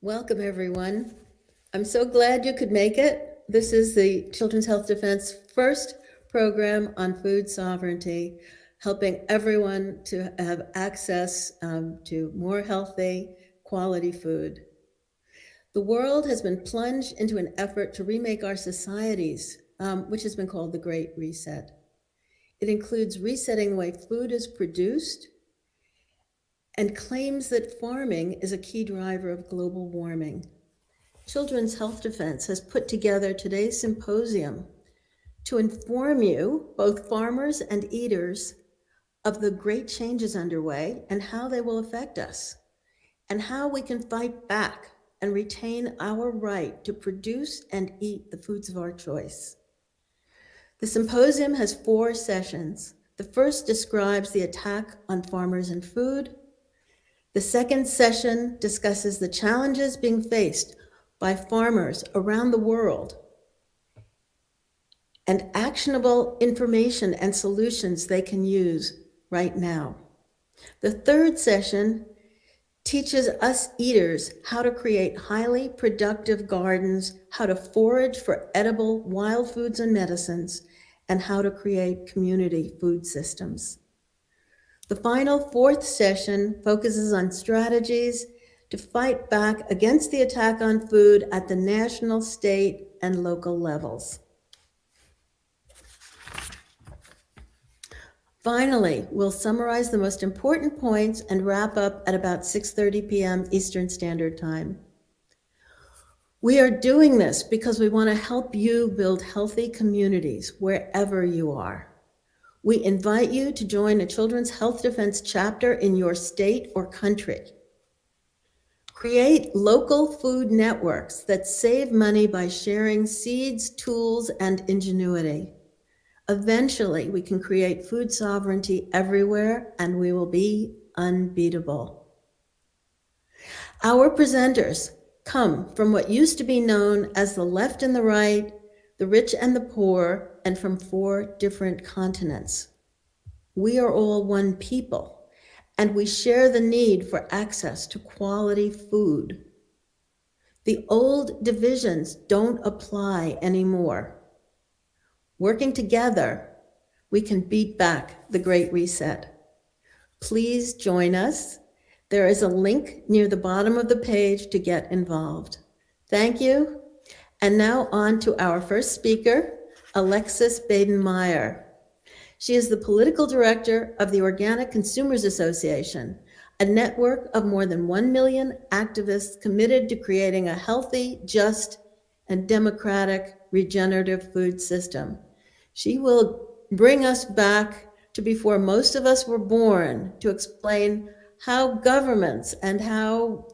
Welcome, everyone. I'm so glad you could make it. This is the Children's Health Defense first program on food sovereignty, helping everyone to have access to more healthy, quality food. The world has been plunged into an effort to remake our societies, which has been called the Great Reset. It includes resetting the way food is produced and claims that farming is a key driver of global warming. Children's Health Defense has put together today's symposium to inform you, both farmers and eaters, of the great changes underway and how they will affect us, and how we can fight back and retain our right to produce and eat the foods of our choice. The symposium has 4 sessions. The first describes the attack on farmers and food. The second session discusses the challenges being faced by farmers around the world and actionable information and solutions they can use right now. The third session teaches us eaters how to create highly productive gardens, how to forage for edible wild foods and medicines, and how to create community food systems. The final 4th session focuses on strategies to fight back against the attack on food at the national, state, and local levels. Finally, we'll summarize the most important points and wrap up at about 6:30 p.m. Eastern Standard Time. We are doing this because we want to help you build healthy communities wherever you are. We invite you to join a Children's Health Defense chapter in your state or country. Create local food networks that save money by sharing seeds, tools, and ingenuity. Eventually, we can create food sovereignty everywhere, and we will be unbeatable. Our presenters come from what used to be known as the left and the right, the rich and the poor, and from 4 different continents. We are all one people, and we share the need for access to quality food. The old divisions don't apply anymore. Working together, we can beat back the Great Reset. Please join us. There is a link near the bottom of the page to get involved. Thank you. And now on to our first speaker, Alexis Baden-Meyer. She is the political director of the Organic Consumers Association, a network of more than 1 million activists committed to creating a healthy, just, and democratic regenerative food system. She will bring us back to before most of us were born to explain how governments and how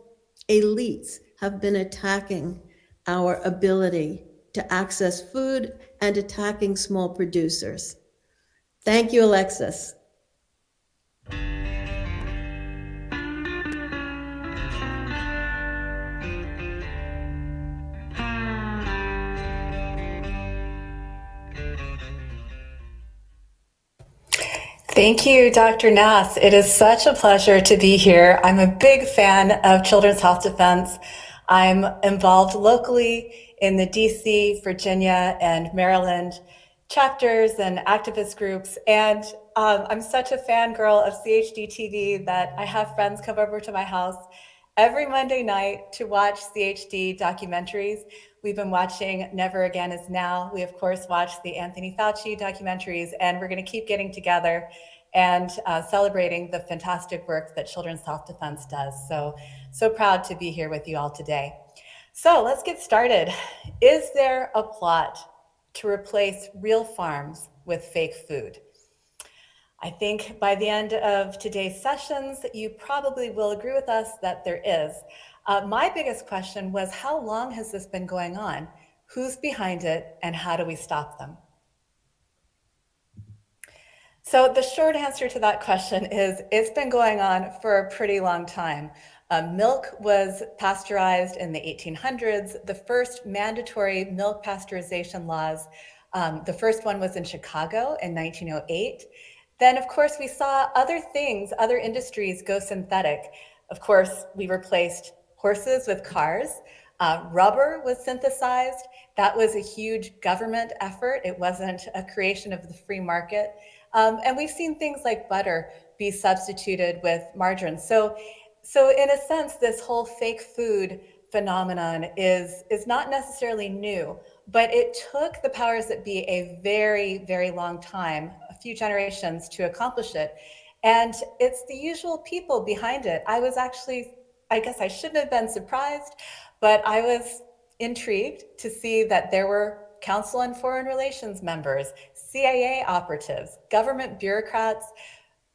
elites have been attacking our ability to access food and attacking small producers. Thank you, Alexis. Thank you, Dr. Nass. It is such a pleasure to be here. I'm a big fan of Children's Health Defense. I'm involved locally in the DC, Virginia, and Maryland chapters and activist groups. And I'm such a fangirl of CHD TV that I have friends come over to my house every Monday night to watch CHD documentaries. We've been watching Never Again Is Now. We, of course, watched the Anthony Fauci documentaries, and we're going to keep getting together and celebrating the fantastic work that Children's Health Defense does. So proud to be here with you all today. So let's get started. Is there a plot to replace real farms with fake food? I think by the end of today's sessions, you probably will agree with us that there is. My biggest question was, how long has this been going on? Who's behind it, and how do we stop them? So the short answer to that question is it's been going on for a pretty long time. Milk was pasteurized in the 1800s. The first mandatory milk pasteurization laws, the first one was in Chicago in 1908. Then, of course, we saw other things, other industries go synthetic. Of course, we replaced horses with cars. Rubber was synthesized. That was a huge government effort. It wasn't a creation of the free market. And we've seen things like butter be substituted with margarine. So in a sense, this whole fake food phenomenon is not necessarily new, but it took the powers that be a very, very long time, a few generations to accomplish it. And it's the usual people behind it. I guess I shouldn't have been surprised, but I was intrigued to see that there were Council on Foreign Relations members, CIA operatives, government bureaucrats,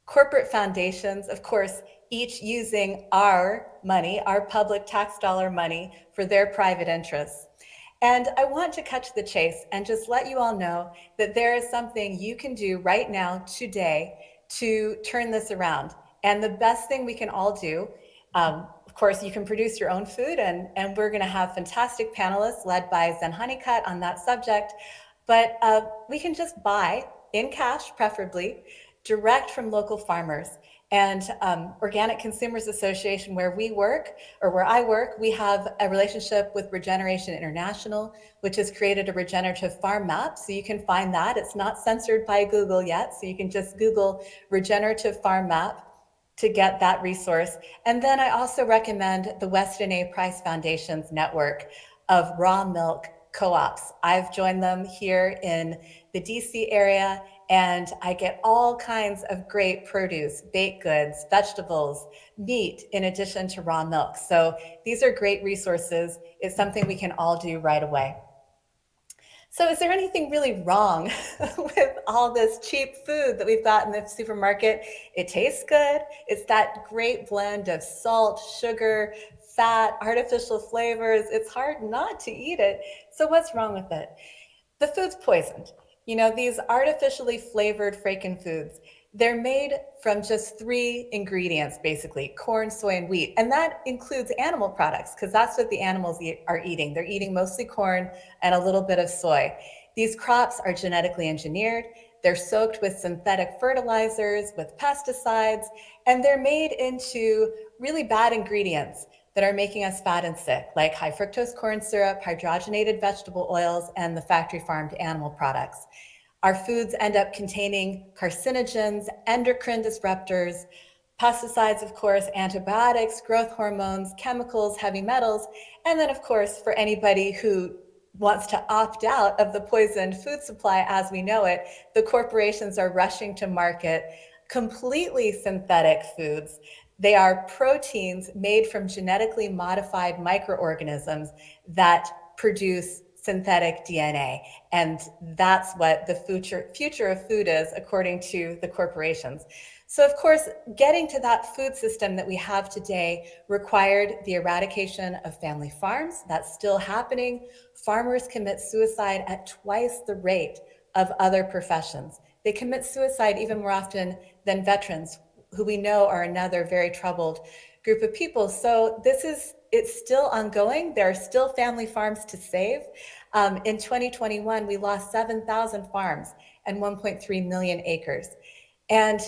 corporate foundations, of course, each using our money, our public tax dollar money, for their private interests. And I want to cut to the chase and just let you all know that there is something you can do right now, today, to turn this around. And the best thing we can all do, of course, you can produce your own food, and we're going to have fantastic panelists led by Zen Honeycutt on that subject. But we can just buy, in cash preferably, direct from local farmers. And Organic Consumers Association, where I work, we have a relationship with Regeneration International, which has created a regenerative farm map. So you can find that. It's not censored by Google yet. So you can just Google regenerative farm map to get that resource. And then I also recommend the Weston A. Price Foundation's network of raw milk co-ops. I've joined them here in the DC area, and I get all kinds of great produce, baked goods, vegetables, meat, in addition to raw milk. So these are great resources. It's something we can all do right away. So is there anything really wrong with all this cheap food that we've got in the supermarket? It tastes good. It's that great blend of salt, sugar, fat, artificial flavors. It's hard not to eat it. So what's wrong with it? The food's poisoned. You know, these artificially flavored Franken foods, they're made from just 3 ingredients, basically: corn, soy, and wheat. And that includes animal products, because that's what the animals are eating. They're eating mostly corn and a little bit of soy. These crops are genetically engineered. They're soaked with synthetic fertilizers, with pesticides, and they're made into really bad ingredients that are making us fat and sick, like high fructose corn syrup, hydrogenated vegetable oils, and the factory farmed animal products. Our foods end up containing carcinogens, endocrine disruptors, pesticides, of course, antibiotics, growth hormones, chemicals, heavy metals, and then, of course, for anybody who wants to opt out of the poisoned food supply as we know it, the corporations are rushing to market completely synthetic foods. They are proteins made from genetically modified microorganisms that produce synthetic DNA. And that's what the future of food is, according to the corporations. So of course, getting to that food system that we have today required the eradication of family farms. That's still happening. Farmers commit suicide at twice the rate of other professions. They commit suicide even more often than veterans, who we know are another very troubled group of people. So it's still ongoing. There are still family farms to save. In 2021, we lost 7,000 farms and 1.3 million acres. And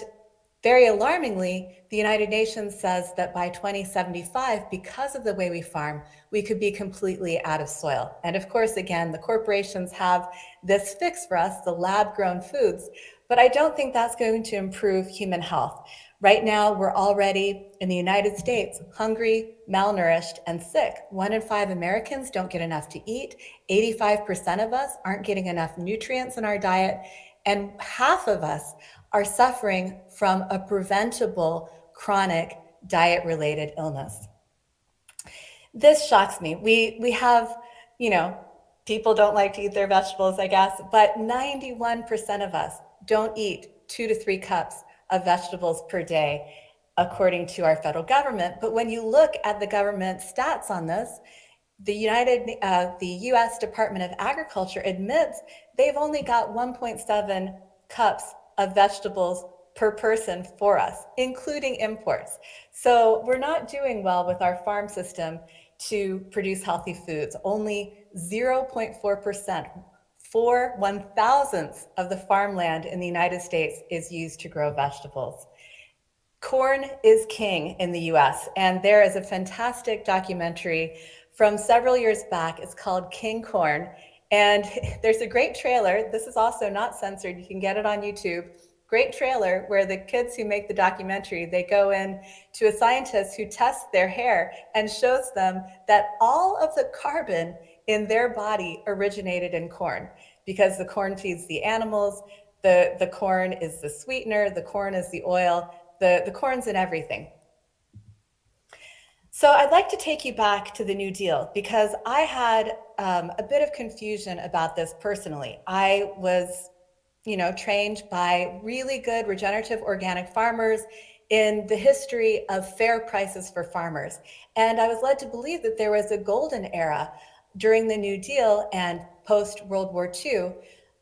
very alarmingly, the United Nations says that by 2075, because of the way we farm, we could be completely out of soil. And of course, again, the corporations have this fix for us, the lab-grown foods, but I don't think that's going to improve human health. Right now, we're already in the United States hungry, malnourished, and sick. 1 in 5 Americans don't get enough to eat. 85% of us aren't getting enough nutrients in our diet. And half of us are suffering from a preventable chronic diet-related illness. This shocks me. We have, people don't like to eat their vegetables, I guess, but 91% of us don't eat 2 to 3 cups of vegetables per day, according to our federal government. But when you look at the government stats on this, the U.S. Department of Agriculture admits they've only got 1.7 cups of vegetables per person for us, including imports. So we're not doing well with our farm system to produce healthy foods. Only 0.4%, 4/1000th of the farmland in the United States is used to grow vegetables. Corn is king in the US, and there is a fantastic documentary from several years back. It's called King Corn, and there's a great trailer. This is also not censored. You can get it on YouTube. Great trailer where the kids who make the documentary, they go in to a scientist who tests their hair and shows them that all of the carbon in their body originated in corn because the corn feeds the animals. The corn is the sweetener, the corn is the oil, the corn's in everything. So I'd like to take you back to the New Deal because I had a bit of confusion about this personally. I was, trained by really good regenerative organic farmers in the history of fair prices for farmers. And I was led to believe that there was a golden era during the New Deal and post World War II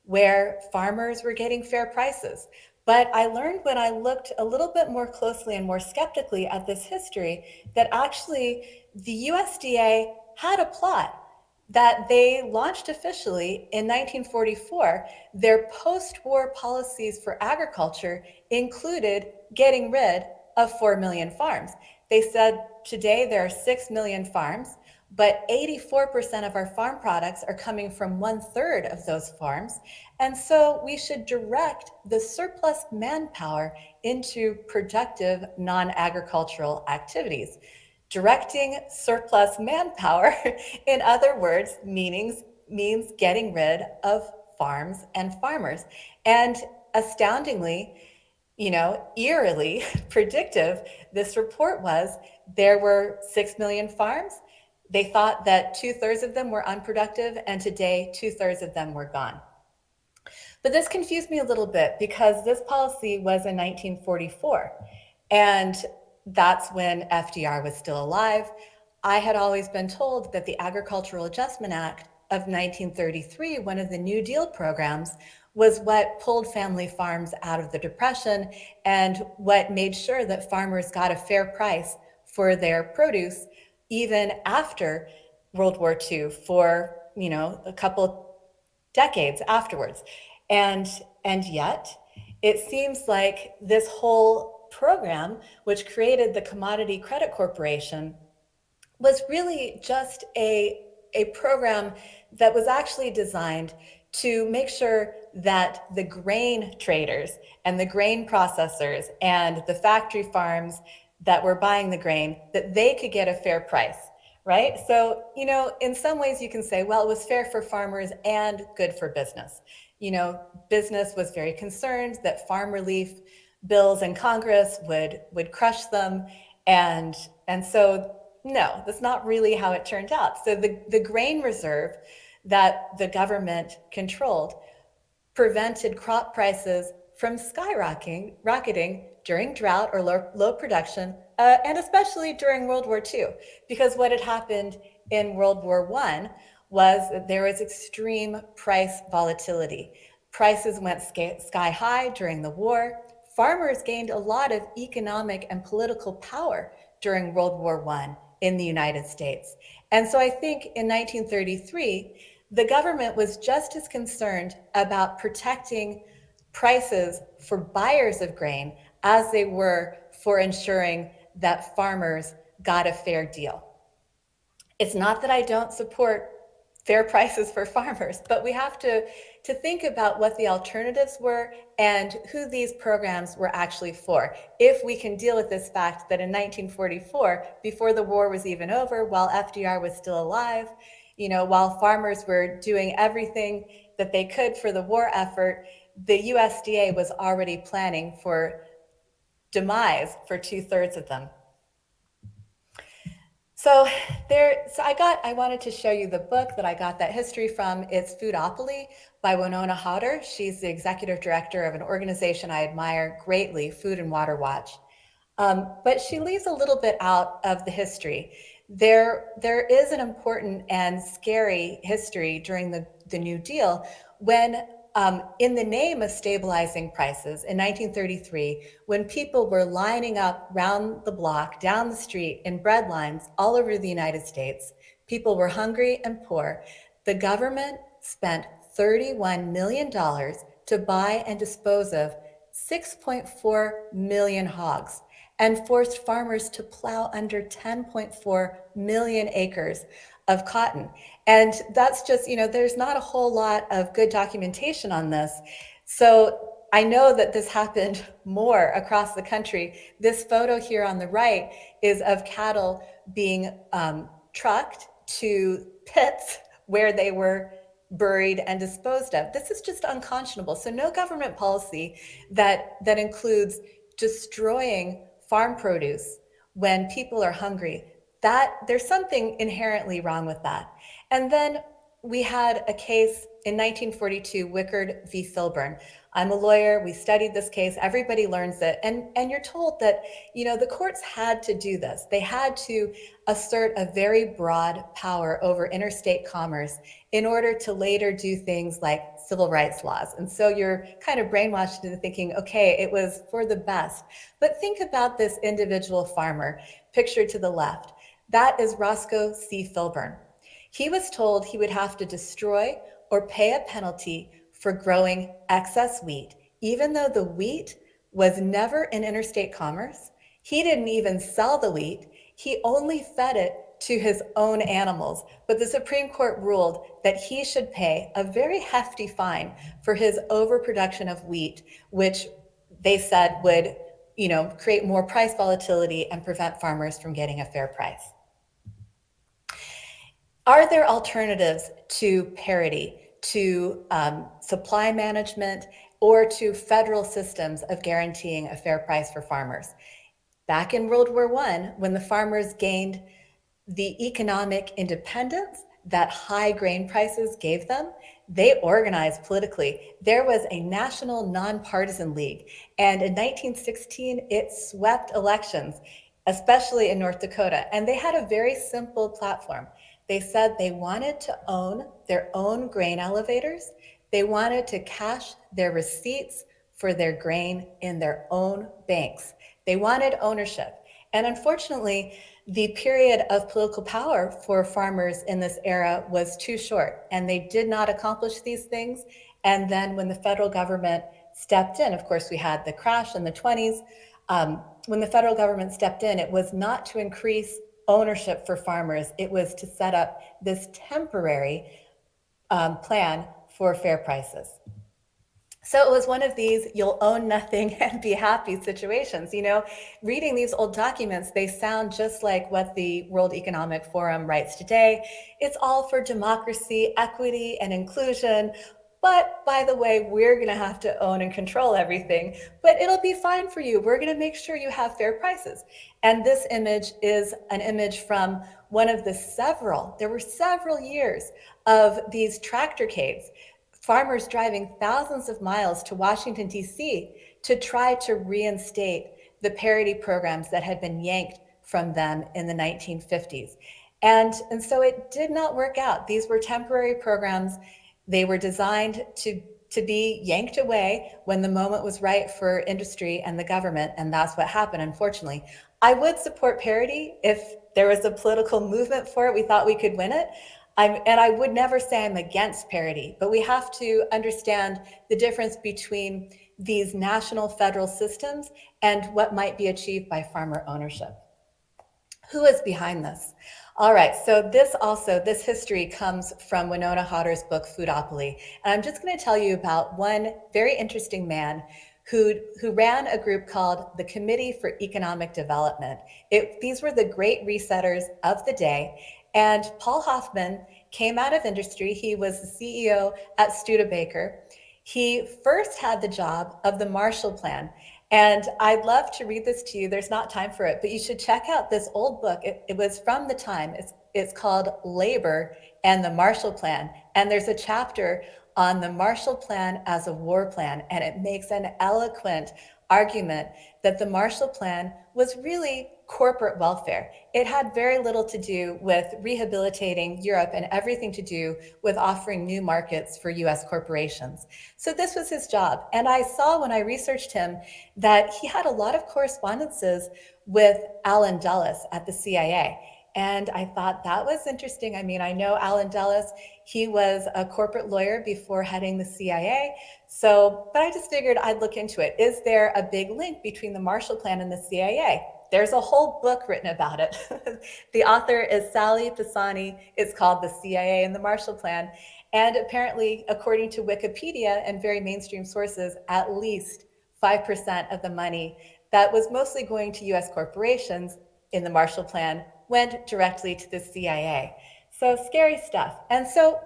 where farmers were getting fair prices. But I learned when I looked a little bit more closely and more skeptically at this history that actually the USDA had a plot that they launched officially in 1944. Their post-war policies for agriculture included getting rid of 4 million farms. They said today there are 6 million farms, but 84% of our farm products are coming from 1/3 of those farms. And so we should direct the surplus manpower into productive non-agricultural activities. Directing surplus manpower, in other words, means getting rid of farms and farmers. And astoundingly, eerily predictive, this report was there were 6 million farms. They thought that 2/3 of them were unproductive, and today 2/3 of them were gone. But this confused me a little bit because this policy was in 1944, and that's when FDR was still alive. I had always been told that the Agricultural Adjustment Act of 1933, one of the New Deal programs, was what pulled family farms out of the Depression and what made sure that farmers got a fair price for their produce even after World War II for, a couple decades afterwards. And yet, it seems like this whole program, which created the Commodity Credit Corporation, was really just a program that was actually designed to make sure that the grain traders and the grain processors and the factory farms that were buying the grain, that they could get a fair price, right? So, in some ways you can say, well, it was fair for farmers and good for business. Business was very concerned that farm relief bills in Congress would crush them. And so, no, that's not really how it turned out. So the grain reserve that the government controlled prevented crop prices from rocketing during drought or low production, and especially during World War II, because what had happened in World War I was that there was extreme price volatility. Prices went sky high during the war. Farmers gained a lot of economic and political power during World War I in the United States. And so I think in 1933, the government was just as concerned about protecting prices for buyers of grain as they were for ensuring that farmers got a fair deal. It's not that I don't support fair prices for farmers, but we have to think about what the alternatives were and who these programs were actually for. If we can deal with this fact that in 1944, before the war was even over, while FDR was still alive, while farmers were doing everything that they could for the war effort, the USDA was already planning for demise for 2/3 of them. So I wanted to show you the book that I got that history from. It's Foodopoly by Winona Hodder. She's the executive director of an organization I admire greatly, Food and Water Watch. But she leaves a little bit out of the history. There is an important and scary history during the New Deal when, in the name of stabilizing prices in 1933, when people were lining up round the block, down the street, in bread lines all over the United States, people were hungry and poor. The government spent $31 million to buy and dispose of 6.4 million hogs. and forced farmers to plow under 10.4 million acres of cotton. And that's just, there's not a whole lot of good documentation on this. So I know that this happened more across the country. This photo here on the right is of cattle being trucked to pits where they were buried and disposed of. This is just unconscionable. So no government policy that includes destroying farm produce when people are hungry, that there's something inherently wrong with that. And then we had a case in 1942, Wickard v. Filburn. I'm a lawyer. We studied this case. Everybody learns it. And you're told that, the courts had to do this. They had to assert a very broad power over interstate commerce in order to later do things like civil rights laws. And so you're kind of brainwashed into thinking, okay, it was for the best. But think about this individual farmer pictured to the left. That is Roscoe C. Filburn. He was told he would have to destroy or pay a penalty for growing excess wheat, even though the wheat was never in interstate commerce. He didn't even sell the wheat. He only fed it to his own animals. But the Supreme Court ruled that he should pay a very hefty fine for his overproduction of wheat, which they said would, create more price volatility and prevent farmers from getting a fair price. Are there alternatives to parity, to supply management, or to federal systems of guaranteeing a fair price for farmers? Back in World War I, when the farmers gained the economic independence that high grain prices gave them, they organized politically. There was a national nonpartisan league, and in 1916, it swept elections, especially in North Dakota, and they had a very simple platform. They said they wanted to own their own grain elevators. They wanted to cash their receipts for their grain in their own banks. They wanted ownership. And unfortunately, the period of political power for farmers in this era was too short, and they did not accomplish these things. And then when the federal government stepped in, of course, we had the crash in the 20s. When the federal government stepped in, it was not to increase ownership for farmers. It was to set up this temporary plan for fair prices. So it was one of these you'll own nothing and be happy situations. Reading these old documents, they sound just like what the World Economic Forum writes today. It's all for democracy, equity, and inclusion. But by the way, we're going to have to own and control everything, but it'll be fine for you. We're going to make sure you have fair prices. And this image is an image from one of there were several years of these tractorcades, farmers driving thousands of miles to Washington, D.C. to try to reinstate the parity programs that had been yanked from them in the 1950s. And so it did not work out. These were temporary programs. They were designed to be yanked away when the moment was right for industry and the government, and that's what happened, unfortunately. I would support parity if there was a political movement for it. We thought we could win it. And I would never say I'm against parity, but we have to understand the difference between these national federal systems and what might be achieved by farmer ownership. Who is behind this? All right, so this history comes from Winona Hodder's book, Foodopoly. And I'm just going to tell you about one very interesting man who ran a group called the Committee for Economic Development. These were the great resetters of the day. And Paul Hoffman came out of industry. He was the CEO at Studebaker. He first had the job of the Marshall Plan. And I'd love to read this to you. There's not time for it, but you should check out this old book. It was from the time. It's called Labor and the Marshall Plan. And there's a chapter on the Marshall Plan as a war plan. And it makes an eloquent argument that the Marshall Plan was really corporate welfare. It had very little to do with rehabilitating Europe and everything to do with offering new markets for US corporations. So this was his job. And I saw when I researched him that he had a lot of correspondences with Allen Dulles at the CIA. And I thought that was interesting. I mean, I know Alan Dulles, he was a corporate lawyer before heading the CIA. So, but I just figured I'd look into it. Is there a big link between the Marshall Plan and the CIA? There's a whole book written about it. The author is Sally Pisani. It's called The CIA and the Marshall Plan. And apparently, according to Wikipedia and very mainstream sources, at least 5% of the money that was mostly going to US corporations in the Marshall Plan went directly to the CIA. So scary stuff. And so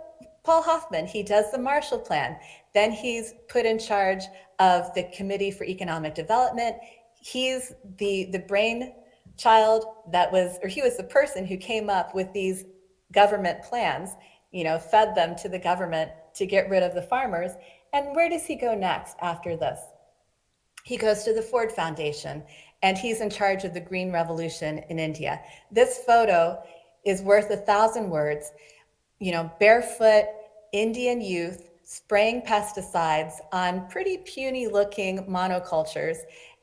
Paul Hoffman, he does the Marshall Plan. Then he's put in charge of the Committee for Economic Development. He's the brain child that was, or he was the person who came up with these government plans, fed them to the government to get rid of the farmers. And where does he go next after this? He goes to the Ford Foundation, and he's in charge of the Green Revolution in India. This photo is worth 1,000 words. Barefoot Indian youth spraying pesticides on pretty puny looking monocultures.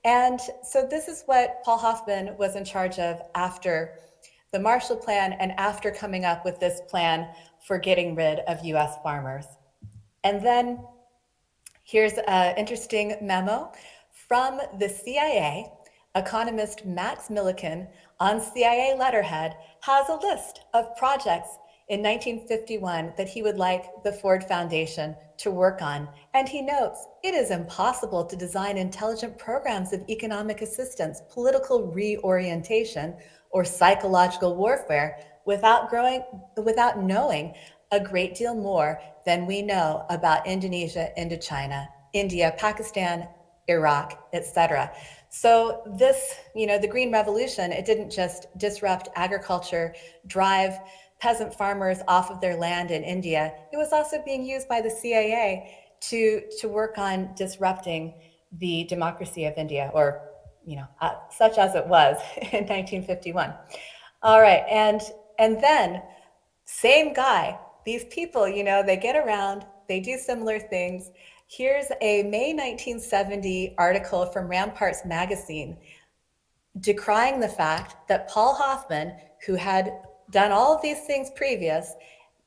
And so this is what Paul Hoffman was in charge of after the Marshall Plan and after coming up with this plan for getting rid of US farmers. And then here's an interesting memo from the CIA. Economist Max Millikan on CIA letterhead has a list of projects in 1951 that he would like the Ford Foundation to work on. And he notes, it is impossible to design intelligent programs of economic assistance, political reorientation, or psychological warfare without knowing a great deal more than we know about Indonesia, Indochina, India, Pakistan, Iraq, etc. So this, the Green Revolution, it didn't just disrupt agriculture, drive peasant farmers off of their land in India. It was also being used by the CIA to work on disrupting the democracy of India, or such as it was in 1951. All right, and then same guy. These people, they get around, they do similar things. Here's a May 1970 article from Ramparts magazine decrying the fact that Paul Hoffman, who had done all of these things previous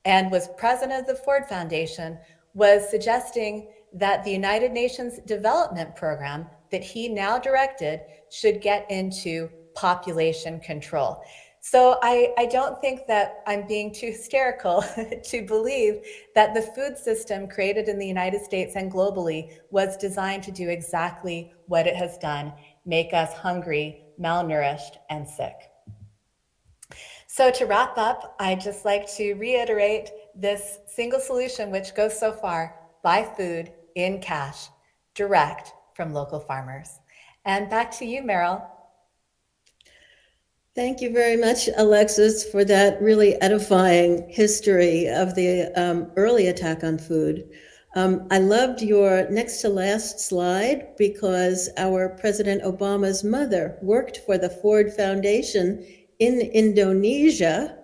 and was president of the Ford Foundation, was suggesting that the United Nations Development Program that he now directed should get into population control. So I don't think that I'm being too hysterical to believe that the food system created in the United States and globally was designed to do exactly what it has done, make us hungry, malnourished, and sick. So to wrap up, I'd just like to reiterate this single solution which goes so far: buy food in cash, direct from local farmers. And back to you, Meryl. Thank you very much, Alexis, for that really edifying history of the early attack on food. I loved your next to last slide because our President Obama's mother worked for the Ford Foundation in Indonesia.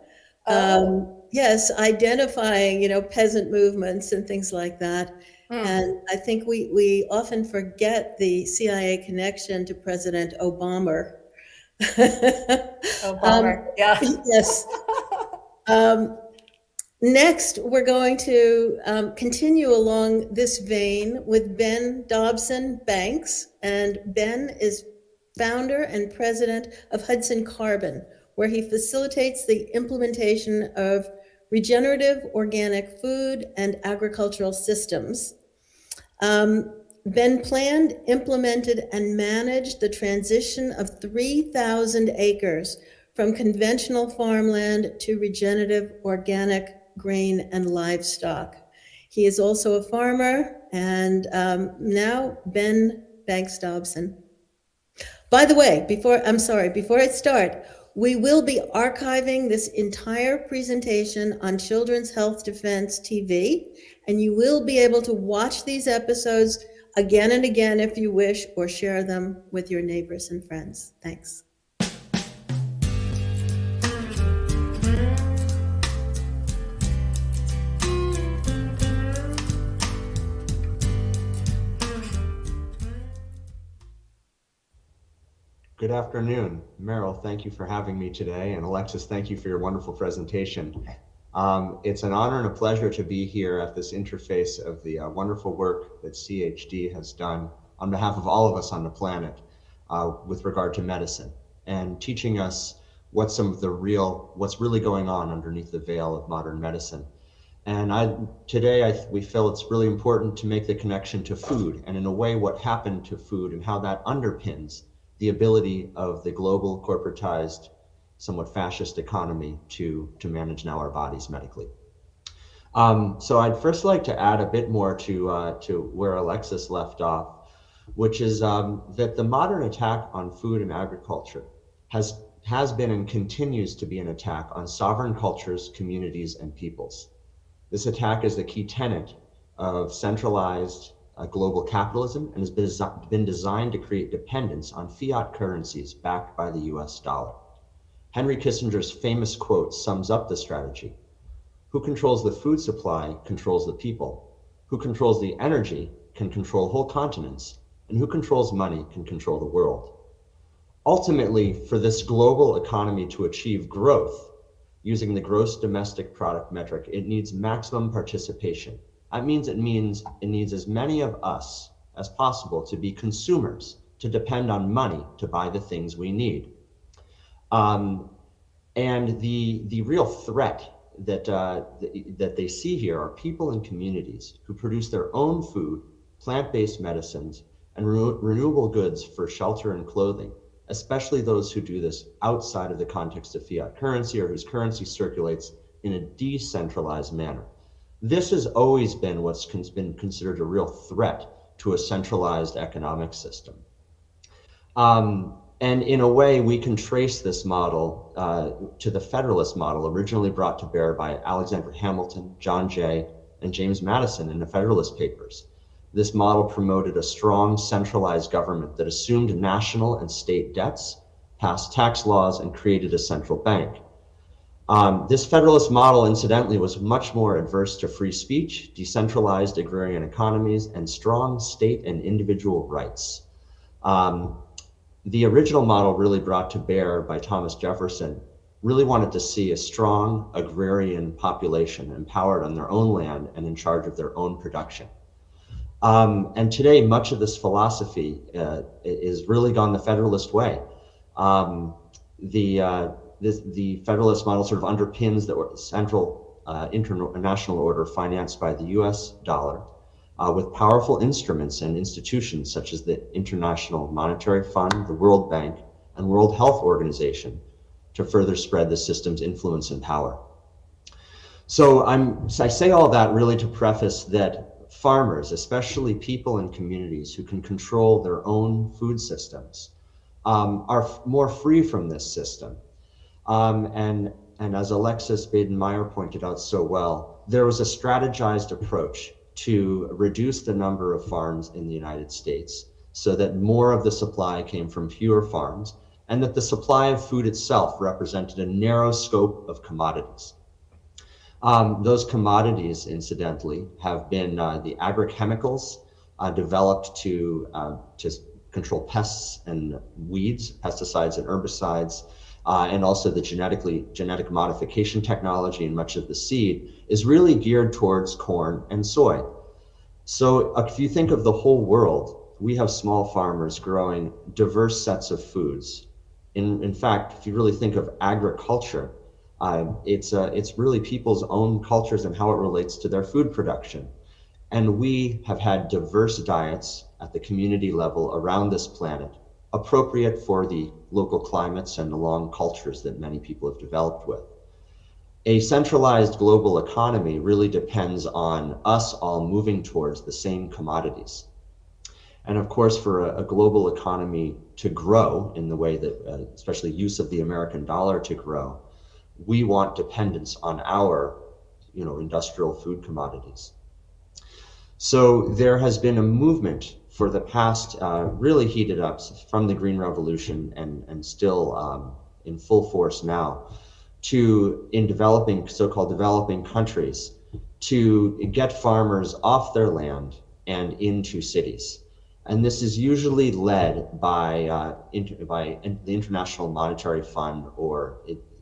Yes, identifying, peasant movements and things like that. And I think we often forget the CIA connection to President Obama. Yeah. Yes. Next, we're going to continue along this vein with Ben Dobson Banks. And Ben is founder and president of Hudson Carbon, where he facilitates the implementation of regenerative organic food and agricultural systems. Ben planned, implemented, and managed the transition of 3,000 acres from conventional farmland to regenerative organic grain and livestock. He is also a farmer, and now Ben Banks Dobson. By the way, before I start, we will be archiving this entire presentation on Children's Health Defense TV, and you will be able to watch these episodes again and again if you wish, or share them with your neighbors and friends. Thanks. Good afternoon. Meryl, thank you for having me today. And Alexis, thank you for your wonderful presentation. It's an honor and a pleasure to be here at this interface of the wonderful work that CHD has done on behalf of all of us on the planet with regard to medicine and teaching us what's really going on underneath the veil of modern medicine. And today we feel it's really important to make the connection to food and in a way what happened to food and how that underpins the ability of the global corporatized, somewhat fascist economy to manage now our bodies medically. So I'd first like to add a bit more to where Alexis left off, which is that the modern attack on food and agriculture has been and continues to be an attack on sovereign cultures, communities, and peoples. This attack is the key tenet of centralized global capitalism and has been designed to create dependence on fiat currencies backed by the US dollar. Henry Kissinger's famous quote sums up the strategy. Who controls the food supply controls the people. Who controls the energy can control whole continents, and who controls money can control the world. Ultimately, for this global economy to achieve growth, using the gross domestic product metric, it needs maximum participation. That means it needs as many of us as possible to be consumers, to depend on money to buy the things we need. And the real threat that they see here are people and communities who produce their own food, plant-based medicines, and renewable goods for shelter and clothing, especially those who do this outside of the context of fiat currency or whose currency circulates in a decentralized manner. This has always been what's been considered a real threat to a centralized economic system. And in a way, we can trace this model to the Federalist model originally brought to bear by Alexander Hamilton, John Jay, and James Madison in the Federalist Papers. This model promoted a strong centralized government that assumed national and state debts, passed tax laws, and created a central bank. This Federalist model, incidentally, was much more adverse to free speech, decentralized agrarian economies, and strong state and individual rights. The original model really brought to bear by Thomas Jefferson really wanted to see a strong agrarian population empowered on their own land and in charge of their own production. And today, much of this philosophy is really gone the Federalist way. The Federalist model sort of underpins the central international order financed by the US dollar with powerful instruments and institutions such as the International Monetary Fund, the World Bank, and World Health Organization to further spread the system's influence and power. So I say all that really to preface that farmers, especially people in communities who can control their own food systems, are more free from this system. And as Alexis Baden-Meyer pointed out so well, there was a strategized approach to reduce the number of farms in the United States so that more of the supply came from fewer farms and that the supply of food itself represented a narrow scope of commodities. Those commodities, incidentally, have been the agrochemicals developed to control pests and weeds, pesticides and herbicides, and also the genetic modification technology and much of the seed is really geared towards corn and soy. So if you think of the whole world, we have small farmers growing diverse sets of foods. In fact, if you really think of agriculture, it's really people's own cultures and how it relates to their food production. And we have had diverse diets at the community level around this planet, appropriate for the local climates and the long cultures that many people have developed with. A centralized global economy really depends on us all moving towards the same commodities. And of course, for a global economy to grow in the way that, especially use of the American dollar to grow, we want dependence on our, industrial food commodities. So there has been a movement for the past, really heated up from the Green Revolution and still in full force now, in so-called developing countries, to get farmers off their land and into cities. And this is usually led by the International Monetary Fund, or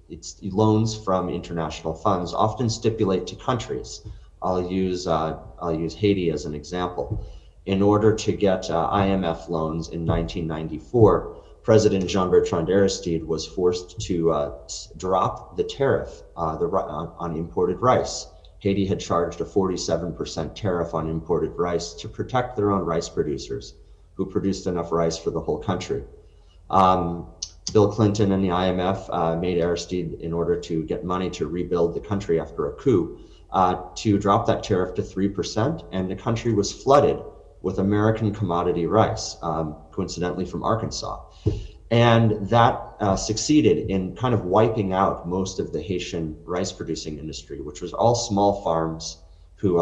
it's loans from international funds, often stipulate to countries. I'll use Haiti as an example. In order to get IMF loans in 1994, President Jean-Bertrand Aristide was forced to drop the tariff on imported rice. Haiti had charged a 47% tariff on imported rice to protect their own rice producers, who produced enough rice for the whole country. Bill Clinton and the IMF made Aristide, in order to get money to rebuild the country after a coup, to drop that tariff to 3%, and the country was flooded with American commodity rice, coincidentally from Arkansas. And that succeeded in kind of wiping out most of the Haitian rice producing industry, which was all small farms who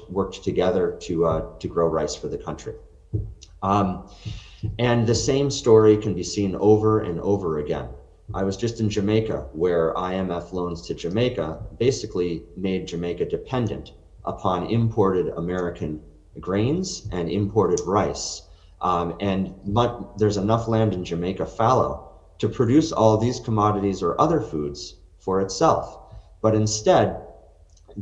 worked together to grow rice for the country. And the same story can be seen over and over again. I was just in Jamaica, where IMF loans to Jamaica basically made Jamaica dependent upon imported American grains and imported rice. There's enough land in Jamaica fallow to produce all these commodities or other foods for itself. But instead,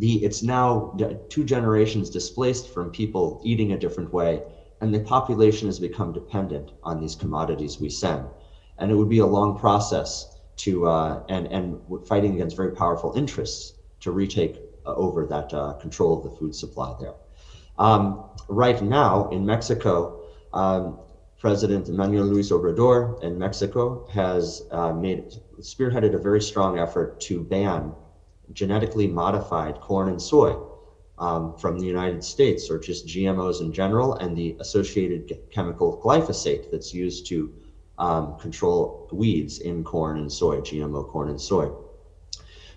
it's now 2 generations displaced from people eating a different way, and the population has become dependent on these commodities we send. And it would be a long process to, and fighting against very powerful interests to retake over that control of the food supply there. Right now in Mexico, President Manuel Luis Obrador in Mexico has spearheaded a very strong effort to ban genetically modified corn and soy from the United States, or just GMOs in general, and the associated chemical glyphosate that's used to control weeds in corn and soy, GMO corn and soy.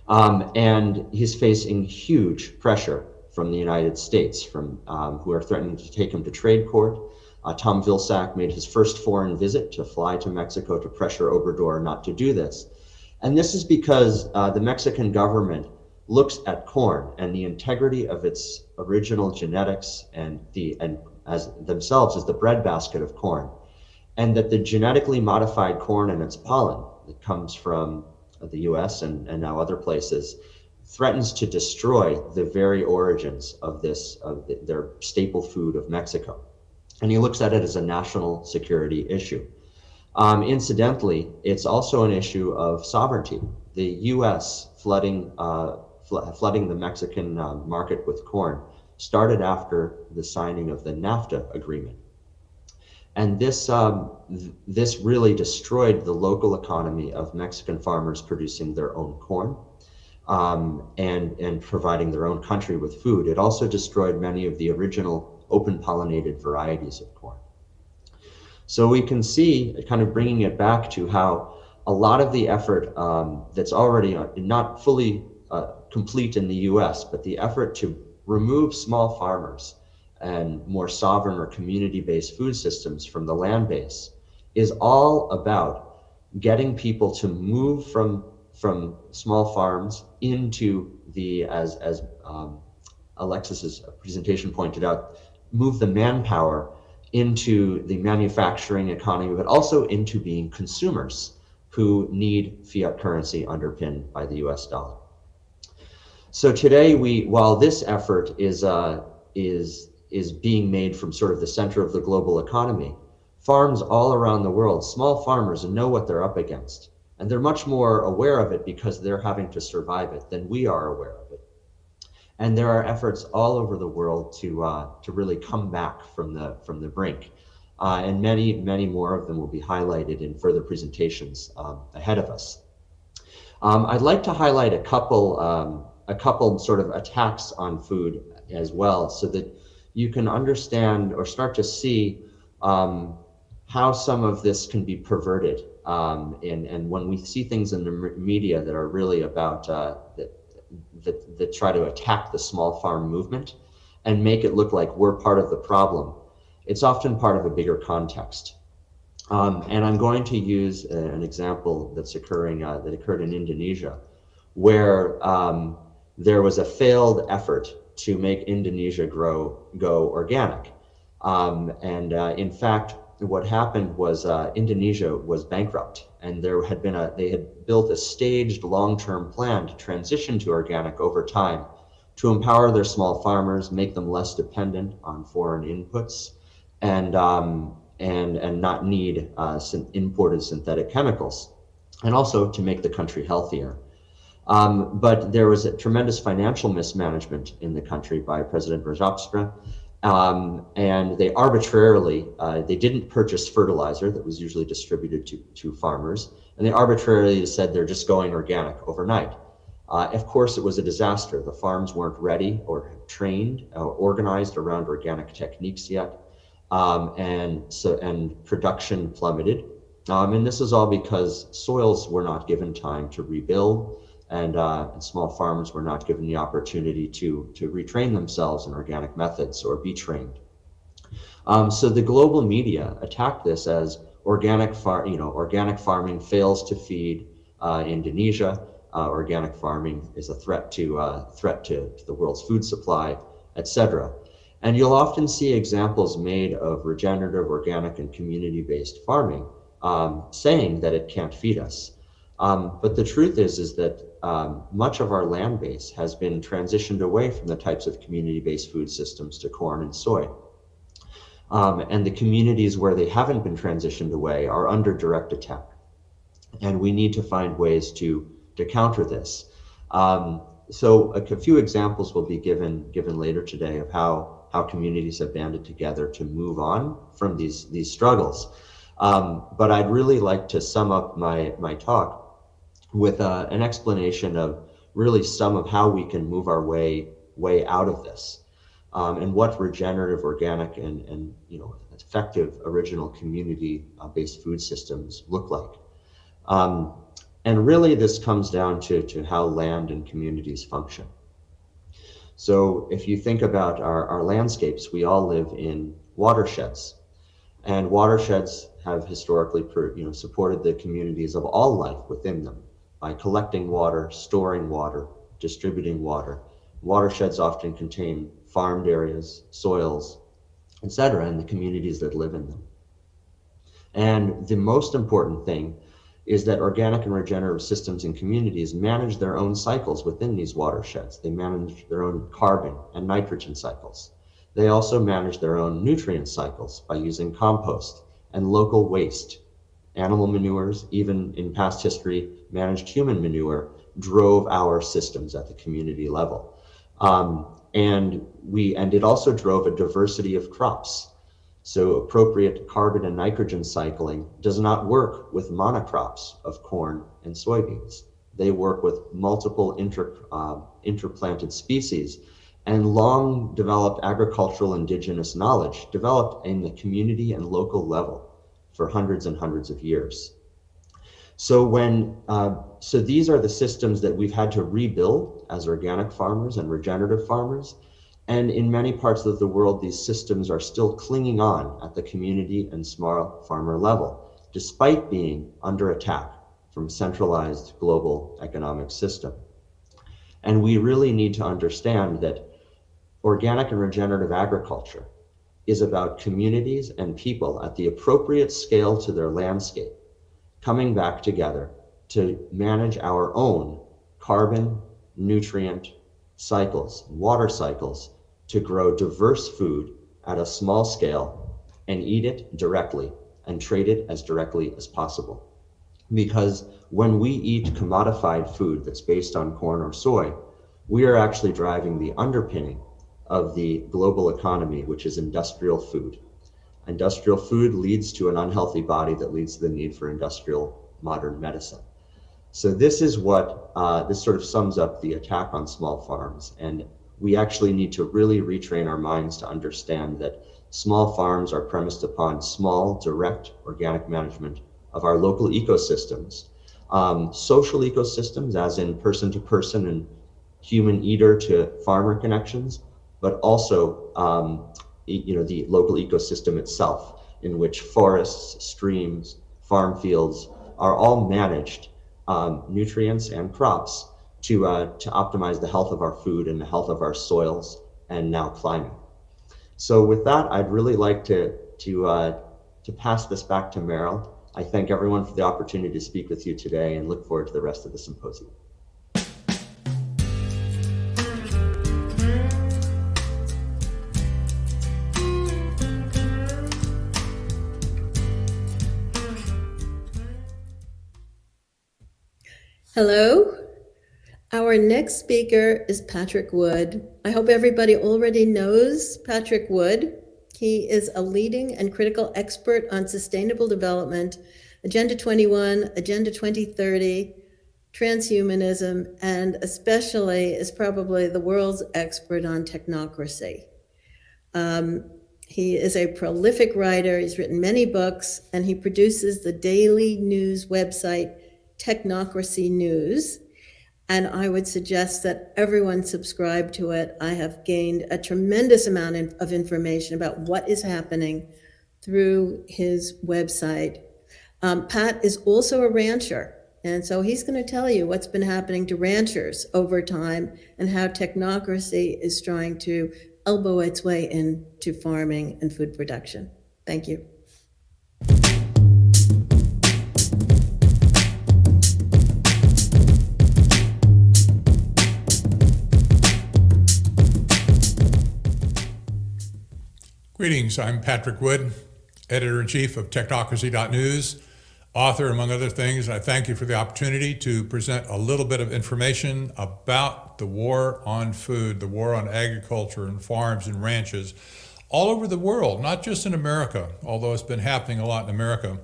And he's facing huge pressure from the United States, who are threatening to take him to trade court. Tom Vilsack made his first foreign visit to fly to Mexico to pressure Obrador not to do this. And this is because the Mexican government looks at corn and the integrity of its original genetics and as themselves as the breadbasket of corn, and that the genetically modified corn and its pollen that comes from the US and now other places threatens to destroy the very origins of their staple food of Mexico. And he looks at it as a national security issue. Incidentally, it's also an issue of sovereignty. The US flooding the Mexican market with corn started after the signing of the NAFTA agreement. And this really destroyed the local economy of Mexican farmers producing their own corn and providing their own country with food. It also destroyed many of the original open pollinated varieties of corn. So we can see, kind of bringing it back to how a lot of the effort that's already not fully complete in the US, but the effort to remove small farmers and more sovereign or community-based food systems from the land base is all about getting people to move from small farms into the, as Alexis's presentation pointed out, move the manpower into the manufacturing economy, but also into being consumers who need fiat currency underpinned by the US dollar. So today, while this effort is being made from sort of the center of the global economy, farms all around the world, small farmers, know what they're up against. And they're much more aware of it because they're having to survive it than we are aware of it. And there are efforts all over the world to really come back from the brink. And many more of them will be highlighted in further presentations ahead of us. I'd like to highlight a couple sort of attacks on food as well, so that you can understand or start to see how some of this can be perverted. And when we see things in the media that are really about that try to attack the small farm movement and make it look like we're part of the problem, it's often part of a bigger context. And I'm going to use an example that occurred in Indonesia, where there was a failed effort to make Indonesia go organic. In fact, what happened was Indonesia was bankrupt, and they had built a staged long-term plan to transition to organic over time, to empower their small farmers, make them less dependent on foreign inputs, and not need imported synthetic chemicals, and also to make the country healthier. But there was a tremendous financial mismanagement in the country by President Rajapaksa, and they arbitrarily, they didn't purchase fertilizer that was usually distributed to farmers, and they arbitrarily said they're just going organic overnight. Of course, it was a disaster. The farms weren't ready or trained or organized around organic techniques yet, and production plummeted. And this is all because soils were not given time to rebuild, and small farmers were not given the opportunity to retrain themselves in organic methods or be trained. So the global media attacked this as organic farming fails to feed Indonesia. Organic farming is a threat to the world's food supply, etc. And you'll often see examples made of regenerative, organic, and community-based farming, saying that it can't feed us. But the truth is that much of our land base has been transitioned away from the types of community-based food systems to corn and soy. And the communities where they haven't been transitioned away are under direct attack. And we need to find ways to counter this. So a few examples will be given later today of how communities have banded together to move on from these struggles. But I'd really like to sum up my talk with an explanation of really some of how we can move our way out of this, and what regenerative, organic, and effective original community-based food systems look like. And really, this comes down to how land and communities function. So if you think about our landscapes, we all live in watersheds, and watersheds have historically supported the communities of all life within them by collecting water, storing water, distributing water. Watersheds often contain farmed areas, soils, etc., and the communities that live in them. And the most important thing is that organic and regenerative systems and communities manage their own cycles within these watersheds. They manage their own carbon and nitrogen cycles. They also manage their own nutrient cycles by using compost and local waste. Animal manures, even in past history, managed human manure, drove our systems at the community level. And it also drove a diversity of crops. So appropriate carbon and nitrogen cycling does not work with monocrops of corn and soybeans. They work with multiple interplanted species, and long developed agricultural indigenous knowledge developed in the community and local level for hundreds and hundreds of years. So so these are the systems that we've had to rebuild as organic farmers and regenerative farmers. And in many parts of the world, these systems are still clinging on at the community and small farmer level, despite being under attack from a centralized global economic system. And we really need to understand that organic and regenerative agriculture is about communities and people at the appropriate scale to their landscape, coming back together to manage our own carbon, nutrient cycles, water cycles, to grow diverse food at a small scale and eat it directly and trade it as directly as possible. Because when we eat commodified food that's based on corn or soy, we are actually driving the underpinning of the global economy, which is industrial food. Industrial food leads to an unhealthy body that leads to the need for industrial modern medicine. So this is what, this sort of sums up the attack on small farms. And we actually need to really retrain our minds to understand that small farms are premised upon small, direct, organic management of our local ecosystems. Social ecosystems, as in person to person and human eater to farmer connections, but also the local ecosystem itself, in which forests, streams, farm fields are all managed, nutrients and crops, to optimize the health of our food and the health of our soils and now climate. So with that, I'd really like to pass this back to Meryl. I thank everyone for the opportunity to speak with you today and look forward to the rest of the symposium. Hello. Our next speaker is Patrick Wood. I hope everybody already knows Patrick Wood. He is a leading and critical expert on sustainable development, Agenda 21, Agenda 2030, transhumanism, and especially is probably the world's expert on technocracy. He is a prolific writer. He's written many books, and he produces the daily news website, Technocracy News. And I would suggest that everyone subscribe to it. I have gained a tremendous amount of information about what is happening through his website. Pat is also a rancher, and so he's going to tell you what's been happening to ranchers over time and how technocracy is trying to elbow its way into farming and food production. Thank you. Greetings, I'm Patrick Wood, Editor-in-Chief of Technocracy.news, author, among other things. I thank you for the opportunity to present a little bit of information about the war on food, the war on agriculture and farms and ranches all over the world, not just in America, although it's been happening a lot in America.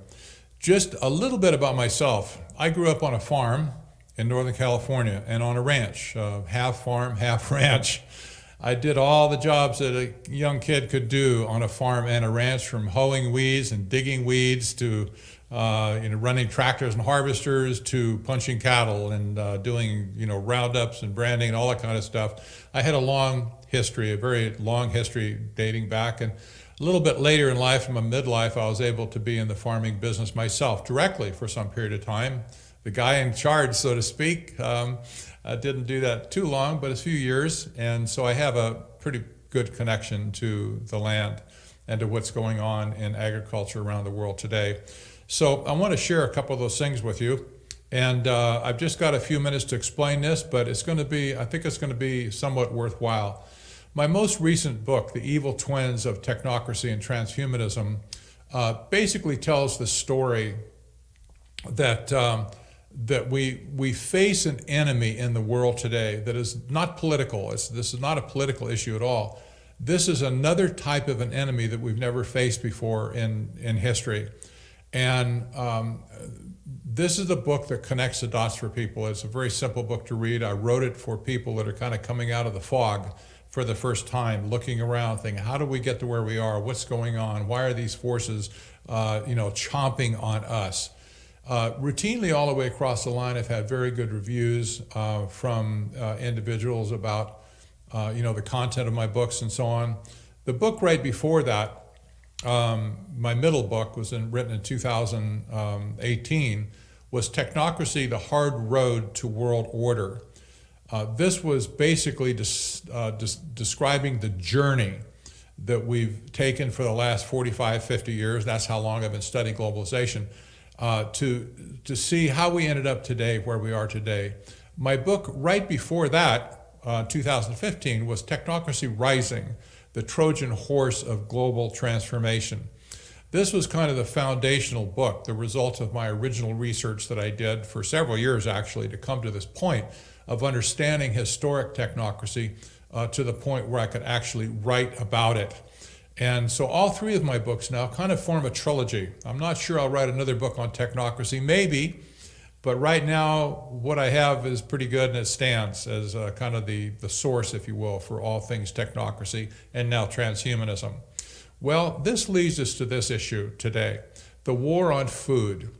Just a little bit about myself. I grew up on a farm in Northern California and on a ranch, half farm, half ranch. I did all the jobs that a young kid could do on a farm and a ranch, from hoeing weeds and digging weeds to running tractors and harvesters to punching cattle and doing roundups and branding and all that kind of stuff. I had a long history, a very long history dating back, and a little bit later in life, in my midlife, I was able to be in the farming business myself directly for some period of time. The guy in charge, so to speak. I didn't do that too long, but a few years, and so I have a pretty good connection to the land and to what's going on in agriculture around the world today. So I want to share a couple of those things with you, and I've just got a few minutes to explain this, but I think it's going to be somewhat worthwhile. My most recent book, The Evil Twins of Technocracy and Transhumanism, basically tells the story that we face an enemy in the world today that is not political. This is not a political issue at all. This is another type of an enemy that we've never faced before in history. And this is a book that connects the dots for people. It's a very simple book to read. I wrote it for people that are kind of coming out of the fog for the first time, looking around, thinking, how do we get to where we are? What's going on? Why are these forces, chomping on us? Routinely all the way across the line, I've had very good reviews from individuals about the content of my books and so on. The book right before that, my middle book, was written in 2018, was Technocracy, the Hard Road to World Order. This was basically describing the journey that we've taken for the last 45, 50 years. That's how long I've been studying globalization. To see how we ended up today, where we are today. My book right before that, 2015, was Technocracy Rising, the Trojan Horse of Global Transformation. This was kind of the foundational book, the result of my original research that I did for several years, actually, to come to this point of understanding historic technocracy to the point where I could actually write about it. And so all three of my books now kind of form a trilogy. I'm not sure I'll write another book on technocracy, maybe, but right now what I have is pretty good, and it stands as kind of the source, if you will, for all things technocracy and now transhumanism. Well, this leads us to this issue today, the war on food.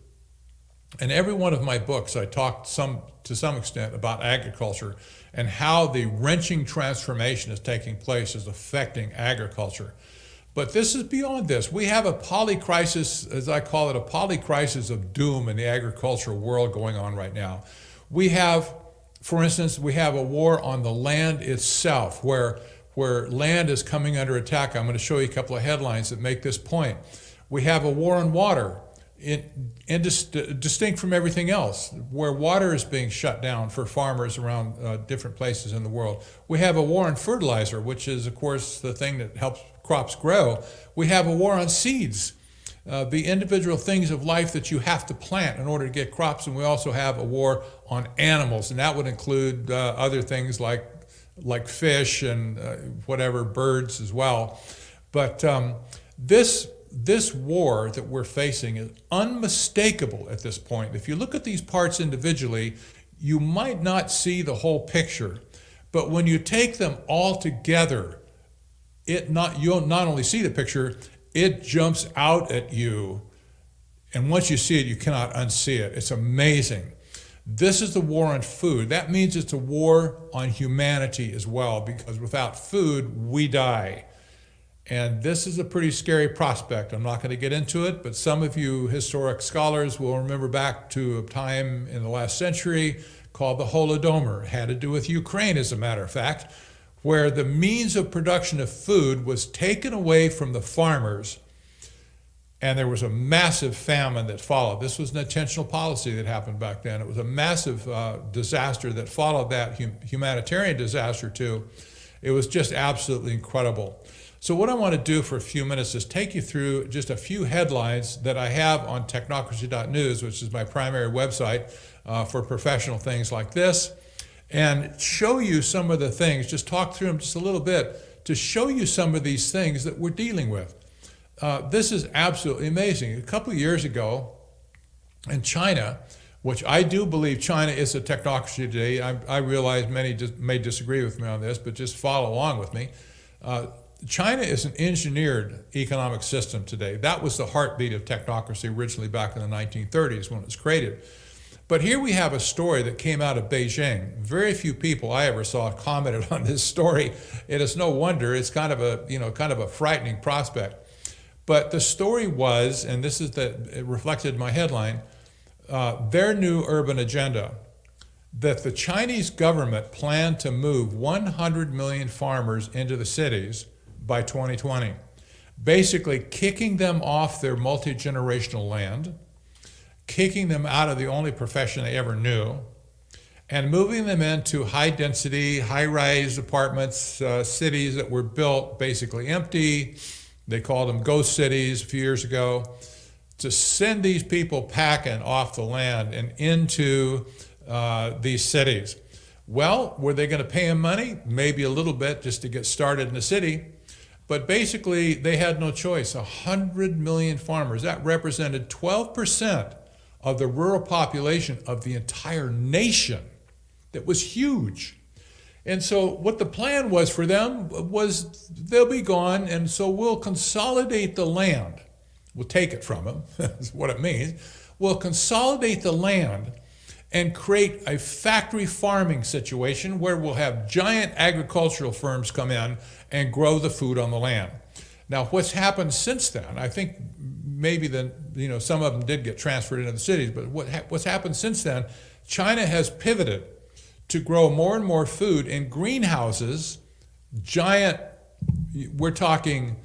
In every one of my books, I talked to some extent about agriculture and how the wrenching transformation is taking place is affecting agriculture. But this is beyond this. We have a polycrisis, as I call it, a polycrisis of doom in the agricultural world going on right now. We have, for instance, a war on the land itself, where where land is coming under attack. I'm going to show you a couple of headlines that make this point. We have a war on water, distinct from everything else, where water is being shut down for farmers around different places in the world. We have a war on fertilizer, which is, of course, the thing that helps crops grow. We have a war on seeds, the individual things of life that you have to plant in order to get crops. And we also have a war on animals, and that would include other things like fish and whatever, birds as well. But this war that we're facing is unmistakable at this point. If you look at these parts individually, you might not see the whole picture. But when you take them all together, you'll not only see the picture, it jumps out at you. And once you see it, you cannot unsee it. It's amazing. This is the war on food. That means it's a war on humanity as well, because without food, we die. And this is a pretty scary prospect. I'm not going to get into it, but some of you historic scholars will remember back to a time in the last century called the Holodomor. It had to do with Ukraine, as a matter of fact, where the means of production of food was taken away from the farmers, and there was a massive famine that followed. This was an intentional policy that happened back then. It was a massive disaster that followed that humanitarian disaster too. It was just absolutely incredible. So what I want to do for a few minutes is take you through just a few headlines that I have on technocracy.news, which is my primary website for professional things like this, and show you some of the things, just talk through them just a little bit to show you some of these things that we're dealing with. This is absolutely amazing. A couple of years ago in China, which I do believe China is a technocracy today. I realize many may disagree with me on this, but just follow along with me. China is an engineered economic system today. That was the heartbeat of technocracy originally back in the 1930s when it was created. But here we have a story that came out of Beijing. Very few people I ever saw commented on this story. It is no wonder. It's kind of a frightening prospect. But the story was, and this is it reflected in my headline, their new urban agenda, that the Chinese government planned to move 100 million farmers into the cities by 2020, basically kicking them off their multi-generational land, kicking them out of the only profession they ever knew, and moving them into high-density, high-rise apartments, cities that were built basically empty. They called them ghost cities a few years ago, to send these people packing off the land and into these cities. Well, were they going to pay them money? Maybe a little bit just to get started in the city. But basically, they had no choice. 100 million farmers. That represented 12% of the rural population of the entire nation. That was huge. And so what the plan was for them was they'll be gone, and so we'll consolidate the land. We'll take it from them, that's what it means. We'll consolidate the land and create a factory farming situation where we'll have giant agricultural firms come in and grow the food on the land. Now, what's happened since then, I think maybe some of them did get transferred into the cities, but what's happened since then, China has pivoted to grow more and more food in greenhouses, giant, we're talking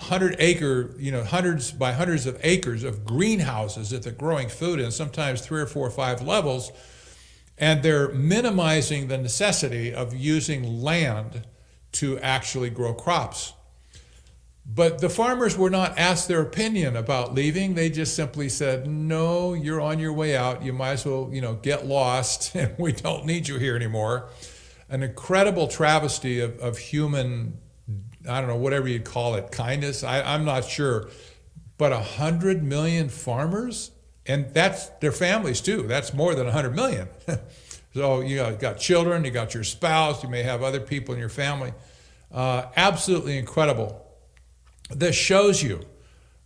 100-acre, hundreds by hundreds of acres of greenhouses that they're growing food in, sometimes 3 or 4 or 5 levels, and they're minimizing the necessity of using land to actually grow crops. But the farmers were not asked their opinion about leaving. They just simply said, no, you're on your way out. You might as well, get lost, and we don't need you here anymore. An incredible travesty of human, I don't know, whatever you'd call it, kindness, I'm not sure. But 100 million farmers, and that's their families too. That's more than 100 million. So you got children, you got your spouse, you may have other people in your family. Absolutely incredible. This shows you,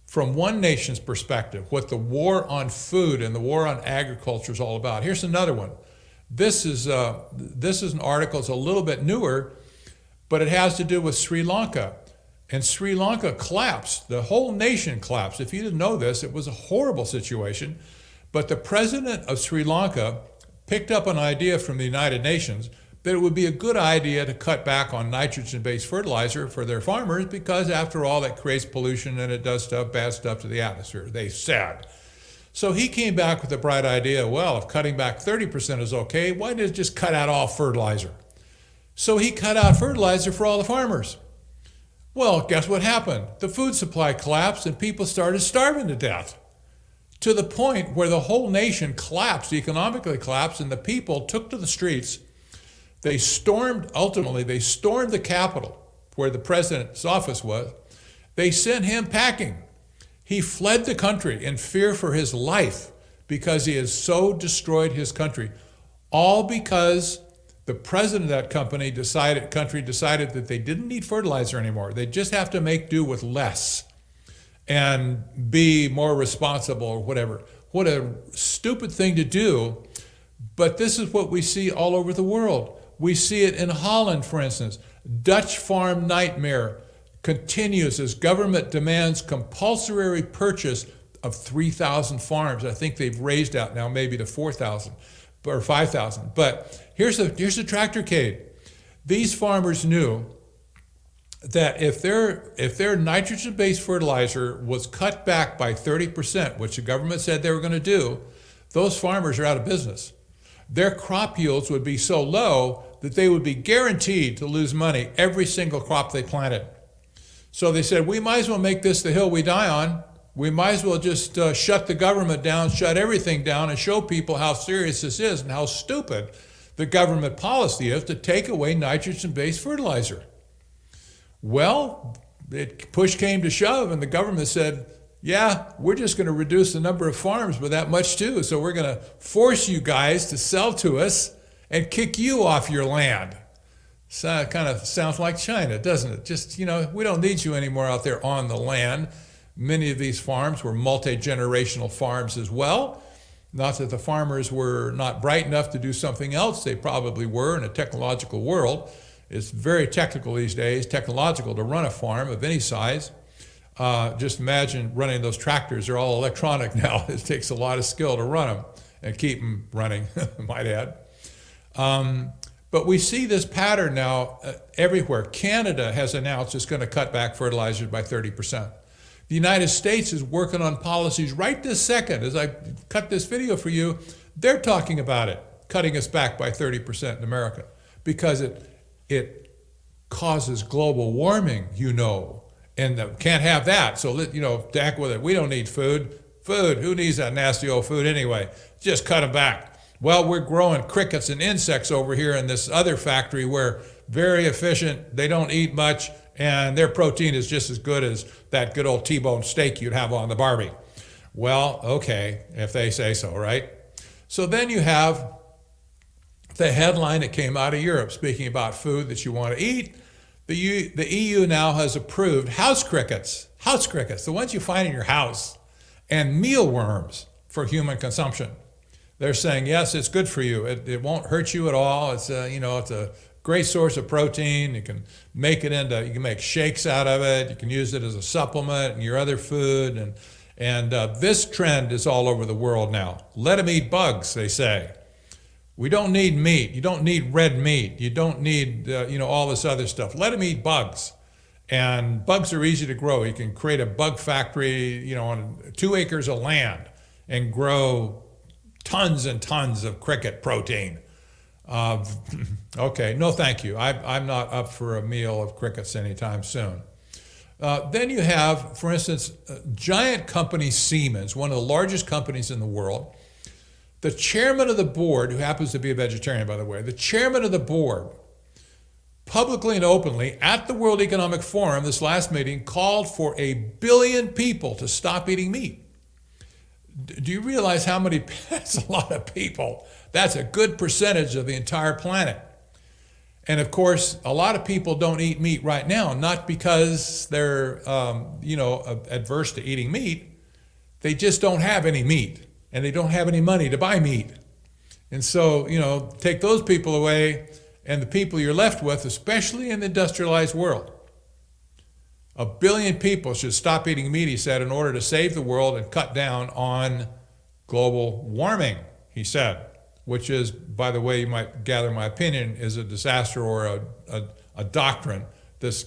from one nation's perspective, what the war on food and the war on agriculture is all about. Here's another one. This is an article. It's a little bit newer, but it has to do with Sri Lanka. And Sri Lanka collapsed. The whole nation collapsed. If you didn't know this, it was a horrible situation. But the president of Sri Lanka picked up an idea from the United Nations, that it would be a good idea to cut back on nitrogen-based fertilizer for their farmers because, after all, that creates pollution and it does bad stuff to the atmosphere, they said. So he came back with the bright idea, well, if cutting back 30% is okay, why not just cut out all fertilizer? So he cut out fertilizer for all the farmers. Well, guess what happened? The food supply collapsed and people started starving to death, to the point where the whole nation collapsed, economically collapsed, and the people took to the streets. Ultimately, they stormed the Capitol, where the president's office was. They sent him packing. He fled the country in fear for his life because he has so destroyed his country, all because the president of that country decided that they didn't need fertilizer anymore. They just have to make do with less and be more responsible or whatever. What a stupid thing to do, but this is what we see all over the world. We see it in Holland, for instance. Dutch farm nightmare continues as government demands compulsory purchase of 3,000 farms. I think they've raised out now maybe to 4,000 or 5,000. But here's the tractorcade. These farmers knew that if their nitrogen-based fertilizer was cut back by 30%, which the government said they were going to do, those farmers are out of business. Their crop yields would be so low that they would be guaranteed to lose money every single crop they planted. So they said, we might as well make this the hill we die on. We might as well just shut the government down, shut everything down, and show people how serious this is and how stupid the government policy is to take away nitrogen-based fertilizer. Well, push came to shove, and the government said, yeah, we're just going to reduce the number of farms by that much too. So we're going to force you guys to sell to us and kick you off your land. So it kind of sounds like China, doesn't it? Just, we don't need you anymore out there on the land. Many of these farms were multi-generational farms as well. Not that the farmers were not bright enough to do something else. They probably were in a technological world. It's very technical these days, technological to run a farm of any size. Just imagine running those tractors. They're all electronic now. It takes a lot of skill to run them and keep them running, I might add. But we see this pattern now everywhere. Canada has announced it's going to cut back fertilizers by 30%. The United States is working on policies right this second. As I cut this video for you, they're talking about it, cutting us back by 30% in America, because it causes global warming, and can't have that. So, heck with it. We don't need food. Food, who needs that nasty old food anyway? Just cut them back. Well, we're growing crickets and insects over here in this other factory where very efficient, they don't eat much, and their protein is just as good as that good old T-bone steak you'd have on the Barbie. Well, okay, if they say so, right? So then you have the headline that came out of Europe speaking about food that you want to eat. The EU now has approved house crickets, the ones you find in your house, and mealworms for human consumption. They're saying, yes, it's good for you. It won't hurt you at all. It's a great source of protein. You can make shakes out of it. You can use it as a supplement in your other food. And this trend is all over the world now. Let them eat bugs, they say. We don't need meat. You don't need red meat. You don't need, all this other stuff. Let them eat bugs. And bugs are easy to grow. You can create a bug factory, on 2 acres of land and grow tons and tons of cricket protein. Okay, no thank you. I'm not up for a meal of crickets anytime soon. Then you have, for instance, giant company Siemens, one of the largest companies in the world. The chairman of the board, who happens to be a vegetarian, by the way, the chairman of the board, publicly and openly at the World Economic Forum, this last meeting, called for 1 billion people to stop eating meat. Do you realize how many? That's a lot of people. That's a good percentage of the entire planet. And of course, a lot of people don't eat meat right now, not because they're, adverse to eating meat. They just don't have any meat, and they don't have any money to buy meat. And so, take those people away, and the people you're left with, especially in the industrialized world. 1 billion people should stop eating meat, he said, in order to save the world and cut down on global warming, he said. which is, by the way, you might gather my opinion, is a disaster or a doctrine that's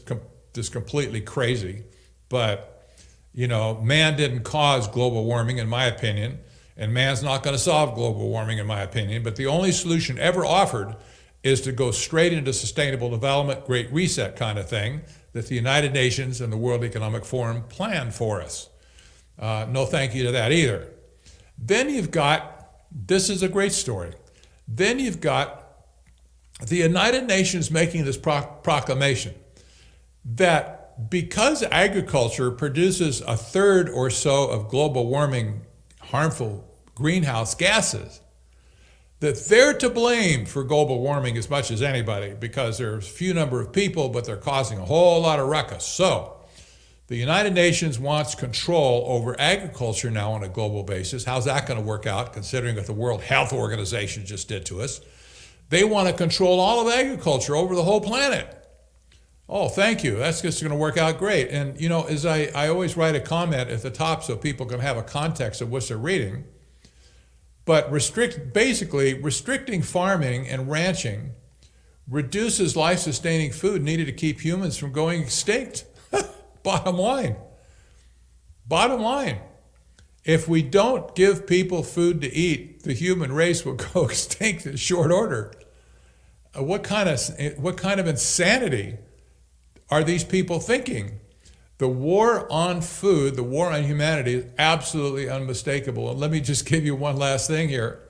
completely crazy. But, you know, man didn't cause global warming, in my opinion, and man's not going to solve global warming, in my opinion. But the only solution ever offered is to go straight into sustainable development, Great Reset kind of thing that the United Nations and the World Economic Forum planned for us. No thank you to that either. Then you've got, this is a great story, then you've got the United Nations making this proclamation that because agriculture produces a third or so of global warming harmful greenhouse gases, that they're to blame for global warming as much as anybody because there's a few number of people, but they're causing a whole lot of ruckus. So the United Nations wants control over agriculture now on a global basis. How's that going to work out, considering what the World Health Organization just did to us? They want to control all of agriculture over the whole planet. Oh, thank you. That's just going to work out great. And, you know, as I always write a comment at the top so people can have a context of what they're reading. But basically restricting farming and ranching reduces life-sustaining food needed to keep humans from going extinct. Bottom line. Bottom line. If we don't give people food to eat, the human race will go extinct in short order. What kind of insanity are these people thinking? The war on food, the war on humanity is absolutely unmistakable. And let me just give you one last thing here.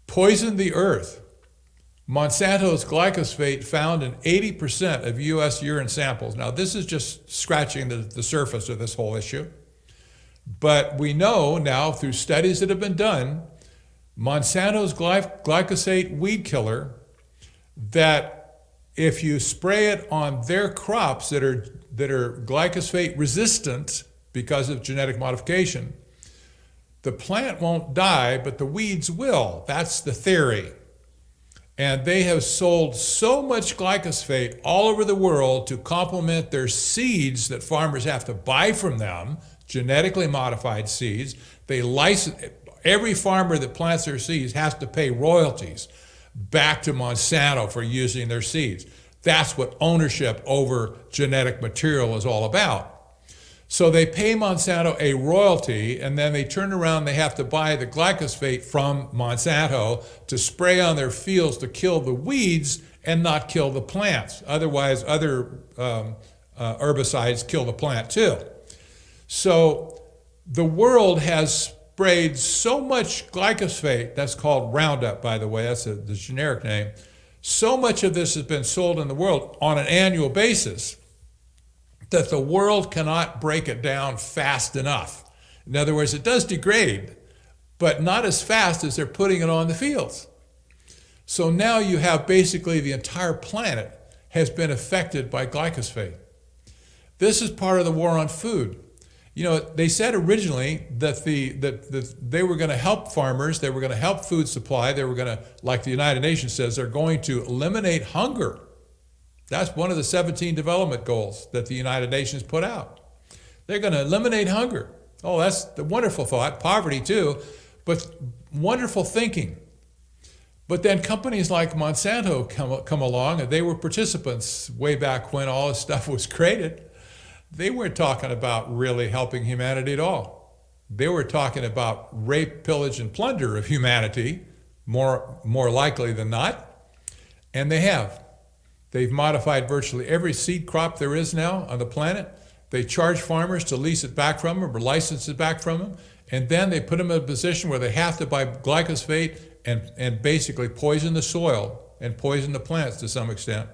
Poison the earth. Monsanto's glyphosate found in 80% of U.S. urine samples. Now, this is just scratching the surface of this whole issue. But we know now through studies that have been done, Monsanto's glyphosate weed killer, that if you spray it on their crops that are glyphosate resistant because of genetic modification, the plant won't die, but the weeds will. That's the theory. And they have sold so much glyphosate all over the world to complement their seeds that farmers have to buy from them, genetically modified seeds. They license, every farmer that plants their seeds has to pay royalties back to Monsanto for using their seeds. That's what ownership over genetic material is all about. So they pay Monsanto a royalty, and then they turn around, they have to buy the glyphosate from Monsanto to spray on their fields to kill the weeds and not kill the plants. Otherwise, other herbicides kill the plant too. So the world has sprayed so much glyphosate, that's called Roundup, by the way, that's the generic name. So much of this has been sold in the world on an annual basis that the world cannot break it down fast enough. In other words, it does degrade, but not as fast as they're putting it on the fields. So now you have basically the entire planet has been affected by glyphosate. This is part of the war on food. You know, they said originally that they were going to help farmers, they were going to help food supply, they were going to, like the United Nations says, they're going to eliminate hunger. That's one of the 17 development goals that the United Nations put out. They're going to eliminate hunger. Oh, that's the wonderful thought. Poverty too, but wonderful thinking. But then companies like Monsanto come along, and they were participants way back when all this stuff was created. They weren't talking about really helping humanity at all. They were talking about rape, pillage, and plunder of humanity, more likely than not. And they have. They've modified virtually every seed crop there is now on the planet. They charge farmers to lease it back from them or license it back from them. And then they put them in a position where they have to buy glyphosate and basically poison the soil and poison the plants to some extent.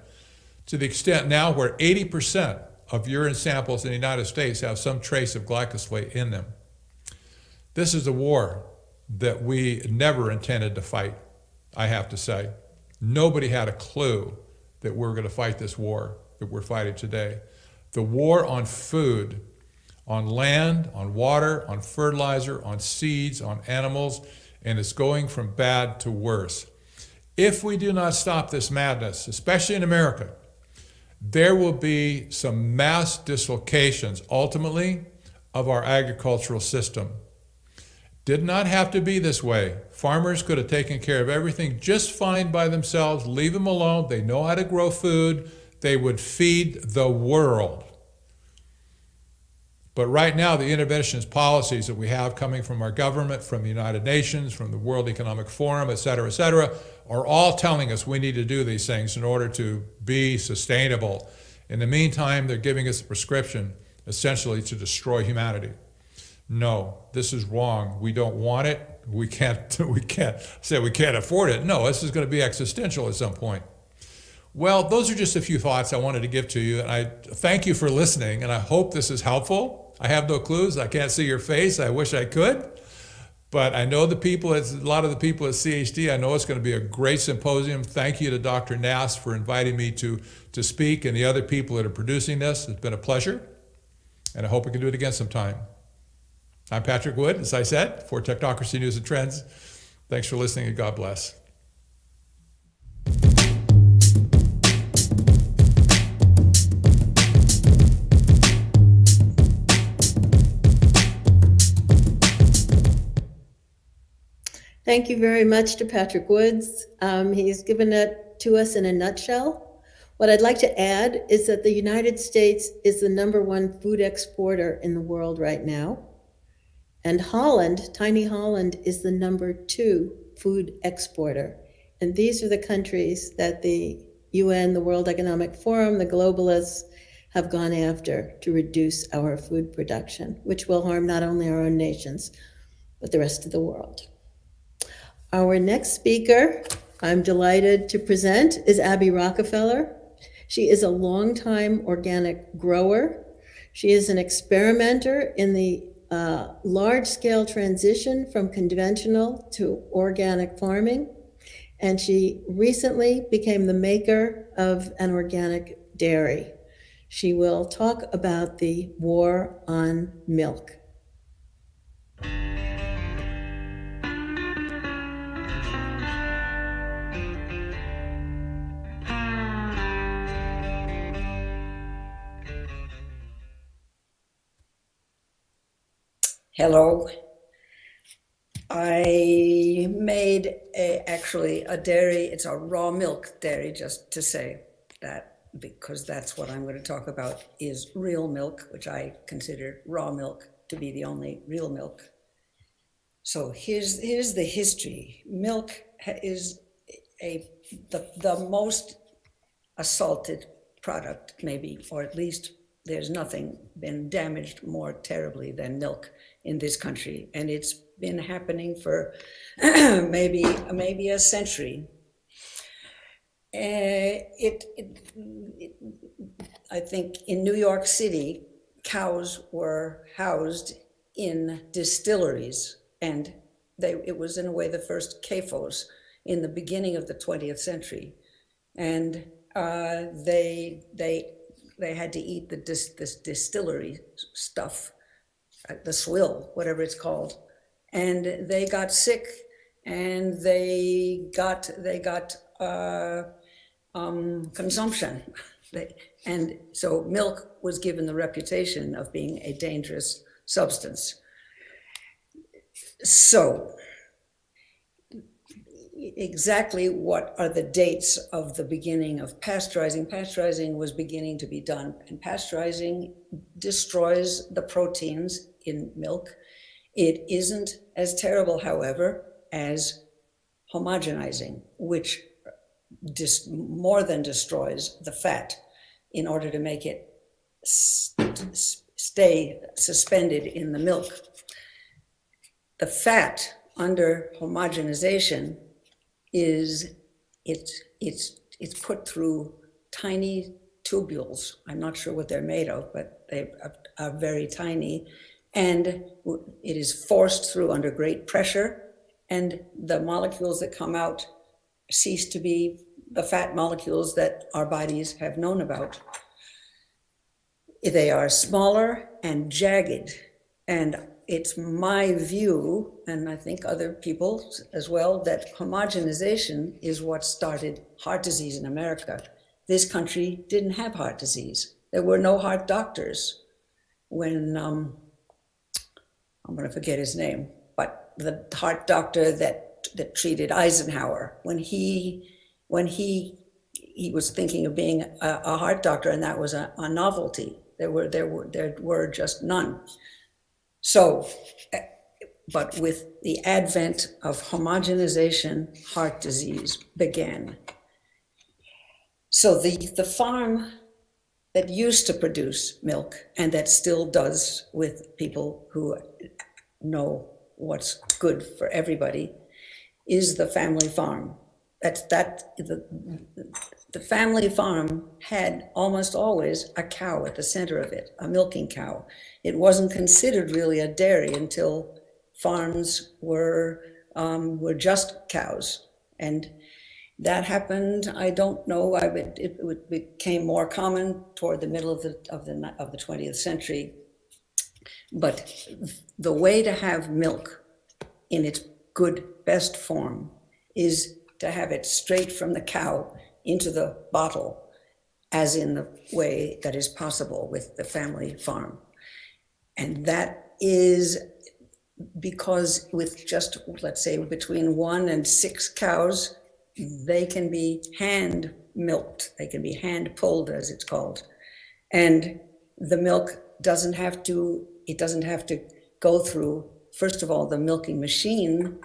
To the extent now where 80% of urine samples in the United States have some trace of glyphosate in them. This is a war that we never intended to fight, I have to say. Nobody had a clue that we're going to fight this war that we're fighting today. The war on food, on land, on water, on fertilizer, on seeds, on animals, and it's going from bad to worse. If we do not stop this madness, especially in America, there will be some mass dislocations, ultimately, of our agricultural system. Did not have to be this way. Farmers could have taken care of everything just fine by themselves. Leave them alone. They know how to grow food. They would feed the world. But right now, the interventionist policies that we have coming from our government, from the United Nations, from the World Economic Forum, et cetera, are all telling us we need to do these things in order to be sustainable. In the meantime, they're giving us a prescription, essentially, to destroy humanity. No, this is wrong. We don't want it. We can't say we can't afford it. No, this is going to be existential at some point. Well, those are just a few thoughts I wanted to give to you. And I thank you for listening, and I hope this is helpful. I have no clues. I can't see your face. I wish I could. But I know a lot of the people at CHD, I know it's going to be a great symposium. Thank you to Dr. Nass for inviting me to speak, and the other people that are producing this. It's been a pleasure, and I hope we can do it again sometime. I'm Patrick Wood, as I said, for Technocracy News and Trends. Thanks for listening, and God bless. Thank you very much to Patrick Woods. He's given it to us in a nutshell. What I'd like to add is that the United States is the #1 food exporter in the world right now. And Holland, tiny Holland, is the #2 food exporter. And these are the countries that the UN, the World Economic Forum, the globalists have gone after to reduce our food production, which will harm not only our own nations, but the rest of the world. Our next speaker, I'm delighted to present, is Abby Rockefeller. She is a longtime organic grower. She is an experimenter in the large-scale transition from conventional to organic farming. And she recently became the maker of an organic dairy. She will talk about the war on milk. Hello. I made actually a dairy. It's a raw milk dairy, just to say that, because that's what I'm going to talk about, is real milk, which I consider raw milk to be the only real milk. So here's the history. Milk is the most assaulted product, maybe, or at least there's nothing been damaged more terribly than milk in this country, and it's been happening for maybe a century. I think in New York City, cows were housed in distilleries, and it was in a way the first CAFOs in the beginning of the 20th century, and they had to eat this distillery stuff, the swill, whatever it's called, and they got sick, and they got consumption, and so milk was given the reputation of being a dangerous substance. So exactly what are the dates of the beginning of pasteurizing? Pasteurizing was beginning to be done, and pasteurizing destroys the proteins in milk. It isn't as terrible, however, as homogenizing, which more than destroys the fat in order to make it stay suspended in the milk. The fat under homogenization is it's put through tiny tubules. I'm not sure what they're made of, but they are very tiny, and it is forced through under great pressure, and the molecules that come out cease to be the fat molecules that our bodies have known about. They are smaller and jagged, and it's my view, and I think other people as well, that homogenization is what started heart disease in America. This country didn't have heart disease. There were no heart doctors when, I'm going to forget his name, but the heart doctor that treated Eisenhower when he was thinking of being a heart doctor, and that was a novelty. There were just none. So, but with the advent of homogenization, heart disease began. So the farm that used to produce milk, and that still does with people who know what's good for everybody, is the family farm. The family farm had almost always a cow at the center of it, a milking cow. It wasn't considered really a dairy until farms were just cows, and that happened. I don't know. It became more common toward the middle of the 20th century. But the way to have milk in its good, best form is to have it straight from the cow into the bottle, as in the way that is possible with the family farm. And that is because with just, let's say, between 1 and 6 cows, they can be hand milked. They can be hand pulled, as it's called. And the milk doesn't have to go through, first of all, the milking machine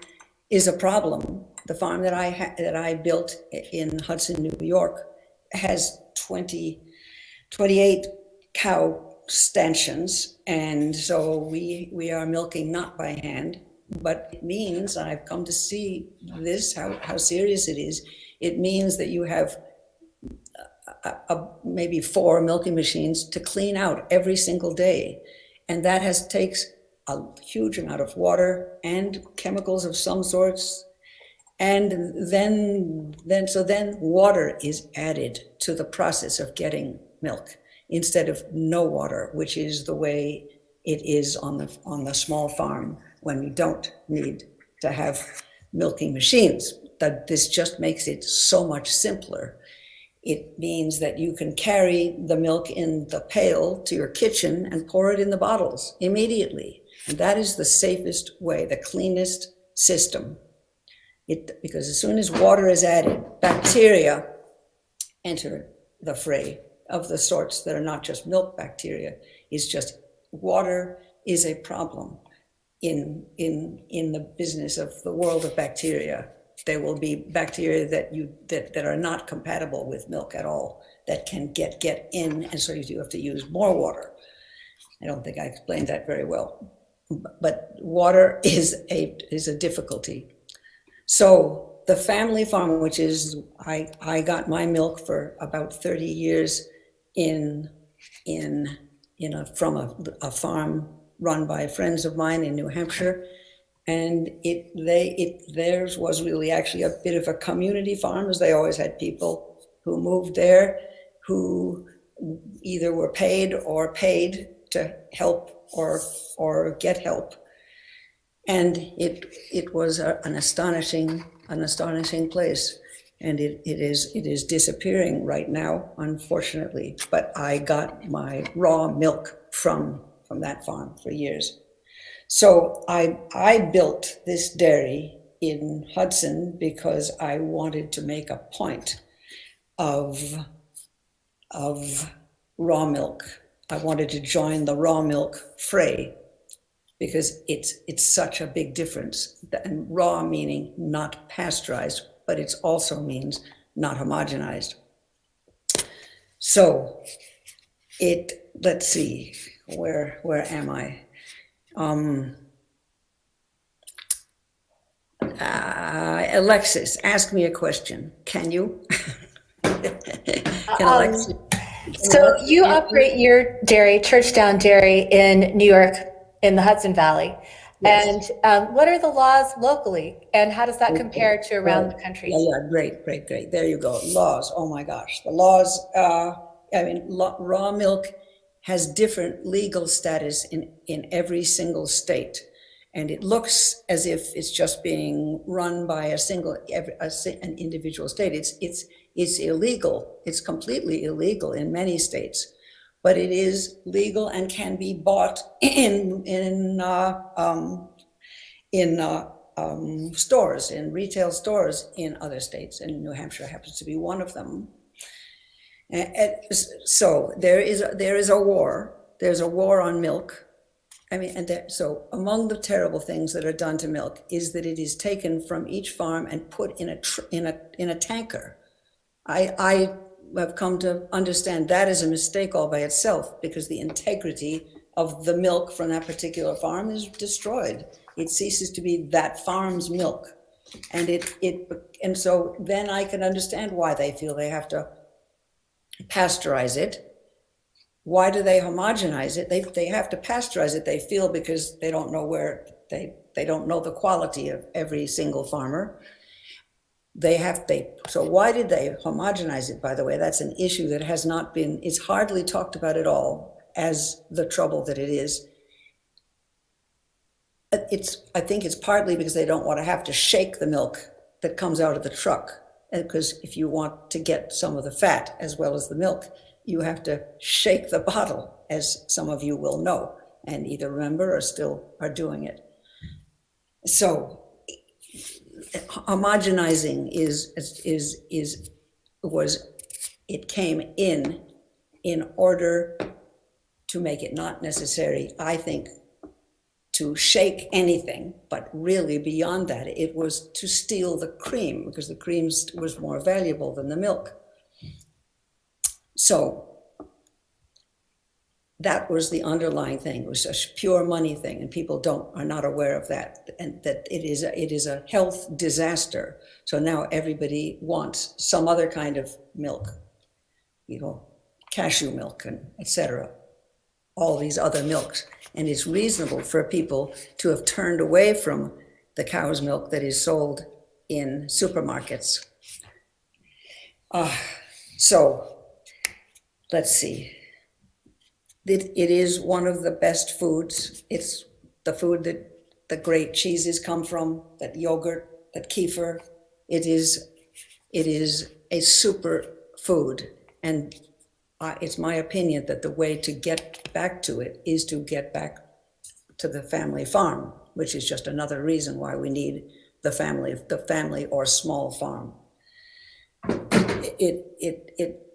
is a problem. The farm that I built in Hudson, New York, has 28 cow stanchions, and so we are milking not by hand, but it means, and I've come to see this, how serious it is. It means that you have maybe 4 milking machines to clean out every single day, and that takes a huge amount of water and chemicals of some sorts. And then water is added to the process of getting milk instead of no water, which is the way it is on the small farm when we don't need to have milking machines. That this just makes it so much simpler. It means that you can carry the milk in the pail to your kitchen and pour it in the bottles immediately. And that is the safest way, the cleanest system. Because as soon as water is added, bacteria enter the fray of the sorts that are not just milk bacteria. It's just water is a problem in the business of the world of bacteria. There will be bacteria that are not compatible with milk at all, that can get in, and so you have to use more water. I don't think I explained that very well, but water is a difficulty. So the family farm, which is, I got my milk for about 30 years from a farm run by friends of mine in New Hampshire, and theirs was really actually a bit of a community farm, as they always had people who moved there who either were paid to help or get help. And it was an astonishing place, and it is disappearing right now, unfortunately. But I got my raw milk from that farm for years. So I built this dairy in Hudson because I wanted to make a point of raw milk. I wanted to join the raw milk fray, because it's such a big difference. And raw meaning not pasteurized, but it also means not homogenized. So let's see, where am I? Alexis, ask me a question. Can you? Can Alexis? So you operate your dairy, Churchdown Dairy, in New York, in the Hudson Valley. Yes. And what are the laws locally, and how does that compare to around the country? Yeah, great. There you go. Laws. Oh my gosh, the laws. Raw milk has different legal status in every single state, and it looks as if it's just being run by an individual state. It's illegal. It's completely illegal in many states. But it is legal and can be bought in in stores, in retail stores in other states, and New Hampshire happens to be one of them. And so there is a war. There's a war on milk. I mean, so among the terrible things that are done to milk is that it is taken from each farm and put in a tanker. I have come to understand that is a mistake all by itself, because the integrity of the milk from that particular farm is destroyed. It ceases to be that farm's milk, and so then I can understand why they feel they have to pasteurize it. Why do they homogenize it? They have to pasteurize it, they feel, because they don't know where they don't know the quality of every single farmer. So why did they homogenize it, by the way? That's an issue that has not been, it's hardly talked about at all as the trouble that it is. I think it's partly because they don't want to have to shake the milk that comes out of the truck. Because if you want to get some of the fat as well as the milk, you have to shake the bottle, as some of you will know, and either remember or still are doing it. So homogenizing it came in order to make it not necessary, I think, to shake anything, but really beyond that, it was to steal the cream, because the cream was more valuable than the milk. So that was the underlying thing. It was a pure money thing, and people are not aware of that, and that it is a health disaster. So now everybody wants some other kind of milk, cashew milk and etc. All these other milks. And it's reasonable for people to have turned away from the cow's milk that is sold in supermarkets. So let's see. It is one of the best foods. It's the food that the great cheeses come from, that yogurt, that kefir. It is a super food. And it's my opinion that the way to get back to it is to get back to the family farm, which is just another reason why we need the family or small farm.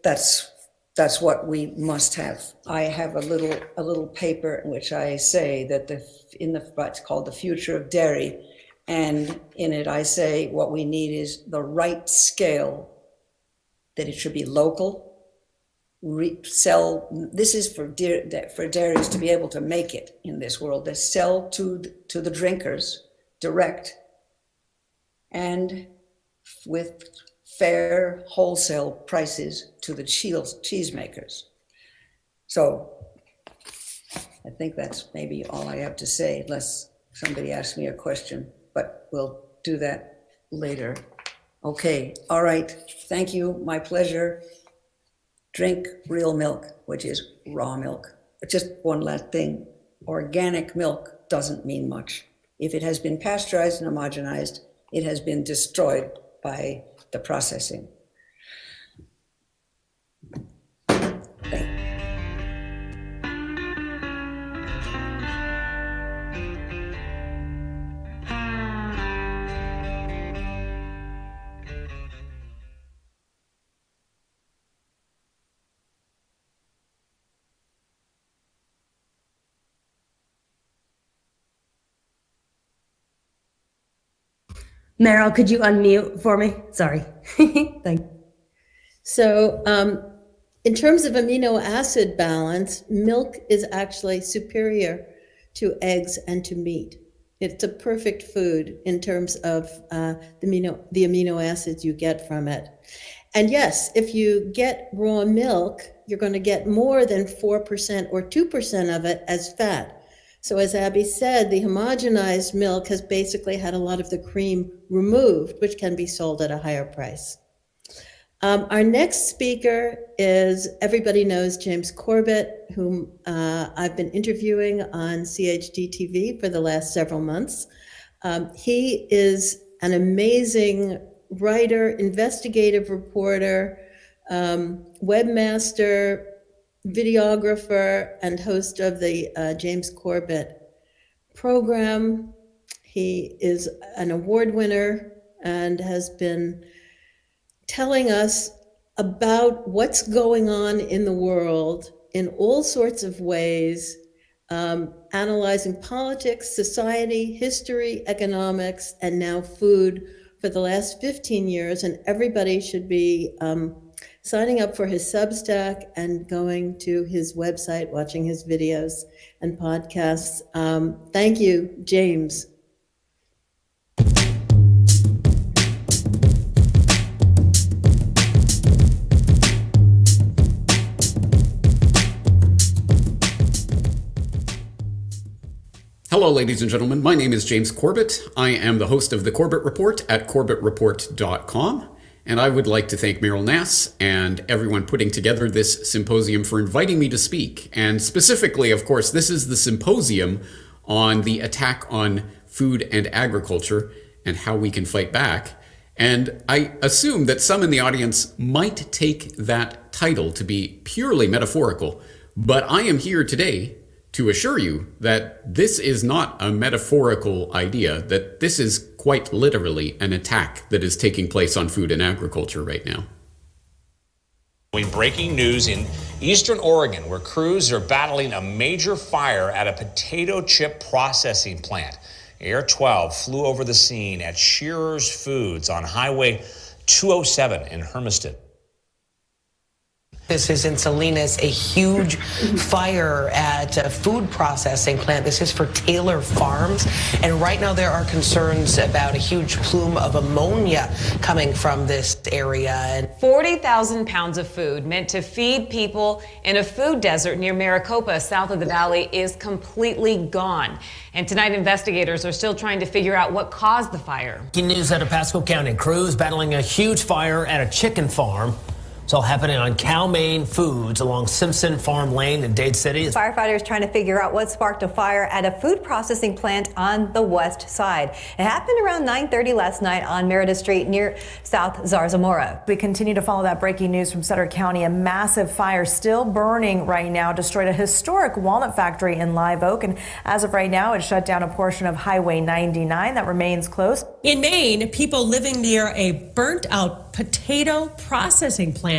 That's what we must have. I have a little paper in which I say that it's called The Future of Dairy, and in it I say what we need is the right scale, that it should be local. This is for dairies to be able to make it in this world. They sell to the drinkers direct, and with fair wholesale prices to the cheese makers. So I think that's maybe all I have to say, unless somebody asks me a question, but we'll do that later. Okay, all right, thank you, my pleasure. Drink real milk, which is raw milk. Just one last thing, organic milk doesn't mean much. If it has been pasteurized and homogenized, it has been destroyed by the processing. Meryl, could you unmute for me? Sorry. Thank you. So in terms of amino acid balance, milk is actually superior to eggs and to meat. It's a perfect food in terms of the amino acids you get from it. And yes, if you get raw milk, you're going to get more than 4% or 2% of it as fat. So as Abby said, the homogenized milk has basically had a lot of the cream removed, which can be sold at a higher price. Our next speaker is, everybody knows James Corbett, whom I've been interviewing on CHD TV for the last several months. He is an amazing writer, investigative reporter, webmaster, videographer, and host of the James Corbett program. He is an award winner and has been telling us about what's going on in the world in all sorts of ways, analyzing politics, society, history, economics, and now food for the last 15 years. And everybody should be signing up for his Substack and going to his website, watching his videos and podcasts. Thank you, James. Hello, ladies and gentlemen. My name is James Corbett. I am the host of The Corbett Report at corbettreport.com. And I would like to thank Meryl Nass and everyone putting together this symposium for inviting me to speak. And specifically, of course, this is the symposium on the attack on food and agriculture and how we can fight back. And I assume that some in the audience might take that title to be purely metaphorical, but I am here today to assure you that this is not a metaphorical idea, that this is quite literally an attack that is taking place on food and agriculture right now. Breaking news in eastern Oregon, where crews are battling a major fire at a potato chip processing plant. Air 12 flew over the scene at Shearer's Foods on Highway 207 in Hermiston. This is in Salinas, a huge fire at a food processing plant. This is for Taylor Farms. And right now there are concerns about a huge plume of ammonia coming from this area. 40,000 pounds of food meant to feed people in a food desert near Maricopa, south of the valley, is completely gone. And tonight, investigators are still trying to figure out what caused the fire. Breaking news out of Pasco County. Crews battling a huge fire at a chicken farm. It's all happening on Cal-Maine Foods along Simpson Farm Lane in Dade City. Firefighters trying to figure out what sparked a fire at a food processing plant on the west side. It happened around 9:30 last night on Merida Street near South Zarzamora. We continue to follow that breaking news from Sutter County. A massive fire still burning right now destroyed a historic walnut factory in Live Oak. And as of right now, it shut down a portion of Highway 99 that remains closed. In Maine, people living near a burnt out potato processing plant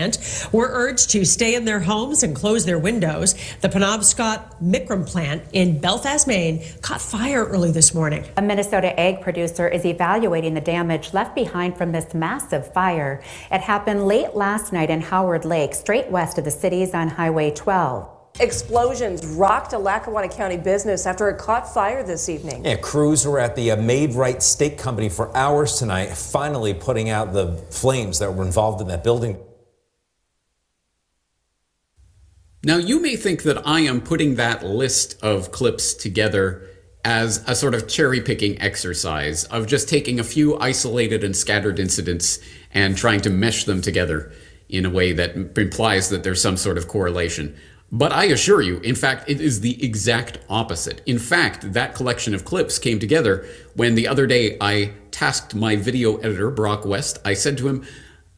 were urged to stay in their homes and close their windows. The Penobscot Micram plant in Belfast, Maine, caught fire early this morning. A Minnesota egg producer is evaluating the damage left behind from this massive fire. It happened late last night in Howard Lake, straight west of the cities on Highway 12. Explosions rocked a Lackawanna County business after it caught fire this evening. Yeah, crews were at the Made Right Steak Company for hours tonight, finally putting out the flames that were involved in that building. Now, you may think that I am putting that list of clips together as a sort of cherry-picking exercise of just taking a few isolated and scattered incidents and trying to mesh them together in a way that implies that there's some sort of correlation. But I assure you, in fact, it is the exact opposite. In fact, that collection of clips came together when the other day I tasked my video editor, Brock West. I said to him,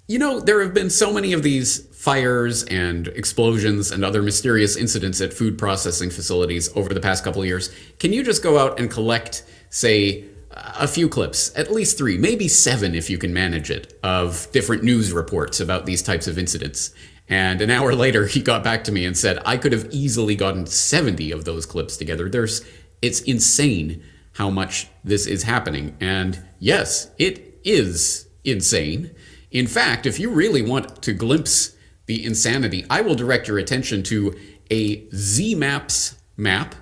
you know, there have been so many of these fires and explosions and other mysterious incidents at food processing facilities over the past couple of years. Can you just go out and collect, say, a few clips, at least 3, maybe 7 if you can manage it, of different news reports about these types of incidents? And an hour later, he got back to me and said, I could have easily gotten 70 of those clips together. It's insane how much this is happening. And yes, it is insane. In fact, if you really want to glimpse the insanity, I will direct your attention to a Z-Maps map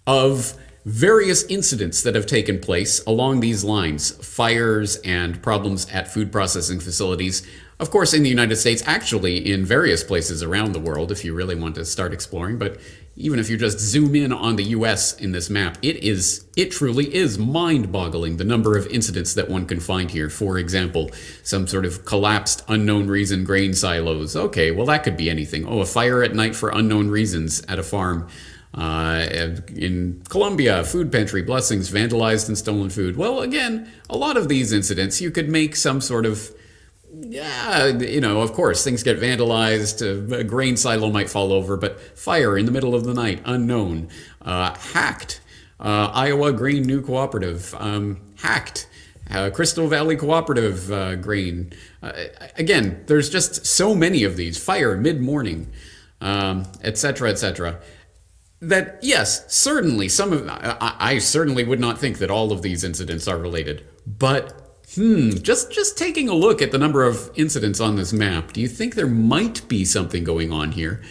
of various incidents that have taken place along these lines, fires and problems at food processing facilities. Of course, in the United States, actually in various places around the world, if you really want to start exploring. But even if you just zoom in on the US in this map, it truly is mind-boggling the number of incidents that one can find here. For example, some sort of collapsed, unknown reason grain silos. Okay, well, that could be anything. Oh, a fire at night for unknown reasons at a farm. In Colombia, food pantry, blessings, vandalized and stolen food. Well, again, a lot of these incidents, you could make some sort of, of course, things get vandalized, a grain silo might fall over, but fire in the middle of the night, unknown, hacked, Iowa Grain New Cooperative, hacked. Crystal Valley Cooperative grain. Again, there's just so many of these. Fire mid-morning, etc., etc. That, yes, certainly I certainly would not think that all of these incidents are related. But, just taking a look at the number of incidents on this map, do you think there might be something going on here?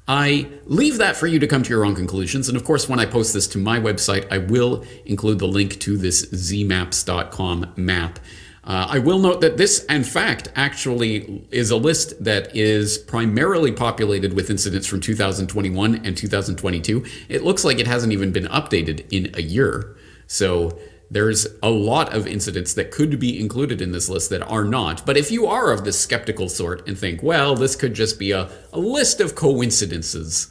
I leave that for you to come to your own conclusions. And of course, when I post this to my website, I will include the link to this zmaps.com map. I will note that this, in fact, actually is a list that is primarily populated with incidents from 2021 and 2022. It looks like it hasn't even been updated in a year. So there's a lot of incidents that could be included in this list that are not. But if you are of the skeptical sort and think, well, this could just be a list of coincidences,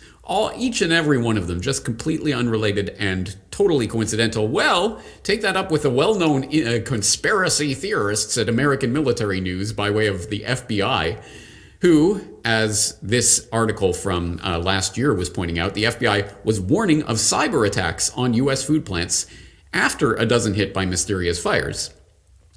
each and every one of them just completely unrelated and totally coincidental, well, take that up with the well-known conspiracy theorists at American Military News by way of the FBI, who, as this article from last year was pointing out, the FBI was warning of cyber attacks on U.S. food plants after a dozen hit by mysterious fires.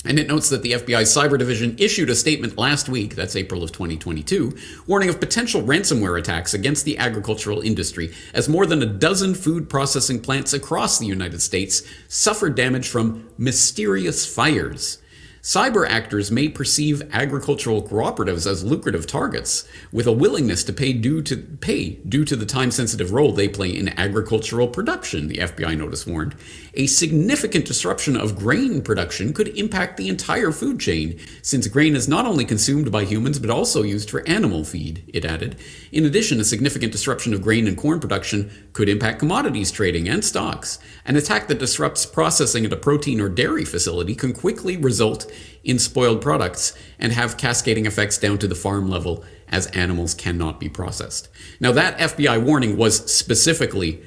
And it notes that the FBI's Cyber Division issued a statement last week, that's April of 2022, warning of potential ransomware attacks against the agricultural industry as more than a dozen food processing plants across the United States suffered damage from mysterious fires. Cyber actors may perceive agricultural cooperatives as lucrative targets, with a willingness to pay due to the time-sensitive role they play in agricultural production, the FBI notice warned. A significant disruption of grain production could impact the entire food chain, since grain is not only consumed by humans but also used for animal feed, it added. In addition, a significant disruption of grain and corn production could impact commodities trading and stocks. An attack that disrupts processing at a protein or dairy facility can quickly result in spoiled products and have cascading effects down to the farm level as animals cannot be processed. Now, that FBI warning was specifically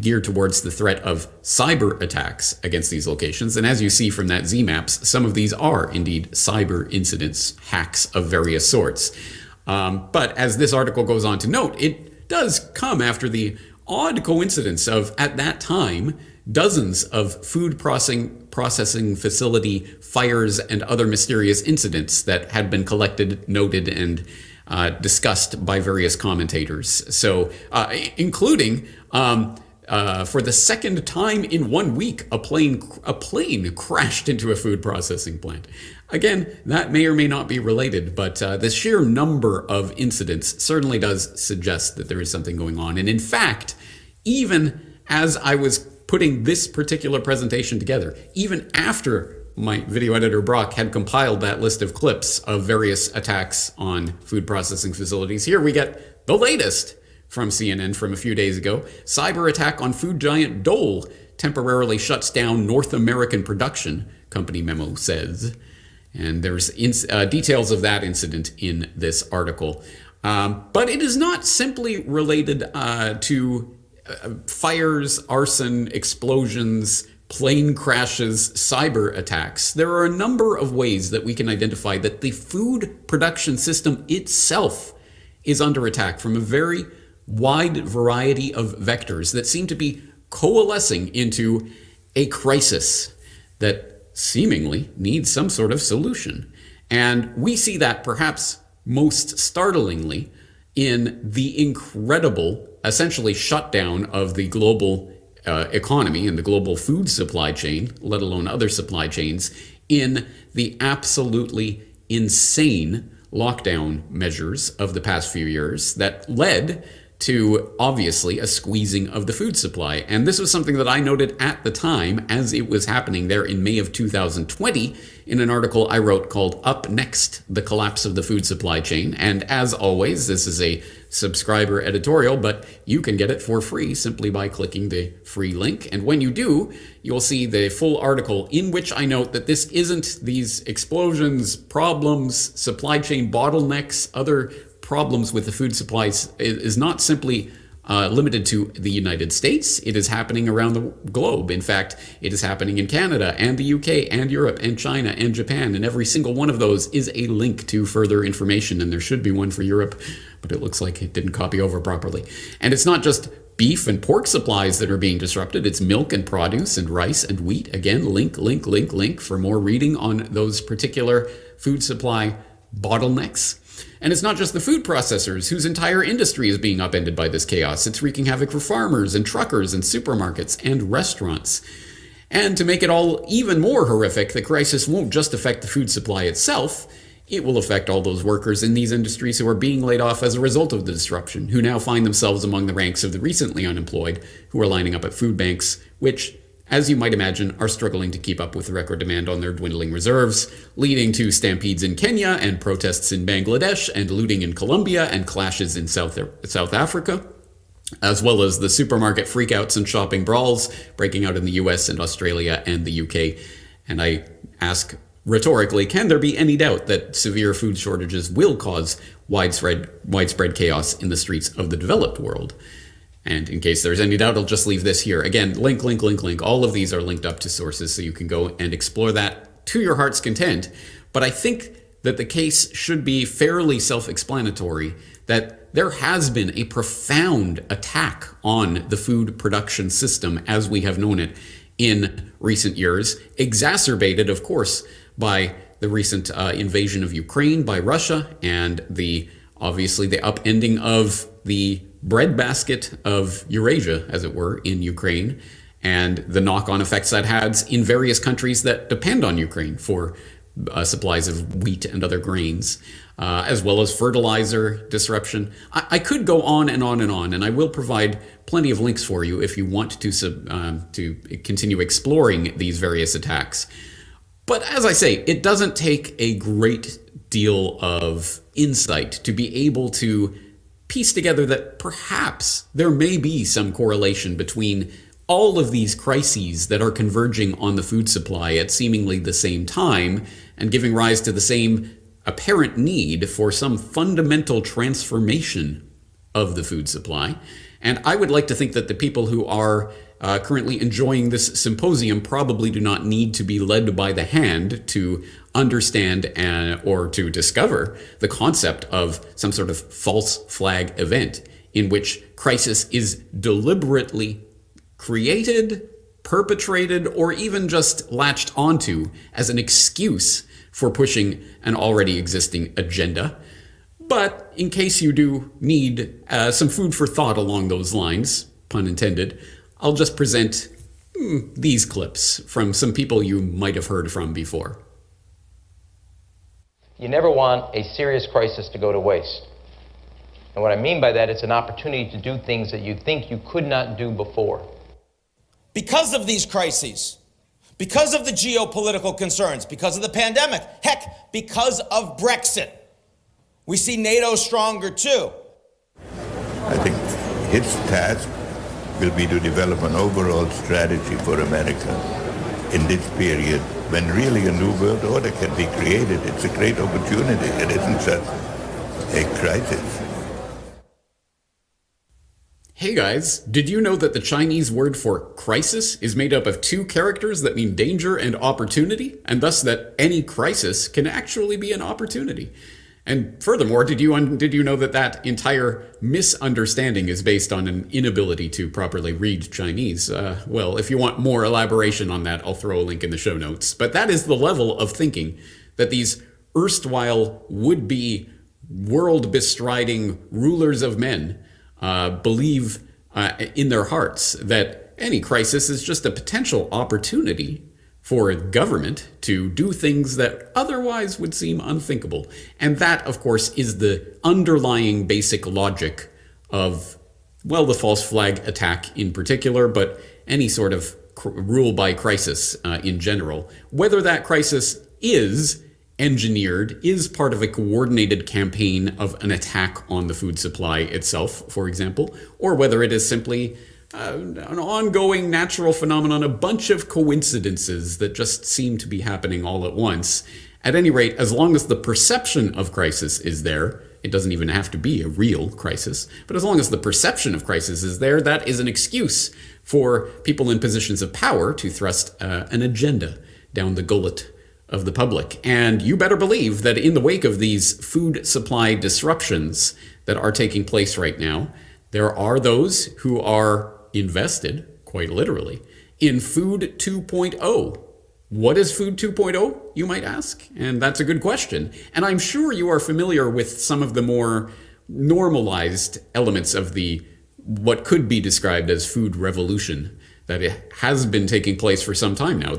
geared towards the threat of cyber attacks against these locations. And as you see from that ZMaps, some of these are indeed cyber incidents, hacks of various sorts. But as this article goes on to note, it does come after the odd coincidence of, at that time, dozens of food processing facility fires and other mysterious incidents that had been collected, noted, and discussed by various commentators. So, including for the second time in 1 week, a plane crashed into a food processing plant. Again, that may or may not be related, but the sheer number of incidents certainly does suggest that there is something going on. And in fact, even as I was putting this particular presentation together, even after my video editor Brock had compiled that list of clips of various attacks on food processing facilities, here we get the latest from CNN from a few days ago. Cyber attack on food giant Dole temporarily shuts down North American production, company memo says. And there's details of that incident in this article. But it is not simply related to fires, arson, explosions, plane crashes, cyber attacks. There are a number of ways that we can identify that the food production system itself is under attack from a very wide variety of vectors that seem to be coalescing into a crisis that seemingly needs some sort of solution. And we see that perhaps most startlingly in the incredible, essentially shutdown of the global economy and the global food supply chain, let alone other supply chains, in the absolutely insane lockdown measures of the past few years that led to, obviously, a squeezing of the food supply. And this was something that I noted at the time as it was happening there in May of 2020 in an article I wrote called Up Next, The Collapse of the Food Supply Chain. And as always, this is a subscriber editorial, but you can get it for free simply by clicking the free link. And when you do, you'll see the full article in which I note that this isn't these explosions, problems, supply chain bottlenecks, other problems with the food supplies is not simply limited to the United States. It is happening around the globe. In fact, it is happening in Canada and the UK and Europe and China and Japan. And every single one of those is a link to further information. And there should be one for Europe, but it looks like it didn't copy over properly. And it's not just beef and pork supplies that are being disrupted. It's milk and produce and rice and wheat. Again, link for more reading on those particular food supply bottlenecks. And it's not just the food processors whose entire industry is being upended by this chaos. It's wreaking havoc for farmers and truckers and supermarkets and restaurants. And to make it all even more horrific, the crisis won't just affect the food supply itself. It will affect all those workers in these industries who are being laid off as a result of the disruption, who now find themselves among the ranks of the recently unemployed, who are lining up at food banks, which, as you might imagine, are struggling to keep up with the record demand on their dwindling reserves, leading to stampedes in Kenya and protests in Bangladesh and looting in Colombia and clashes in South Africa, as well as the supermarket freakouts and shopping brawls breaking out in the US and Australia and the UK. And I ask rhetorically, can there be any doubt that severe food shortages will cause widespread chaos in the streets of the developed world? And in case there's any doubt, I'll just leave this here. Again, link. All of these are linked up to sources, so you can go and explore that to your heart's content. But I think that the case should be fairly self-explanatory, that there has been a profound attack on the food production system as we have known it in recent years, exacerbated, of course, by the recent invasion of Ukraine by Russia and obviously the upending of the breadbasket of Eurasia, as it were, in Ukraine, and the knock-on effects that has in various countries that depend on Ukraine for supplies of wheat and other grains, as well as fertilizer disruption. I could go on and on and on, and I will provide plenty of links for you if you want to continue exploring these various attacks. But as I say, it doesn't take a great deal of insight to be able to piece together that perhaps there may be some correlation between all of these crises that are converging on the food supply at seemingly the same time and giving rise to the same apparent need for some fundamental transformation of the food supply. And I would like to think that the people who are currently enjoying this symposium probably do not need to be led by the hand to understand or to discover the concept of some sort of false flag event in which crisis is deliberately created, perpetrated, or even just latched onto as an excuse for pushing an already existing agenda. But in case you do need some food for thought along those lines, pun intended, I'll just present these clips from some people you might have heard from before. You never want a serious crisis to go to waste. And what I mean by that, it's an opportunity to do things that you think you could not do before. Because of these crises, because of the geopolitical concerns, because of the pandemic, heck, because of Brexit, we see NATO stronger too. I think its task will be to develop an overall strategy for America in this period when really a new world order can be created. It's a great opportunity. It isn't just a crisis. Hey guys, did you know that the Chinese word for crisis is made up of two characters that mean danger and opportunity, and thus that any crisis can actually be an opportunity? And furthermore, did you know that that entire misunderstanding is based on an inability to properly read Chinese? Well, if you want more elaboration on that, I'll throw a link in the show notes. But that is the level of thinking that these erstwhile would-be world-bestriding rulers of men believe in their hearts, that any crisis is just a potential opportunity for a government to do things that otherwise would seem unthinkable. And that, of course, is the underlying basic logic of, well, the false flag attack in particular, but any sort of rule by crisis in general. Whether that crisis is engineered, is part of a coordinated campaign of an attack on the food supply itself, for example, or whether it is simply an ongoing natural phenomenon, a bunch of coincidences that just seem to be happening all at once. At any rate, as long as the perception of crisis is there, it doesn't even have to be a real crisis, but as long as the perception of crisis is there, that is an excuse for people in positions of power to thrust an agenda down the gullet of the public. And you better believe that in the wake of these food supply disruptions that are taking place right now, There are those who are invested, quite literally, in Food 2.0. What is Food 2.0, you might ask? And that's a good question. And I'm sure you are familiar with some of the more normalized elements of the what could be described as food revolution that it has been taking place for some time now.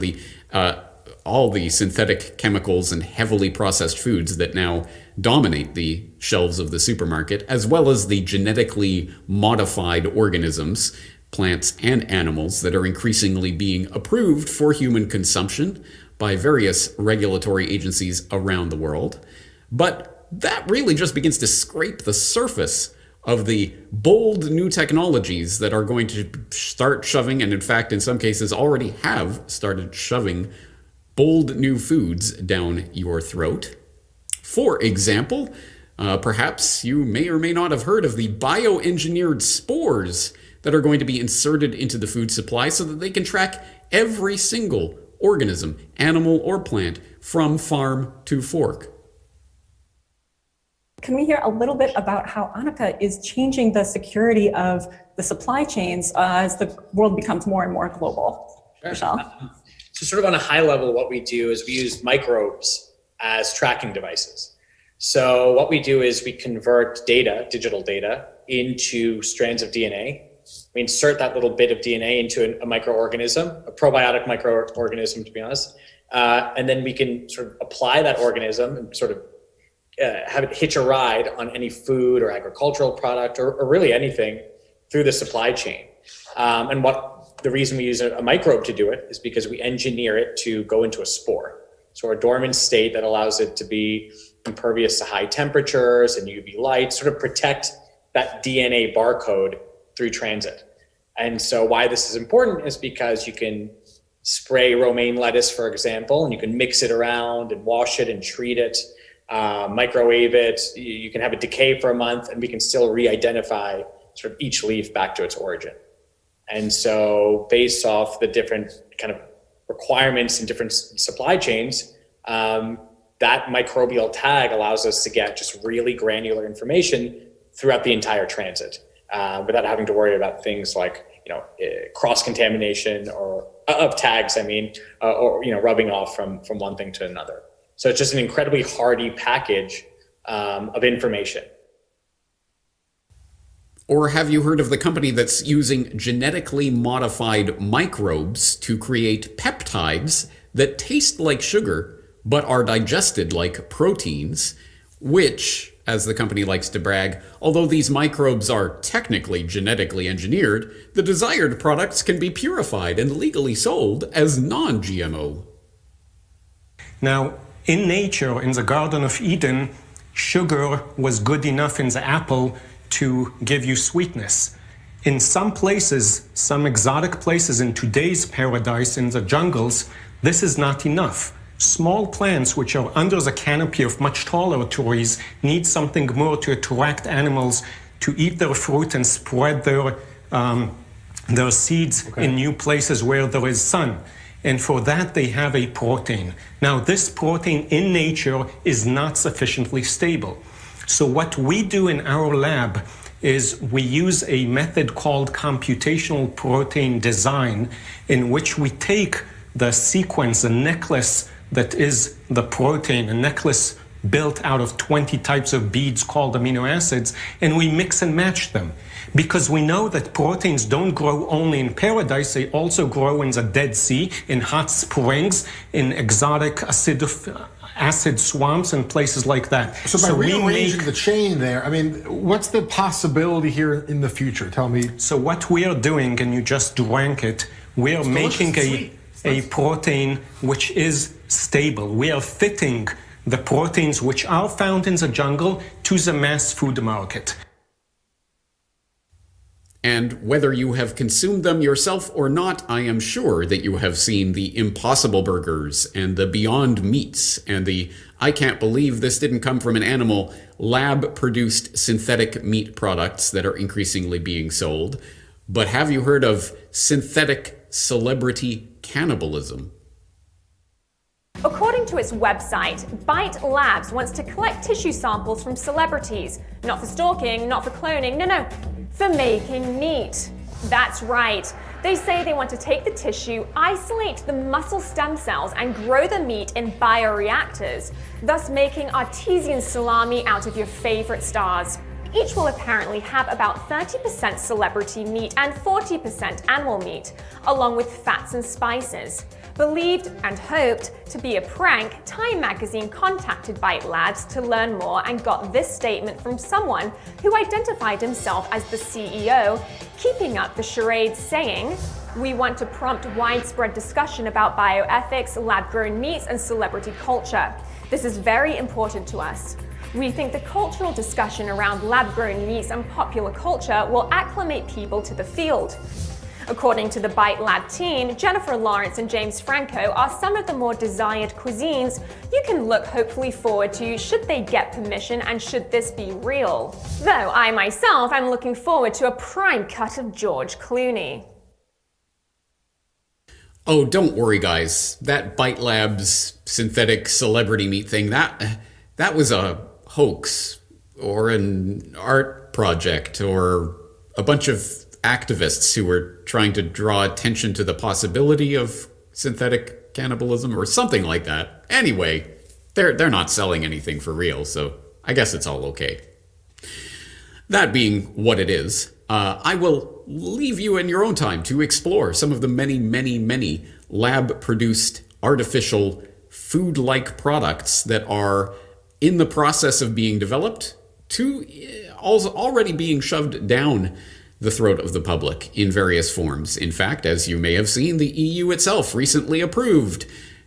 All the synthetic chemicals and heavily processed foods that now dominate the shelves of the supermarket, as well as the genetically modified organisms, plants and animals, that are increasingly being approved for human consumption by various regulatory agencies around the world. But that really just begins to scrape the surface of the bold new technologies that are going to start shoving, and in fact, in some cases already have started shoving, bold new foods down your throat. For example, perhaps you may or may not have heard of the bioengineered spores that are going to be inserted into the food supply so that they can track every single organism, animal or plant, from farm to fork. Can we hear a little bit about how Annika is changing the security of the supply chains as the world becomes more and more global? Sure. Michelle? So sort of on a high level, what we do is we use microbes as tracking devices. So what we do is we convert data, digital data, into strands of DNA. We insert that little bit of DNA into a microorganism, a probiotic microorganism, to be honest. And then we can sort of apply that organism and sort of have it hitch a ride on any food or agricultural product or really anything through the supply chain. And the reason we use a microbe to do it is because we engineer it to go into a spore. So a dormant state that allows it to be impervious to high temperatures and UV light, sort of protect that DNA barcode through transit. And so why this is important is because you can spray romaine lettuce, for example, and you can mix it around and wash it and treat it, microwave it. You can have it decay for a month and we can still re-identify sort of each leaf back to its origin. And so based off the different kind of requirements in different supply chains, that microbial tag allows us to get just really granular information throughout the entire transit without having to worry about things like, cross-contamination or of tags, or rubbing off from one thing to another. So it's just an incredibly hardy package of information. Or have you heard of the company that's using genetically modified microbes to create peptides that taste like sugar but are digested like proteins, which, as the company likes to brag, although these microbes are technically genetically engineered, the desired products can be purified and legally sold as non-GMO. Now, in nature, in the Garden of Eden, sugar was good enough in the apple to give you sweetness. In some places, some exotic places in today's paradise, in the jungles, this is not enough. Small plants, which are under the canopy of much taller trees, need something more to attract animals to eat their fruit and spread their seeds in new places where there is sun. And for that, they have a protein. Now, this protein in nature is not sufficiently stable. So what we do in our lab is we use a method called computational protein design, in which we take the sequence, the necklace that is the protein, a necklace built out of 20 types of beads called amino acids, and we mix and match them. Because we know that proteins don't grow only in paradise, they also grow in the Dead Sea, in hot springs, in exotic acid swamps and places like that. So by rearranging the chain there, what's the possibility here in the future? Tell me. So what we are doing, and you just drank it, we are making a protein which is stable. We are fitting the proteins which are found in the jungle to the mass food market. And whether you have consumed them yourself or not, I am sure that you have seen the Impossible Burgers and the Beyond Meats and the I can't believe this didn't come from an animal lab-produced synthetic meat products that are increasingly being sold. But have you heard of synthetic celebrity cannibalism? According to its website, Byte Labs wants to collect tissue samples from celebrities. Not for stalking, not for cloning, no, For making meat. That's right. They say they want to take the tissue, isolate the muscle stem cells, and grow the meat in bioreactors, thus making artesian salami out of your favorite stars. Each will apparently have about 30% celebrity meat and 40% animal meat, along with fats and spices. Believed and hoped to be a prank, Time magazine contacted Bite Labs to learn more and got this statement from someone who identified himself as the CEO, keeping up the charade, saying, "We want to prompt widespread discussion about bioethics, lab-grown meats, and celebrity culture. This is very important to us. We think the cultural discussion around lab-grown meats and popular culture will acclimate people to the field." According to the Bite Lab team, Jennifer Lawrence and James Franco are some of the more desired cuisines you can look hopefully forward to should they get permission and should this be real. Though I myself am looking forward to a prime cut of George Clooney. Oh, don't worry, guys. That Bite Labs synthetic celebrity meat thing, that was a hoax or an art project or a bunch of activists who were trying to draw attention to the possibility of synthetic cannibalism or something like that. Anyway, they're not selling anything for real, so I guess it's all okay. That being what it is, I will leave you in your own time to explore some of the many, many, many lab-produced artificial food-like products that are in the process of being developed to also already being shoved down the throat of the public in various forms. In fact, as you may have seen, the EU itself recently approved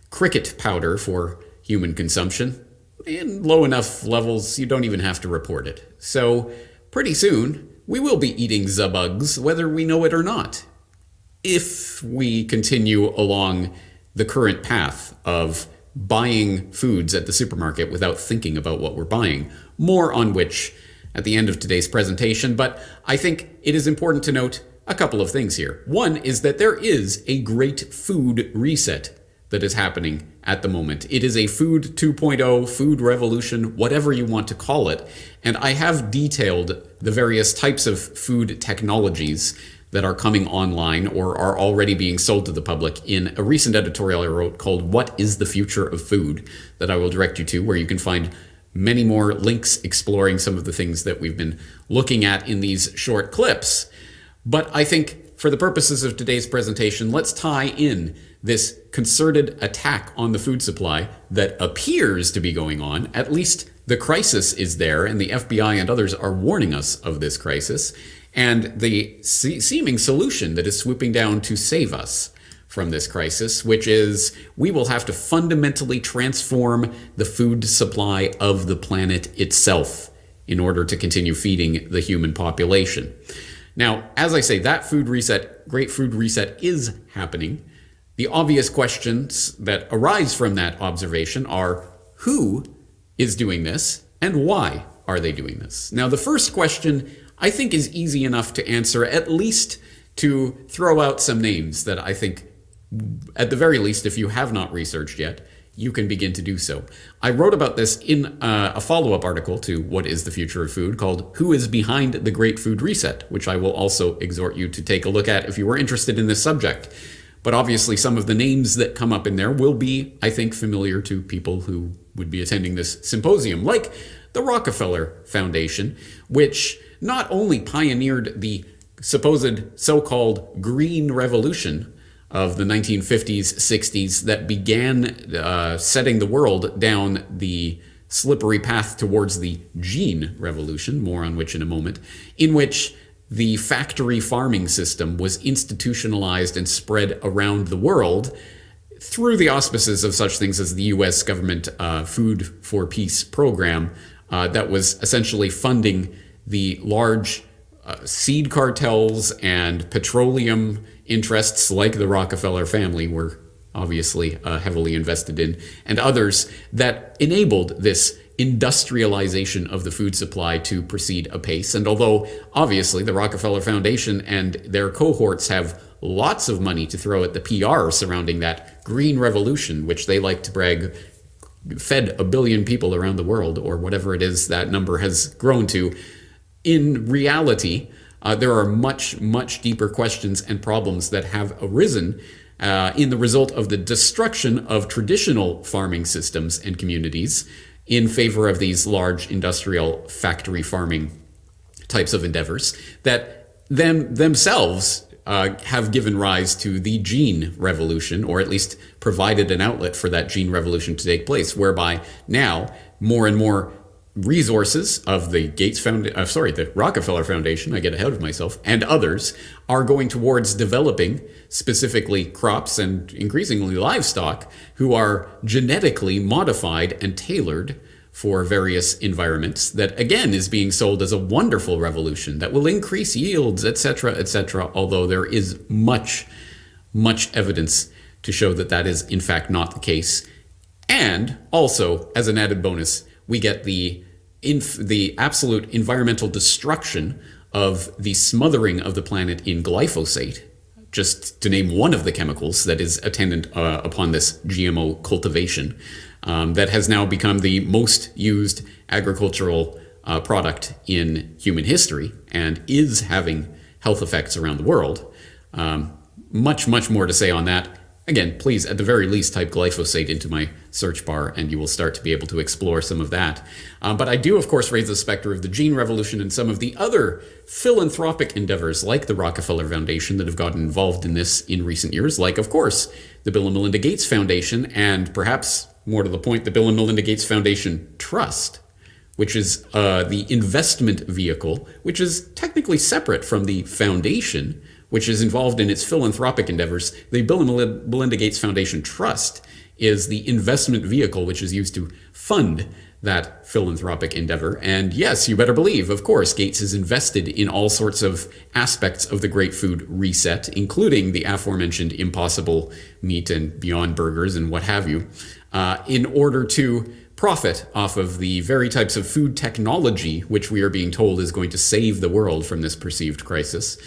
cricket powder for human consumption. In low enough levels, you don't even have to report it. So pretty soon, we will be eating zabugs, whether we know it or not, if we continue along the current path of buying foods at the supermarket without thinking about what we're buying. More on which at the end of today's presentation, but I think it is important to note a couple of things here. One is that there is a great food reset that is happening at the moment. It is a food 2.0, food revolution, whatever you want to call it, and I have detailed the various types of food technologies that are coming online or are already being sold to the public in a recent editorial I wrote called What is the Future of Food, that I will direct you to, where you can find many more links exploring some of the things that we've been looking at in these short clips. But I think for the purposes of today's presentation, let's tie in this concerted attack on the food supply that appears to be going on. At least the crisis is there, and the FBI and others are warning us of this crisis, and the seeming solution that is swooping down to save us from this crisis, which is we will have to fundamentally transform the food supply of the planet itself in order to continue feeding the human population. Now, as I say, that food reset, great food reset is happening. The obvious questions that arise from that observation are who is doing this and why are they doing this? Now, the first question I think is easy enough to answer, at least to throw out some names that I think, at the very least, if you have not researched yet, you can begin to do so. I wrote about this in a follow-up article to What is the Future of Food called Who is Behind the Great Food Reset, which I will also exhort you to take a look at if you were interested in this subject. But obviously some of the names that come up in there will be, I think, familiar to people who would be attending this symposium, like the Rockefeller Foundation, which not only pioneered the supposed so-called Green Revolution of the 1950s, 60s that began setting the world down the slippery path towards the gene revolution, more on which in a moment, in which the factory farming system was institutionalized and spread around the world through the auspices of such things as the US government Food for Peace program that was essentially funding the large seed cartels and petroleum interests like the Rockefeller family were obviously heavily invested in, and others that enabled this industrialization of the food supply to proceed apace. And although obviously the Rockefeller Foundation and their cohorts have lots of money to throw at the PR surrounding that green revolution, which they like to brag fed 1 billion people around the world, or whatever it is that number has grown to, in reality, there are much deeper questions and problems that have arisen in the result of the destruction of traditional farming systems and communities in favor of these large industrial factory farming types of endeavors that themselves have given rise to the gene revolution, or at least provided an outlet for that gene revolution to take place, whereby now more and more resources of the the Rockefeller Foundation, I get ahead of myself, and others are going towards developing specifically crops and increasingly livestock who are genetically modified and tailored for various environments, that again is being sold as a wonderful revolution that will increase yields, etc., although there is much evidence to show that that is in fact not the case. And also, as an added bonus, we get the absolute environmental destruction of the smothering of the planet in glyphosate, just to name one of the chemicals that is attendant upon this GMO cultivation, that has now become the most used agricultural product in human history and is having health effects around the world. Much more to say on that. Again, please, at the very least, type glyphosate into my search bar and you will start to be able to explore some of that. But I do, of course, raise the specter of the gene revolution and some of the other philanthropic endeavors like the Rockefeller Foundation that have gotten involved in this in recent years, like, of course, the Bill and Melinda Gates Foundation, and perhaps more to the point, the Bill and Melinda Gates Foundation Trust, which is the investment vehicle, which is technically separate from the foundation, which is involved in its philanthropic endeavors. The Bill and Melinda Gates Foundation Trust is the investment vehicle which is used to fund that philanthropic endeavor. And yes, you better believe, of course, Gates is invested in all sorts of aspects of the Great Food Reset, including the aforementioned Impossible Meat and Beyond Burgers and what have you, in order to profit off of the very types of food technology which we are being told is going to save the world from this perceived crisis.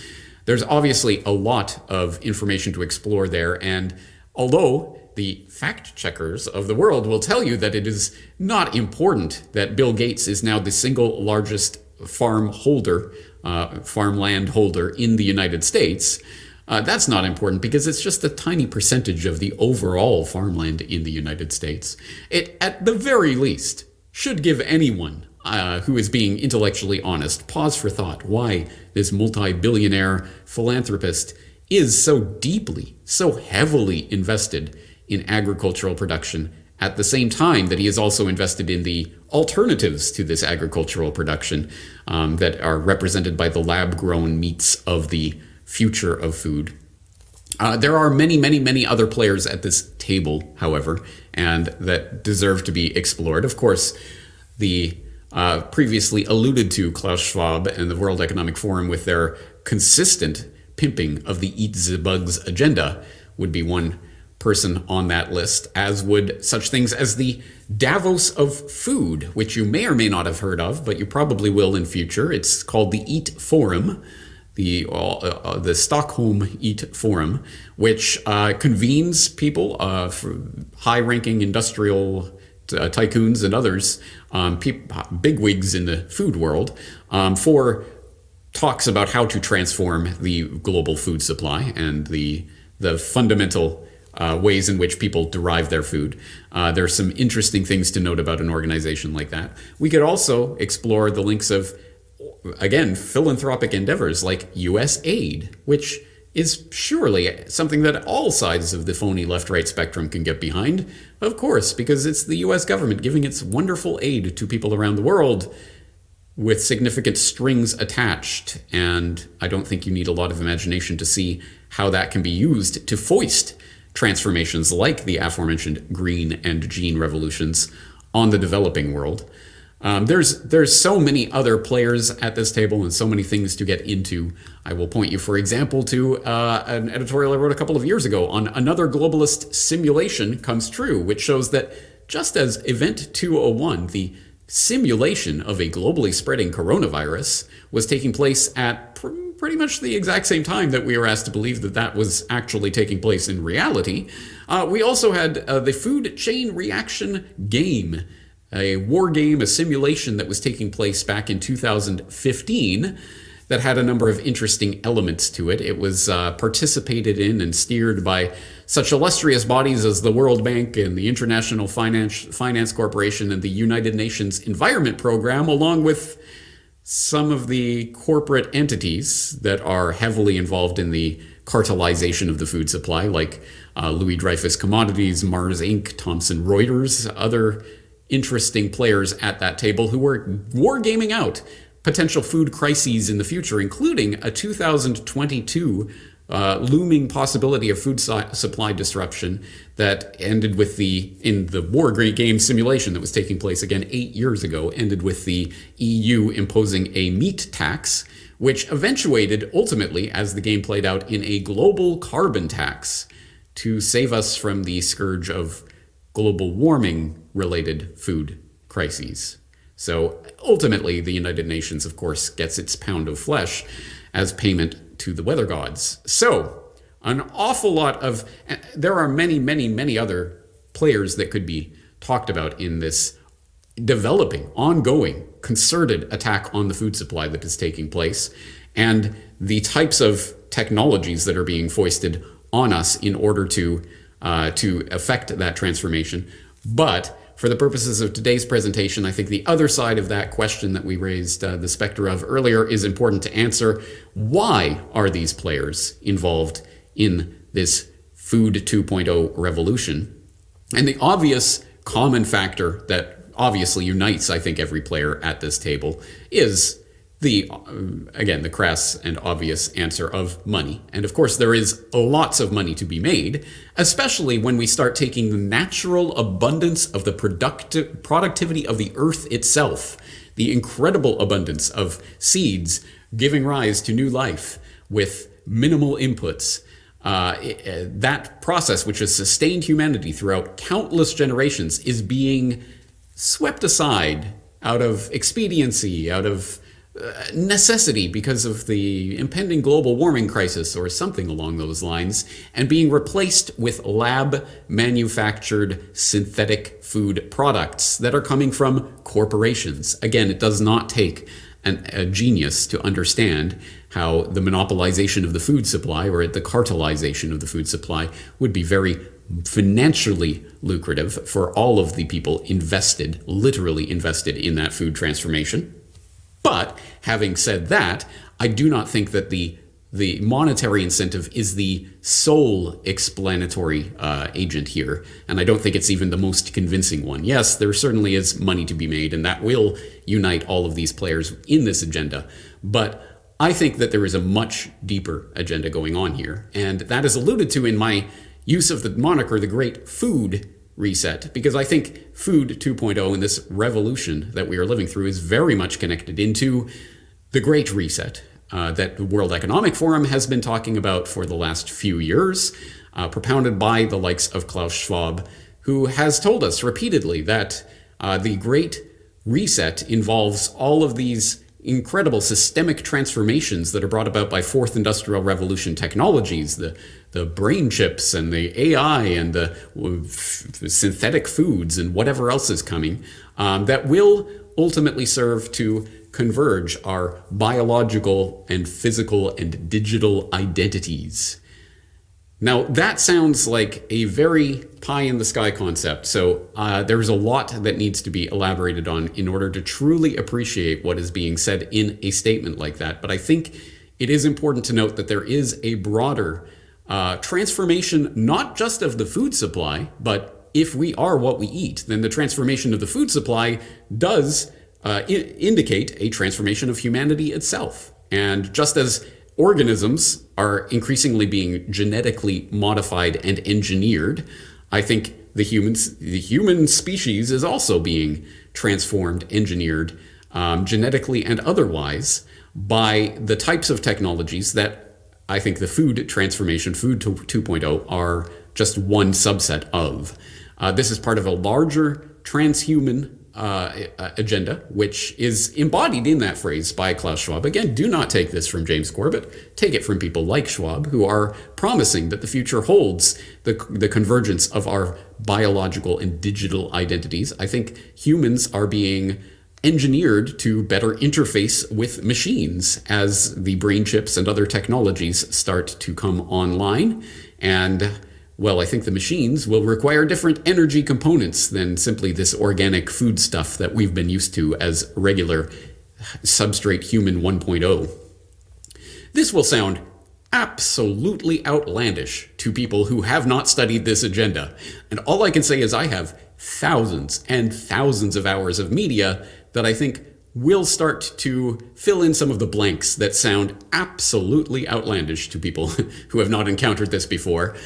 There's obviously a lot of information to explore there, and although the fact checkers of the world will tell you that it is not important that Bill Gates is now the single largest farmland holder in the United States, that's not important because it's just a tiny percentage of the overall farmland in the United States. It, at the very least, should give anyone who is being intellectually honest pause for thought why this multi-billionaire philanthropist is so deeply, so heavily invested in agricultural production at the same time that he is also invested in the alternatives to this agricultural production that are represented by the lab-grown meats of the future of food. There are many other players at this table, however, and that deserve to be explored. Of course, the previously alluded to Klaus Schwab and the World Economic Forum with their consistent pimping of the Eat the Bugs agenda would be one person on that list, as would such things as the Davos of Food, which you may or may not have heard of, but you probably will in future. It's called the Eat Forum, the Stockholm Eat Forum, which convenes people, high-ranking industrial tycoons and others, bigwigs in the food world, for talks about how to transform the global food supply and the fundamental ways in which people derive their food. There are some interesting things to note about an organization like that. We could also explore the links of, again, philanthropic endeavors like U.S. aid, which is surely something that all sides of the phony left-right spectrum can get behind. Of course, because it's the U.S. government giving its wonderful aid to people around the world with significant strings attached. And I don't think you need a lot of imagination to see how that can be used to foist transformations like the aforementioned green and gene revolutions on the developing world. There's so many other players at this table and so many things to get into. I will point you, for example, to an editorial I wrote a couple of years ago on Another Globalist Simulation Comes True, which shows that just as Event 201, the simulation of a globally spreading coronavirus, was taking place at pretty much the exact same time that we were asked to believe that that was actually taking place in reality, we also had the Food Chain Reaction Game, a war game, a simulation that was taking place back in 2015. that had a number of interesting elements to it. It was participated in and steered by such illustrious bodies as the World Bank and the International Finance Corporation and the United Nations Environment Program, along with some of the corporate entities that are heavily involved in the cartelization of the food supply, like Louis Dreyfus Commodities, Mars Inc., Thomson Reuters, other interesting players at that table who were wargaming out potential food crises in the future, including a 2022 looming possibility of food supply disruption that ended with in the war game simulation that was taking place again 8 years ago, ended with the EU imposing a meat tax, which eventuated ultimately, as the game played out, in a global carbon tax to save us from the scourge of global warming related food crises. So ultimately, the United Nations, of course, gets its pound of flesh as payment to the weather gods. So an awful lot of, there are many, many, many other players that could be talked about in this developing, ongoing, concerted attack on the food supply that is taking place, and the types of technologies that are being foisted on us in order to affect that transformation. But for the purposes of today's presentation, I think the other side of that question that we raised the specter of earlier is important to answer. Why are these players involved in this Food 2.0 revolution? And the obvious common factor that obviously unites, I think, every player at this table is the crass and obvious answer of money. And of course, there is lots of money to be made, especially when we start taking the natural abundance of the productivity of the earth itself, the incredible abundance of seeds giving rise to new life with minimal inputs. That process, which has sustained humanity throughout countless generations, is being swept aside out of expediency, out of necessity because of the impending global warming crisis or something along those lines, and being replaced with lab-manufactured synthetic food products that are coming from corporations. Again, it does not take a genius to understand how the monopolization of the food supply or the cartelization of the food supply would be very financially lucrative for all of the people literally invested in that food transformation. But having said that, I do not think that the monetary incentive is the sole explanatory agent here, and I don't think it's even the most convincing one. Yes, there certainly is money to be made, and that will unite all of these players in this agenda, but I think that there is a much deeper agenda going on here, and that is alluded to in my use of the moniker, the Great Food Reset, because I think Food 2.0 and this revolution that we are living through is very much connected into the Great Reset that the World Economic Forum has been talking about for the last few years, propounded by the likes of Klaus Schwab, who has told us repeatedly that the Great Reset involves all of these incredible systemic transformations that are brought about by Fourth Industrial Revolution technologies, the brain chips and the AI and the synthetic foods and whatever else is coming, that will ultimately serve to converge our biological and physical and digital identities. Now, that sounds like a very pie-in-the-sky concept, so there's a lot that needs to be elaborated on in order to truly appreciate what is being said in a statement like that. But I think it is important to note that there is a broader transformation, not just of the food supply, but if we are what we eat, then the transformation of the food supply does indicate a transformation of humanity itself. And just as organisms are increasingly being genetically modified and engineered, I think the human species is also being transformed, engineered, genetically and otherwise, by the types of technologies that I think the food transformation, Food 2.0, are just one subset of. This is part of a larger transhuman agenda, which is embodied in that phrase by Klaus Schwab. Again, do not take this from James Corbett. Take it from people like Schwab, who are promising that the future holds the convergence of our biological and digital identities. I think humans are being engineered to better interface with machines as the brain chips and other technologies start to come online. And, well, I think the machines will require different energy components than simply this organic food stuff that we've been used to as regular substrate human 1.0. This will sound absolutely outlandish to people who have not studied this agenda. And all I can say is I have thousands and thousands of hours of media that I think will start to fill in some of the blanks that sound absolutely outlandish to people who have not encountered this before.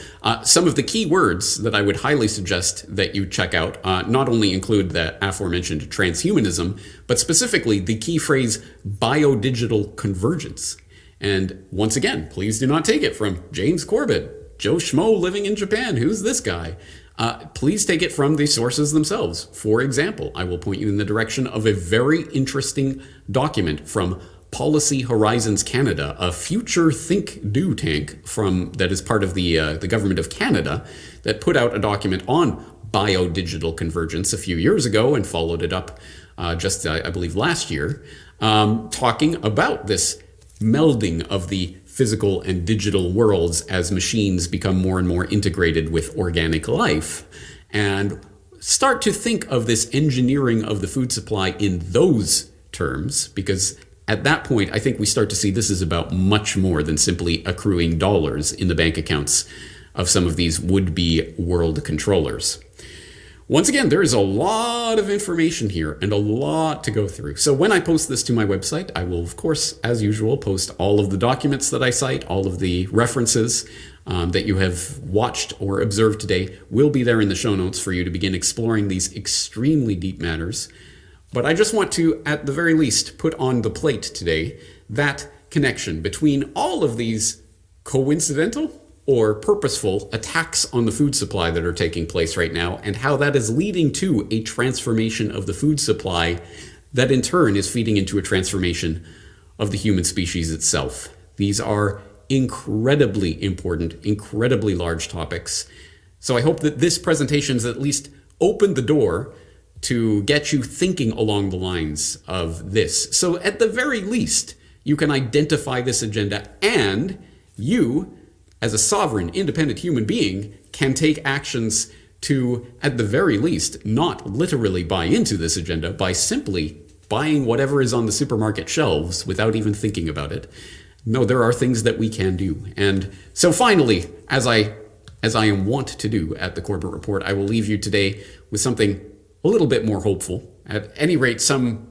Some of the key words that I would highly suggest that you check out not only include the aforementioned transhumanism, but specifically the key phrase biodigital convergence. And once again, please do not take it from James Corbett, Joe Schmo living in Japan. Who's this guy? Please take it from the sources themselves. For example, I will point you in the direction of a very interesting document from Policy Horizons Canada, a future think-do tank that is part of the government of Canada, that put out a document on biodigital convergence a few years ago and followed it up just, I believe, last year, talking about this melding of the physical and digital worlds as machines become more and more integrated with organic life, and start to think of this engineering of the food supply in those terms, because at that point, I think we start to see this is about much more than simply accruing dollars in the bank accounts of some of these would-be world controllers. Once again, there is a lot of information here and a lot to go through. So when I post this to my website, I will, of course, as usual, post all of the documents that I cite, all of the references that you have watched or observed today will be there in the show notes for you to begin exploring these extremely deep matters. But I just want to, at the very least, put on the plate today that connection between all of these coincidental or purposeful attacks on the food supply that are taking place right now, and how that is leading to a transformation of the food supply that in turn is feeding into a transformation of the human species itself. These are incredibly important, incredibly large topics. So I hope that this presentation has at least opened the door to get you thinking along the lines of this. So at the very least, you can identify this agenda, and you, as a sovereign, independent human being, can take actions to, at the very least, not literally buy into this agenda by simply buying whatever is on the supermarket shelves without even thinking about it. No, there are things that we can do. And so finally, as I am wont to do at the Corbett Report, I will leave you today with something a little bit more hopeful. At any rate, something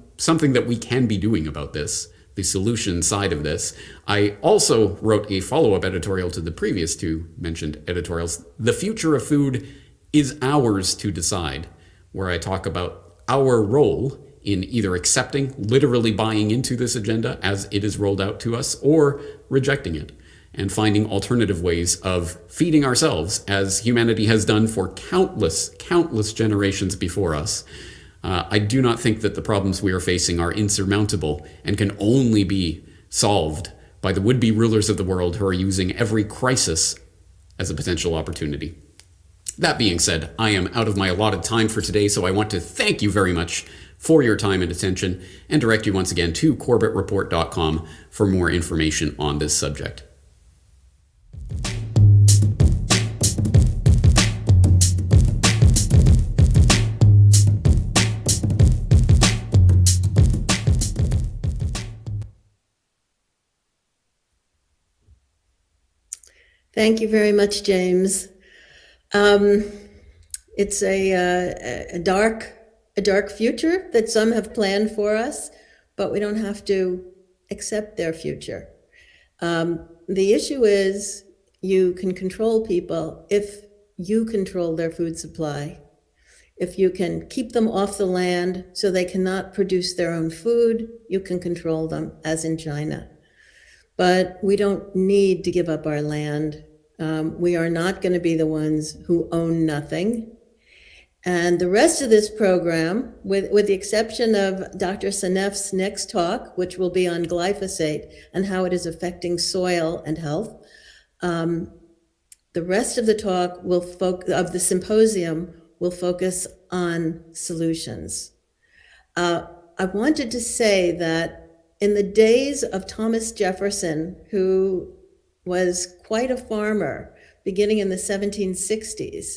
that we can be doing about this, the solution side of this. I also wrote a follow-up editorial to the previous two mentioned editorials. The future of food is ours to decide, where I talk about our role in either accepting, literally buying into this agenda as it is rolled out to us, or rejecting it and finding alternative ways of feeding ourselves, as humanity has done for countless generations before us. I do not think that the problems we are facing are insurmountable and can only be solved by the would-be rulers of the world who are using every crisis as a potential opportunity. That being said, I am out of my allotted time for today, so I want to thank you very much for your time and attention and direct you once again to corbettreport.com for more information on this subject. Thank you very much, James. It's a dark future that some have planned for us, but we don't have to accept their future. The issue is you can control people if you control their food supply. If you can keep them off the land so they cannot produce their own food, you can control them, as in China. But we don't need to give up our land. We are not going to be the ones who own nothing. And the rest of this program, with the exception of Dr. Seneff's next talk, which will be on glyphosate and how it is affecting soil and health, the rest of the talk of the symposium will focus on solutions. I wanted to say that in the days of Thomas Jefferson, who was quite a farmer beginning in the 1760s,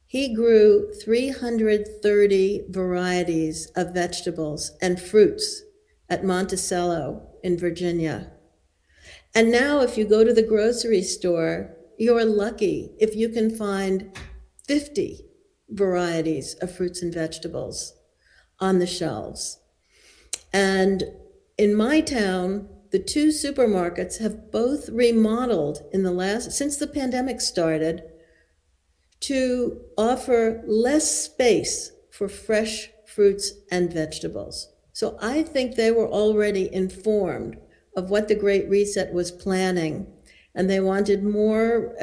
he grew 330 varieties of vegetables and fruits at Monticello in Virginia. And now if you go to the grocery store, you're lucky if you can find 50 varieties of fruits and vegetables on the shelves. And in my town, the two supermarkets have both remodeled since the pandemic started, to offer less space for fresh fruits and vegetables. So I think they were already informed of what the Great Reset was planning, and they wanted more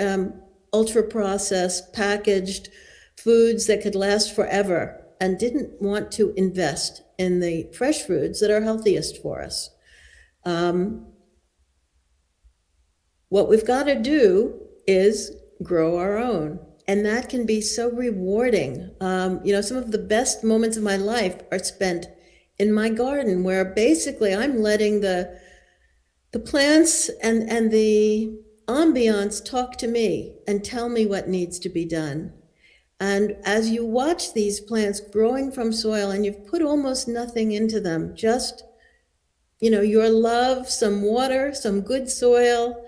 ultra-processed, packaged foods that could last forever, and didn't want to invest in the fresh foods that are healthiest for us. What we've got to do is grow our own. And that can be so rewarding. Some of the best moments of my life are spent in my garden, where basically I'm letting the plants and the ambiance talk to me and tell me what needs to be done. And as you watch these plants growing from soil, and you've put almost nothing into them, just, your love, some water, some good soil,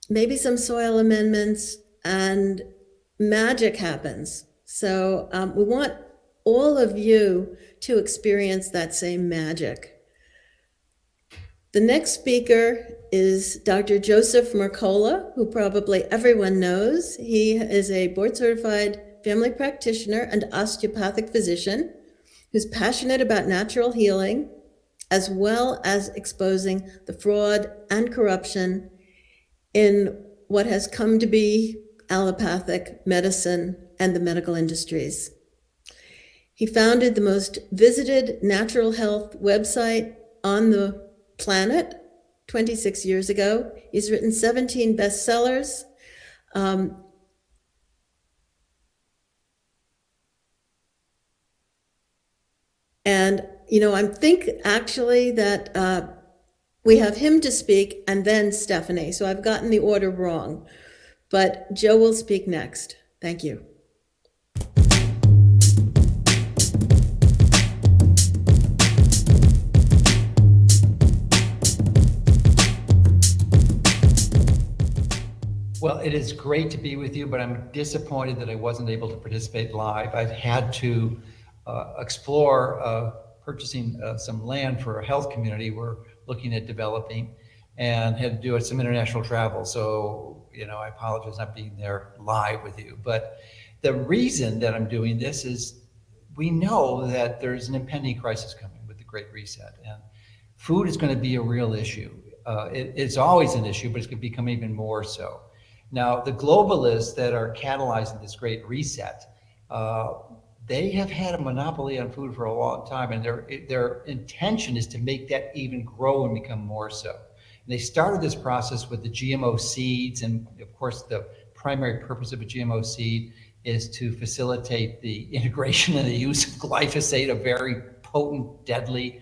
maybe some soil amendments, and magic happens. So we want all of you to experience that same magic. The next speaker is Dr. Joseph Mercola, who probably everyone knows. He is a board-certified family practitioner and osteopathic physician who's passionate about natural healing, as well as exposing the fraud and corruption in what has come to be allopathic medicine and the medical industries. He founded the most visited natural health website on the planet 26 years ago. He's written 17 bestsellers. And, I think actually that we have him to speak and then Stephanie. So I've gotten the order wrong. But Joe will speak next. Thank you. Well, it is great to be with you, but I'm disappointed that I wasn't able to participate live. I've had to explore purchasing some land for a health community we're looking at developing, and had to do some international travel. So, I apologize not being there live with you. But the reason that I'm doing this is we know that there's an impending crisis coming with the Great Reset, and food is going to be a real issue. It's always an issue, but it's going to become even more so. Now, the globalists that are catalyzing this Great Reset, they have had a monopoly on food for a long time, and their intention is to make that even grow and become more so. And they started this process with the GMO seeds, and of course the primary purpose of a GMO seed is to facilitate the integration and the use of glyphosate, a very potent, deadly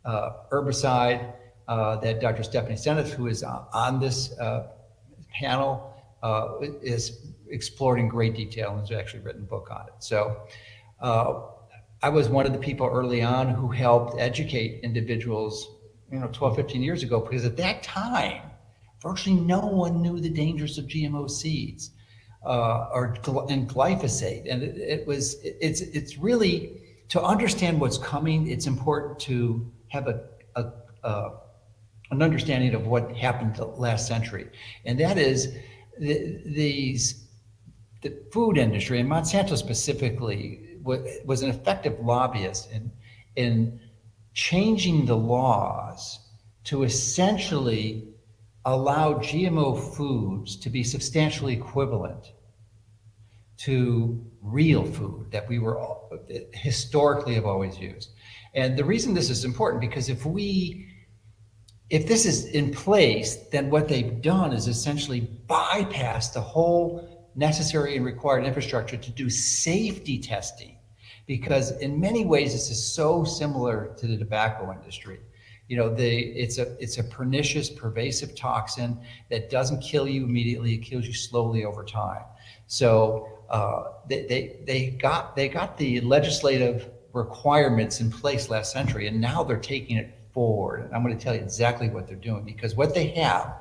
herbicide that Dr. Stephanie Seneff, who is on this panel, is explored in great detail and has actually written a book on it. So I was one of the people early on who helped educate individuals 12, 15 years ago, because at that time, virtually no one knew the dangers of GMO seeds and glyphosate. And it's really, to understand what's coming, it's important to have an understanding of what happened last century. And that is the food industry, and Monsanto specifically, was an effective lobbyist in changing the laws to essentially allow GMO foods to be substantially equivalent to real food that we were historically have always used. And the reason this is important, because if this is in place, then what they've done is essentially bypass the whole necessary and required infrastructure to do safety testing. because in many ways this is so similar to the tobacco industry. You know, it's a pernicious, pervasive toxin that doesn't kill you immediately; it kills you slowly over time. So they got the legislative requirements in place last century, and now they're taking it forward. And I'm going to tell you exactly what they're doing, because what they have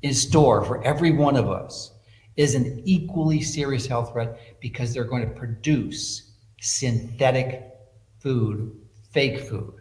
in store for every one of us is an equally serious health threat, because they're going to produce synthetic food, fake food.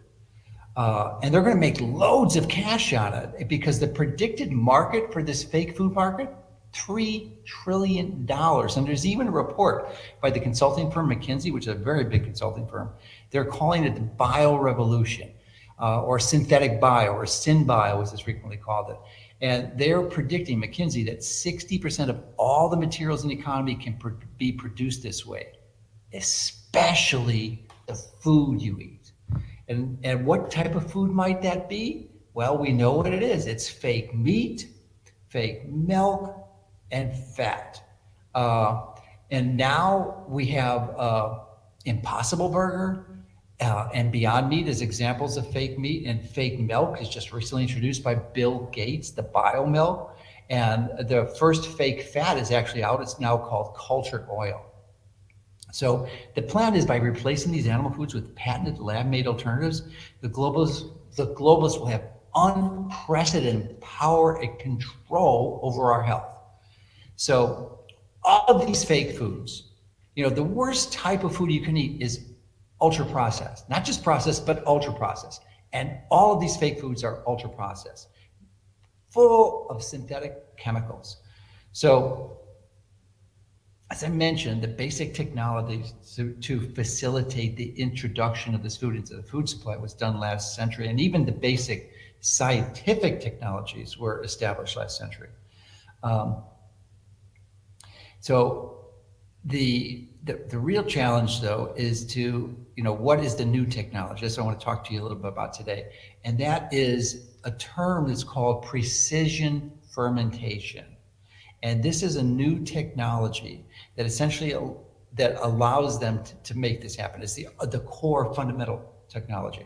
And they're going to make loads of cash on it, because the predicted market for this fake food market, $3 trillion. And there's even a report by the consulting firm McKinsey, which is a very big consulting firm. They're calling it the bio revolution, or synthetic bio, or synbio as it's frequently called it. And they're predicting, McKinsey, that 60% of all the materials in the economy can be produced this way, especially the food you eat. And what type of food might that be? Well, we know what it is. It's fake meat, fake milk, and fat. And now we have Impossible Burger and Beyond Meat as examples of fake meat, and fake milk is just recently introduced by Bill Gates, the bio milk. And the first fake fat is actually out. It's now called cultured oil. So the plan is, by replacing these animal foods with patented lab-made alternatives, the globalists will have unprecedented power and control over our health. So all of these fake foods, you know, the worst type of food you can eat is ultra-processed, not just processed, but ultra-processed. And all of these fake foods are ultra-processed, full of synthetic chemicals. So, as I mentioned, the basic technologies to facilitate the introduction of this food into the food supply was done last century, and even the basic scientific technologies were established last century. So the real challenge, though, is to, you know, what is the new technology? That's what I want to talk to you a little bit about today. And that is a term that's called precision fermentation. And this is a new technology that essentially that allows them to make this happen. It's the core fundamental technology.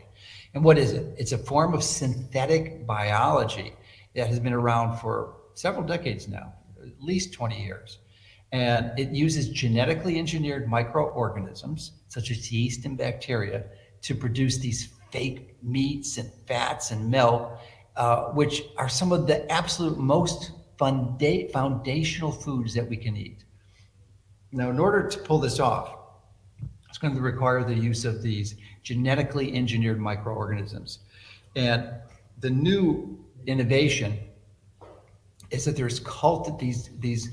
And what is it? It's a form of synthetic biology that has been around for several decades now, at least 20 years. And it uses genetically engineered microorganisms, such as yeast and bacteria, to produce these fake meats and fats and milk, which are some of the absolute most foundational foods that we can eat. Now, in order to pull this off, it's going to require the use of these genetically engineered microorganisms. And the new innovation is that there's these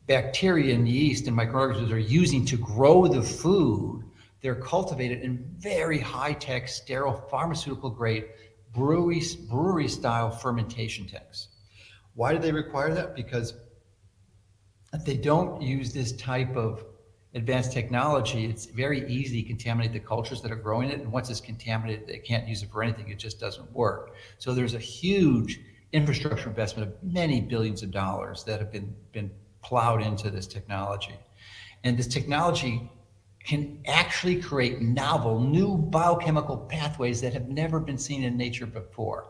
bacteria and yeast and microorganisms are using to grow the food. They're cultivated in very high-tech, sterile, pharmaceutical-grade, brewery-style fermentation tanks. Why do they require that? Because if they don't use this type of advanced technology, it's very easy to contaminate the cultures that are growing it. And once it's contaminated, they can't use it for anything. It just doesn't work. So there's a huge infrastructure investment of many billions of dollars that have been plowed into this technology. And this technology can actually create novel, new biochemical pathways that have never been seen in nature before.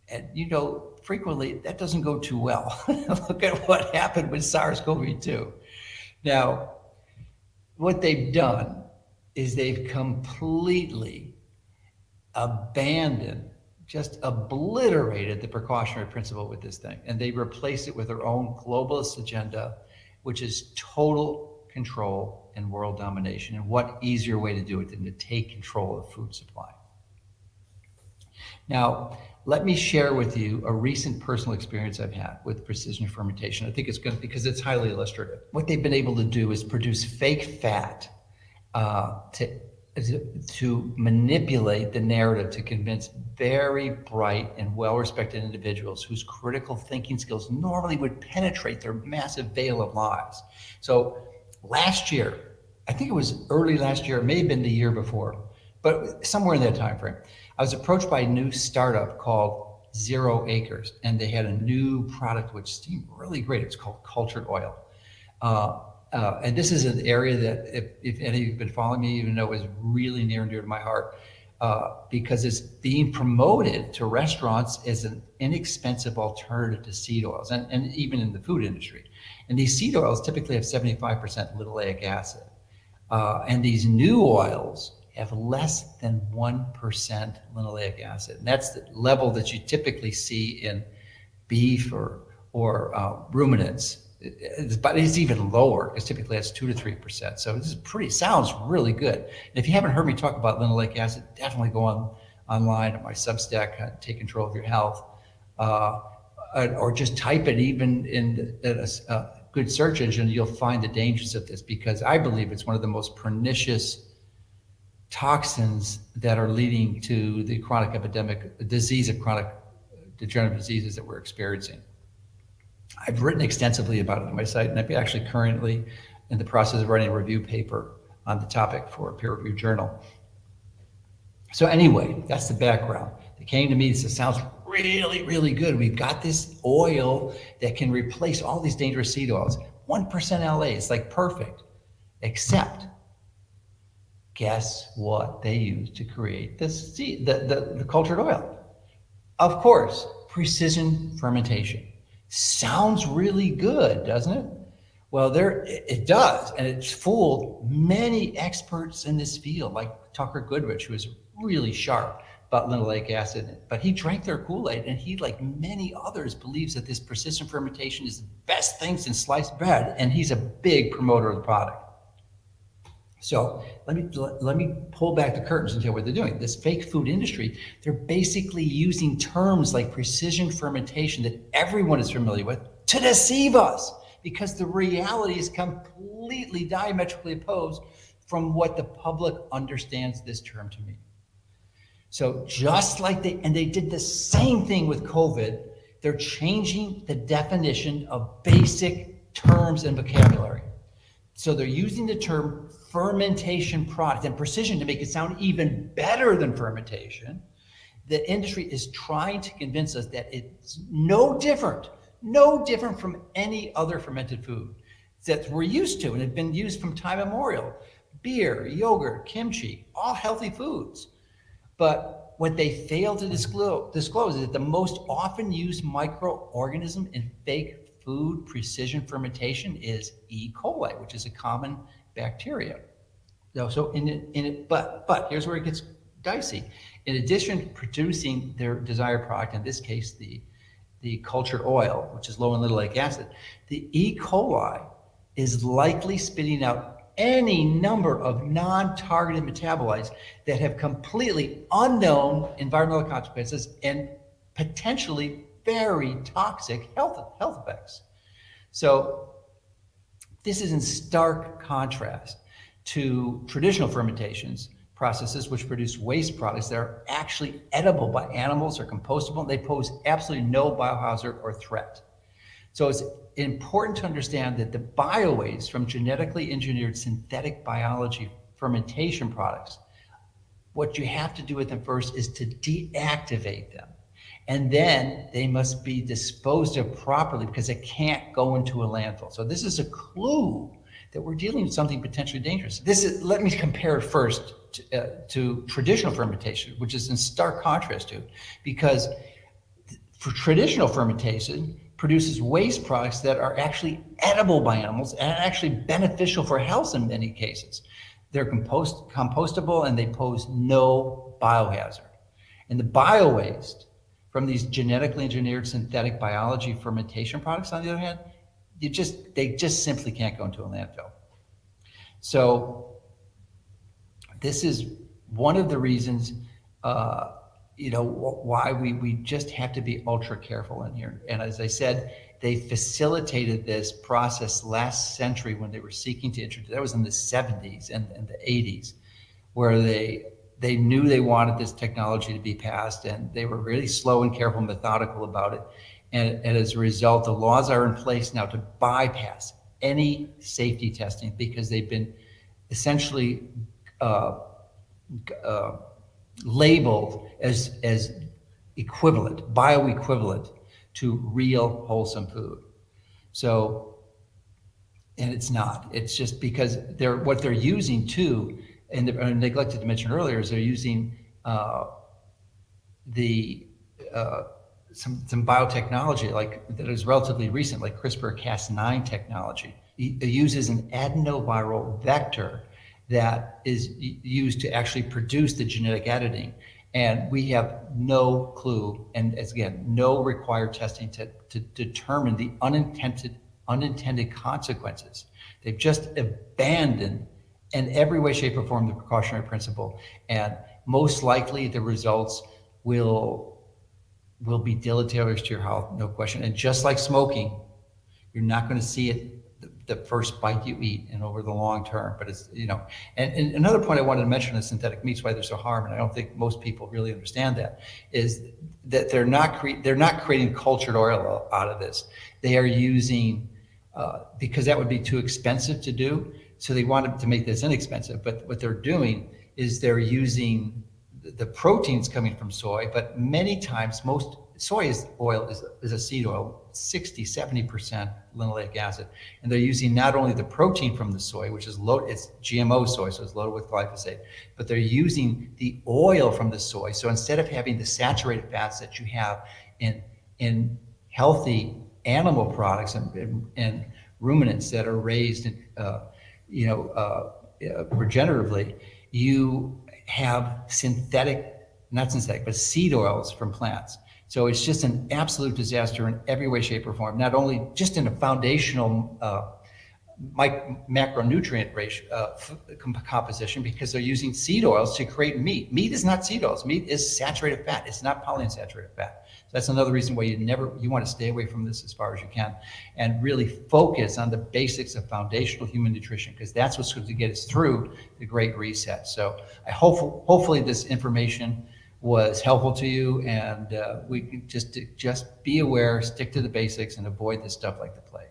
And, you know, frequently that doesn't go too well. Look at what happened with SARS-CoV-2. Now, what they've done is they've completely abandoned, just obliterated the precautionary principle with this thing. And they replaced it with their own globalist agenda, which is total control and world domination. And what easier way to do it than to take control of the food supply? Now, let me share with you a recent personal experience I've had with precision fermentation. I think it's good because it's highly illustrative. What they've been able to do is produce fake fat to manipulate the narrative to convince very bright and well-respected individuals whose critical thinking skills normally would penetrate their massive veil of lies. So last year, I think it was early last year, it may have been the year before, but somewhere in that time frame, I was approached by a new startup called 0 Acres, and they had a new product which seemed really great. It's called cultured oil. And this is an area that, if any of you have been following me, even know is really near and dear to my heart, because it's being promoted to restaurants as an inexpensive alternative to seed oils, and even in the food industry. And these seed oils typically have 75% linoleic acid. And these new oils have less than 1% linoleic acid. And that's the level that you typically see in beef or ruminants. But it's even lower, because typically that's 2 to 3%. So this is sounds really good. And if you haven't heard me talk about linoleic acid, definitely go online at my Substack, Take Control of Your Health, or just type it even in a good search engine. You'll find the dangers of this, because I believe it's one of the most pernicious toxins that are leading to the chronic epidemic disease of chronic degenerative diseases that we're experiencing. I've written extensively about it on my site, and I'm actually currently in the process of writing a review paper on the topic for a peer-reviewed journal. So anyway, that's the background. They came to me and said, sounds really, really good. We've got this oil that can replace all these dangerous seed oils. 1% LA, it's like perfect, except guess what they used to create this seed, the cultured oil? Of course, precision fermentation. Sounds really good, doesn't it? Well, it does, and it's fooled many experts in this field, like Tucker Goodrich, who is really sharp about linoleic acid, but he drank their Kool-Aid, and he, like many others, believes that this precision fermentation is the best thing since sliced bread, and he's a big promoter of the product. So let me pull back the curtains and tell you what they're doing. This fake food industry, they're basically using terms like precision fermentation that everyone is familiar with to deceive us, because the reality is completely diametrically opposed from what the public understands this term to mean. So just like they did the same thing with COVID, they're changing the definition of basic terms and vocabulary. So they're using the term fermentation product and precision to make it sound even better than fermentation. The industry is trying to convince us that it's no different from any other fermented food that we're used to and have been used from time immemorial. Beer, yogurt, kimchi, all healthy foods. But what they fail to disclose is that the most often used microorganism in fake food precision fermentation is E. coli, which is a common bacteria. So but here's where it gets dicey. In addition to producing their desired product, in this case the cultured oil, which is low in linoleic acid, the E. coli is likely spitting out any number of non-targeted metabolites that have completely unknown environmental consequences and potentially very toxic health effects. So this is in stark contrast to traditional fermentations processes, which produce waste products that are actually edible by animals or compostable. They pose absolutely no biohazard or threat. So it's important to understand that the biowaste from genetically engineered synthetic biology fermentation products, what you have to do with them first is to deactivate them. And then they must be disposed of properly, because they can't go into a landfill. So this is a clue that we're dealing with something potentially dangerous. Let me compare it first to traditional fermentation, which is in stark contrast to, because for traditional fermentation produces waste products that are actually edible by animals and actually beneficial for health in many cases. They're compostable and they pose no biohazard. And the biowaste from these genetically engineered synthetic biology fermentation products, on the other hand, they just simply can't go into a landfill. So this is one of the reasons, why we just have to be ultra careful in here. And as I said, they facilitated this process last century when they were seeking to introduce, that was in the 70s and the 80s, where they knew they wanted this technology to be passed, and they were really slow and careful and methodical about it. And as a result, the laws are in place now to bypass any safety testing, because they've been essentially labeled as equivalent, bioequivalent to real wholesome food. So And it's not. It's just because what they're using too, and I neglected to mention earlier, is they're using some biotechnology that is relatively recent, like CRISPR-Cas9 technology. It uses an adenoviral vector that is used to actually produce the genetic editing. And we have no clue, and again, no required testing to determine the unintended consequences. They've just abandoned in every way, shape, or form the precautionary principle. And most likely the results will be deleterious to your health, no question. And just like smoking, you're not going to see it the first bite you eat and over the long term. But it's, and another point I wanted to mention is synthetic meats, why they're so harm, and I don't think most people really understand that, is that they're not creating cultured oil out of this. They are using, because that would be too expensive to do, so they wanted to make this inexpensive. But what they're doing is they're using the proteins coming from soy, but many times most soy oil is a seed oil, 60-70% linoleic acid, and they're using not only the protein from the soy, which is it's GMO soy, so it's loaded with glyphosate, but they're using the oil from the soy. So instead of having the saturated fats that you have in healthy animal products and ruminants that are raised regeneratively, you have seed oils from plants. So it's just an absolute disaster in every way, shape, or form, not only just in a foundational macronutrient ratio, composition, because they're using seed oils to create meat. Meat is not seed oils. Meat is saturated fat. It's not polyunsaturated fat. So that's another reason why you want to stay away from this as far as you can, and really focus on the basics of foundational human nutrition, because that's what's going to get us through the Great Reset. So hopefully this information was helpful to you, and we can just be aware, stick to the basics, and avoid this stuff like the plague.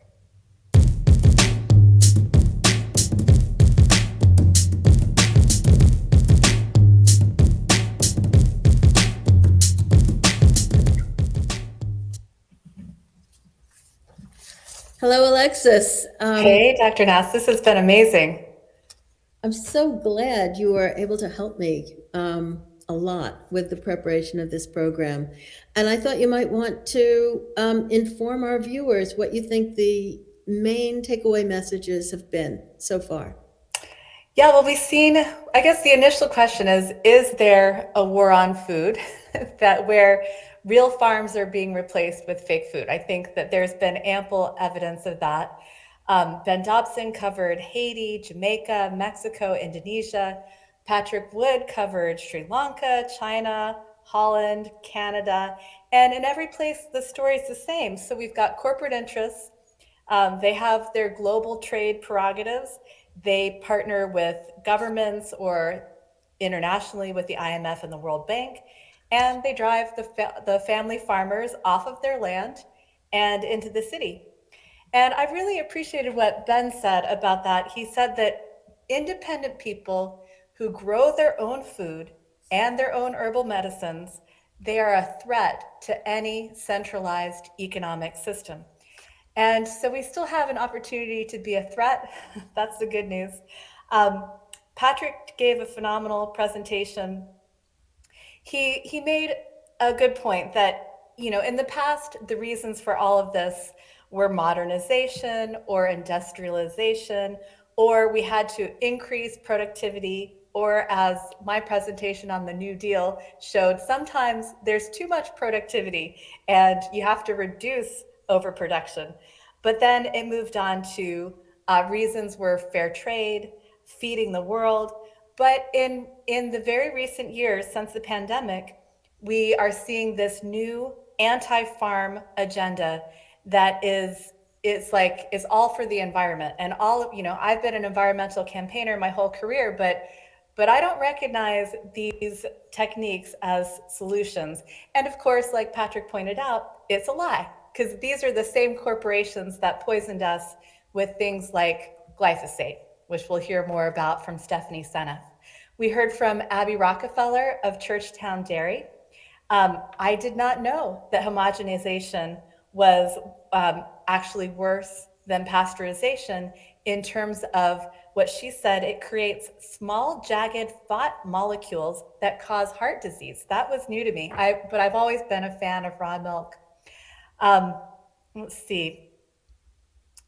Hello, Alexis. Hey, Dr. Nass, this has been amazing. I'm so glad you were able to help me a lot with the preparation of this program. And I thought you might want to inform our viewers what you think the main takeaway messages have been so far. Yeah, well, we've seen, I guess the initial question is there a war on food where real farms are being replaced with fake food? I think that there's been ample evidence of that. Ben Dobson covered Haiti, Jamaica, Mexico, Indonesia. Patrick Wood covered Sri Lanka, China, Holland, Canada, and in every place the story is the same. So we've got corporate interests. They have their global trade prerogatives. They partner with governments or internationally with the IMF and the World Bank, and they drive the family farmers off of their land and into the city. And I really appreciated what Ben said about that. He said that independent people who grow their own food and their own herbal medicines, they are a threat to any centralized economic system. And so we still have an opportunity to be a threat. That's the good news. Patrick gave a phenomenal presentation. He made a good point that, in the past, the reasons for all of this were modernization or industrialization, or we had to increase productivity, or as my presentation on the New Deal showed, sometimes there's too much productivity and you have to reduce overproduction. But then it moved on to reasons were fair trade, feeding the world. But in the very recent years since the pandemic, we are seeing this new anti-farm agenda that is all for the environment. And I've been an environmental campaigner my whole career, but I don't recognize these techniques as solutions. And of course, like Patrick pointed out, it's a lie, because these are the same corporations that poisoned us with things like glyphosate, which we'll hear more about from Stephanie Seneff. We heard from Abby Rockefeller of Churchtown Dairy. I did not know that homogenization was actually worse than pasteurization in terms of what she said, it creates small, jagged fat molecules that cause heart disease. That was new to me, but I've always been a fan of raw milk. Let's see.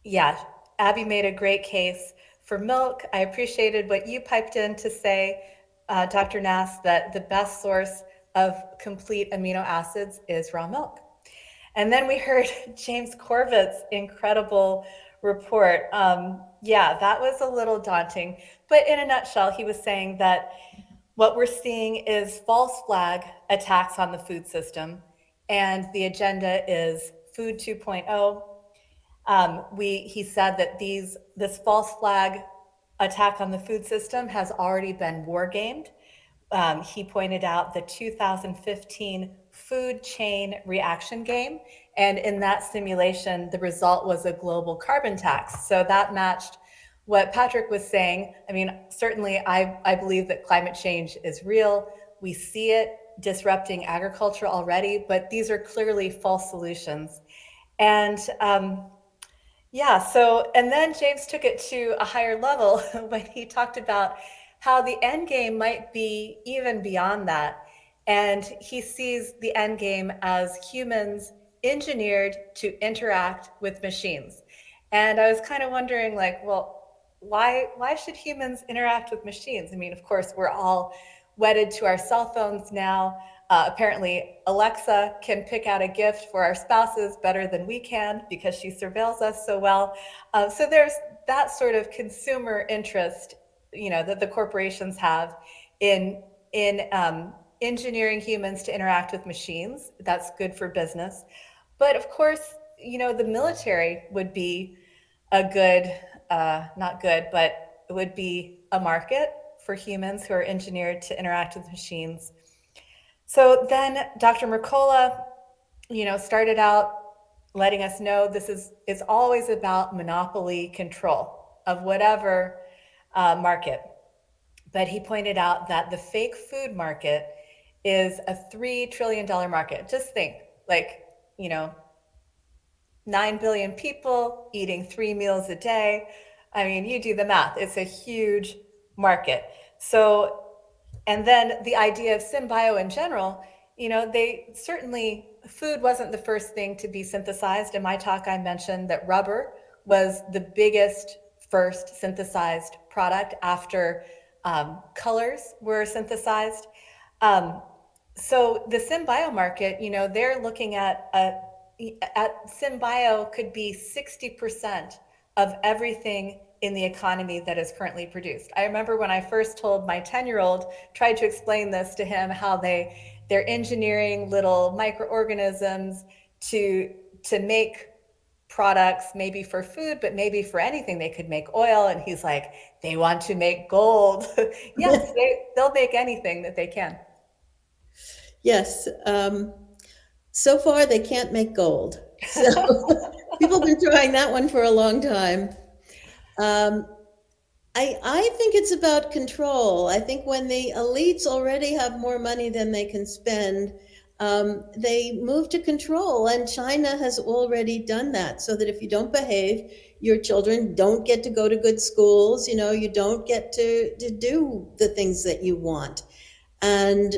Yeah, Abby made a great case for milk. I appreciated what you piped in to say, Dr. Nass, that the best source of complete amino acids is raw milk. And then we heard James Corbett's incredible report. Yeah, that was a little daunting. But in a nutshell, he was saying that what we're seeing is false flag attacks on the food system, and the agenda is Food 2.0. He said that this false flag attack on the food system has already been war gamed. He pointed out the 2015 food chain reaction game. And in that simulation, the result was a global carbon tax. So that matched what Patrick was saying. I mean, certainly I believe that climate change is real. We see it disrupting agriculture already, but these are clearly false solutions. And yeah, so, and then James took it to a higher level when he talked about how the end game might be even beyond that. And he sees the end game as humans engineered to interact with machines. And I was kind of wondering, like, well, why should humans interact with machines? I mean, of course, we're all wedded to our cell phones now. Apparently, Alexa can pick out a gift for our spouses better than we can because she surveils us so well. So there's that sort of consumer interest, you know, that the corporations have in engineering humans to interact with machines. That's good for business. But of course, you know, the military would be a good, not good, but it would be a market for humans who are engineered to interact with machines. So then Dr. Mercola, you know, started out letting us know it's always about monopoly control of whatever market. But he pointed out that the fake food market is a $3 trillion market. Just think, like, you know, 9 billion people eating 3 meals a day. I mean, you do the math. It's a huge market. So, and then the idea of symbio in general, you know, they certainly, food wasn't the first thing to be synthesized. In my talk, I mentioned that rubber was the biggest first synthesized product after colors were synthesized. So the symbio market, you know, they're looking at symbio could be 60% of everything in the economy that is currently produced. I remember when I first told my 10-year-old, tried to explain this to him, how they're engineering little microorganisms to make products, maybe for food, but maybe for anything. They could make oil. And he's like, they want to make gold. Yes, they'll make anything that they can. Yes. So far, they can't make gold. So people have been trying that one for a long time. I think it's about control. I think when the elites already have more money than they can spend, they move to control. And China has already done that, so that if you don't behave, your children don't get to go to good schools. You know, you don't get to do the things that you want. And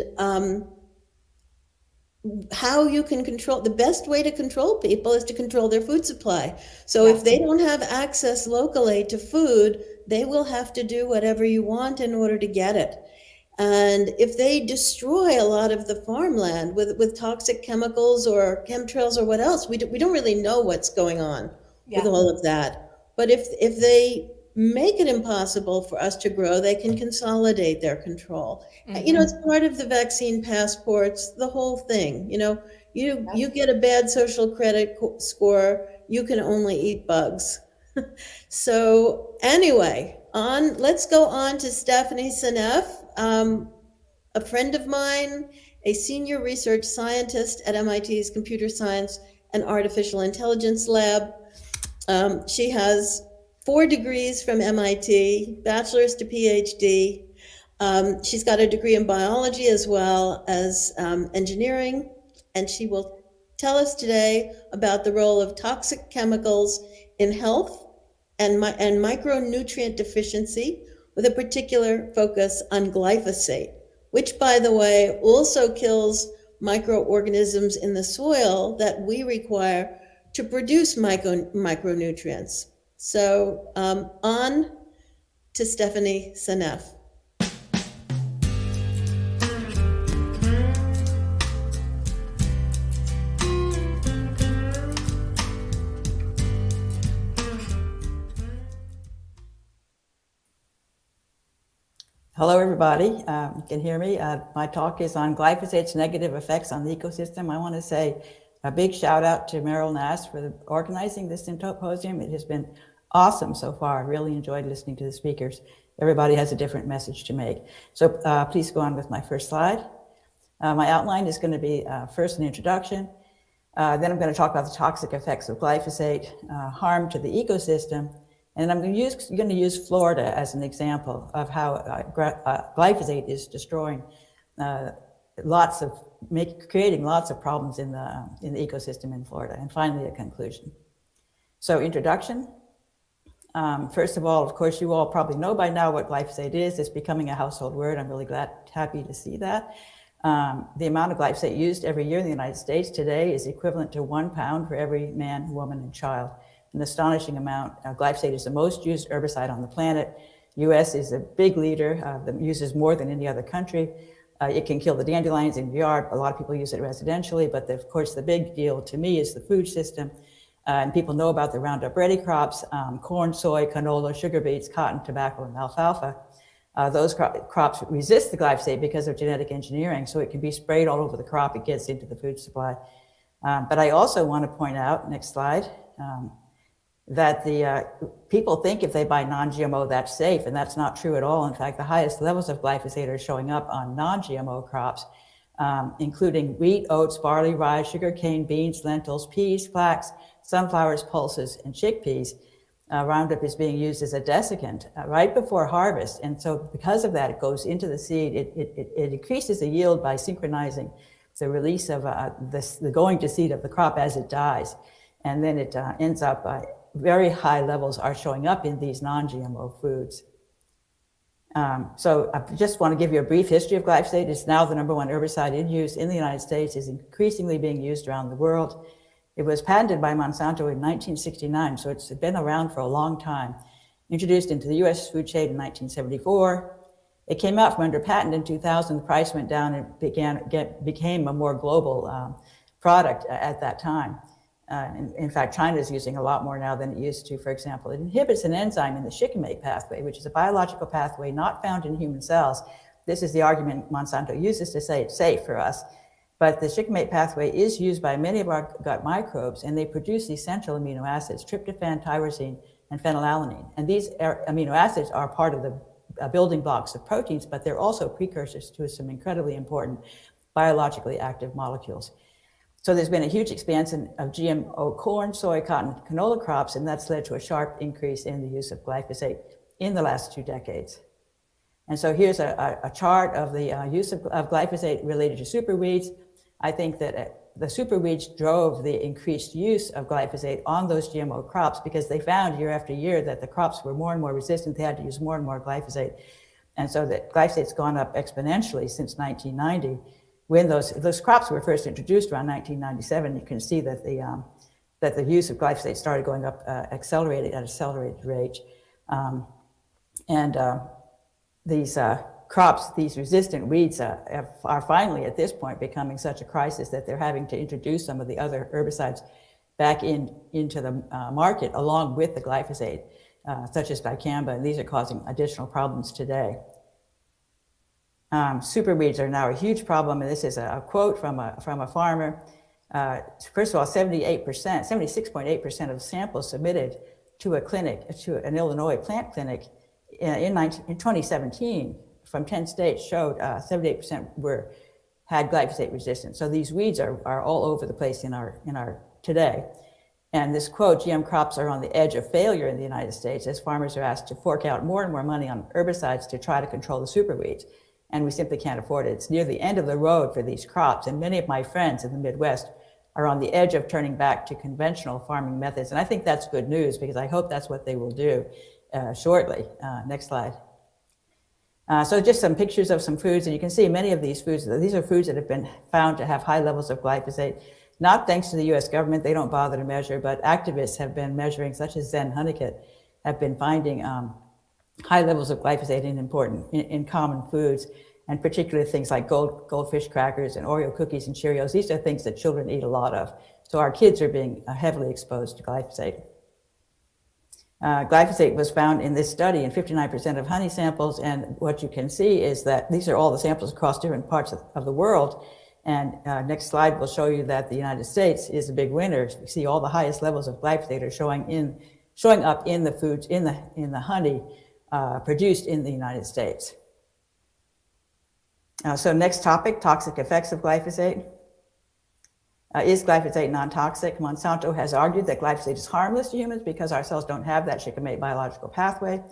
how you can control, the best way to control people is to control their food supply. So if they don't have access locally to food, they will have to do whatever you want in order to get it. And if they destroy a lot of the farmland with toxic chemicals or chemtrails or what else, we don't really know what's going on with all of that. But if they make it impossible for us to grow, they can consolidate their control. You know, it's part of the vaccine passports, the whole thing. You know, you get a bad social credit score, you can only eat bugs. So anyway, let's go on to Stephanie Seneff, a friend of mine, a senior research scientist at MIT's Computer Science and Artificial Intelligence Lab. She has 4 degrees from MIT, bachelor's to PhD. She's got a degree in biology as well as engineering, and she will tell us today about the role of toxic chemicals in health and micronutrient deficiency, with a particular focus on glyphosate, which, by the way, also kills microorganisms in the soil that we require to produce micronutrients. So on to Stephanie Seneff. Hello, everybody. You can hear me. My talk is on glyphosate's negative effects on the ecosystem. I want to say a big shout out to Meryl Nass for organizing this symposium. It has been awesome so far. I really enjoyed listening to the speakers. Everybody has a different message to make. So please go on with my first slide. My outline is going to be first an introduction. Then I'm going to talk about the toxic effects of glyphosate, harm to the ecosystem. And I'm going to use Florida as an example of how glyphosate is destroying creating lots of problems in the ecosystem in Florida. And finally, a conclusion. So introduction. First of all, of course, you all probably know by now what glyphosate is. It's becoming a household word. I'm really happy to see that. The amount of glyphosate used every year in the United States today is equivalent to 1 pound for every man, woman, and child. An astonishing amount. Glyphosate is the most used herbicide on the planet. US is a big leader that uses more than any other country. It can kill the dandelions in the yard. A lot of people use it residentially, but of course the big deal to me is the food system. And people know about the Roundup Ready crops, corn, soy, canola, sugar beets, cotton, tobacco, and alfalfa. Those crops resist the glyphosate because of genetic engineering, so it can be sprayed all over the crop. It gets into the food supply. But I also want to point out, next slide, that the people think if they buy non-GMO, that's safe, and that's not true at all. In fact, the highest levels of glyphosate are showing up on non-GMO crops, including wheat, oats, barley, rye, sugarcane, beans, lentils, peas, flax, sunflowers, pulses, and chickpeas. Roundup is being used as a desiccant right before harvest, and so because of that, it goes into the seed. It increases the yield by synchronizing the release of the going to seed of the crop as it dies, and then it ends up very high levels are showing up in these non-GMO foods. So I just want to give you a brief history of glyphosate. It's now the #1 herbicide in use in the United States, is increasingly being used around the world. It was patented by Monsanto in 1969, so it's been around for a long time. Introduced into the US food chain in 1974. It came out from under patent in 2000, the price went down and became a more global product at that time. In fact, China is using a lot more now than it used to. For example, it inhibits an enzyme in the shikimate pathway, which is a biological pathway not found in human cells. This is the argument Monsanto uses to say it's safe for us. But the shikimate pathway is used by many of our gut microbes, and they produce essential amino acids, tryptophan, tyrosine, and phenylalanine. And these amino acids are part of the building blocks of proteins, but they're also precursors to some incredibly important biologically active molecules. So there's been a huge expansion of GMO corn, soy, cotton, canola crops, and that's led to a sharp increase in the use of glyphosate in the last 2 decades. And so here's a chart of the use of glyphosate related to superweeds. I think that the superweeds drove the increased use of glyphosate on those GMO crops because they found year after year that the crops were more and more resistant. They had to use more and more glyphosate. And so that glyphosate's gone up exponentially since 1990. When those crops were first introduced around 1997, you can see that the use of glyphosate started going up at an accelerated rate. These crops, these resistant weeds are finally at this point becoming such a crisis that they're having to introduce some of the other herbicides back into the market along with the glyphosate, such as dicamba, and these are causing additional problems today. Superweeds are now a huge problem, and this is a quote from a farmer. First of all, 76.8% of samples submitted to a clinic, to an Illinois plant clinic in 2017 from 10 states showed 78% had glyphosate resistance. So these weeds are all over the place in our today. And this quote, GM crops are on the edge of failure in the United States as farmers are asked to fork out more and more money on herbicides to try to control the superweeds. And we simply can't afford it. It's near the end of the road for these crops. And many of my friends in the Midwest are on the edge of turning back to conventional farming methods. And I think that's good news because I hope that's what they will do shortly. Next slide. So just some pictures of some foods, and you can see many of these foods. These are foods that have been found to have high levels of glyphosate, not thanks to the US government, they don't bother to measure, but activists have been measuring, such as Zen Honeycutt, have been finding high levels of glyphosate in common foods, and particularly things like goldfish crackers and Oreo cookies and Cheerios. These are things that children eat a lot of. So our kids are being heavily exposed to glyphosate. Glyphosate was found in this study in 59% of honey samples, and what you can see is that these are all the samples across different parts of the world. And next slide will show you that the United States is a big winner. You see all the highest levels of glyphosate are showing up in the foods, in the honey produced in the United States. So next topic, toxic effects of glyphosate. Is glyphosate non-toxic? Monsanto has argued that glyphosate is harmless to humans because our cells don't have that shikimate biological pathway.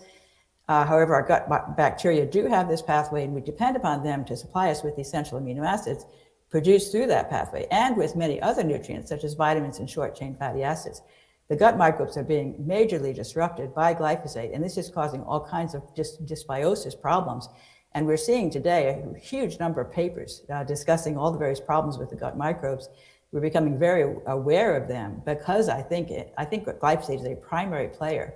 However, our gut bacteria do have this pathway, and we depend upon them to supply us with essential amino acids produced through that pathway, and with many other nutrients, such as vitamins and short-chain fatty acids. The gut microbes are being majorly disrupted by glyphosate, and this is causing all kinds of dysbiosis problems. And we're seeing today a huge number of papers discussing all the various problems with the gut microbes. We're becoming very aware of them because I think glyphosate is a primary player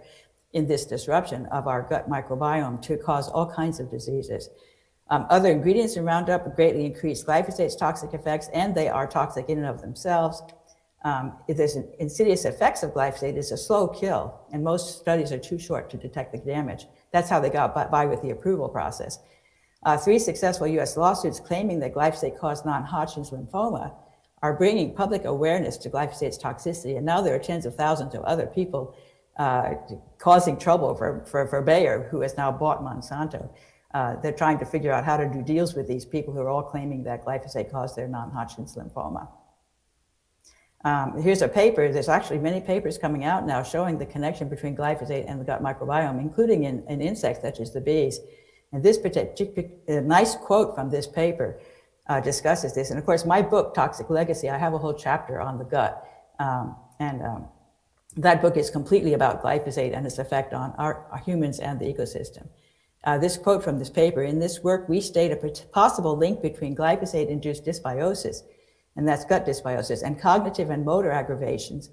in this disruption of our gut microbiome to cause all kinds of diseases. Other ingredients in Roundup greatly increase glyphosate's toxic effects, and they are toxic in and of themselves. If there's insidious effects of glyphosate, it's a slow kill, and most studies are too short to detect the damage. That's how they got by with the approval process. 3 successful US lawsuits claiming that glyphosate caused non-Hodgkin's lymphoma are bringing public awareness to glyphosate's toxicity, and now there are tens of thousands of other people causing trouble for Bayer, who has now bought Monsanto. They're trying to figure out how to do deals with these people who are all claiming that glyphosate caused their non-Hodgkin's lymphoma. Here's a paper. There's actually many papers coming out now showing the connection between glyphosate and the gut microbiome, including in insects such as the bees. And this particular nice quote from this paper discusses this. And of course, my book, Toxic Legacy, I have a whole chapter on the gut. That book is completely about glyphosate and its effect on our humans and the ecosystem. This quote from this paper: in this work, we state a possible link between glyphosate-induced dysbiosis, and that's gut dysbiosis, and cognitive and motor aggravations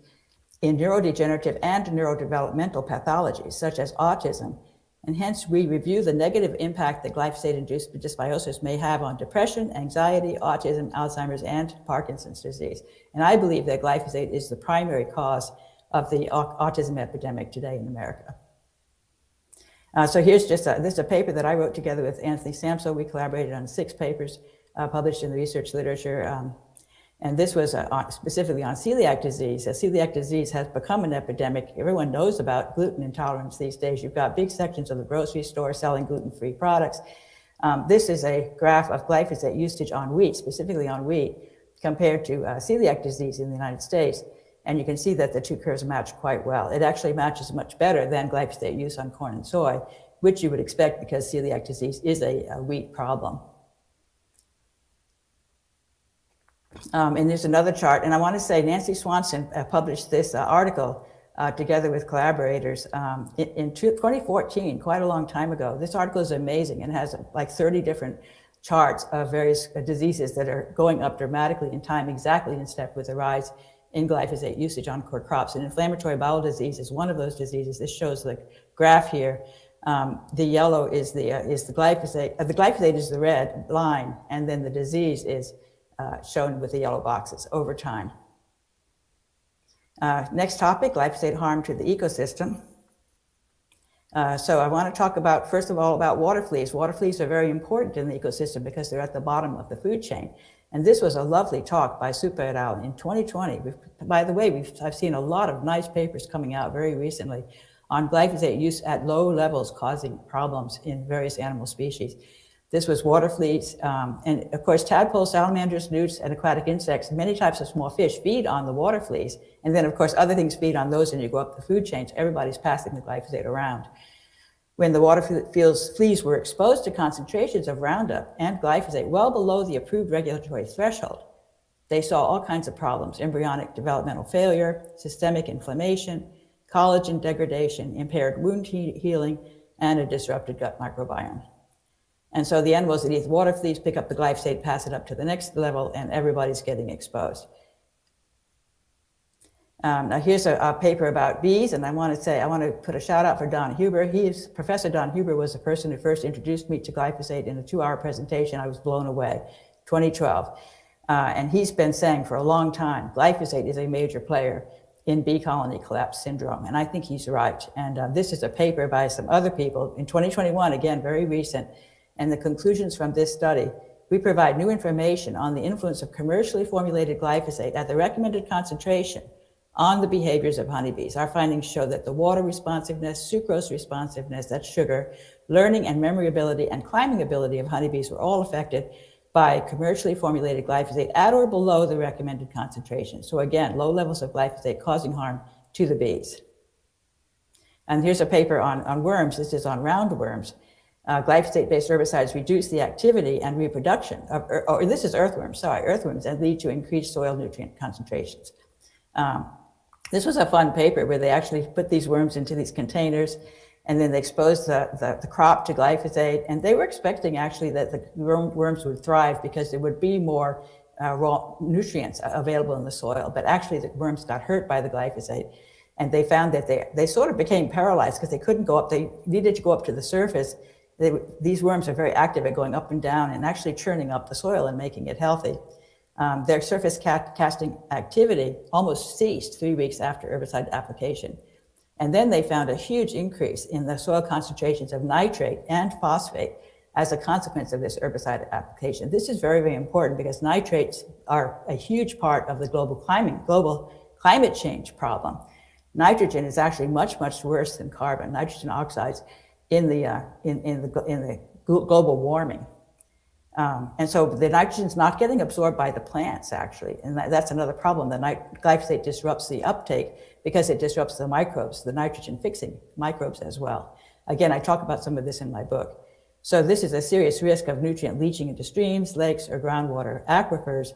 in neurodegenerative and neurodevelopmental pathologies, such as autism. And hence, we review the negative impact that glyphosate-induced dysbiosis may have on depression, anxiety, autism, Alzheimer's, and Parkinson's disease. And I believe that glyphosate is the primary cause of the autism epidemic today in America. So here's just this is a paper that I wrote together with Anthony Samso. We collaborated on 6 papers published in the research literature. And this was specifically on celiac disease. Celiac disease has become an epidemic. Everyone knows about gluten intolerance these days. You've got big sections of the grocery store selling gluten-free products. This is a graph of glyphosate usage on wheat, specifically on wheat, compared to celiac disease in the United States. And you can see that the 2 curves match quite well. It actually matches much better than glyphosate use on corn and soy, which you would expect because celiac disease is a wheat problem. And there's another chart, and I want to say Nancy Swanson published this article together with collaborators in 2014, quite a long time ago. This article is amazing and has like 30 different charts of various diseases that are going up dramatically in time, exactly in step with the rise in glyphosate usage on core crops. And inflammatory bowel disease is one of those diseases. This shows the graph here. The yellow is the glyphosate. The glyphosate is the red line, and then the disease is shown with the yellow boxes over time. Next topic, glyphosate harm to the ecosystem. So I want to talk about, first of all, about water fleas. Water fleas are very important in the ecosystem because they're at the bottom of the food chain. And this was a lovely talk by Supa et al. In 2020. By the way, I've seen a lot of nice papers coming out very recently on glyphosate use at low levels causing problems in various animal species. This was water fleas, and of course, tadpoles, salamanders, newts, and aquatic insects, many types of small fish feed on the water fleas. And then, of course, other things feed on those, and you go up the food chain. Everybody's passing the glyphosate around. When the water fleas were exposed to concentrations of Roundup and glyphosate well below the approved regulatory threshold, They saw all kinds of problems: embryonic developmental failure, systemic inflammation, collagen degradation, impaired wound healing, and a disrupted gut microbiome. And so the animals that eat water fleas pick up the glyphosate, pass it up to the next level, and everybody's getting exposed. Now here's a paper about bees, and I want to put a shout out for Don Huber. Professor Don Huber was the person who first introduced me to glyphosate in a 2-hour presentation. I was blown away, 2012. And he's been saying for a long time, glyphosate is a major player in bee colony collapse syndrome, and I think he's right. And this is a paper by some other people in 2021, again, very recent, and the conclusions from this study: we provide new information on the influence of commercially formulated glyphosate at the recommended concentration on the behaviors of honeybees. Our findings show that the water responsiveness, sucrose responsiveness, that's sugar, learning and memory ability, and climbing ability of honeybees were all affected by commercially formulated glyphosate at or below the recommended concentration. So again, low levels of glyphosate causing harm to the bees. And here's a paper on worms. This is on roundworms. Glyphosate-based herbicides reduce the activity and reproduction of, this is earthworms, and lead to increased soil nutrient concentrations. This was a fun paper where they actually put these worms into these containers, and then they exposed the crop to glyphosate, and they were expecting actually that the worms would thrive because there would be more raw nutrients available in the soil, but actually the worms got hurt by the glyphosate, and they found that they sort of became paralyzed because they couldn't go up. They needed to go up to the surface. These worms are very active at going up and down and actually churning up the soil and making it healthy. Their surface casting activity almost ceased 3 weeks after herbicide application. And then they found a huge increase in the soil concentrations of nitrate and phosphate as a consequence of this herbicide application. This is very, very important because nitrates are a huge part of the global climate change problem. Nitrogen is actually much, much worse than carbon, nitrogen oxides in the global warming. And so the nitrogen's not getting absorbed by the plants, actually. And that's another problem. The glyphosate disrupts the uptake because it disrupts the microbes, the nitrogen-fixing microbes as well. Again, I talk about some of this in my book. So this is a serious risk of nutrient leaching into streams, lakes, or groundwater aquifers.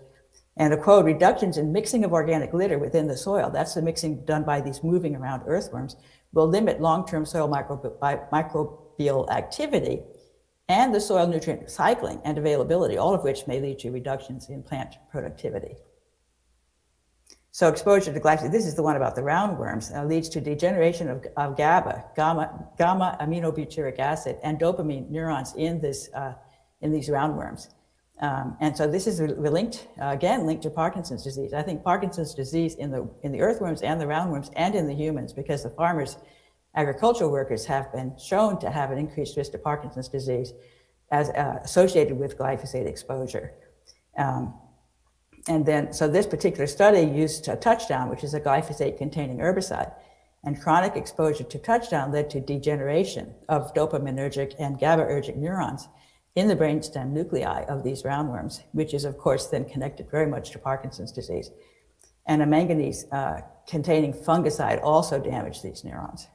And a quote, reductions in mixing of organic litter within the soil, that's the mixing done by these moving around earthworms, will limit long-term soil microbial activity and the soil nutrient cycling and availability, all of which may lead to reductions in plant productivity. So exposure to glyphosate, this is the one about the roundworms, leads to degeneration of gamma aminobutyric acid, and dopamine neurons in these roundworms. And so this is linked to Parkinson's disease. I think Parkinson's disease in the earthworms and the roundworms and in the humans, because the farmers, agricultural workers have been shown to have an increased risk of Parkinson's disease as associated with glyphosate exposure. And then, so this particular study used Touchdown, which is a glyphosate-containing herbicide, and chronic exposure to Touchdown led to degeneration of dopaminergic and GABAergic neurons in the brainstem nuclei of these roundworms, which is, of course, then connected very much to Parkinson's disease. And a manganese-containing fungicide also damaged these neurons.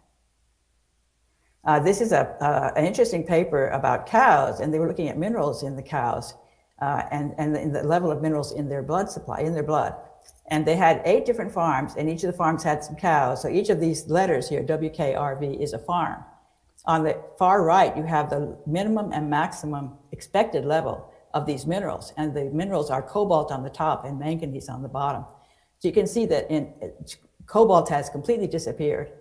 This is an interesting paper about cows, and they were looking at minerals in the cows and the level of minerals in their blood supply, in their blood. And they had 8 different farms, and each of the farms had some cows. So each of these letters here, WKRV, is a farm. On the far right, you have the minimum and maximum expected level of these minerals, and the minerals are cobalt on the top and manganese on the bottom. So you can see that cobalt has completely disappeared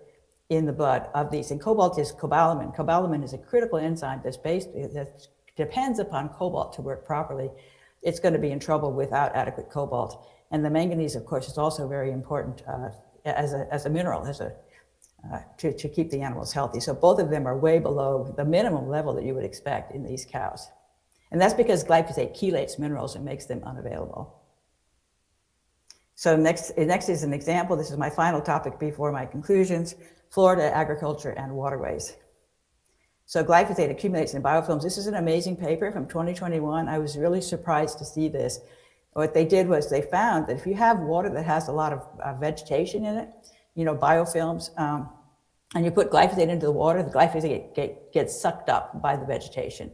in the blood of these, and cobalt is cobalamin. Cobalamin is a critical enzyme that depends upon cobalt to work properly. It's going to be in trouble without adequate cobalt. And the manganese, of course, is also very important as a mineral, to keep the animals healthy. So both of them are way below the minimum level that you would expect in these cows. And that's because glyphosate chelates minerals and makes them unavailable. So next is an example. This is my final topic before my conclusions: Florida agriculture and waterways. So glyphosate accumulates in biofilms. This is an amazing paper from 2021. I was really surprised to see this. What they did was they found that if you have water that has a lot of vegetation in it, biofilms, and you put glyphosate into the water, the glyphosate gets sucked up by the vegetation.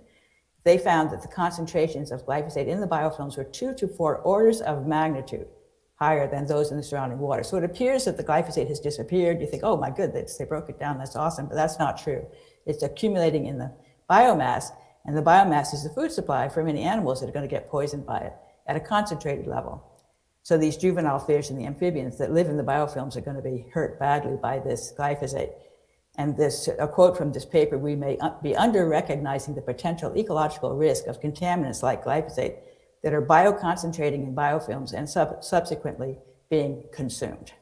they found that the concentrations of glyphosate in the biofilms were 2 to 4 orders of magnitude higher than those in the surrounding water. So it appears that the glyphosate has disappeared. You think, oh my goodness, they broke it down, that's awesome, but that's not true. It's accumulating in the biomass, and the biomass is the food supply for many animals that are going to get poisoned by it at a concentrated level. So these juvenile fish and the amphibians that live in the biofilms are going to be hurt badly by this glyphosate. And this, a quote from this paper, we may be under-recognizing the potential ecological risk of contaminants like glyphosate that are bioconcentrating in biofilms and subsequently being consumed.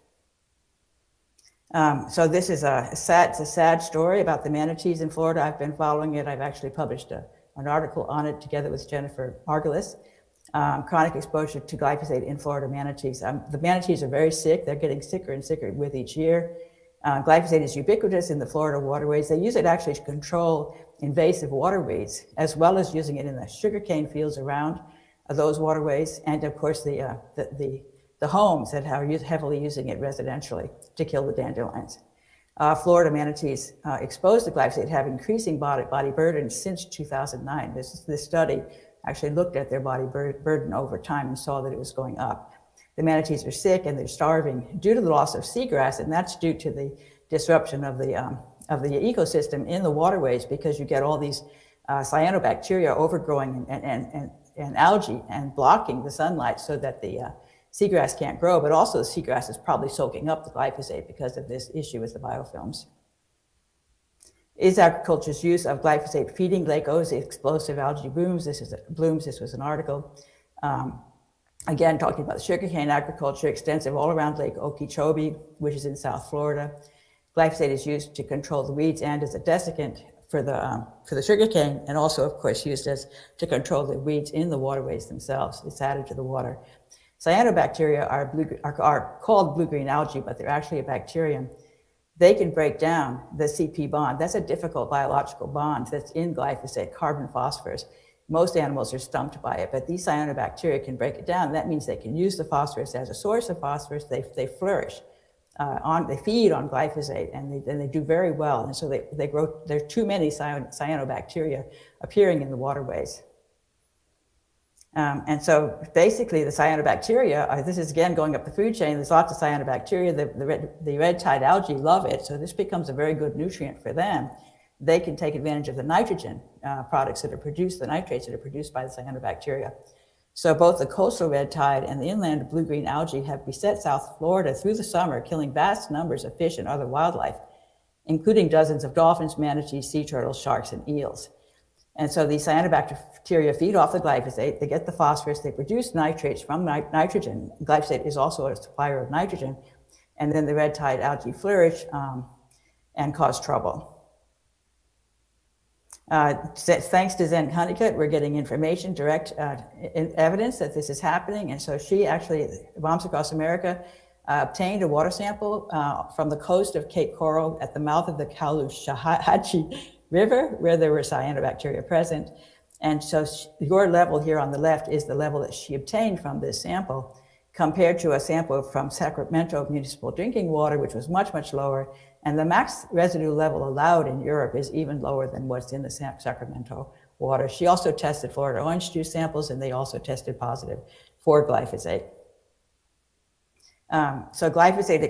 So this is it's a sad story about the manatees in Florida. I've been following it. I've actually published an article on it together with Jennifer Margulis. Chronic exposure to glyphosate in Florida manatees. The manatees are very sick. They're getting sicker and sicker with each year. Glyphosate is ubiquitous in the Florida waterways. They use it actually to control invasive water weeds, as well as using it in the sugarcane fields around those waterways, and of course the homes that are heavily using it residentially to kill the dandelions. Florida manatees exposed to glyphosate have increasing body burden since 2009. This study actually looked at their body burden over time and saw that it was going up. The manatees are sick and they're starving due to the loss of seagrass, and that's due to the disruption of the ecosystem in the waterways, because you get all these cyanobacteria overgrowing and algae and blocking the sunlight so that the seagrass can't grow, but also the seagrass is probably soaking up the glyphosate because of this issue with the biofilms. Is agriculture's use of glyphosate feeding Lake O's explosive algae blooms? This was an article. Again, talking about the sugarcane agriculture, extensive all around Lake Okeechobee, which is in South Florida. Glyphosate is used to control the weeds and as a desiccant for the sugarcane, and also, of course, used to control the weeds in the waterways themselves. It's added to the water. Cyanobacteria are called blue-green algae, but they're actually a bacterium. They can break down the CP bond. That's a difficult biological bond that's in glyphosate, carbon phosphorus. Most animals are stumped by it, but these cyanobacteria can break it down. That means they can use the phosphorus as a source of phosphorus. They flourish. They feed on glyphosate, and they do very well. And so they grow. There are too many cyanobacteria appearing in the waterways. And so basically the cyanobacteria, this is again going up the food chain, there's lots of cyanobacteria, the red tide algae love it, so this becomes a very good nutrient for them. They can take advantage of the nitrogen products that are produced, the nitrates that are produced by the cyanobacteria. So both the coastal red tide and the inland blue-green algae have beset South Florida through the summer, killing vast numbers of fish and other wildlife, including dozens of dolphins, manatees, sea turtles, sharks, and eels. And so these cyanobacteria feed off the glyphosate, they get the phosphorus, they produce nitrates from nitrogen. Glyphosate is also a supplier of nitrogen, and then the red tide algae flourish and cause trouble. Thanks to Zen Honeycutt, we're getting information, direct evidence that this is happening. And so she actually, Bombs Across America, obtained a water sample from the coast of Cape Coral at the mouth of the Caloosahatchee River, where there were cyanobacteria present. And so your level here on the left is the level that she obtained from this sample, compared to a sample from Sacramento municipal drinking water, which was much, much lower. And the max residue level allowed in Europe is even lower than what's in the Sacramento water. She also tested Florida orange juice samples, and they also tested positive for glyphosate. So glyphosate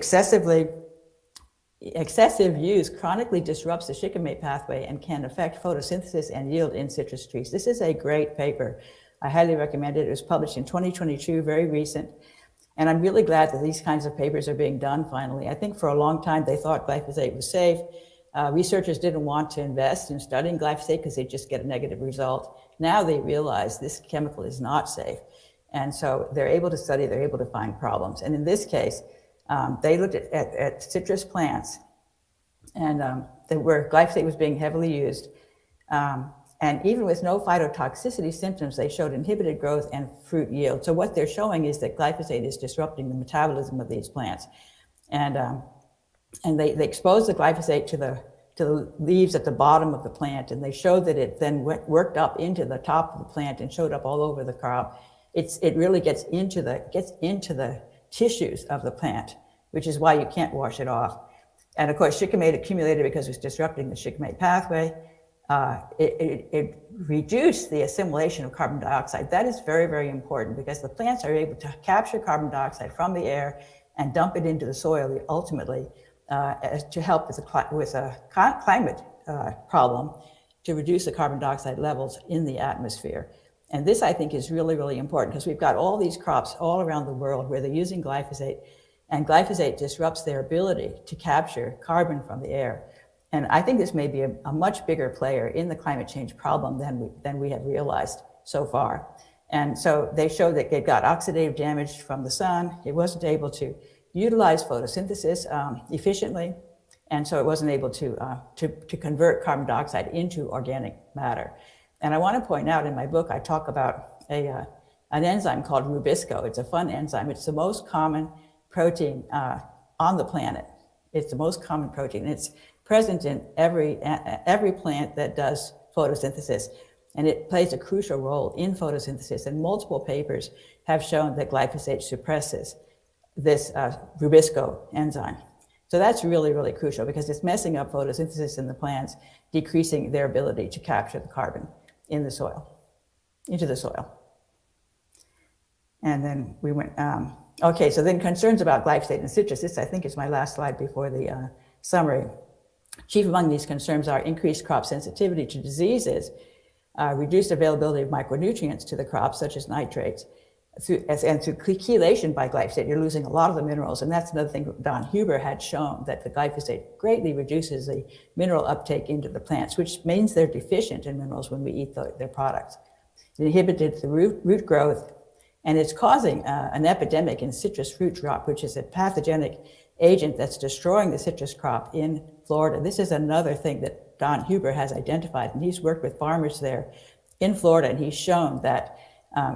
excessive use chronically disrupts the shikimate pathway and can affect photosynthesis and yield in citrus trees. This is a great paper. I highly recommend it. It was published in 2022, very recent. And I'm really glad that these kinds of papers are being done finally. I think for a long time they thought glyphosate was safe. Researchers didn't want to invest in studying glyphosate because they'd just get a negative result. Now they realize this chemical is not safe. And so they're able to study, they're able to find problems. And in this case, they looked at citrus plants, and where glyphosate was being heavily used. And even with no phytotoxicity symptoms, they showed inhibited growth and fruit yield. So what they're showing is that glyphosate is disrupting the metabolism of these plants. And they exposed the glyphosate to the leaves at the bottom of the plant, and they showed that it then worked up into the top of the plant and showed up all over the crop. It really gets into the tissues of the plant, which is why you can't wash it off. And of course, shikimate accumulated because it's disrupting the shikimate pathway. it reduced the assimilation of carbon dioxide. That is very, very important because the plants are able to capture carbon dioxide from the air and dump it into the soil ultimately to help with a climate problem to reduce the carbon dioxide levels in the atmosphere. And this, I think, is really, really important because we've got all these crops all around the world where they're using glyphosate, and glyphosate disrupts their ability to capture carbon from the air. And I think this may be a much bigger player in the climate change problem than we have realized so far. And so they showed that it got oxidative damage from the sun. It wasn't able to utilize photosynthesis efficiently, and so it wasn't able to convert carbon dioxide into organic matter. And I want to point out in my book, I talk about an enzyme called rubisco. It's a fun enzyme. It's the most common protein on the planet. It's the most common protein. It's present in every plant that does photosynthesis, and it plays a crucial role in photosynthesis. And multiple papers have shown that glyphosate suppresses this rubisco enzyme. So that's really, really crucial because it's messing up photosynthesis in the plants, decreasing their ability to capture the carbon in the soil, into the soil. And then we went, okay, so then concerns about glyphosate and citrus. This, I think, is my last slide before the summary. Chief among these concerns are increased crop sensitivity to diseases, reduced availability of micronutrients to the crops, such as nitrates, and through chelation by glyphosate, you're losing a lot of the minerals. And that's another thing Don Huber had shown, that the glyphosate greatly reduces the mineral uptake into the plants, which means they're deficient in minerals when we eat their products. It inhibited the root growth, and it's causing an epidemic in citrus fruit drop, which is a pathogenic agent that's destroying the citrus crop in Florida. This is another thing that Don Huber has identified, and he's worked with farmers there in Florida, and he's shown that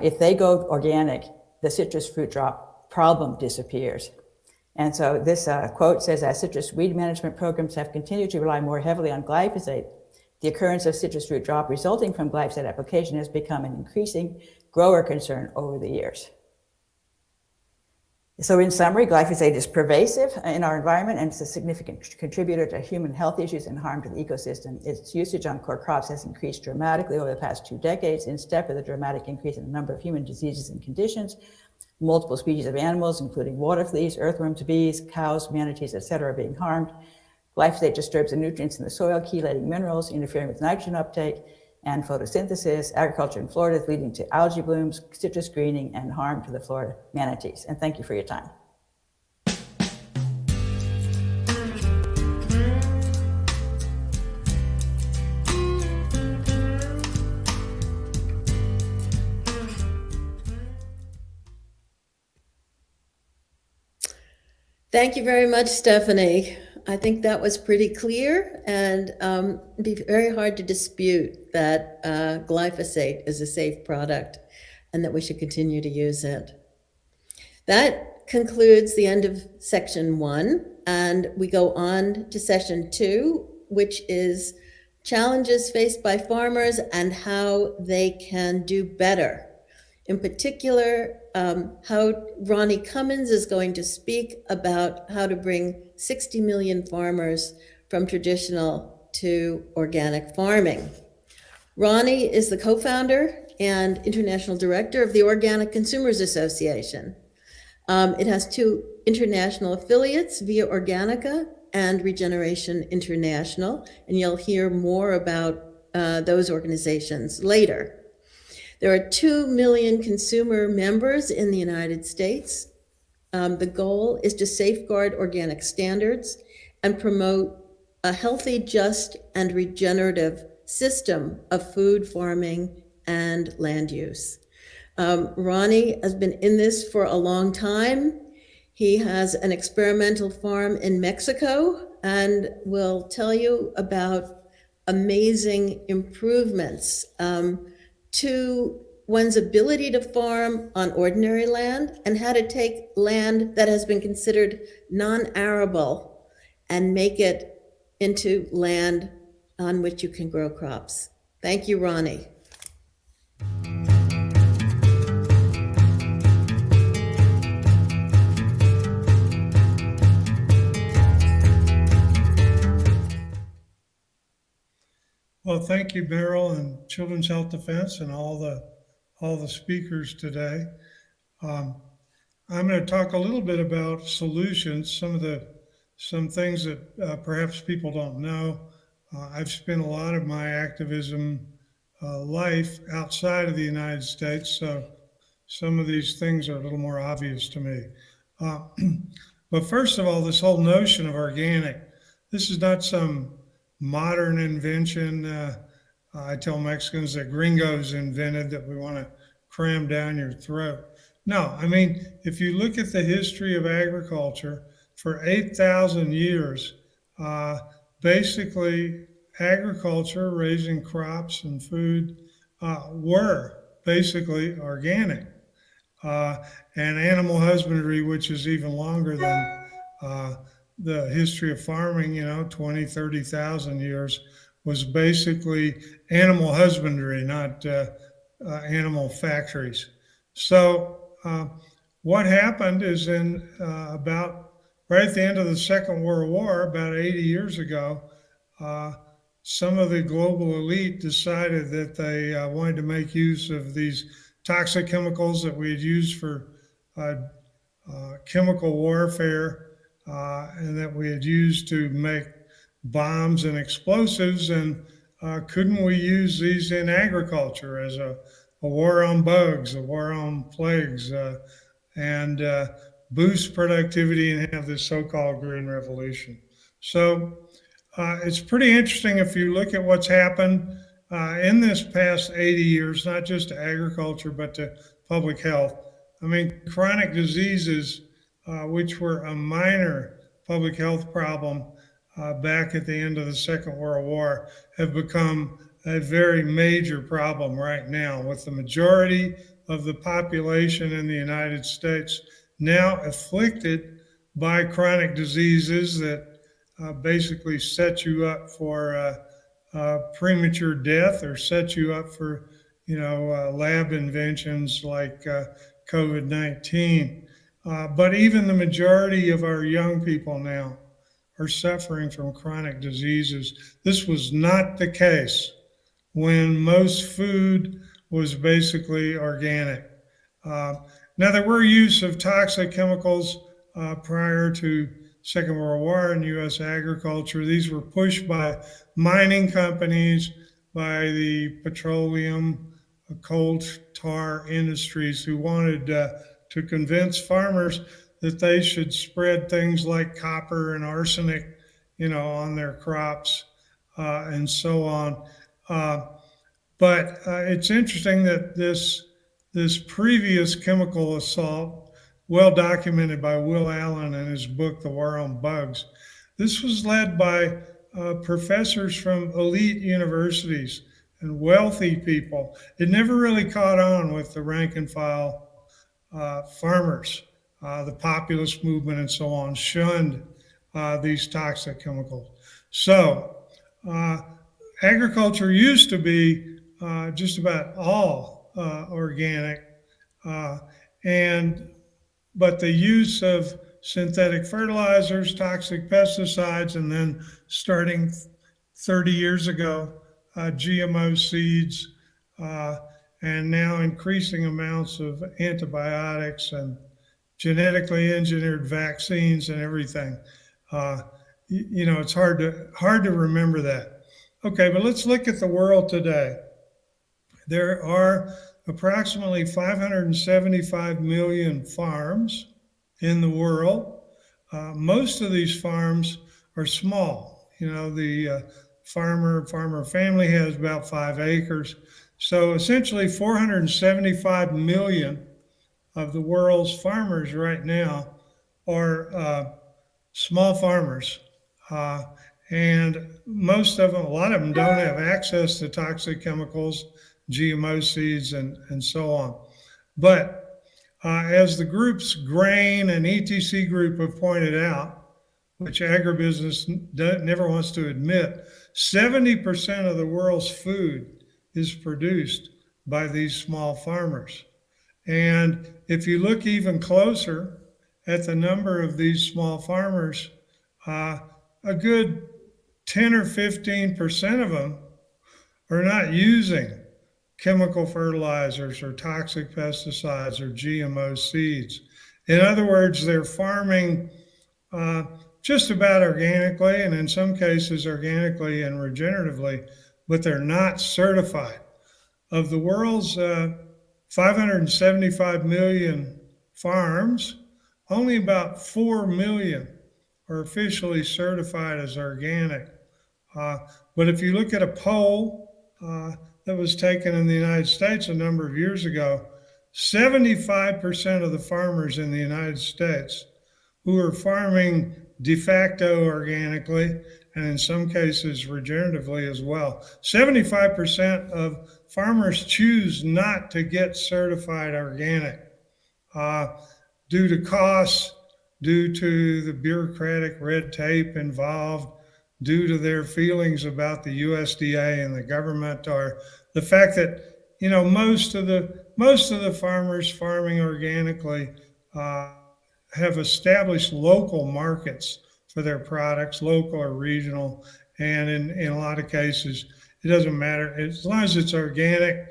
if they go organic, the citrus fruit drop problem disappears. And so this quote says, as citrus weed management programs have continued to rely more heavily on glyphosate, the occurrence of citrus fruit drop resulting from glyphosate application has become an increasing grower concern over the years. So in summary, glyphosate is pervasive in our environment, and it's a significant contributor to human health issues and harm to the ecosystem. Its usage on core crops has increased dramatically over the past 2 decades, in step with a dramatic increase in the number of human diseases and conditions. Multiple species of animals, including water fleas, earthworms, bees, cows, manatees, etc., are being harmed. Glyphosate disturbs the nutrients in the soil, chelating minerals, interfering with nitrogen uptake and photosynthesis. Agriculture in Florida is leading to algae blooms, citrus greening, and harm to the Florida manatees. And thank you for your time. Thank you very much, Stephanie. I think that was pretty clear, and it'd be very hard to dispute that glyphosate is a safe product and that we should continue to use it. That concludes the end of section 1, and we go on to session 2, which is challenges faced by farmers and how they can do better. In particular, how Ronnie Cummins is going to speak about how to bring 60 million farmers from traditional to organic farming. Ronnie is the co-founder and international director of the Organic Consumers Association. It has 2 international affiliates, Via Organica and Regeneration International, and you'll hear more about those organizations later. There are 2 million consumer members in the United States. The goal is to safeguard organic standards and promote a healthy, just, and regenerative system of food, farming, and land use. Ronnie has been in this for a long time. He has an experimental farm in Mexico and will tell you about amazing improvements to one's ability to farm on ordinary land and how to take land that has been considered non-arable and make it into land on which you can grow crops. Thank you, Ronnie. Well, thank you, Beryl, and Children's Health Defense, and all the speakers today. I'm going to talk a little bit about solutions, some things that perhaps people don't know. I've spent a lot of my activism life outside of the United States, so some of these things are a little more obvious to me. But first of all, this whole notion of organic, this is not some modern invention. I tell Mexicans that gringos invented that we want to cram down your throat. No, I mean, if you look at the history of agriculture, for 8,000 years, basically agriculture, raising crops and food, were basically organic. And animal husbandry, which is even longer than the history of farming, 20, 30,000 years, was basically animal husbandry, not animal factories. So what happened is about right at the end of the Second World War, about 80 years ago, some of the global elite decided that they wanted to make use of these toxic chemicals that we had used for chemical warfare and that we had used to make bombs and explosives. And couldn't we use these in agriculture as a war on bugs, a war on plagues, and boost productivity and have this so-called green revolution? So it's pretty interesting if you look at what's happened in this past 80 years, not just to agriculture, but to public health. I mean, chronic diseases, which were a minor public health problem back at the end of the Second World War, have become a very major problem right now, with the majority of the population in the United States now afflicted by chronic diseases that basically set you up for premature death or set you up for, lab inventions like COVID-19. But even the majority of our young people now are suffering from chronic diseases. This was not the case when most food was basically organic. Now, there were use of toxic chemicals prior to Second World War in U.S. agriculture. These were pushed by mining companies, by the petroleum, coal tar industries, who wanted to convince farmers that they should spread things like copper and arsenic, on their crops and so on. But it's interesting that this previous chemical assault, well documented by Will Allen in his book, The War on Bugs, this was led by professors from elite universities and wealthy people. It never really caught on with the rank and file farmers. The populist movement and so on shunned these toxic chemicals. So agriculture used to be just about all organic, but the use of synthetic fertilizers, toxic pesticides, and then starting 30 years ago, GMO seeds, and now increasing amounts of antibiotics and genetically engineered vaccines and everything. It's hard to remember that. Okay, but let's look at the world today. There are approximately 575 million farms in the world. Most of these farms are small. The farmer family has about 5 acres. So essentially 475 million of the world's farmers right now are small farmers. And most of them, a lot of them don't have access to toxic chemicals, GMO seeds, and so on. But as the groups Grain and ETC Group have pointed out, which agribusiness never wants to admit, 70% of the world's food is produced by these small farmers. And if you look even closer at the number of these small farmers, a good 10 or 15% of them are not using chemical fertilizers or toxic pesticides or GMO seeds. In other words, they're farming just about organically, and in some cases organically and regeneratively, but they're not certified. Of the world's 575 million farms, only about 4 million are officially certified as organic. But if you look at a poll that was taken in the United States a number of years ago, 75% of the farmers in the United States who are farming de facto organically, and in some cases regeneratively as well, 75% of farmers choose not to get certified organic due to costs, due to the bureaucratic red tape involved, due to their feelings about the USDA and the government, or the fact that most of the farmers farming organically have established local markets for their products, local or regional, and in a lot of cases it doesn't matter as long as it's organic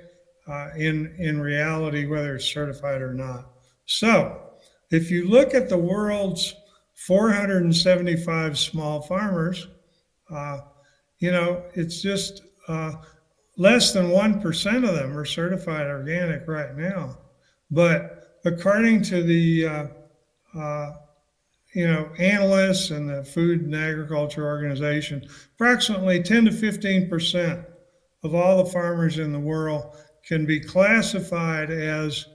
in reality, whether it's certified or not. So if you look at the world's 475 small farmers, it's just less than 1% of them are certified organic right now. But according to the analysts and the Food and Agriculture Organization, approximately 10 to 15% of all the farmers in the world can be classified as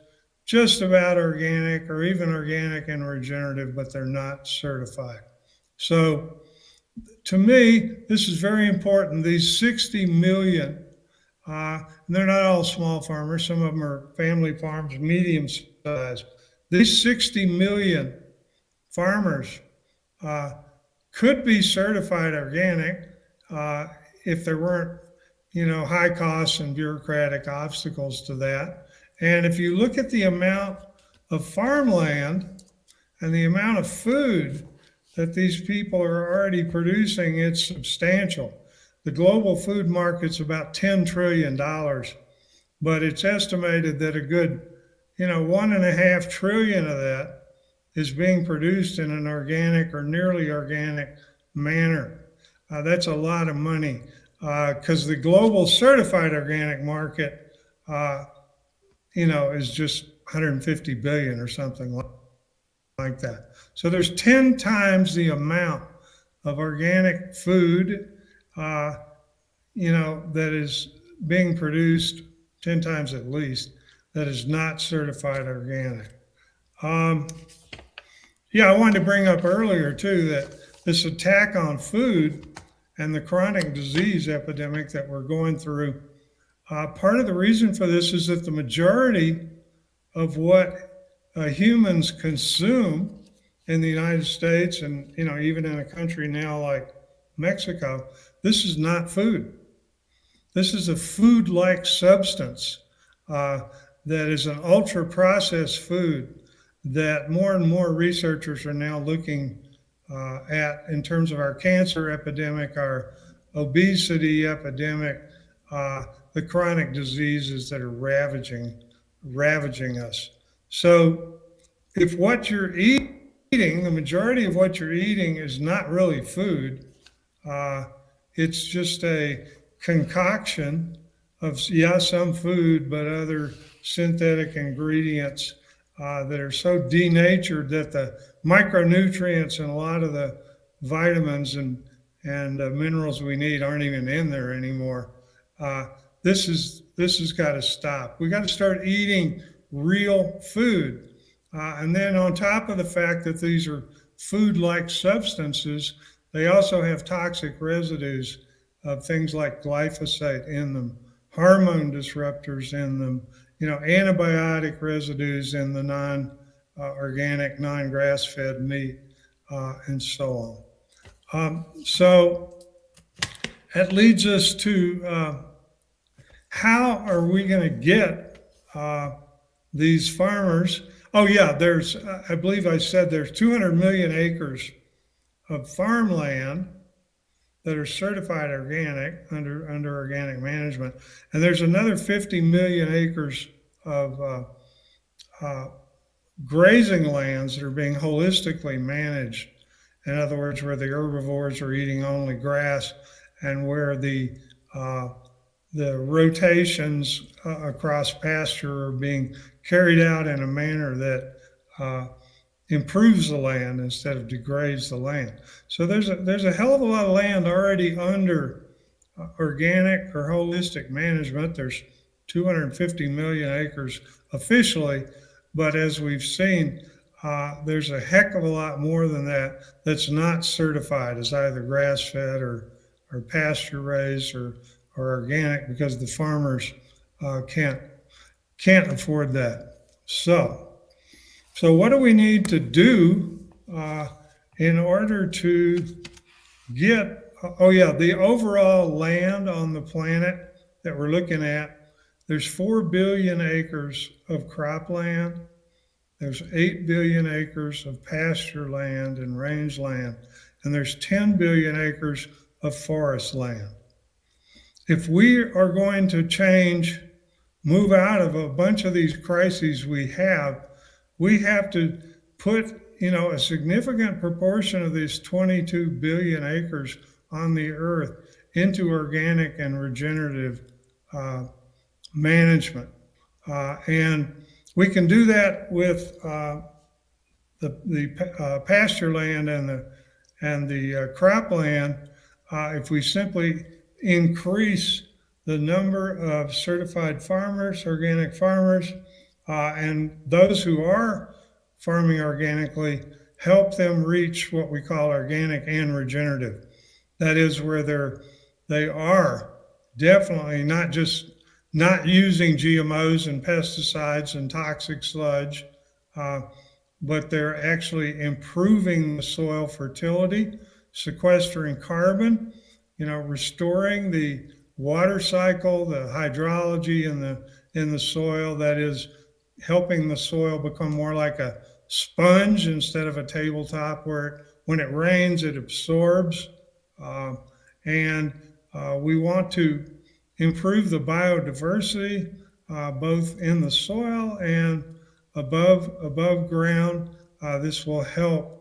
just about organic or even organic and regenerative, but they're not certified. So to me, this is very important. These 60 million, they're not all small farmers. Some of them are family farms, medium size. These 60 million farmers could be certified organic if there weren't, high costs and bureaucratic obstacles to that. And if you look at the amount of farmland and the amount of food that these people are already producing, it's substantial. The global food market's about $10 trillion, but it's estimated that a good, 1.5 trillion of that is being produced in an organic or nearly organic manner. That's a lot of money because the global certified organic market, is just 150 billion or something like that. So there's 10 times the amount of organic food, that is being produced, 10 times at least, that is not certified organic. I wanted to bring up earlier too that this attack on food and the chronic disease epidemic that we're going through, part of the reason for this is that the majority of what humans consume in the United States and even in a country now like Mexico, this is not food. This is a food-like substance that is an ultra-processed food that more and more researchers are now looking at in terms of our cancer epidemic, our obesity epidemic, the chronic diseases that are ravaging us. So if what you're eating, the majority of what you're eating is not really food, it's just a concoction of, some food, but other synthetic ingredients that are so denatured that the micronutrients and a lot of the vitamins and minerals we need aren't even in there anymore. This has got to stop. We got to start eating real food. And then on top of the fact that these are food-like substances, they also have toxic residues of things like glyphosate in them, hormone disruptors in them, antibiotic residues in the non-organic, non-grass-fed meat, and so on. So that leads us to how are we going to get these farmers? There's, I believe I said there's 200 million acres of farmland that are certified organic under organic management. And there's another 50 million acres of grazing lands that are being holistically managed. In other words, where the herbivores are eating only grass, and where the rotations across pasture are being carried out in a manner that improves the land instead of degrades the land. So there's a hell of a lot of land already under organic or holistic management. There's 250 million acres officially, but as we've seen, there's a heck of a lot more than that that's not certified as either grass-fed or pasture-raised or organic, because the farmers can't afford that. So what do we need to do in order to get, the overall land on the planet that we're looking at? There's 4 billion acres of cropland. There's 8 billion acres of pasture land and rangeland, and there's 10 billion acres of forest land. If we are going to move out of a bunch of these crises we have to put, a significant proportion of these 22 billion acres on the earth into organic and regenerative management. And we can do that with the pasture land and the cropland if we simply increase the number of certified farmers, organic farmers, and those who are farming organically, help them reach what we call organic and regenerative. That is where they are definitely not using GMOs and pesticides and toxic sludge, but they're actually improving the soil fertility, sequestering carbon, restoring the water cycle, the hydrology in the soil, that is helping the soil become more like a sponge instead of a tabletop where when it rains, it absorbs. And we want to improve the biodiversity, both in the soil and above ground. This will help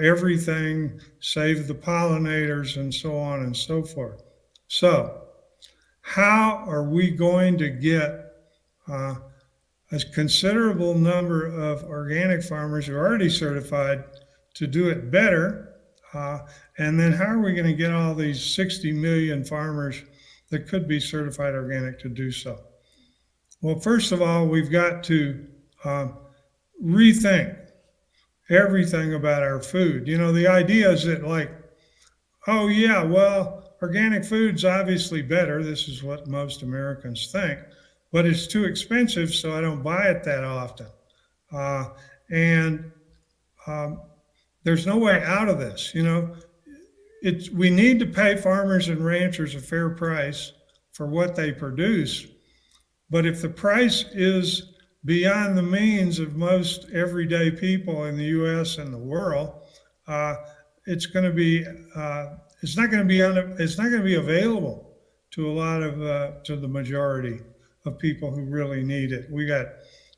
everything, save the pollinators and so on and so forth. So how are we going to get a considerable number of organic farmers who are already certified to do it better? And then how are we going to get all these 60 million farmers that could be certified organic to do so? Well, first of all, we've got to rethink everything about our food. The idea is that organic food's obviously better. This is what most Americans think, but it's too expensive, so I don't buy it that often. And there's no way out of this. We need to pay farmers and ranchers a fair price for what they produce. But if the price is beyond the means of most everyday people in the U.S. and the world, it's not going to be available to to the majority of people who really need it. We got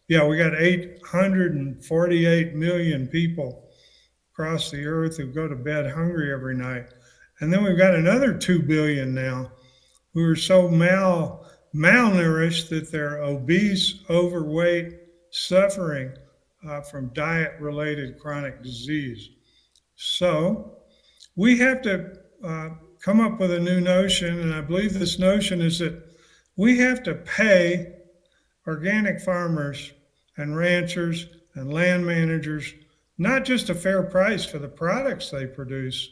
848 million people across the earth who go to bed hungry every night. And then we've got another 2 billion now who are so malnourished that they're obese, overweight, suffering from diet-related chronic disease. So we have to come up with a new notion, and I believe this notion is that we have to pay organic farmers and ranchers and land managers not just a fair price for the products they produce.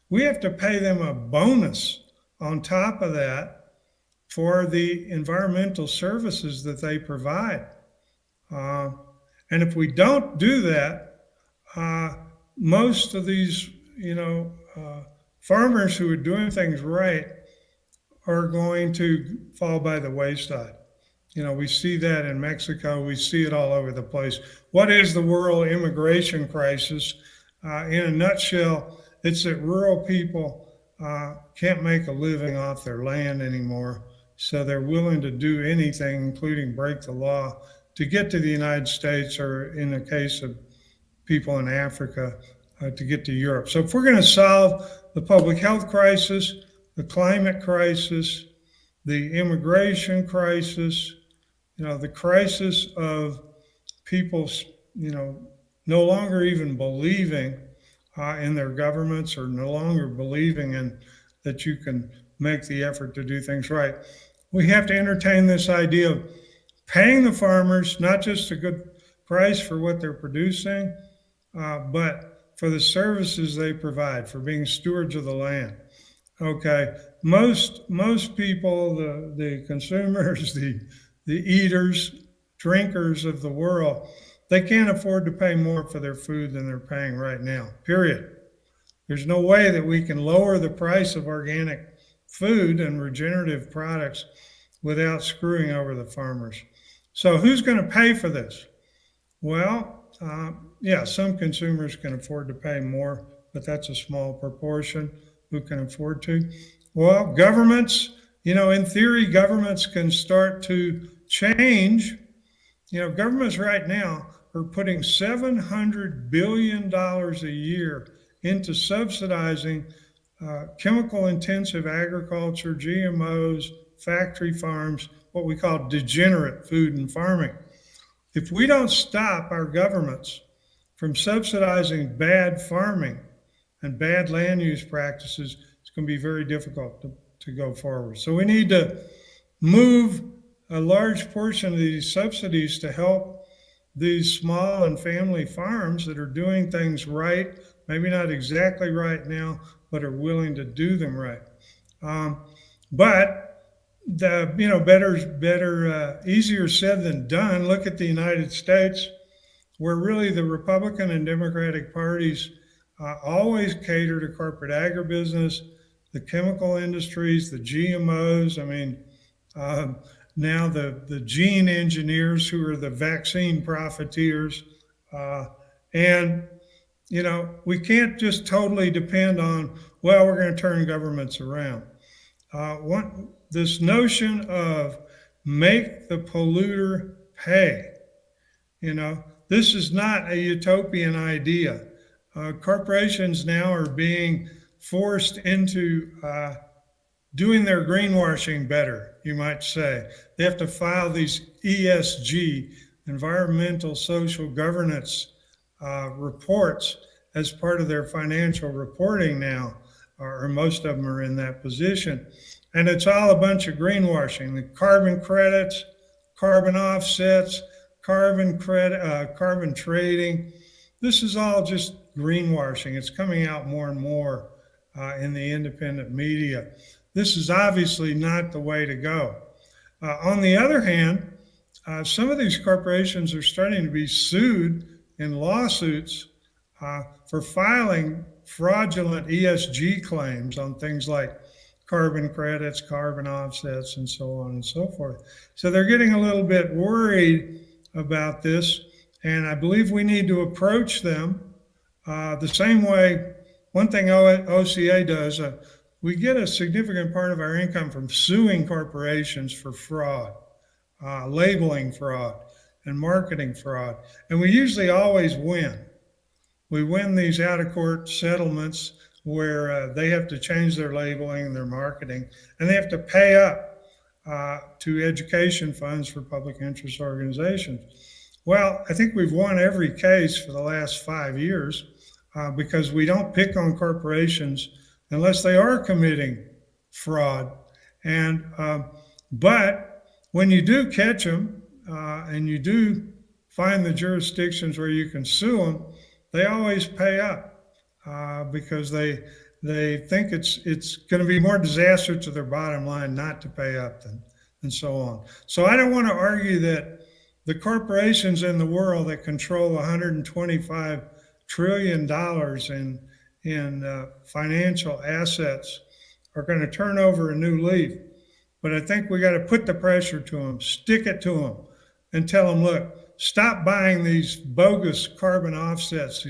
We have to pay them a bonus on top of that for the environmental services that they provide. And if we don't do that, most of these, farmers who are doing things right are going to fall by the wayside. We see that in Mexico. We see it all over the place. What is the world immigration crisis? In a nutshell, it's that rural people can't make a living off their land anymore. So they're willing to do anything, including break the law, to get to the United States, or in the case of people in Africa, to get to Europe. So if we're going to solve the public health crisis, the climate crisis, the immigration crisis, the crisis of people, no longer even believing in their governments, or no longer believing in that you can make the effort to do things right, we have to entertain this idea of paying the farmers not just a good price for what they're producing, but for the services they provide, for being stewards of the land. Okay, most people, the consumers, the eaters, drinkers of the world, they can't afford to pay more for their food than they're paying right now, period. There's no way that we can lower the price of organic food and regenerative products without screwing over the farmers. So who's going to pay for this? Well, yeah, some consumers can afford to pay more, but that's a small proportion. Who can afford to? Well, governments, in theory, governments can start to change. Governments right now are putting $700 billion a year into subsidizing chemical-intensive agriculture, GMOs, factory farms, what we call degenerate food and farming. If we don't stop our governments from subsidizing bad farming and bad land use practices, it's going to be very difficult to go forward. So we need to move a large portion of these subsidies to help these small and family farms that are doing things right, maybe not exactly right now, but are willing to do them right. But better, easier said than done. Look at the United States, where really the Republican and Democratic parties always cater to corporate agribusiness, the chemical industries, the GMOs. Now the gene engineers who are the vaccine profiteers. And we can't just totally depend on, well, we're going to turn governments around. This notion of make the polluter pay, this is not a utopian idea. Corporations now are being forced into doing their greenwashing better, you might say. They have to file these ESG, environmental social governance reports as part of their financial reporting now, or most of them are in that position. And it's all a bunch of greenwashing. The carbon credits, carbon offsets, carbon trading. This is all just greenwashing. It's coming out more and more in the independent media. This is obviously not the way to go. On the other hand, some of these corporations are starting to be sued in lawsuits for filing fraudulent ESG claims on things like carbon credits, carbon offsets, and so on and so forth. So they're getting a little bit worried about this, and I believe we need to approach them the same way. One thing OCA does, we get a significant part of our income from suing corporations for fraud, labeling fraud, and marketing fraud. And we usually always win. We win these out-of-court settlements where they have to change their labeling and their marketing, and they have to pay up to education funds for public interest organizations. Well, I think we've won every case for the last 5 years because we don't pick on corporations unless they are committing fraud. And but when you do catch them and you do find the jurisdictions where you can sue them, they always pay up because they think it's going to be more disaster to their bottom line not to pay up and so on. So I don't want to argue that the corporations in the world that control $125 trillion in financial assets are going to turn over a new leaf. But I think we got to put the pressure to them, stick it to them, and tell them, look, stop buying these bogus carbon offsets.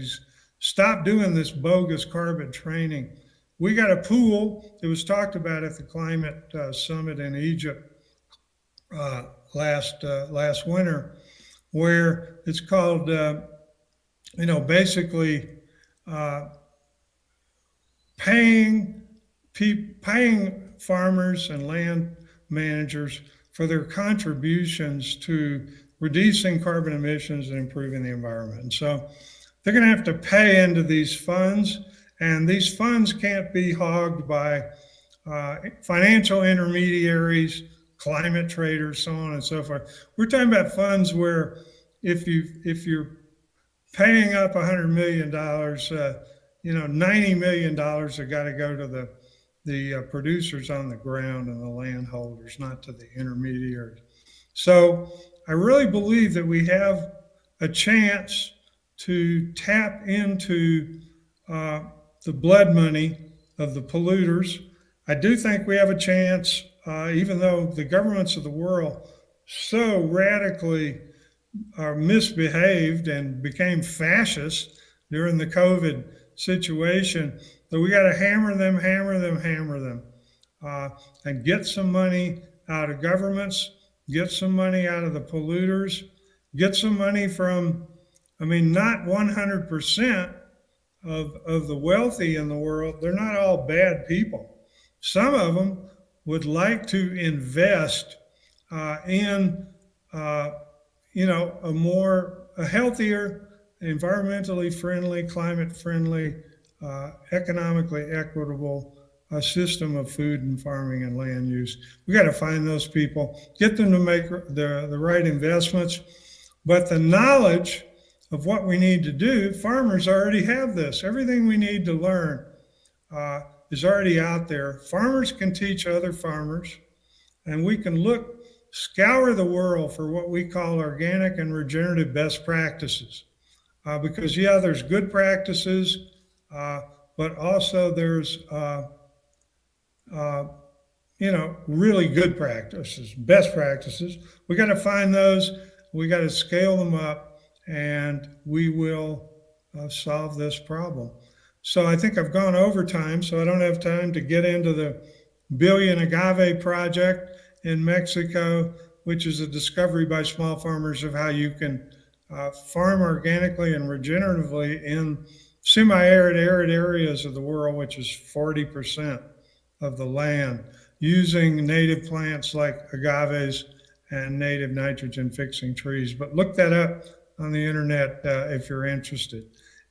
Stop doing this bogus carbon trading. we got a pool. It was talked about at the climate summit in Egypt last winter, where it's called, basically paying farmers and land managers for their contributions to reducing carbon emissions and improving the environment. And so they're going to have to pay into these funds, and these funds can't be hogged by financial intermediaries, climate traders, so on and so forth. We're talking about funds where if you're paying up $100 million, $90 million have got to go to the producers on the ground and the landholders, not to the intermediaries. So I really believe that we have a chance to tap into the blood money of the polluters. I do think we have a chance, even though the governments of the world so radically misbehaved and became fascist during the COVID situation, that we got to hammer them, and get some money out of governments, get some money out of the polluters, get some money from, not 100% of the wealthy in the world. They're not all bad people. Some of them would like to invest in, a healthier, environmentally friendly, climate friendly, economically equitable system of food and farming and land use. We got to find those people, get them to make the right investments. But the knowledge of what we need to do, farmers already have this. Everything we need to learn is already out there. Farmers can teach other farmers, and we can scour the world for what we call organic and regenerative best practices. Because there's good practices, but also there's really good practices, best practices. We got to find those. We got to scale them up, and we will solve this problem. So I think I've gone over time, so I don't have time to get into the Billion Agave project in Mexico, which is a discovery by small farmers of how you can farm organically and regeneratively in semi-arid, arid areas of the world, which is 40% of the land, using native plants like agaves and native nitrogen-fixing trees. But look that up on the internet if you're interested.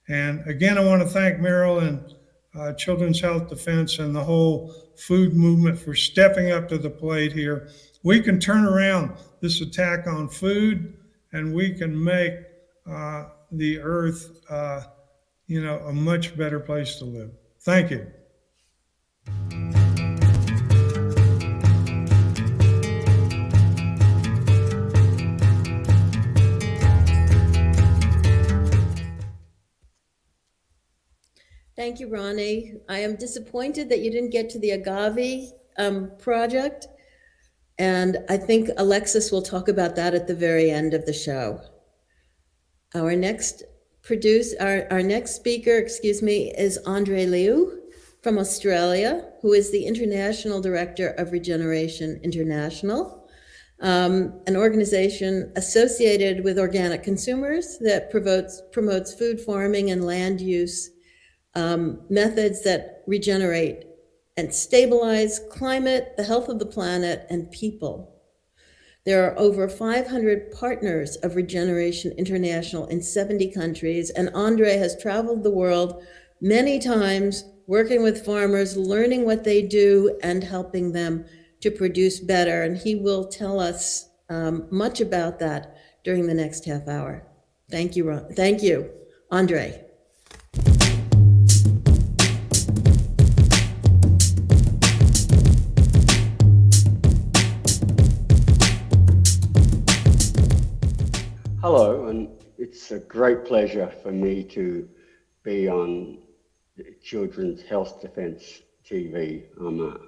And again, I want to thank Meryl and Children's Health Defense and the whole food movement for stepping up to the plate here. We can turn around this attack on food, and we can make the earth, a much better place to live. Thank you. Thank you, Ronnie. I am disappointed that you didn't get to the agave project. And I think Alexis will talk about that at the very end of the show. Our next speaker, is Andre Liu from Australia, who is the International Director of Regeneration International, an organization associated with organic consumers that promotes food farming and land use methods that regenerate and stabilize climate, the health of the planet, and people. There are over 500 partners of Regeneration International in 70 countries, and Andre has traveled the world many times, working with farmers, learning what they do, and helping them to produce better. And he will tell us much about that during the next half hour. Thank you, Andre. Hello, and it's a great pleasure for me to be on Children's Health Defense TV. I'm a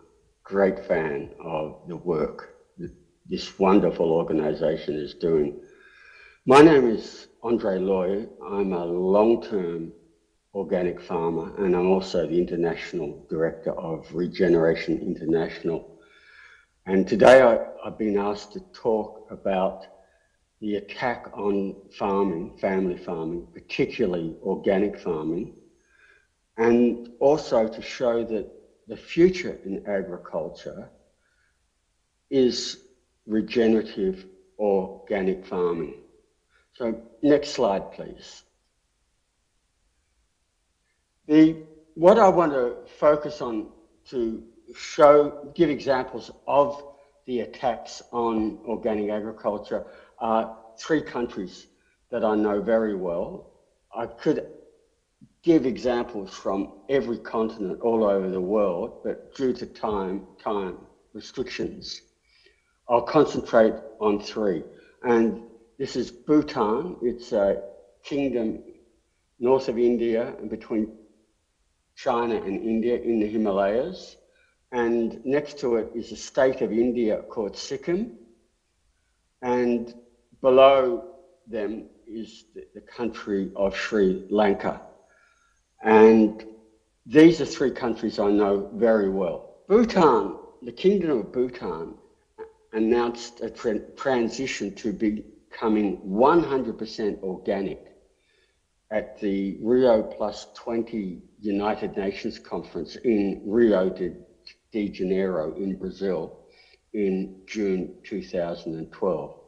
great fan of the work that this wonderful organization is doing. My name is Andre Liu. I'm a long-term organic farmer, and I'm also the International Director of Regeneration International. And today I've been asked to talk about the attack on farming, family farming, particularly organic farming, and also to show that the future in agriculture is regenerative organic farming. So next slide, please. What I want to focus on to give examples of the attacks on organic agriculture are 3 countries that I know very well. I could give examples from every continent all over the world, but due to time restrictions, I'll concentrate on 3. And this is Bhutan. It's a kingdom north of India and between China and India in the Himalayas. And next to it is a state of India called Sikkim. And below them is the country of Sri Lanka. And these are 3 countries I know very well. Bhutan, the Kingdom of Bhutan, announced a transition to becoming 100% organic at the Rio +20 United Nations Conference in Rio de Janeiro in Brazil in June 2012.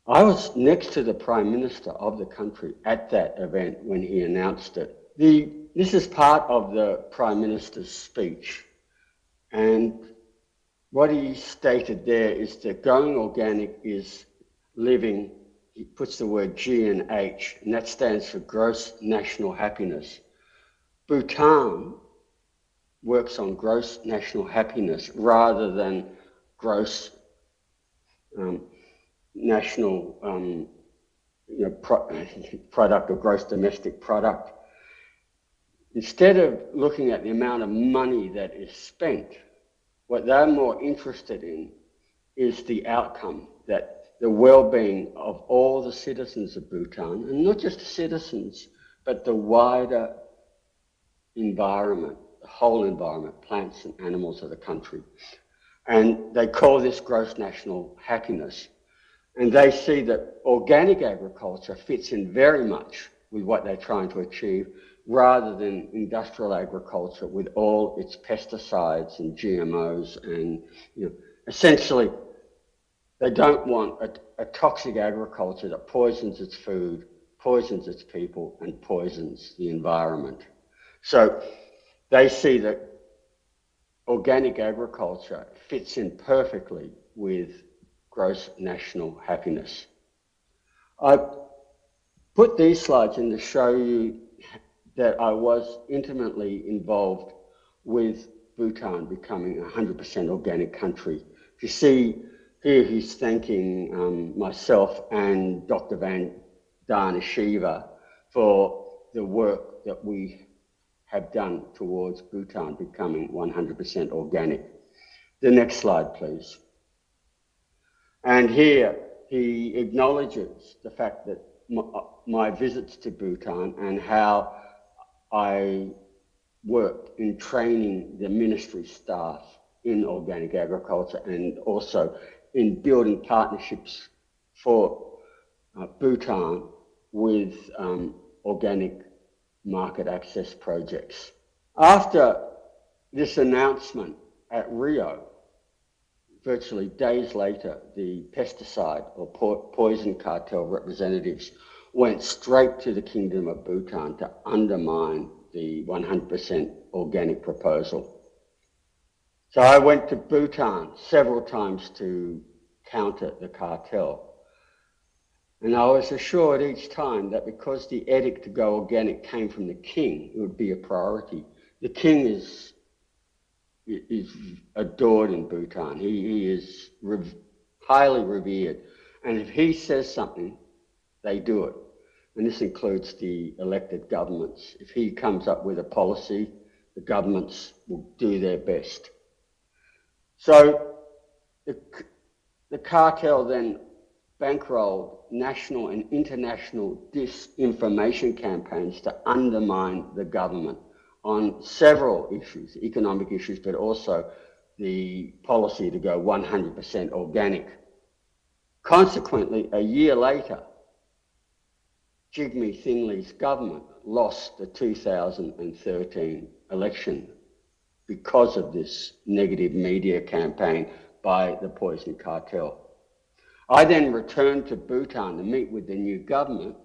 I was next to the Prime Minister of the country at that event when he announced it. This is part of the Prime Minister's speech, and what he stated there is that going organic is living, he puts the word G and H, and that stands for gross national happiness. Bhutan works on gross national happiness rather than gross national product or gross domestic product. Instead of looking at the amount of money that is spent, what they're more interested in is the outcome, that the well-being of all the citizens of Bhutan, and not just the citizens, but the wider environment, the whole environment, plants and animals of the country. And they call this gross national happiness. And they see that organic agriculture fits in very much with what they're trying to achieve, rather than industrial agriculture with all its pesticides and GMOs. And essentially, they don't want a toxic agriculture that poisons its food, poisons its people, and poisons the environment. So they see that organic agriculture fits in perfectly with gross national happiness. I put these slides in to show you that I was intimately involved with Bhutan becoming a 100% organic country. You see here he's thanking myself and Dr. Vandana Shiva for the work that we have done towards Bhutan becoming 100% organic. The next slide, please. And here he acknowledges the fact that my visits to Bhutan and how I worked in training the ministry staff in organic agriculture and also in building partnerships for Bhutan with organic market access projects. After this announcement at Rio, virtually days later, the pesticide or poison cartel representatives went straight to the Kingdom of Bhutan to undermine the 100% organic proposal. So I went to Bhutan several times to counter the cartel. And I was assured each time that because the edict to go organic came from the king, it would be a priority. The king is adored in Bhutan. He is highly revered. And if he says something, they do it. And this includes the elected governments. If he comes up with a policy, the governments will do their best. So the cartel then bankrolled national and international disinformation campaigns to undermine the government on several issues, economic issues, but also the policy to go 100% organic. Consequently, a year later, Jigme Thinley's government lost the 2013 election because of this negative media campaign by the poison cartel. I then returned to Bhutan to meet with the new government,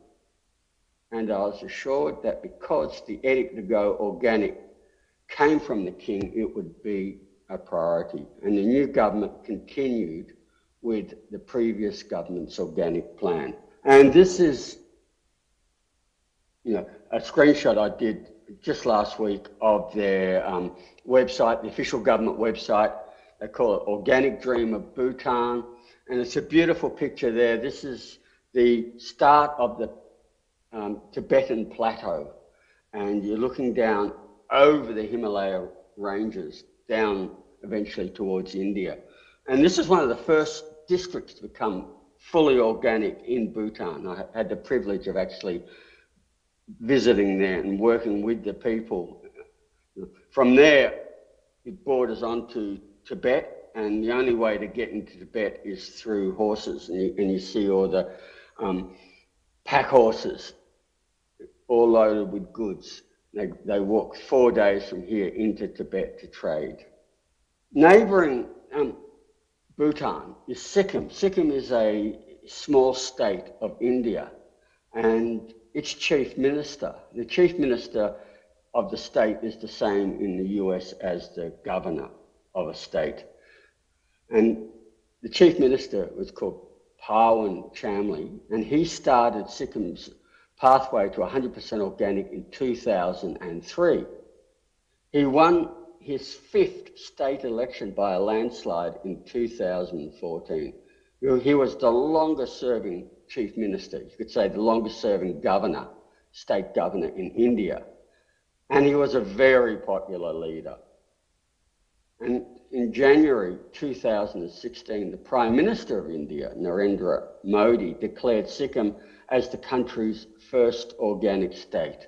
and I was assured that because the edict to go organic came from the king, it would be a priority. And the new government continued with the previous government's organic plan. And this is, a screenshot I did just last week of their website, the official government website. They call it Organic Dream of Bhutan. And it's a beautiful picture there. This is the start of the Tibetan plateau. And you're looking down over the Himalaya ranges, down eventually towards India. And this is one of the first districts to become fully organic in Bhutan. I had the privilege of actually visiting there and working with the people. From there, it borders on to Tibet, and the only way to get into Tibet is through horses. And you see all the pack horses, all loaded with goods. They walk 4 days from here into Tibet to trade. Neighbouring Bhutan is Sikkim. Sikkim is a small state of India, and its chief minister, the chief minister of the state is the same in the US as the governor of a state. And the chief minister was called Pawan Chamley, and he started Sikkim's pathway to 100% organic in 2003. He won his 5th state election by a landslide in 2014. He was the longest serving chief minister, you could say the longest serving governor, state governor in India. And he was a very popular leader. And in January 2016, the Prime Minister of India, Narendra Modi, declared Sikkim as the country's first organic state.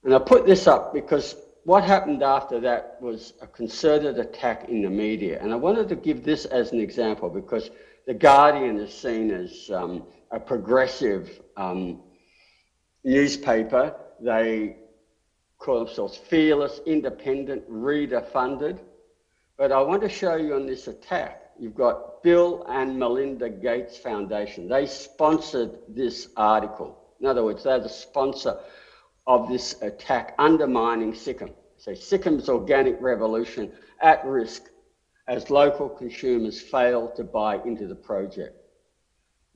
And I put this up because what happened after that was a concerted attack in the media. And I wanted to give this as an example because The Guardian is seen as a progressive newspaper. They call themselves fearless, independent, reader-funded. But I want to show you on this attack, you've got Bill and Melinda Gates Foundation. They sponsored this article. In other words, they're the sponsor of this attack undermining Sikkim. So Sikkim's organic revolution at risk as local consumers fail to buy into the project.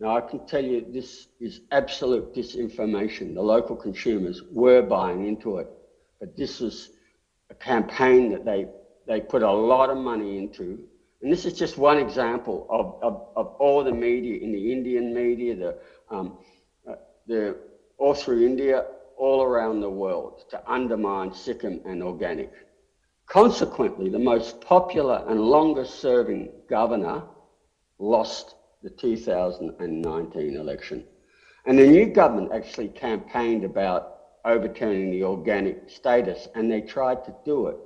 Now, I can tell you this is absolute disinformation. The local consumers were buying into it, but this was a campaign that they put a lot of money into. And this is just one example of all the media, in the Indian media, all through India, all around the world, to undermine Sikkim and organic. Consequently, the most popular and longest serving governor lost the 2019 election. And the new government actually campaigned about overturning the organic status, and they tried to do it.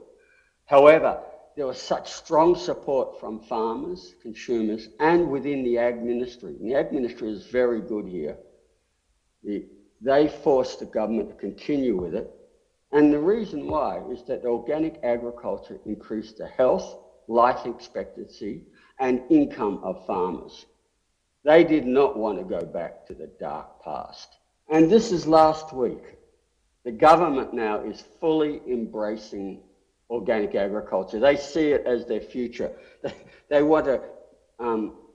However, there was such strong support from farmers, consumers, and within the ag ministry. And the ag ministry is very good here. They forced the government to continue with it. And the reason why is that organic agriculture increased the health, life expectancy, and income of farmers. They did not want to go back to the dark past. And this is last week. The government now is fully embracing organic agriculture. They see it as their future. They want to,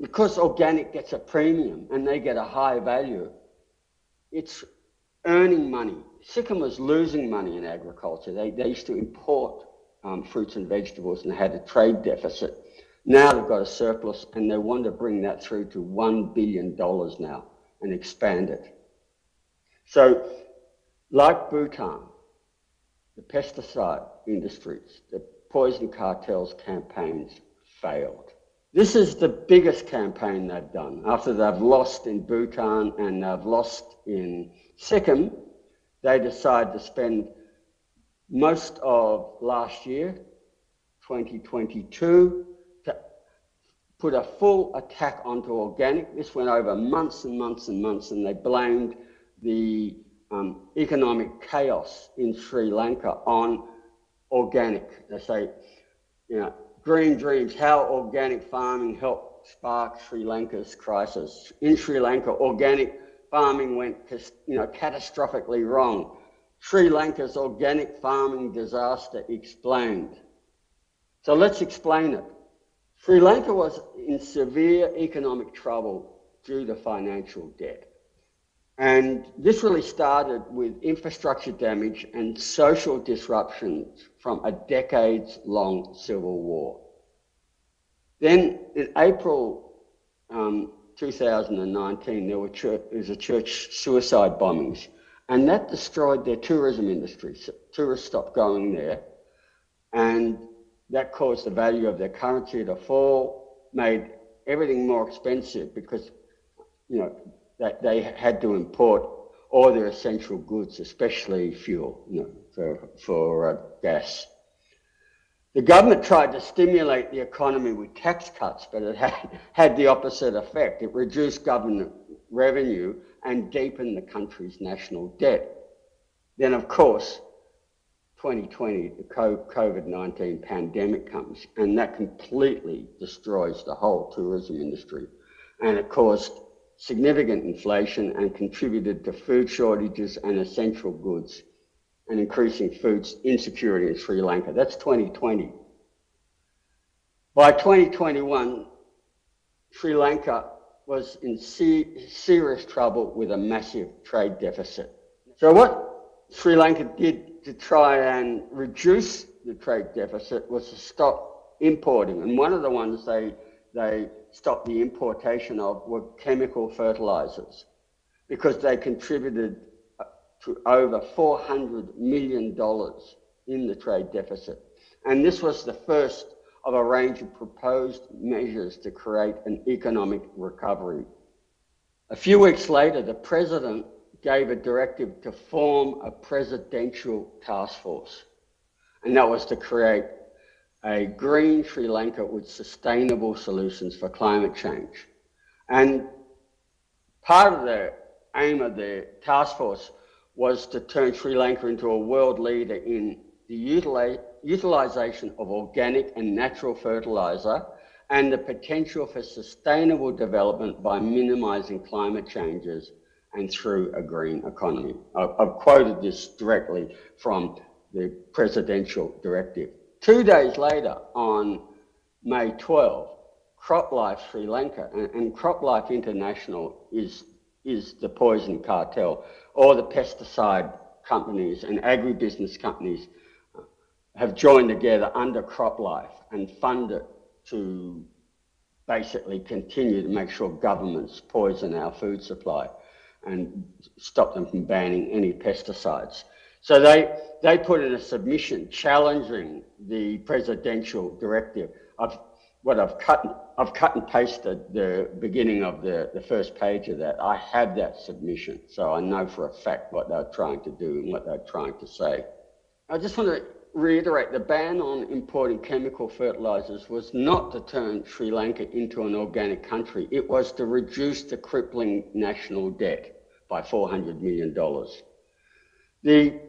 because organic gets a premium and they get a high value, it's earning money. Sikkim was losing money in agriculture. They used to import fruits and vegetables and had a trade deficit. Now they've got a surplus and they want to bring that through to $1 billion now and expand it. So, like Bhutan, the pesticide industries, the poison cartels campaigns failed. This is the biggest campaign they've done. After they've lost in Bhutan and they've lost in Sikkim, they decided to spend most of last year, 2022, to put a full attack onto organic. This went over months and months and months, and they blamed the economic chaos in Sri Lanka on organic. They say, you know, green dreams, how organic farming helped spark Sri Lanka's crisis. In Sri Lanka, organic farming went, catastrophically wrong. Sri Lanka's organic farming disaster explained. So let's explain it. Sri Lanka was in severe economic trouble due to financial debt. And this really started with infrastructure damage and social disruptions from a decades-long civil war. Then in April 2019, there was a church suicide bombings, and that destroyed their tourism industry. So tourists stopped going there, and that caused the value of their currency to fall, made everything more expensive because, that they had to import all their essential goods, especially fuel, for gas. The government tried to stimulate the economy with tax cuts, but it had the opposite effect. It reduced government revenue and deepened the country's national debt. Then, of course, 2020, the COVID-19 pandemic comes, and that completely destroys the whole tourism industry. And it caused significant inflation and contributed to food shortages and essential goods and increasing food insecurity in Sri Lanka. That's 2020. By 2021, Sri Lanka was in serious trouble with a massive trade deficit. So what Sri Lanka did to try and reduce the trade deficit was to stop importing. And one of the ones they stopped the importation of were chemical fertilizers, because they contributed to over $400 million in the trade deficit. And this was the first of a range of proposed measures to create an economic recovery. A few weeks later, the president gave a directive to form a presidential task force, and that was to create a green Sri Lanka with sustainable solutions for climate change. And part of the aim of the task force was to turn Sri Lanka into a world leader in the utilization of organic and natural fertilizer and the potential for sustainable development by minimizing climate changes and through a green economy. I've quoted this directly from the presidential directive. 2 days later, on May 12, CropLife Sri Lanka, and CropLife International is the poison cartel. All the pesticide companies and agribusiness companies have joined together under CropLife and fund it to basically continue to make sure governments poison our food supply and stop them from banning any pesticides. So they put in a submission challenging the presidential directive. I've cut and pasted the beginning of the first page of that. I have that submission, so I know for a fact what they're trying to do and what they're trying to say. I just want to reiterate, the ban on importing chemical fertilizers was not to turn Sri Lanka into an organic country. It was to reduce the crippling national debt by $400 million. The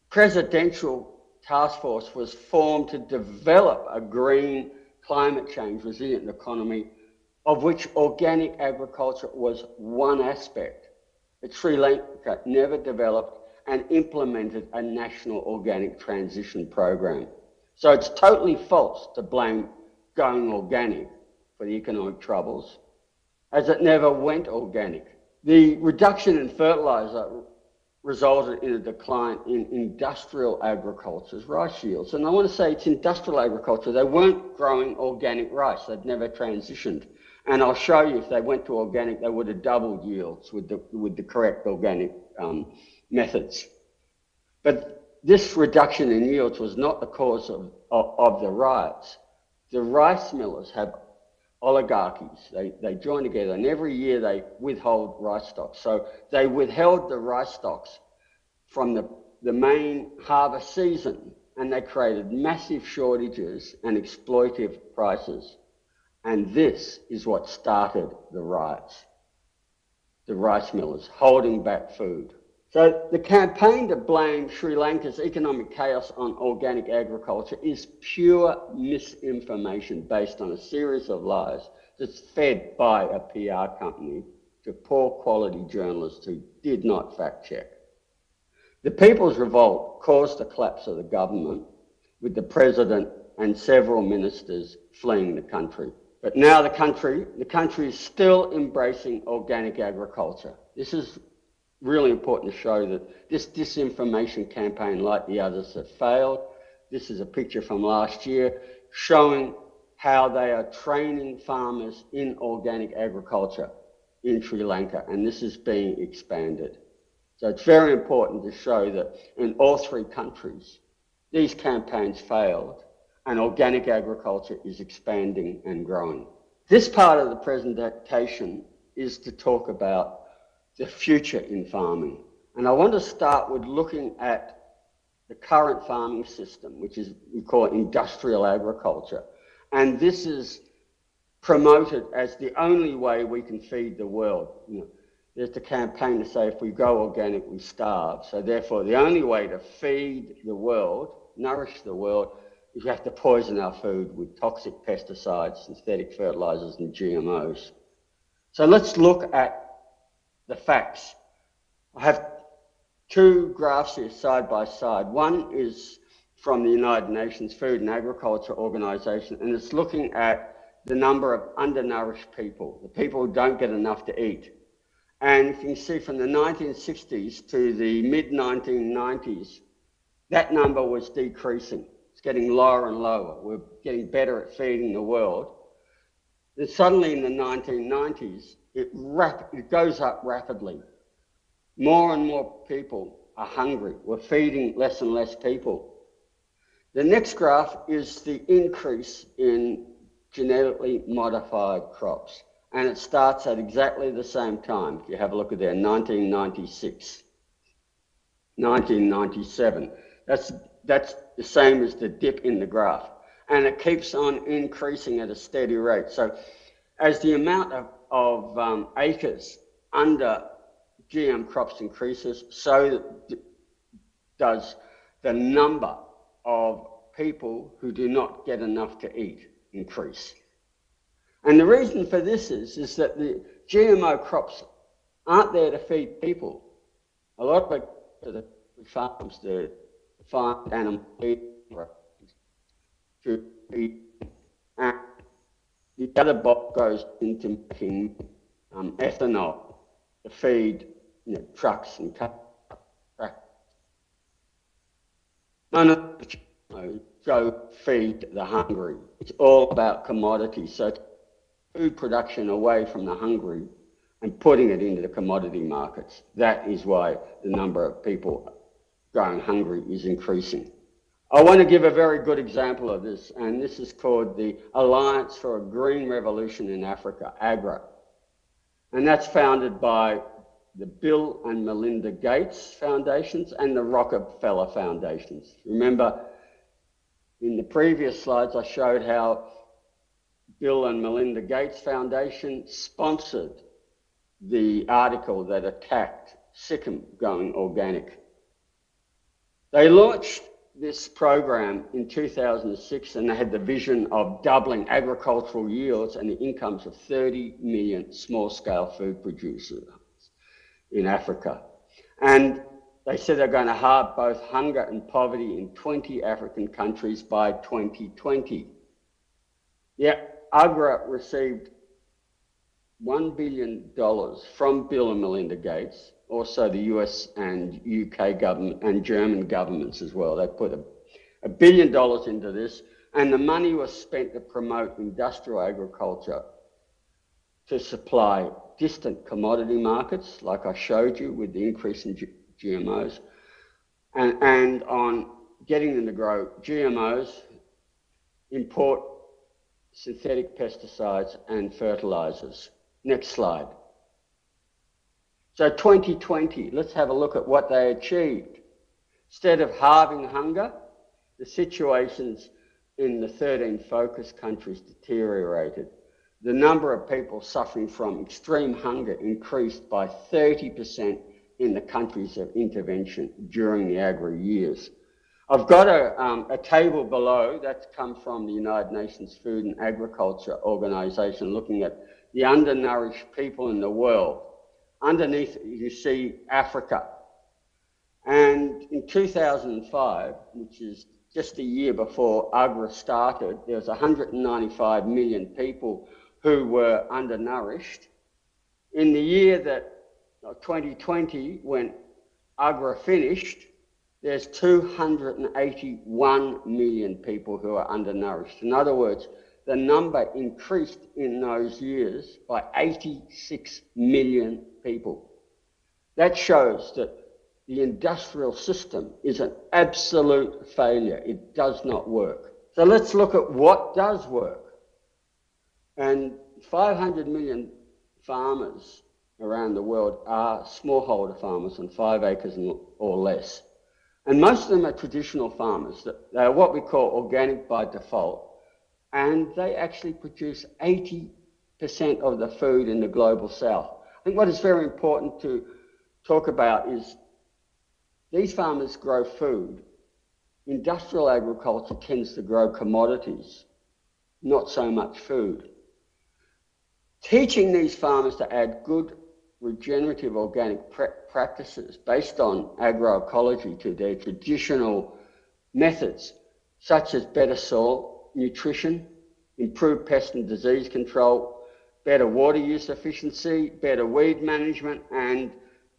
presidential task force was formed to develop a green, climate change resilient economy, of which organic agriculture was one aspect. But Sri Lanka never developed and implemented a national organic transition program. So it's totally false to blame going organic for the economic troubles, as it never went organic. The reduction in fertilizer resulted in a decline in industrial agriculture's rice yields. And I want to say it's industrial agriculture. They weren't growing organic rice. They'd never transitioned. And I'll show you, if they went to organic, they would have doubled yields with the correct organic methods. But this reduction in yields was not the cause of the riots. The rice millers have oligarchies. They join together, and every year they withhold rice stocks. So they withheld the rice stocks from the main harvest season, and they created massive shortages and exploitative prices. And this is what started the riots. The rice millers holding back food. So the campaign to blame Sri Lanka's economic chaos on organic agriculture is pure misinformation based on a series of lies that's fed by a PR company to poor quality journalists who did not fact check. The People's Revolt caused the collapse of the government, with the president and several ministers fleeing the country. But now the country is still embracing organic agriculture. This is really important to show that this disinformation campaign, like the others, have failed. This is a picture from last year showing how they are training farmers in organic agriculture in Sri Lanka, and this is being expanded. So it's very important to show that in all three countries, these campaigns failed and organic agriculture is expanding and growing. This part of the presentation is to talk about the future in farming. And I want to start with looking at the current farming system, which is, we call it industrial agriculture. And this is promoted as the only way we can feed the world. You know, there's the campaign to say if we go organic, we starve. So therefore, the only way to feed the world, nourish the world, is we have to poison our food with toxic pesticides, synthetic fertilizers, and GMOs. So let's look at the facts. I have two graphs here side by side. One is from the United Nations Food and Agriculture Organization, and it's looking at the number of undernourished people, the people who don't get enough to eat. And you can see from the 1960s to the mid-1990s, that number was decreasing. It's getting lower and lower. We're getting better at feeding the world. Then suddenly in the 1990s, it goes up rapidly. More and more people are hungry. We're feeding less and less people. The next graph is the increase in genetically modified crops. And it starts at exactly the same time. If you have a look at there, 1996, 1997. That's the same as the dip in the graph. And it keeps on increasing at a steady rate. So as the amount of acres under GM crops increases, so does the number of people who do not get enough to eat increase. And the reason for this is that the GMO crops aren't there to feed people. A lot of the farms, the farm animal feed to eat. And the other bulk goes into making ethanol to feed trucks and cars. None of the go feed the hungry. It's all about commodities. So food production away from the hungry and putting it into the commodity markets. That is why the number of people going hungry is increasing. I want to give a very good example of this, and this is called the Alliance for a Green Revolution in Africa, AGRA. And that's founded by the Bill and Melinda Gates Foundations and the Rockefeller Foundations. Remember, in the previous slides, I showed how Bill and Melinda Gates Foundation sponsored the article that attacked Sikkim going organic. They launched this program in 2006 and they had the vision of doubling agricultural yields and the incomes of 30 million small-scale food producers in Africa. And they said they're going to halve both hunger and poverty in 20 African countries by 2020. Yeah, AGRA received $1 billion from Bill and Melinda Gates, also the US and UK government and German governments as well. They put $1 billion into this, and the money was spent to promote industrial agriculture to supply distant commodity markets, like I showed you with the increase in GMOs, and on getting them to grow GMOs, import synthetic pesticides and fertilizers. Next slide. So 2020, let's have a look at what they achieved. Instead of halving hunger, the situations in the 13 focus countries deteriorated. The number of people suffering from extreme hunger increased by 30% in the countries of intervention during the agri years. I've got a table below that's come from the United Nations Food and Agriculture Organization looking at the undernourished people in the world. Underneath you see Africa. And in 2005, which is just a year before AGRA started, there was 195 million people who were undernourished. In the year that 2020, when AGRA finished, there's 281 million people who are undernourished. In other words, the number increased in those years by 86 million people. That shows that the industrial system is an absolute failure. It does not work. So let's look at what does work. And 500 million farmers around the world are smallholder farmers on 5 acres or less. And most of them are traditional farmers. They are what we call organic by default. And they actually produce 80% of the food in the global south. I think what is very important to talk about is these farmers grow food. Industrial agriculture tends to grow commodities, not so much food. Teaching these farmers to add good regenerative organic practices based on agroecology to their traditional methods, such as better soil nutrition, improved pest and disease control, better water use efficiency, better weed management, and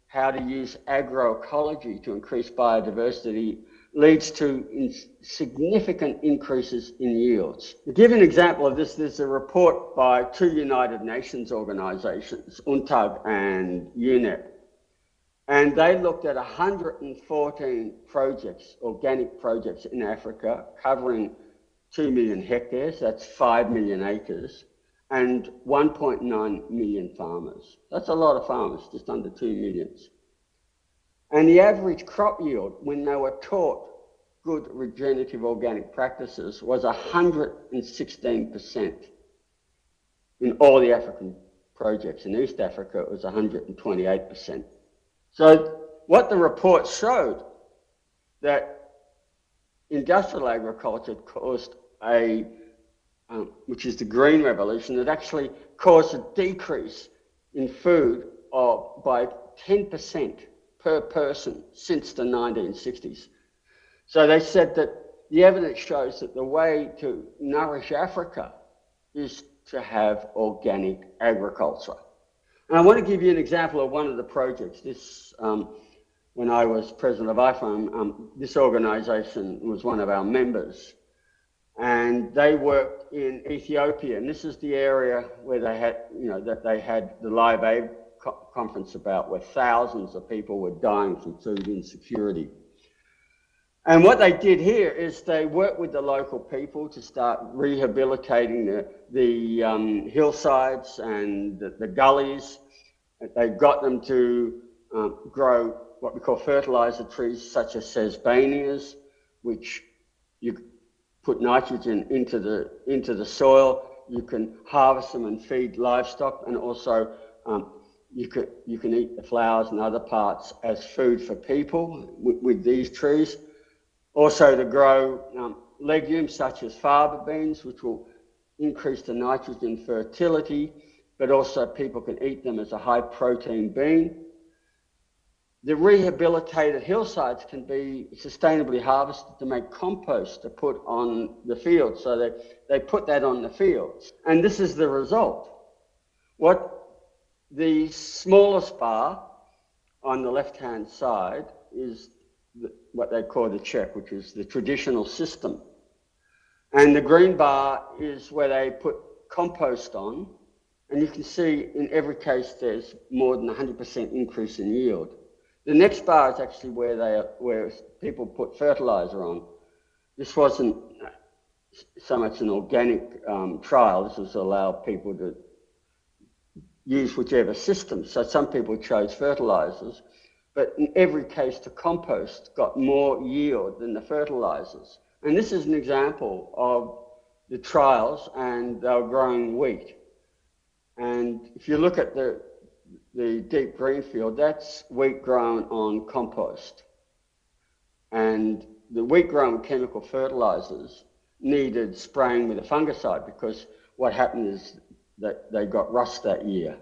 how to use agroecology to increase biodiversity leads to significant increases in yields. To give an example of this, there's a report by two United Nations organisations, UNTAG and UNEP, and they looked at 114 projects, organic projects in Africa, covering 2 million hectares, that's 5 million acres, and 1.9 million farmers. That's a lot of farmers, just under 2 million. And the average crop yield, when they were taught good regenerative organic practices, was 116% in all the African projects. In East Africa, it was 128%. So what the report showed, that industrial agriculture caused which is the green revolution, that actually caused a decrease in food by 10% per person since the 1960s. So they said that the evidence shows that the way to nourish Africa is to have organic agriculture. And I want to give you an example of one of the projects. This, when I was president of IFOAM, this organisation was one of our members. And they worked in Ethiopia, and this is the area where they had, that they had the Live Aid conference about, where thousands of people were dying from food insecurity. And what they did here is they worked with the local people to start rehabilitating the hillsides and the gullies. They got them to grow what we call fertilizer trees, such as sesbanias, which you put nitrogen into the soil. You can harvest them and feed livestock, and also you can eat the flowers and other parts as food for people with these trees. Also to grow legumes such as faba beans, which will increase the nitrogen fertility, but also people can eat them as a high protein bean. The rehabilitated hillsides can be sustainably harvested to make compost to put on the fields. So they put that on the fields. And this is the result. What the smallest bar on the left-hand side is what they call the check, which is the traditional system. And the green bar is where they put compost on. And you can see in every case there's more than 100% increase in yield. The next bar is actually where people put fertilizer on. This wasn't so much an organic trial. This was to allow people to use whichever system. So some people chose fertilizers, but in every case the compost got more yield than the fertilizers. And this is an example of the trials, and they were growing wheat. And if you look at the deep green field, that's wheat grown on compost. And the wheat grown with chemical fertilizers needed spraying with a fungicide, because what happened is that they got rust that year.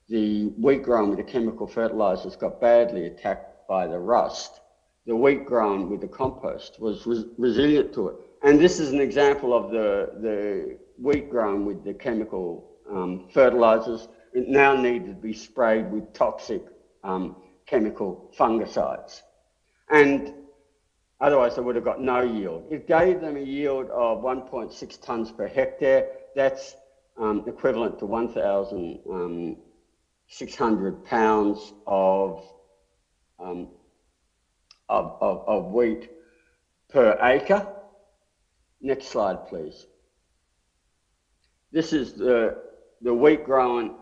The wheat grown with the chemical fertilizers got badly attacked by the rust. The wheat grown with the compost was resilient to it. And this is an example of the wheat grown with the chemical fertilizers. It now needed to be sprayed with toxic chemical fungicides. And otherwise they would have got no yield. It gave them a yield of 1.6 tonnes per hectare. That's equivalent to 1,600 pounds of wheat per acre. Next slide, please. This is the wheat grown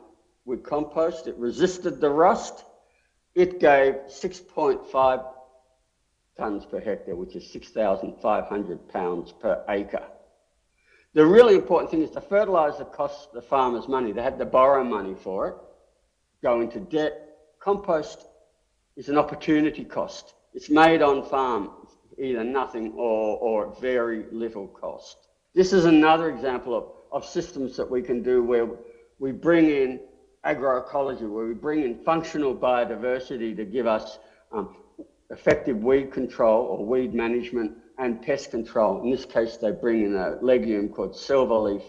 with compost. It resisted the rust. It gave 6.5 tonnes per hectare, which is 6,500 pounds per acre. The really important thing is the fertilizer costs the farmers money. They had to borrow money for it, go into debt. Compost is an opportunity cost. It's made on farm, either nothing or at very little cost. This is another example of systems that we can do where we bring in agroecology, where we bring in functional biodiversity to give us effective weed control or weed management and pest control. In this case, they bring in a legume called silverleaf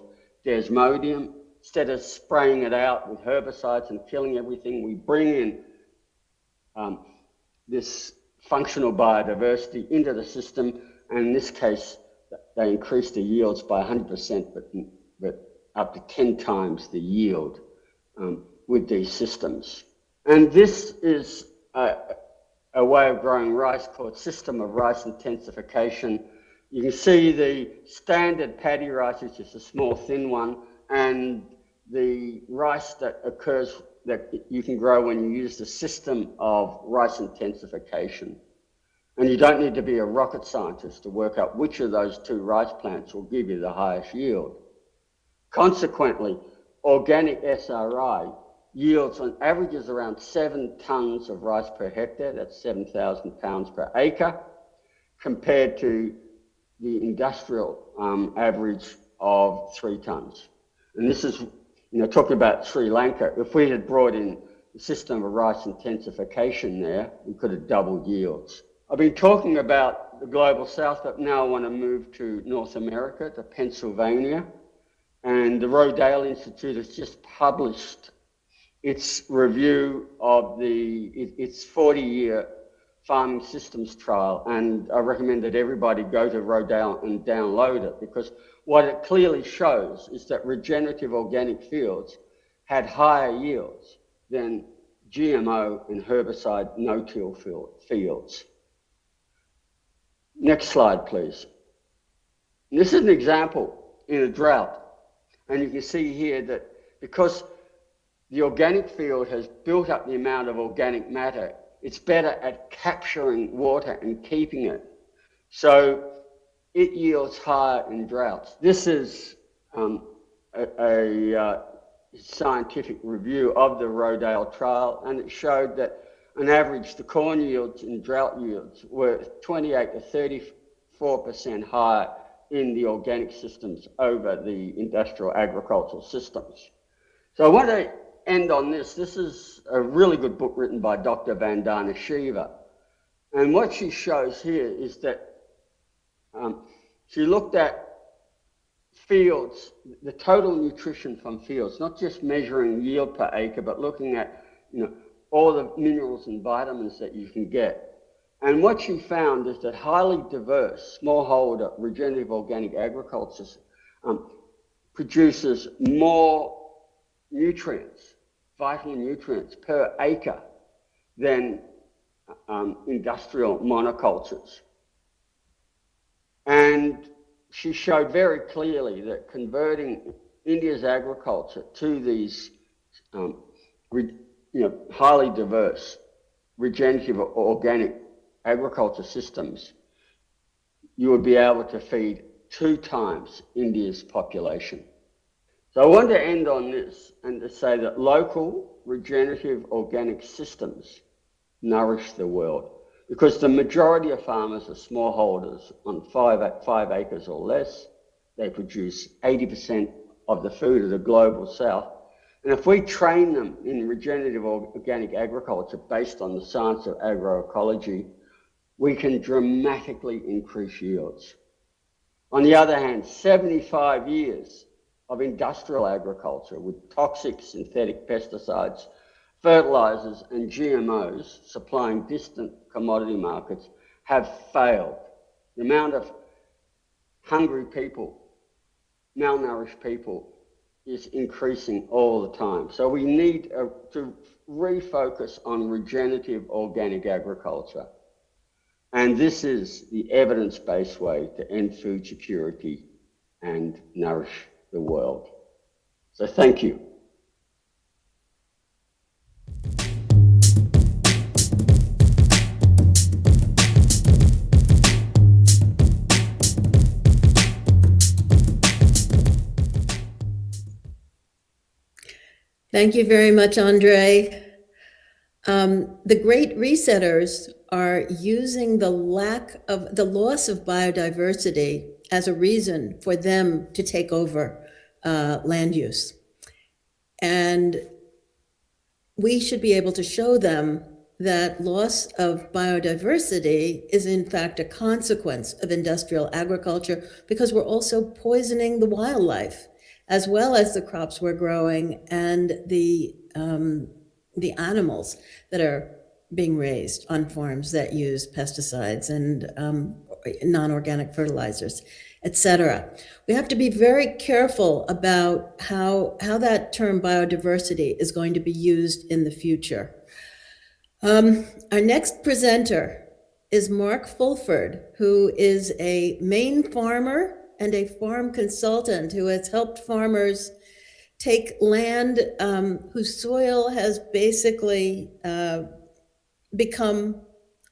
desmodium. Instead of spraying it out with herbicides and killing everything, we bring in this functional biodiversity into the system, and in this case, they increase the yields by 100%, but up to 10 times the yield with these systems. And this is a way of growing rice called system of rice intensification. You can see the standard paddy rice, which is a small thin one, and the rice that occurs that you can grow when you use the system of rice intensification. And you don't need to be a rocket scientist to work out which of those two rice plants will give you the highest yield. Consequently, organic SRI yields on averages around 7 tonnes of rice per hectare, that's 7,000 pounds per acre, compared to the industrial average of 3 tonnes. And this is, talking about Sri Lanka, if we had brought in the system of rice intensification there, we could have doubled yields. I've been talking about the global south, but now I want to move to North America, to Pennsylvania. And the Rodale Institute has just published its review of its 40-year farming systems trial. And I recommend that everybody go to Rodale and download it, because what it clearly shows is that regenerative organic fields had higher yields than GMO and herbicide no-till fields. Next slide, please. And this is an example in a drought. And you can see here that because the organic field has built up the amount of organic matter, it's better at capturing water and keeping it. So it yields higher in droughts. This is a scientific review of the Rodale trial, and it showed that on average the corn yields and drought yields were 28 to 34% higher in the organic systems over the industrial agricultural systems. So I want to end on this. This is a really good book written by Dr. Vandana Shiva. And what she shows here is that she looked at fields, the total nutrition from fields, not just measuring yield per acre, but looking at all the minerals and vitamins that you can get. And what she found is that highly diverse smallholder regenerative organic agriculture produces more nutrients, vital nutrients per acre than industrial monocultures. And she showed very clearly that converting India's agriculture to these highly diverse, regenerative, organic agriculture systems, you would be able to feed 2 times India's population. So I want to end on this and to say that local, regenerative, organic systems nourish the world, because the majority of farmers are smallholders on 5 acres or less. They produce 80% of the food of the global south. And if we train them in regenerative organic agriculture based on the science of agroecology, we can dramatically increase yields. On the other hand, 75 years of industrial agriculture with toxic synthetic pesticides, fertilizers and GMOs supplying distant commodity markets have failed. The amount of hungry people, malnourished people, is increasing all the time. So we need to refocus on regenerative organic agriculture. And this is the evidence-based way to end food security and nourish the world. So thank you. Thank you very much, Andre. The great resetters are using the loss of biodiversity as a reason for them to take over land use. And we should be able to show them that loss of biodiversity is in fact a consequence of industrial agriculture, because we're also poisoning the wildlife, as well as the crops we're growing and the animals that are being raised on farms that use pesticides and non-organic fertilizers, etc. We have to be very careful about how that term biodiversity is going to be used in the future. Our next presenter is Mark Fulford, who is a Maine farmer and a farm consultant who has helped farmers take land whose soil has basically become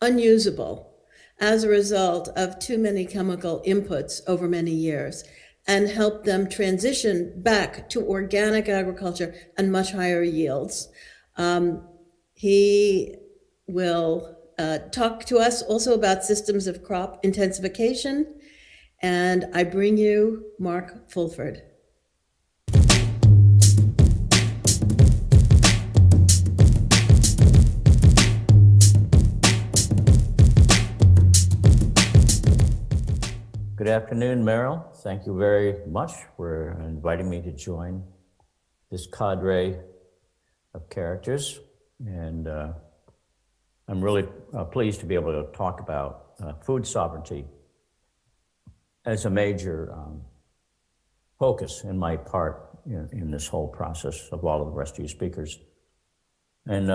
unusable as a result of too many chemical inputs over many years, and help them transition back to organic agriculture and much higher yields. He will talk to us also about systems of crop intensification. And I bring you Mark Fulford. Good afternoon, Meryl. Thank you very much for inviting me to join this cadre of characters. And I'm really pleased to be able to talk about food sovereignty as a major focus in my part in this whole process of all of the rest of you speakers. And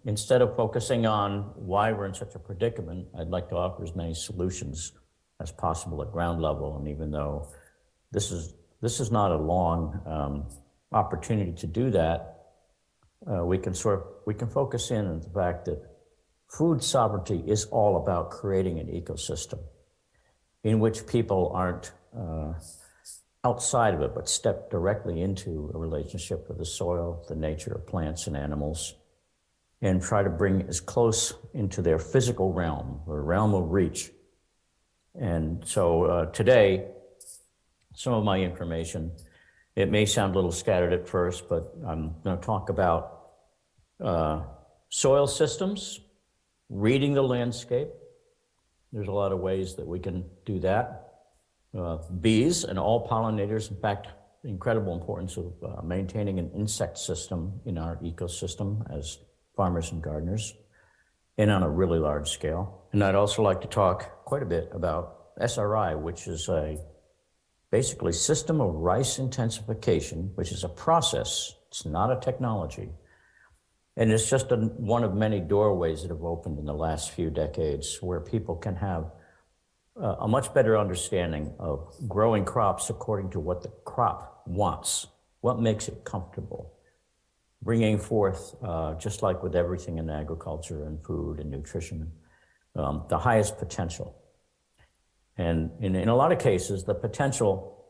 instead of focusing on why we're in such a predicament, I'd like to offer as many solutions as possible at ground level. And even though this is not a long opportunity to do that, we can focus in on the fact that food sovereignty is all about creating an ecosystem in which people aren't outside of it, but step directly into a relationship with the soil, the nature of plants and animals, and try to bring as close into their physical realm, or realm of reach. And so today, some of my information, it may sound a little scattered at first, but I'm going to talk about soil systems, reading the landscape. There's a lot of ways that we can do that. Bees and all pollinators, in fact, the incredible importance of maintaining an insect system in our ecosystem as farmers and gardeners, and on a really large scale. And I'd also like to talk quite a bit about SRI, which is a basically system of rice intensification, which is a process. It's not a technology. And it's just one of many doorways that have opened in the last few decades where people can have a much better understanding of growing crops according to what the crop wants, what makes it comfortable, bringing forth, just like with everything in agriculture and food and nutrition, the highest potential. And in a lot of cases, the potential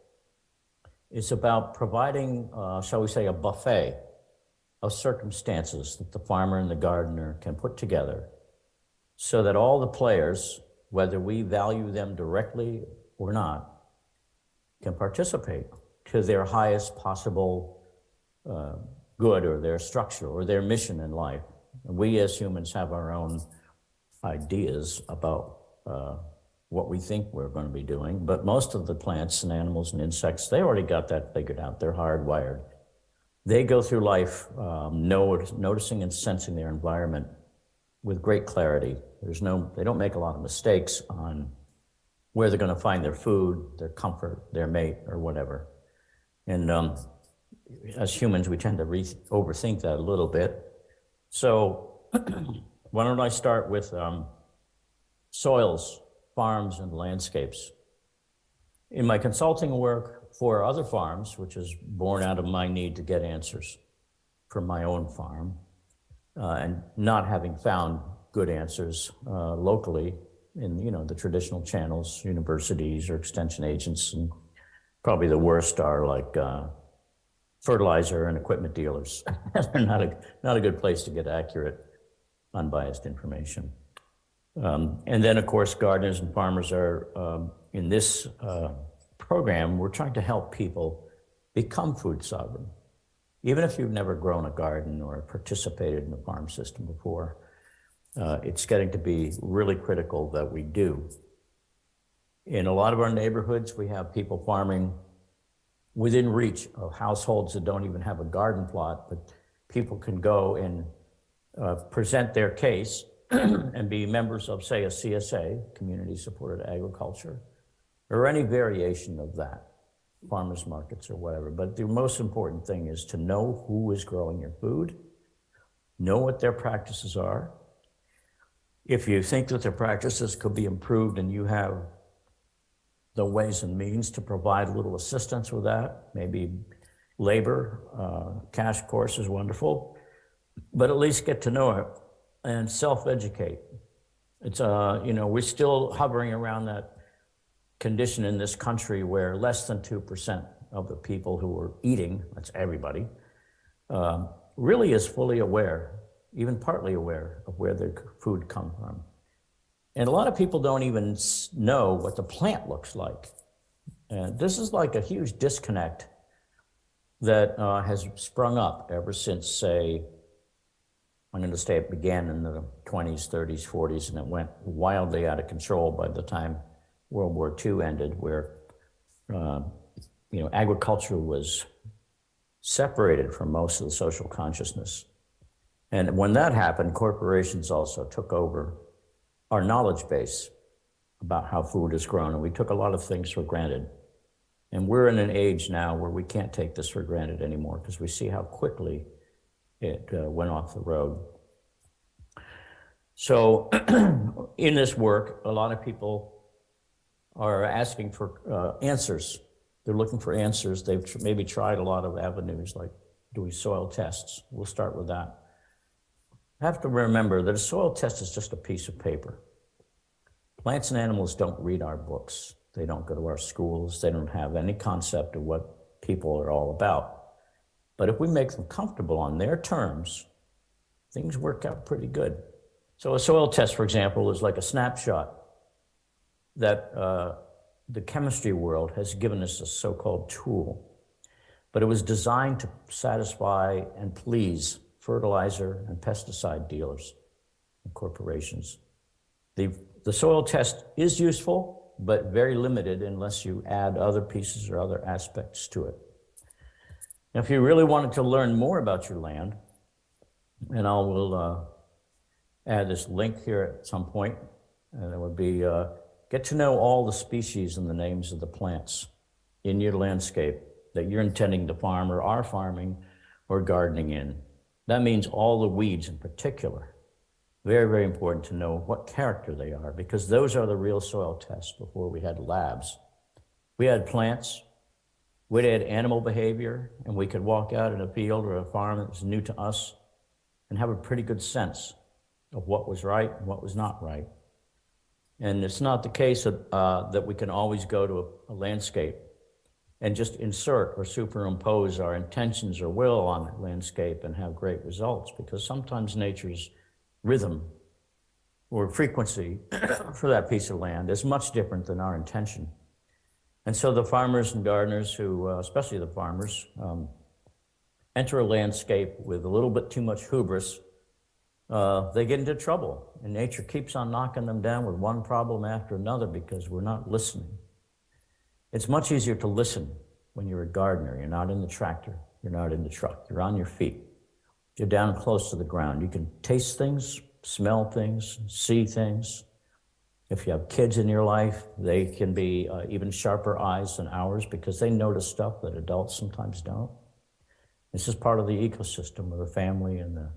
is about providing, shall we say, a buffet of circumstances that the farmer and the gardener can put together so that all the players, whether we value them directly or not, can participate to their highest possible good or their structure or their mission in life. And we as humans have our own ideas about what we think we're going to be doing, but most of the plants and animals and insects, they already got that figured out. They're hardwired. They go through life noticing and sensing their environment with great clarity. They don't make a lot of mistakes on where they're going to find their food, their comfort, their mate, or whatever. And as humans, we tend to overthink that a little bit. So why don't I start with soils, farms, and landscapes. In my consulting work for other farms, which is born out of my need to get answers for my own farm, and not having found good answers locally in the traditional channels, universities or extension agents, and probably the worst are like fertilizer and equipment dealers. They're not a good place to get accurate, unbiased information. And then, of course, gardeners and farmers are, in this program, we're trying to help people become food sovereign. Even if you've never grown a garden or participated in the farm system before, it's getting to be really critical that we do. In a lot of our neighborhoods, we have people farming within reach of households that don't even have a garden plot, but people can go and present their case and be members of, say, a CSA, Community Supported Agriculture, or any variation of that, farmers markets or whatever. But the most important thing is to know who is growing your food, know what their practices are. If you think that their practices could be improved and you have the ways and means to provide a little assistance with that, maybe labor, cash course is wonderful, but at least get to know it and self-educate. It's, we're still hovering around that condition in this country where less than 2% of the people who are eating, that's everybody, really is fully aware, even partly aware of where their food comes from. And a lot of people don't even know what the plant looks like. And this is like a huge disconnect that has sprung up ever since, say, I'm going to say it began in the 20s, 30s, 40s, and it went wildly out of control by the time World War II ended, where agriculture was separated from most of the social consciousness. And when that happened, corporations also took over our knowledge base about how food is grown, and we took a lot of things for granted. And we're in an age now where we can't take this for granted anymore because we see how quickly it went off the road. So in this work, a lot of people are asking for answers. They're looking for answers. They've maybe tried a lot of avenues like doing soil tests. We'll start with that. I have to remember that a soil test is just a piece of paper. Plants and animals don't read our books. They don't go to our schools. They don't have any concept of what people are all about. But if we make them comfortable on their terms, things work out pretty good. So a soil test, for example, is like a snapshot that the chemistry world has given us a so-called tool. But it was designed to satisfy and please fertilizer and pesticide dealers and corporations. The soil test is useful, but very limited unless you add other pieces or other aspects to it. Now, if you really wanted to learn more about your land, and I will add this link here at some point, and it would be get to know all the species and the names of the plants in your landscape that you're intending to farm or are farming or gardening in. That means all the weeds in particular. Very, very important to know what character they are, because those are the real soil tests before we had labs. We had plants, we had animal behavior, and we could walk out in a field or a farm that was new to us and have a pretty good sense of what was right and what was not right. And it's not the case that we can always go to a landscape and just insert or superimpose our intentions or will on that landscape and have great results, because sometimes nature's rhythm or frequency for that piece of land is much different than our intention. And so the farmers and gardeners who, especially the farmers, enter a landscape with a little bit too much hubris, they get into trouble. And nature keeps on knocking them down with one problem after another because we're not listening. It's much easier to listen when you're a gardener. You're not in the tractor, you're not in the truck, you're on your feet. You're down close to the ground. You can taste things, smell things, see things. If you have kids in your life, they can be even sharper eyes than ours because they notice stuff that adults sometimes don't. This is part of the ecosystem where the family and the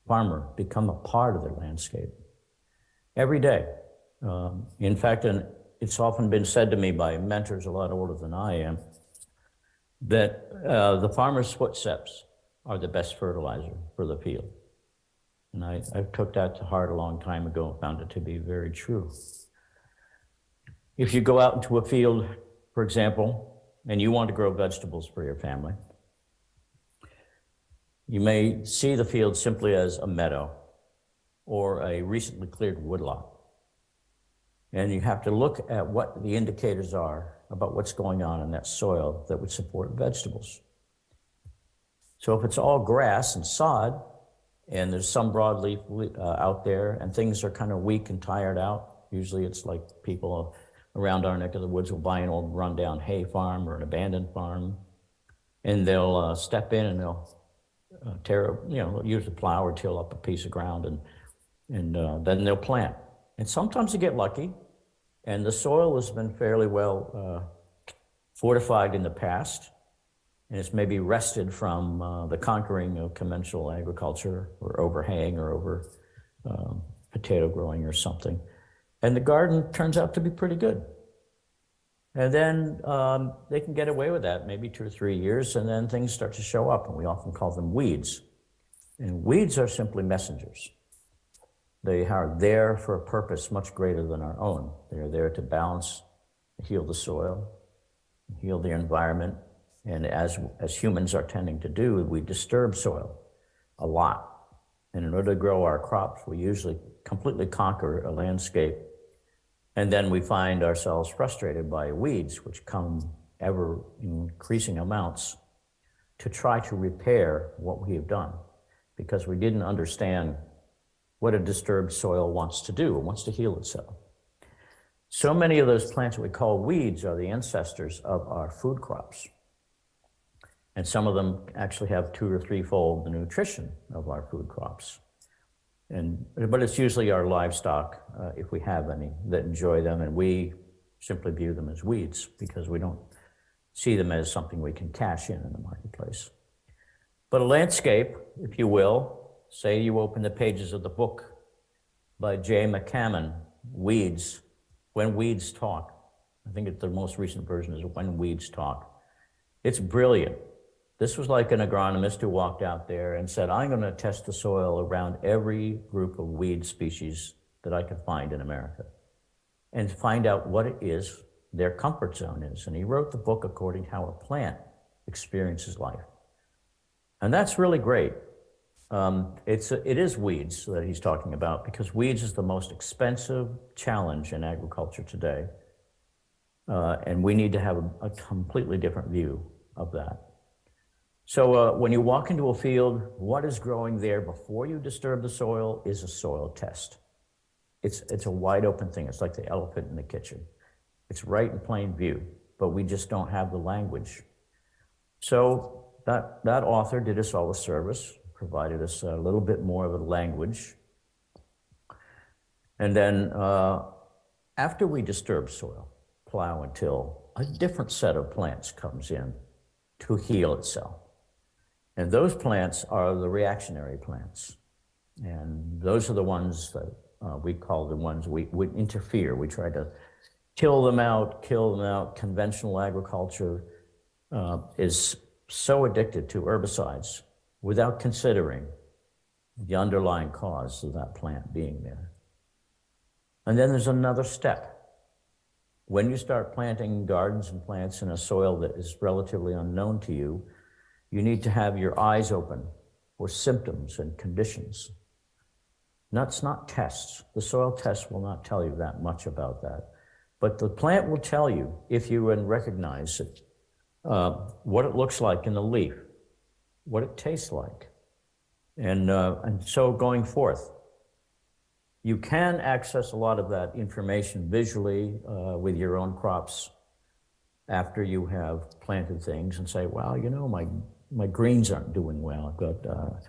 farmer become a part of the landscape every day. In fact, and it's often been said to me by mentors a lot older than I am, that the farmer's footsteps are the best fertilizer for the field. And I took that to heart a long time ago and found it to be very true. If you go out into a field, for example, and you want to grow vegetables for your family, you may see the field simply as a meadow or a recently cleared woodlot. And you have to look at what the indicators are about what's going on in that soil that would support vegetables. So if it's all grass and sod, and there's some broadleaf out there, and things are kind of weak and tired out, usually it's like people around our neck of the woods will buy an old rundown hay farm or an abandoned farm, and they'll step in and they'll use a plow or till up a piece of ground, and then they'll plant. And sometimes you get lucky, and the soil has been fairly well fortified in the past, and it's maybe wrested from the conquering of conventional agriculture or overhang or over potato growing or something. And the garden turns out to be pretty good. And then they can get away with that maybe 2 or 3 years, and then things start to show up, and we often call them weeds. And weeds are simply messengers. They are there for a purpose much greater than our own. They're there to balance, heal the soil, heal the environment. And as humans are tending to do, we disturb soil a lot. And in order to grow our crops, we usually completely conquer a landscape. And then we find ourselves frustrated by weeds, which come ever increasing amounts to try to repair what we have done, because we didn't understand what a disturbed soil wants to do. It wants to heal itself. So many of those plants that we call weeds are the ancestors of our food crops. And some of them actually have 2 or 3-fold the nutrition of our food crops. But it's usually our livestock, if we have any, that enjoy them, and we simply view them as weeds because we don't see them as something we can cash in the marketplace. But a landscape, if you will, say you open the pages of the book by Jay McCammon, Weeds, When Weeds Talk. I think the most recent version is When Weeds Talk. It's brilliant. This was like an agronomist who walked out there and said, I'm going to test the soil around every group of weed species that I could find in America and find out what it is their comfort zone is. And he wrote the book according to how a plant experiences life. And that's really great. It is weeds that he's talking about, because weeds is the most expensive challenge in agriculture today. And we need to have a completely different view of that. So when you walk into a field, what is growing there before you disturb the soil is a soil test. It's a wide open thing. It's like the elephant in the kitchen. It's right in plain view, but we just don't have the language. So that author did us all a service, provided us a little bit more of a language. And then after we disturb soil, plow and till, a different set of plants comes in to heal itself. And those plants are the reactionary plants. And those are the ones that we call the ones we would interfere. We try to kill them out. Conventional agriculture is so addicted to herbicides without considering the underlying cause of that plant being there. And then there's another step. When you start planting gardens and plants in a soil that is relatively unknown to you, you need to have your eyes open for symptoms and conditions. That's not tests. The soil test will not tell you that much about that. But the plant will tell you, if you recognize it, what it looks like in the leaf, what it tastes like. And so going forth, you can access a lot of that information visually with your own crops after you have planted things and say, well, you know, my greens aren't doing well. I've got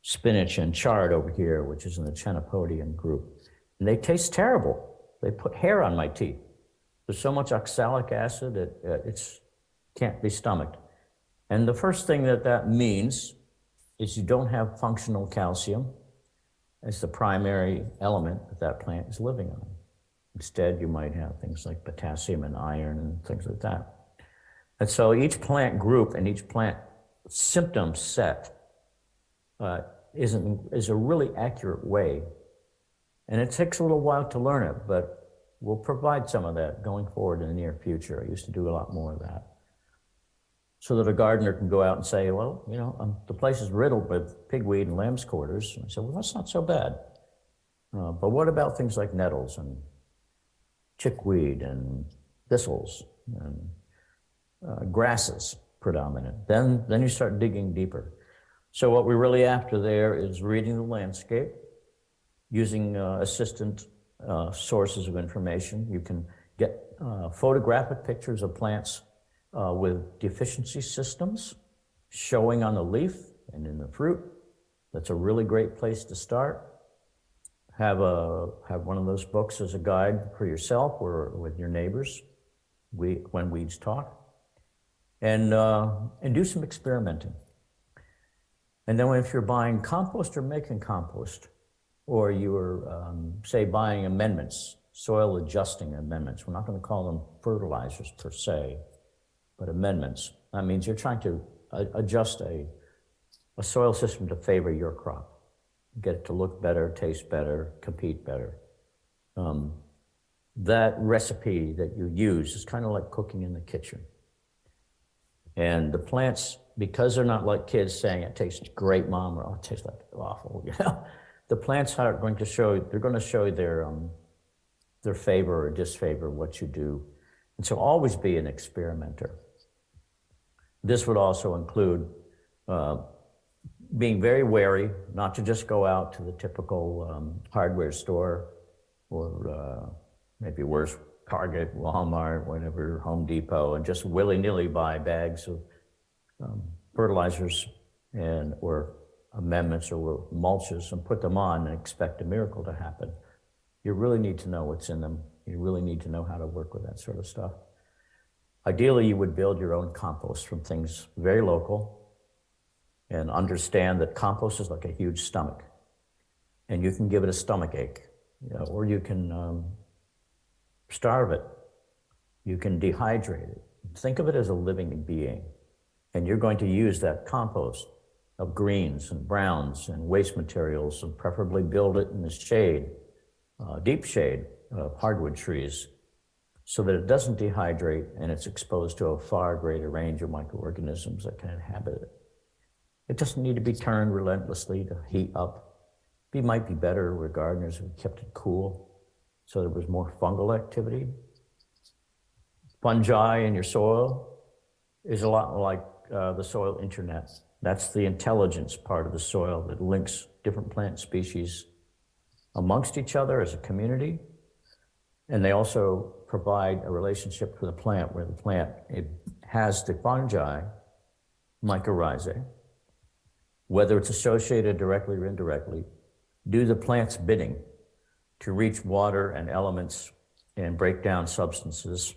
spinach and chard over here, which is in the Chenopodium group. And they taste terrible. They put hair on my teeth. There's so much oxalic acid that it can't be stomached. And the first thing that means is you don't have functional calcium as the primary element that plant is living on. Instead, you might have things like potassium and iron and things like that. And so each plant group and each plant symptom set is a really accurate way. And it takes a little while to learn it, but we'll provide some of that going forward in the near future. I used to do a lot more of that. So that a gardener can go out and say, well, you know, the place is riddled with pigweed and lamb's quarters. And I said, well, that's not so bad. But what about things like nettles and chickweed and thistles and grasses predominant? Then you start digging deeper. So what we're really after there is reading the landscape, using assistant sources of information. You can get photographic pictures of plants with deficiency systems showing on the leaf and in the fruit. That's a really great place to start. Have one of those books as a guide for yourself or with your neighbors when weeds talk, and do some experimenting. And then if you're buying compost or making compost, or you're, say, buying amendments, soil adjusting amendments, we're not going to call them fertilizers per se, but amendments. That means you're trying to adjust a soil system to favor your crop, get it to look better, taste better, compete better. That recipe that you use is kind of like cooking in the kitchen. And the plants, because they're not like kids saying it tastes great, Mom, or oh, it tastes like awful, you know. The plants are going to show, they're going to show their favor or disfavor what you do. And so always be an experimenter. This would also include being very wary, not to just go out to the typical hardware store or maybe worse, Target, Walmart, whatever, Home Depot, and just willy-nilly buy bags of fertilizers or amendments or mulches and put them on and expect a miracle to happen. You really need to know what's in them. You really need to know how to work with that sort of stuff. Ideally, you would build your own compost from things very local and understand that compost is like a huge stomach, and you can give it a stomach ache, you know, or you can starve it. You can dehydrate it. Think of it as a living being, and you're going to use that compost of greens and browns and waste materials, and preferably build it in the shade, deep shade of hardwood trees, so that it doesn't dehydrate and it's exposed to a far greater range of microorganisms that can inhabit it. It doesn't need to be turned relentlessly to heat up. It might be better where gardeners have kept it cool so there was more fungal activity. Fungi in your soil is a lot like the soil internet. That's the intelligence part of the soil that links different plant species amongst each other as a community. And they also provide a relationship for the plant where the plant, it has the fungi, mycorrhizae, whether it's associated directly or indirectly, do the plant's bidding to reach water and elements and break down substances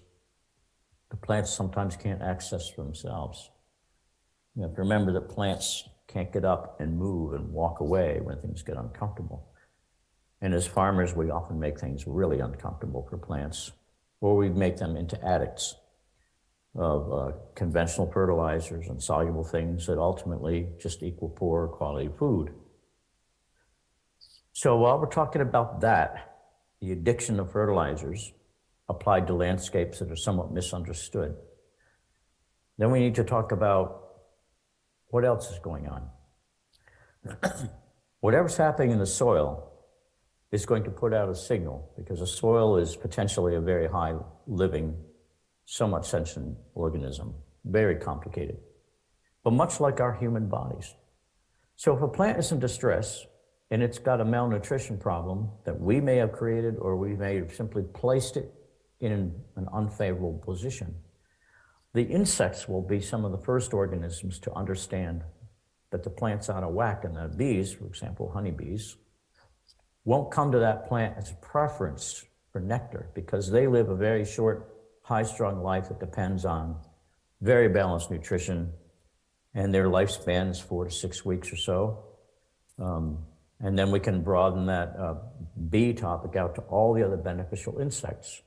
the plants sometimes can't access for themselves. You have to remember that plants can't get up and move and walk away when things get uncomfortable. And as farmers, we often make things really uncomfortable for plants, or we make them into addicts of conventional fertilizers and soluble things that ultimately just equal poor quality food. So while we're talking about that, the addiction of fertilizers applied to landscapes that are somewhat misunderstood, then we need to talk about what else is going on. Whatever's happening in the soil is going to put out a signal, because the soil is potentially a very high living, somewhat sentient organism, very complicated, but much like our human bodies. So if a plant is in distress and it's got a malnutrition problem that we may have created, or we may have simply placed it in an unfavorable position, the insects will be some of the first organisms to understand that the plant's out of whack, and the bees, for example, honeybees, won't come to that plant as a preference for nectar, because they live a very short, high-strung life that depends on very balanced nutrition, and their lifespan is 4 to 6 weeks or so. And then we can broaden that bee topic out to all the other beneficial insects.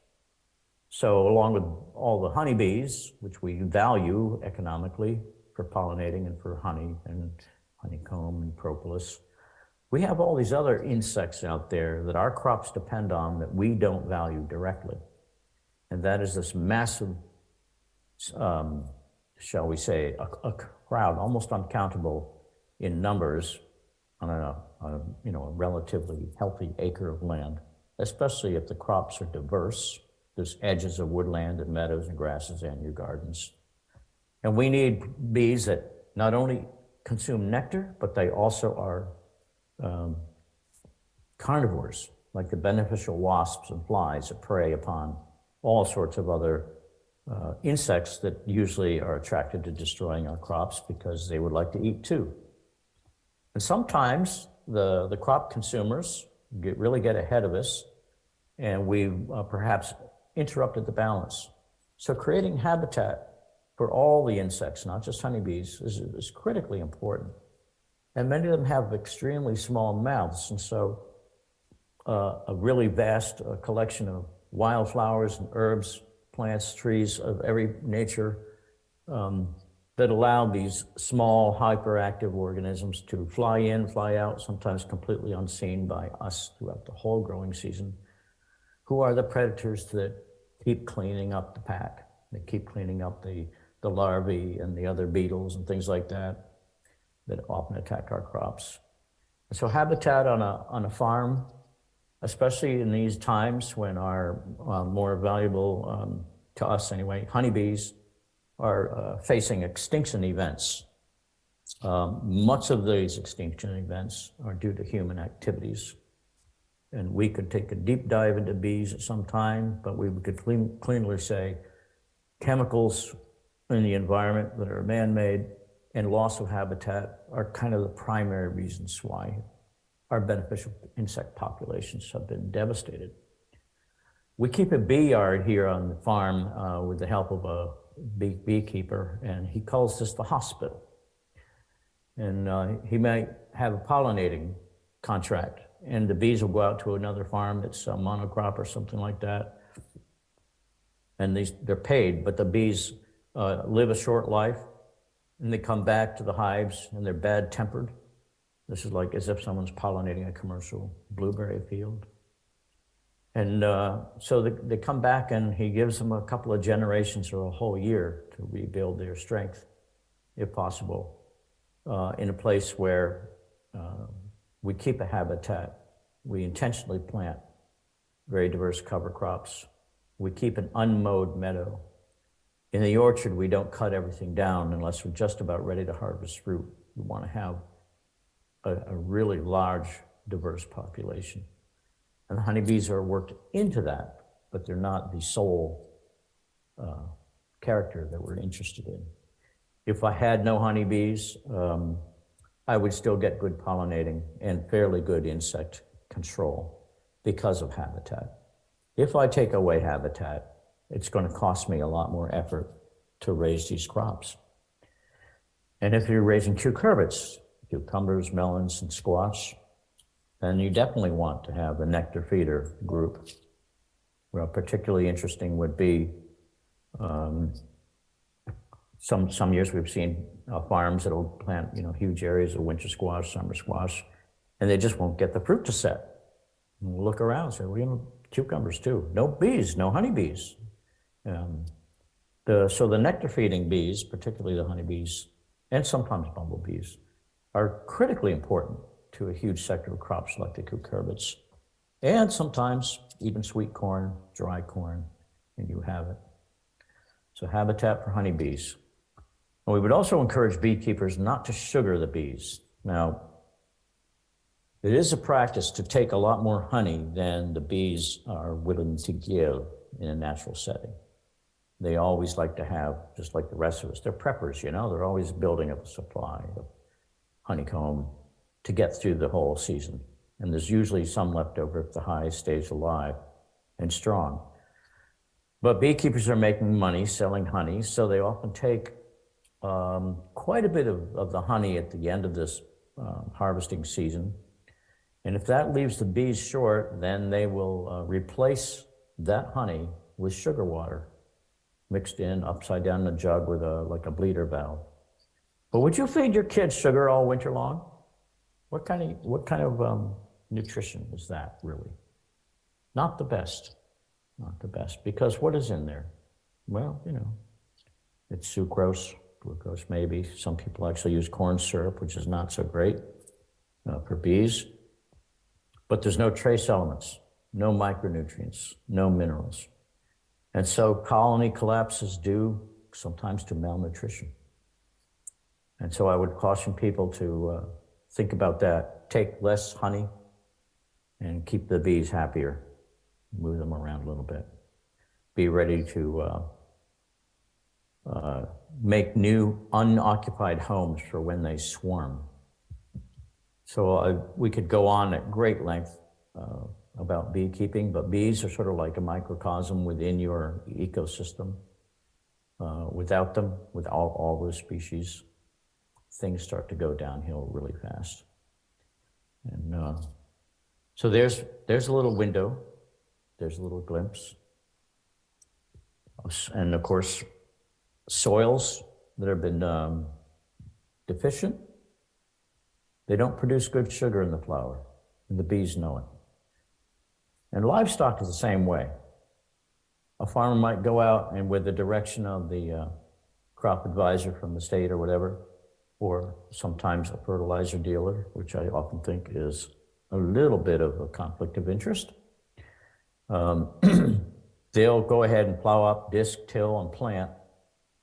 So along with all the honeybees, which we value economically for pollinating and for honey and honeycomb and propolis, we have all these other insects out there that our crops depend on that we don't value directly. And that is this massive, shall we say, a crowd, almost uncountable in numbers on a relatively healthy acre of land, especially if the crops are diverse. There's edges of woodland and meadows and grasses and your gardens. And we need bees that not only consume nectar, but they also are carnivores, like the beneficial wasps and flies that prey upon all sorts of other insects that usually are attracted to destroying our crops because they would like to eat too. And sometimes the crop consumers really get ahead of us, and we perhaps interrupted the balance. So creating habitat for all the insects, not just honeybees, is critically important. And many of them have extremely small mouths, and so a really vast collection of wildflowers and herbs, plants, trees of every nature that allow these small hyperactive organisms to fly in, fly out, sometimes completely unseen by us throughout the whole growing season, who are the predators that keep cleaning up the pack. They keep cleaning up the larvae and the other beetles and things like that often attack our crops. So habitat on a farm, especially in these times when our more valuable, to us anyway, honeybees are facing extinction events. Much of these extinction events are due to human activities. And we could take a deep dive into bees at some time, but we could cleanly say chemicals in the environment that are man-made and loss of habitat are kind of the primary reasons why our beneficial insect populations have been devastated. We keep a bee yard here on the farm with the help of a beekeeper, and he calls this the hospital. And he might have a pollinating contract, and the bees will go out to another farm that's a monocrop or something like that. And they're paid, but the bees live a short life, and they come back to the hives and they're bad tempered. This is like as if someone's pollinating a commercial blueberry field. And so they come back, and he gives them a couple of generations or a whole year to rebuild their strength, if possible, in a place where we keep a habitat. We intentionally plant very diverse cover crops. We keep an unmowed meadow. In the orchard, we don't cut everything down unless we're just about ready to harvest fruit. We want to have a really large, diverse population. And the honeybees are worked into that, but they're not the sole character that we're interested in. If I had no honeybees, I would still get good pollinating and fairly good insect control because of habitat. If I take away habitat, it's going to cost me a lot more effort to raise these crops. And if you're raising cucurbits, cucumbers, melons, and squash. And you definitely want to have the nectar feeder group. Well, particularly interesting would be some years we've seen farms that'll plant huge areas of winter squash, summer squash, and they just won't get the fruit to set. And we'll look around and say, well, cucumbers too. No bees, no honeybees. So the nectar feeding bees, particularly the honeybees, and sometimes bumblebees, are critically important to a huge sector of crops like the cucurbits, and sometimes even sweet corn, dry corn, and you have it. So habitat for honeybees. And we would also encourage beekeepers not to sugar the bees. Now, it is a practice to take a lot more honey than the bees are willing to give in a natural setting. They always like to have, just like the rest of us, they're preppers, they're always building up a supply of honeycomb to get through the whole season. And there's usually some left over if the hive stays alive and strong. But beekeepers are making money selling honey, so they often take quite a bit of the honey at the end of this harvesting season. And if that leaves the bees short, then they will replace that honey with sugar water mixed in upside down in a jug with like a bleeder valve. But would you feed your kids sugar all winter long? What kind of nutrition is that really? Not the best. Not the best, because what is in there? Well, it's sucrose, glucose maybe. Some people actually use corn syrup, which is not so great for bees. But there's no trace elements, no micronutrients, no minerals. And so colony collapse is due sometimes to malnutrition. And so I would caution people to think about that. Take less honey and keep the bees happier. Move them around a little bit. Be ready to make new unoccupied homes for when they swarm. So we could go on at great length about beekeeping, but bees are sort of like a microcosm within your ecosystem. Without them, with all those species, things start to go downhill really fast. And so there's a little window. There's a little glimpse. And of course, soils that have been deficient, they don't produce good sugar in the flower, and the bees know it. And livestock is the same way. A farmer might go out and with the direction of the crop advisor from the state or whatever, or sometimes a fertilizer dealer, which I often think is a little bit of a conflict of interest. They'll go ahead and plow up, disc, till, and plant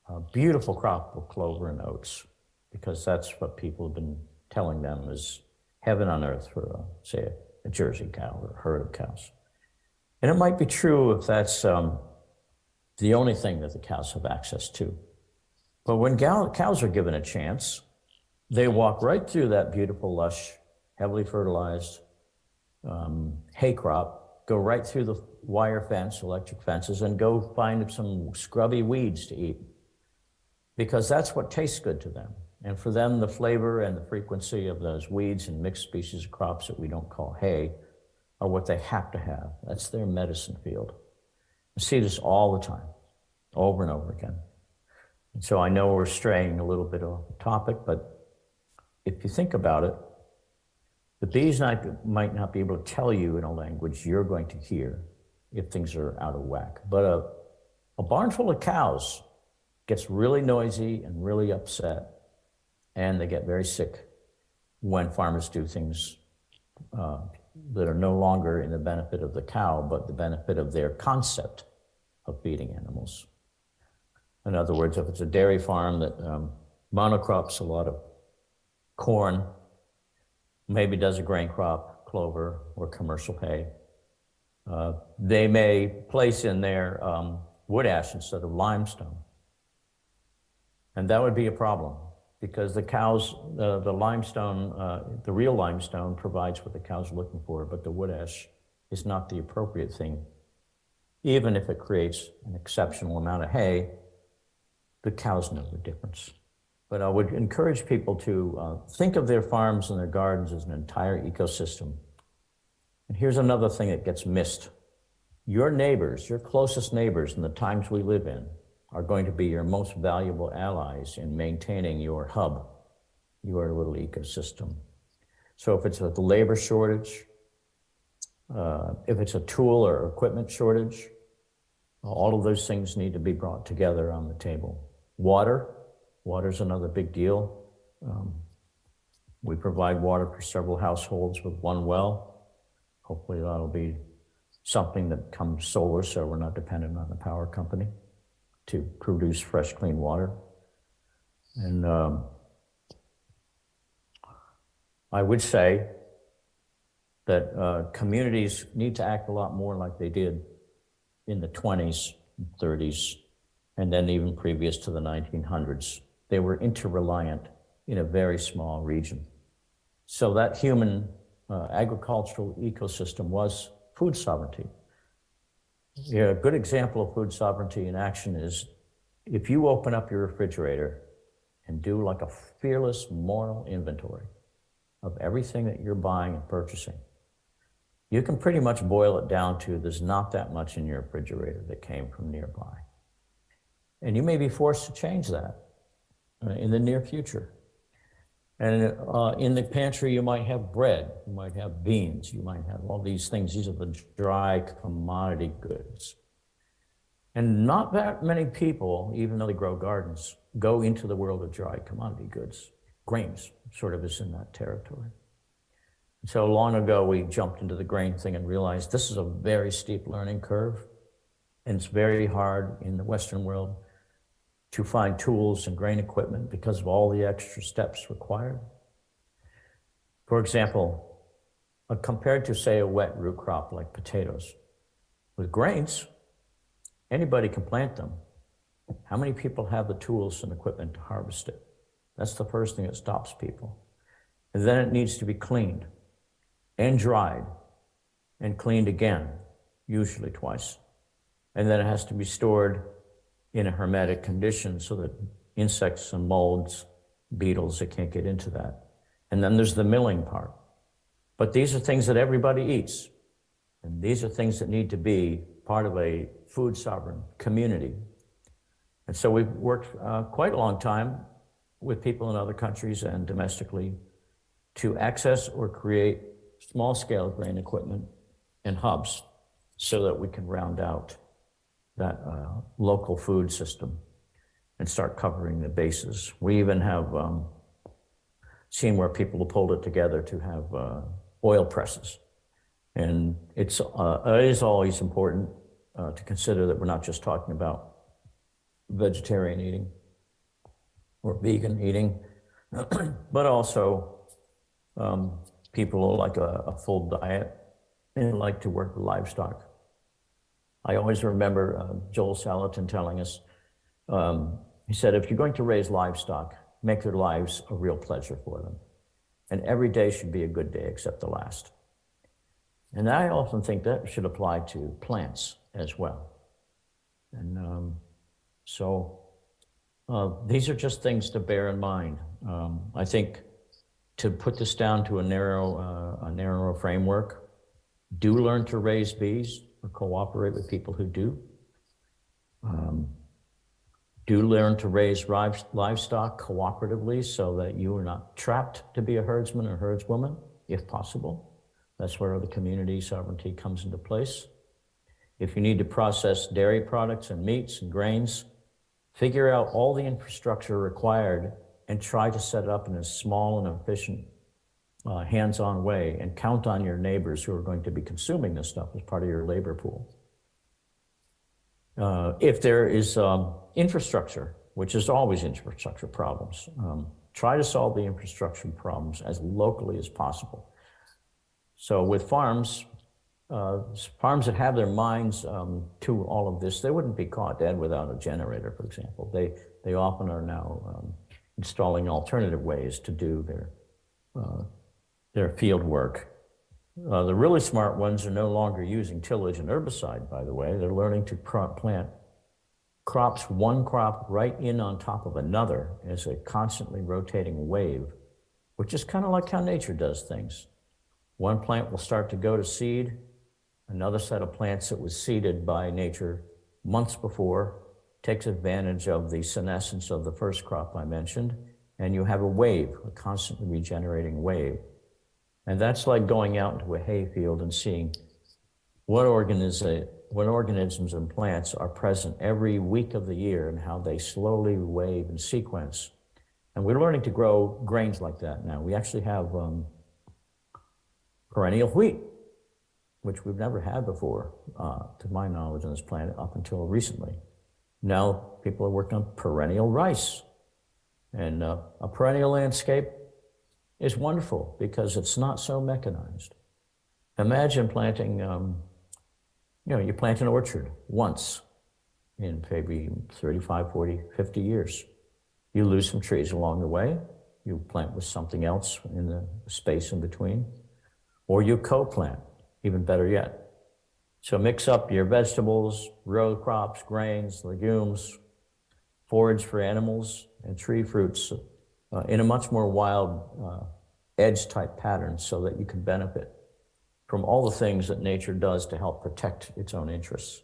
a beautiful crop of clover and oats, because that's what people have been telling them is heaven on earth for, say, a Jersey cow or a herd of cows. And it might be true if that's the only thing that the cows have access to. But when cows are given a chance, they walk right through that beautiful, lush, heavily fertilized hay crop, go right through the wire fence, electric fences, and go find some scrubby weeds to eat, because that's what tastes good to them. And for them, the flavor and the frequency of those weeds and mixed species of crops that we don't call hay are what they have to have. That's their medicine field. I see this all the time, over and over again. And so I know we're straying a little bit off the topic, but if you think about it, the bees might not be able to tell you in a language you're going to hear if things are out of whack. But a barn full of cows gets really noisy and really upset, and they get very sick when farmers do things that are no longer in the benefit of the cow, but the benefit of their concept of feeding animals. In other words, if it's a dairy farm that monocrops a lot of corn, maybe does a grain crop, clover, or commercial hay, they may place in there wood ash instead of limestone. And that would be a problem, because the cows, the limestone, the real limestone provides what the cows are looking for, but the wood ash is not the appropriate thing. Even if it creates an exceptional amount of hay, the cows know the difference. But I would encourage people to think of their farms and their gardens as an entire ecosystem. And here's another thing that gets missed. Your neighbors, your closest neighbors in the times we live in, are going to be your most valuable allies in maintaining your hub, your little ecosystem. So if it's a labor shortage, if it's a tool or equipment shortage, all of those things need to be brought together on the table. Water's another big deal. We provide water for several households with one well. Hopefully that'll be something that comes solar, so we're not dependent on the power company to produce fresh, clean water. And I would say that communities need to act a lot more like they did in the 20s, 30s, and then even previous to the 1900s. They were interreliant in a very small region. So that human agricultural ecosystem was food sovereignty. Yeah, a good example of food sovereignty in action is if you open up your refrigerator and do like a fearless moral inventory of everything that you're buying and purchasing, you can pretty much boil it down to there's not that much in your refrigerator that came from nearby. And you may be forced to change that in the near future. And in the pantry, you might have bread, you might have beans, you might have all these things. These are the dry commodity goods. And not that many people, even though they grow gardens, go into the world of dry commodity goods. Grains sort of is in that territory. So long ago, we jumped into the grain thing and realized this is a very steep learning curve. And it's very hard in the Western world to find tools and grain equipment because of all the extra steps required. For example, compared to, say, a wet root crop like potatoes, with grains, anybody can plant them. How many people have the tools and equipment to harvest it? That's the first thing that stops people. And then it needs to be cleaned and dried and cleaned again, usually twice. And then it has to be stored in a hermetic condition so that insects and molds, beetles, they can't get into that. And then there's the milling part. But these are things that everybody eats. And these are things that need to be part of a food sovereign community. And so we've worked quite a long time with people in other countries and domestically to access or create small-scale grain equipment and hubs so that we can round out that local food system and start covering the bases. We even have seen where people have pulled it together to have oil presses. And it is always important to consider that we're not just talking about vegetarian eating or vegan eating, but also people who like a full diet and like to work with livestock. I always remember Joel Salatin telling us, he said, if you're going to raise livestock, make their lives a real pleasure for them. And every day should be a good day except the last. And I often think that should apply to plants as well. And these are just things to bear in mind. I think to put this down to a narrower framework, do learn to raise bees or cooperate with people who do. Do learn to raise livestock cooperatively so that you are not trapped to be a herdsman or herdswoman, if possible. That's where the community sovereignty comes into place. If you need to process dairy products and meats and grains, figure out all the infrastructure required and try to set it up in a small and efficient, hands-on way, and count on your neighbors who are going to be consuming this stuff as part of your labor pool. If there is infrastructure, which is always infrastructure problems, try to solve the infrastructure problems as locally as possible. So with farms that have their minds to all of this, they wouldn't be caught dead without a generator, for example. They often are now installing alternative ways to do their field work. The really smart ones are no longer using tillage and herbicide, by the way. They're learning to plant crops one crop right in on top of another as a constantly rotating wave, which is kind of like how nature does things. One plant will start to go to seed, another set of plants that was seeded by nature months before takes advantage of the senescence of the first crop I mentioned, and you have a wave, a constantly regenerating wave. And that's like going out into a hayfield and seeing what organisms and plants are present every week of the year and how they slowly wave in sequence. And we're learning to grow grains like that now. We actually have perennial wheat, which we've never had before, to my knowledge, on this planet up until recently. Now people are working on perennial rice. And a perennial landscape is wonderful because it's not so mechanized. Imagine planting, you plant an orchard once in maybe 35, 40, 50 years. You lose some trees along the way. You plant with something else in the space in between. Or you co-plant, even better yet. So mix up your vegetables, row crops, grains, legumes, forage for animals, and tree fruits in a much more wild edge-type pattern so that you can benefit from all the things that nature does to help protect its own interests.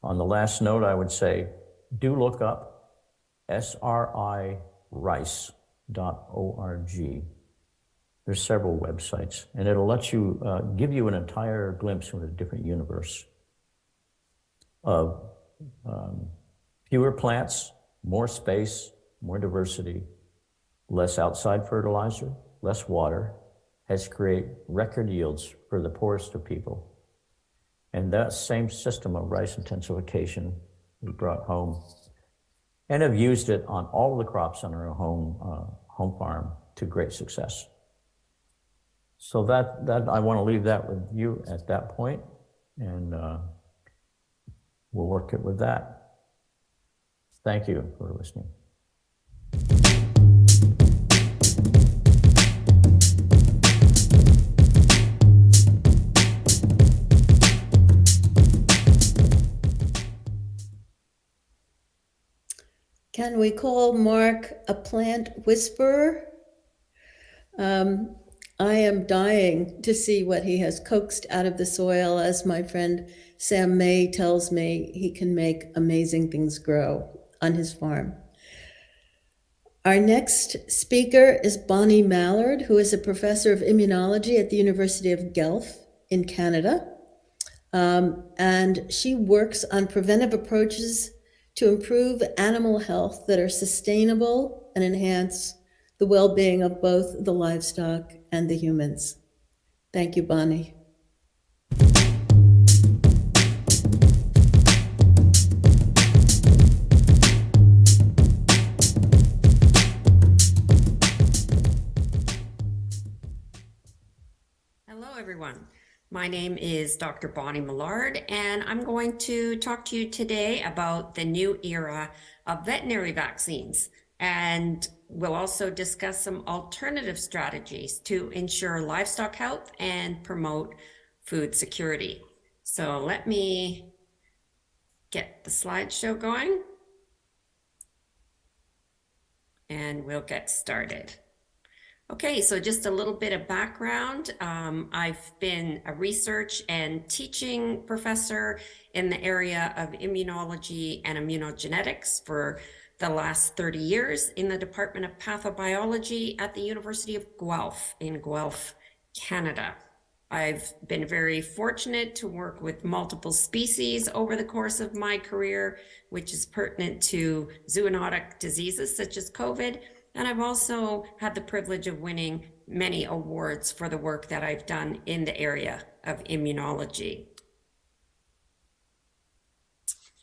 On the last note, I would say, do look up sririce.org. There's several websites, and it'll let you, give you an entire glimpse into a different universe of fewer plants, more space, more diversity, less outside fertilizer, less water, has created record yields for the poorest of people. And that same system of rice intensification we brought home and have used it on all of the crops on our home farm to great success. So that I want to leave that with you at that point, and we'll work it with that. Thank you for listening. Can we call Mark a plant whisperer? I am dying to see what he has coaxed out of the soil. As my friend Sam May tells me, he can make amazing things grow on his farm. Our next speaker is Bonnie Mallard, who is a professor of immunology at the University of Guelph in Canada. And she works on preventive approaches to improve animal health that are sustainable and enhance the well-being of both the livestock and the humans. Thank you, Bonnie. Hello, everyone. My name is Dr. Bonnie Mallard, and I'm going to talk to you today about the new era of veterinary vaccines. And we'll also discuss some alternative strategies to ensure livestock health and promote food security. So let me get the slideshow going, and we'll get started. Okay, so just a little bit of background. I've been a research and teaching professor in the area of immunology and immunogenetics for the last 30 years in the Department of Pathobiology at the University of Guelph in Guelph, Canada. I've been very fortunate to work with multiple species over the course of my career, which is pertinent to zoonotic diseases such as COVID. And I've also had the privilege of winning many awards for the work that I've done in the area of immunology.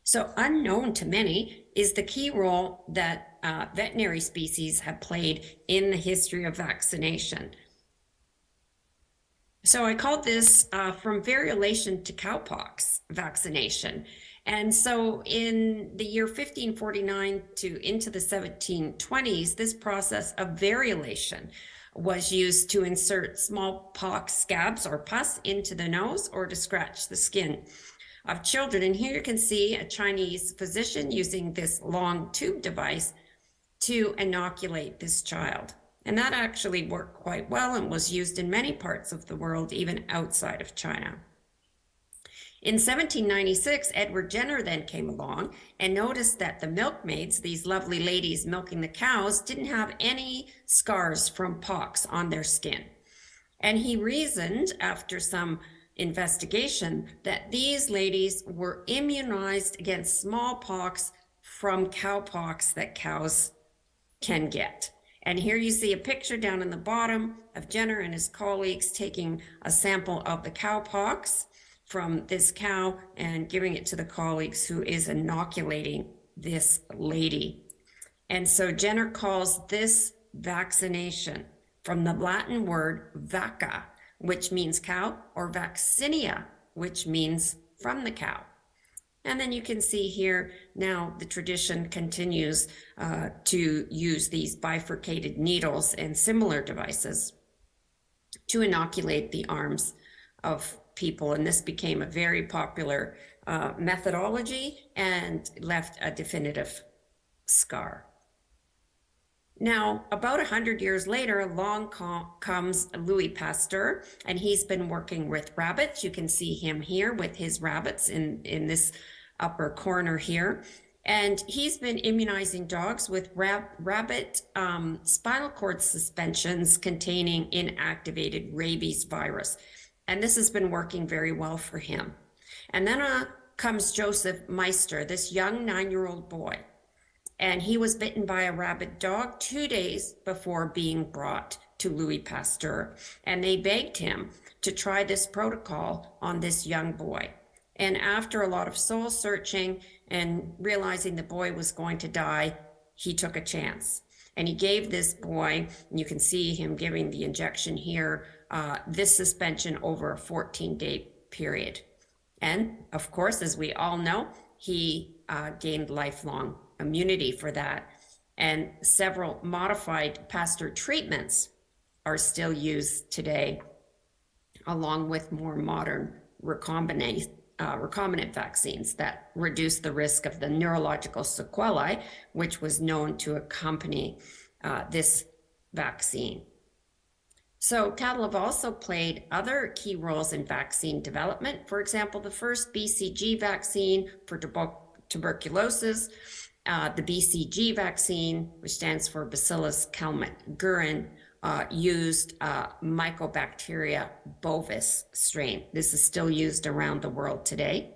So unknown to many is the key role that veterinary species have played in the history of vaccination. So I called this from variolation to cowpox vaccination. And so in the year 1549 to into the 1720s, this process of variolation was used to insert smallpox scabs or pus into the nose or to scratch the skin of children. And here you can see a Chinese physician using this long tube device to inoculate this child. And that actually worked quite well and was used in many parts of the world, even outside of China. In 1796, Edward Jenner then came along and noticed that the milkmaids, these lovely ladies milking the cows, didn't have any scars from pox on their skin. And he reasoned, after some investigation, that these ladies were immunized against smallpox from cowpox that cows can get. And here you see a picture down in the bottom of Jenner and his colleagues taking a sample of the cowpox from this cow and giving it to the colleagues who is inoculating this lady. And so Jenner calls this vaccination from the Latin word vacca, which means cow, or vaccinia, which means from the cow. And then you can see here now the tradition continues to use these bifurcated needles and similar devices to inoculate the arms of people. And this became a very popular methodology and left a definitive scar. Now, about 100 years later, along comes Louis Pasteur, and he's been working with rabbits. You can see him here with his rabbits in this upper corner here. And he's been immunizing dogs with rabbit spinal cord suspensions containing inactivated rabies virus. And this has been working very well for him. And then comes Joseph Meister, this young 9-year-old boy. And he was bitten by a rabid dog 2 days before being brought to Louis Pasteur. And they begged him to try this protocol on this young boy. And after a lot of soul searching and realizing the boy was going to die, he took a chance. And he gave this boy, and you can see him giving the injection here, this suspension over a 14-day period. And of course, as we all know, he gained lifelong immunity for that. And several modified Pasteur treatments are still used today, along with more modern recombinant vaccines that reduce the risk of the neurological sequelae, which was known to accompany this vaccine. So cattle have also played other key roles in vaccine development. For example, the first BCG vaccine for tuberculosis, the BCG vaccine, which stands for Bacillus calmette-guerin, used Mycobacteria bovis strain. This is still used around the world today.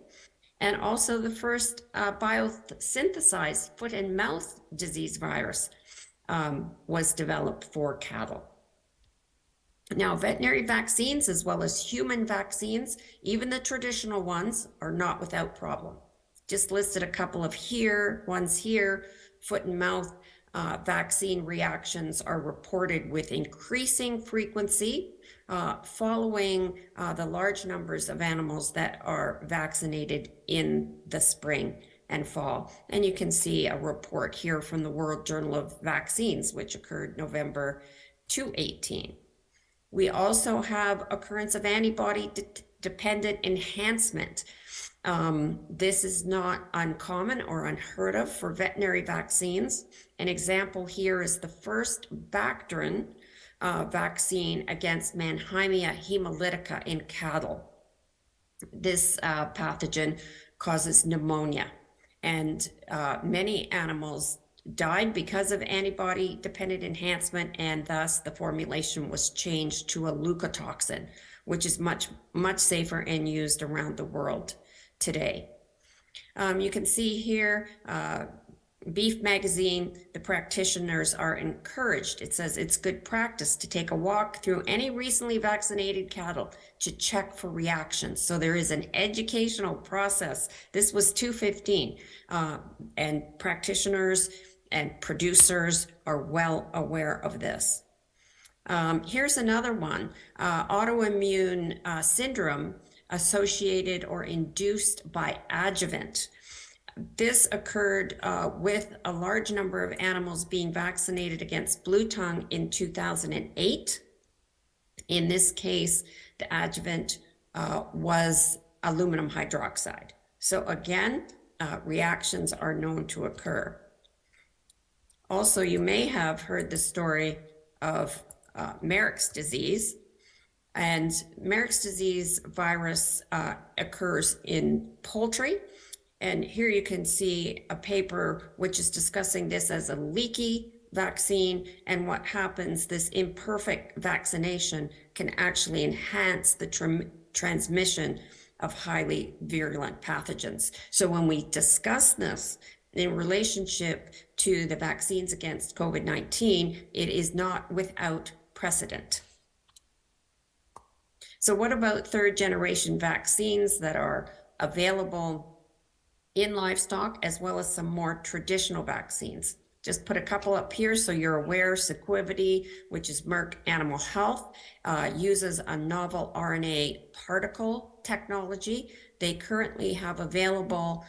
And also the first biosynthesized foot and mouth disease virus was developed for cattle. Now, veterinary vaccines, as well as human vaccines, even the traditional ones, are not without problem. Just listed a couple of ones here. Foot and mouth vaccine reactions are reported with increasing frequency following the large numbers of animals that are vaccinated in the spring and fall. And you can see a report here from the World Journal of Vaccines, which occurred November 2018. We also have occurrence of antibody-dependent enhancement. This is not uncommon or unheard of for veterinary vaccines. An example here is the first Bactrin vaccine against Mannheimia hemolytica in cattle. This pathogen causes pneumonia, and many animals died because of antibody-dependent enhancement, and thus the formulation was changed to a leukotoxin, which is much safer and used around the world today. You can see here, Beef Magazine, the practitioners are encouraged. It says it's good practice to take a walk through any recently vaccinated cattle to check for reactions. So there is an educational process. This was 2015, and practitioners and producers are well aware of this. Here's another one, autoimmune syndrome associated or induced by adjuvant. This occurred with a large number of animals being vaccinated against blue tongue in 2008. In this case, the adjuvant was aluminum hydroxide. So again, reactions are known to occur. Also, you may have heard the story of Marek's disease. And Marek's disease virus occurs in poultry. And here you can see a paper which is discussing this as a leaky vaccine, and what happens, this imperfect vaccination can actually enhance the transmission of highly virulent pathogens. So when we discuss this in relationship to the vaccines against COVID-19, it is not without precedent. So what about third generation vaccines that are available in livestock, as well as some more traditional vaccines? Just put a couple up here so you're aware. Sequivity, which is Merck Animal Health, uses a novel RNA particle technology. They currently have available,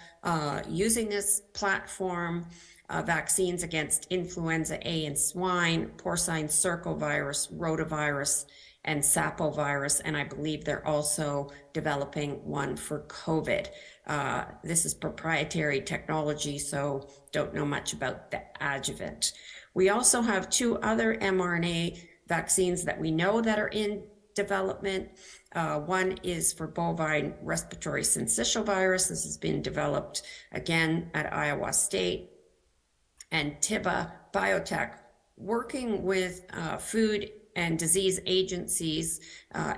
using this platform, vaccines against influenza A in swine, porcine circovirus, rotavirus, and sapovirus, and I believe they're also developing one for COVID. This is proprietary technology, so don't know much about the adjuvant. We also have 2 other mRNA vaccines that we know that are in development. One is for bovine respiratory syncytial virus. This has been developed again at Iowa State. And Tiba Biotech, working with food and disease agencies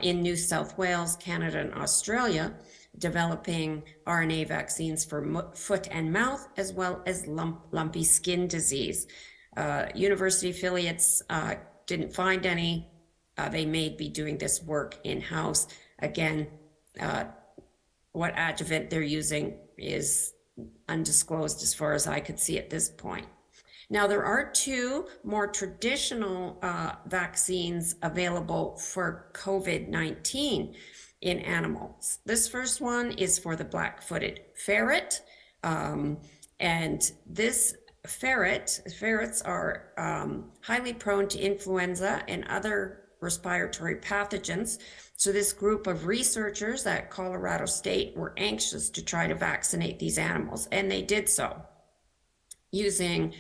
in New South Wales, Canada, and Australia, developing RNA vaccines for foot and mouth, as well as lumpy skin disease. University affiliates didn't find any. They may be doing this work in-house. Again, what adjuvant they're using is undisclosed as far as I could see at this point. Now, there are 2 more traditional vaccines available for COVID-19 in animals. This first one is for the black-footed ferret. And this ferrets are highly prone to influenza and other respiratory pathogens. So this group of researchers at Colorado State were anxious to try to vaccinate these animals, and they did so using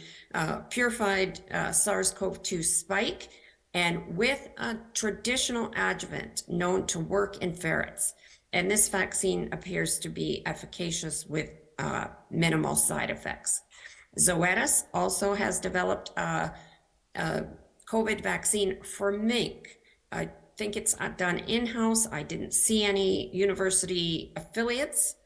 purified SARS-CoV-2 spike and with a traditional adjuvant known to work in ferrets. And this vaccine appears to be efficacious with minimal side effects. Zoetis also has developed a COVID vaccine for mink. I think it's done in-house. I didn't see any university affiliates.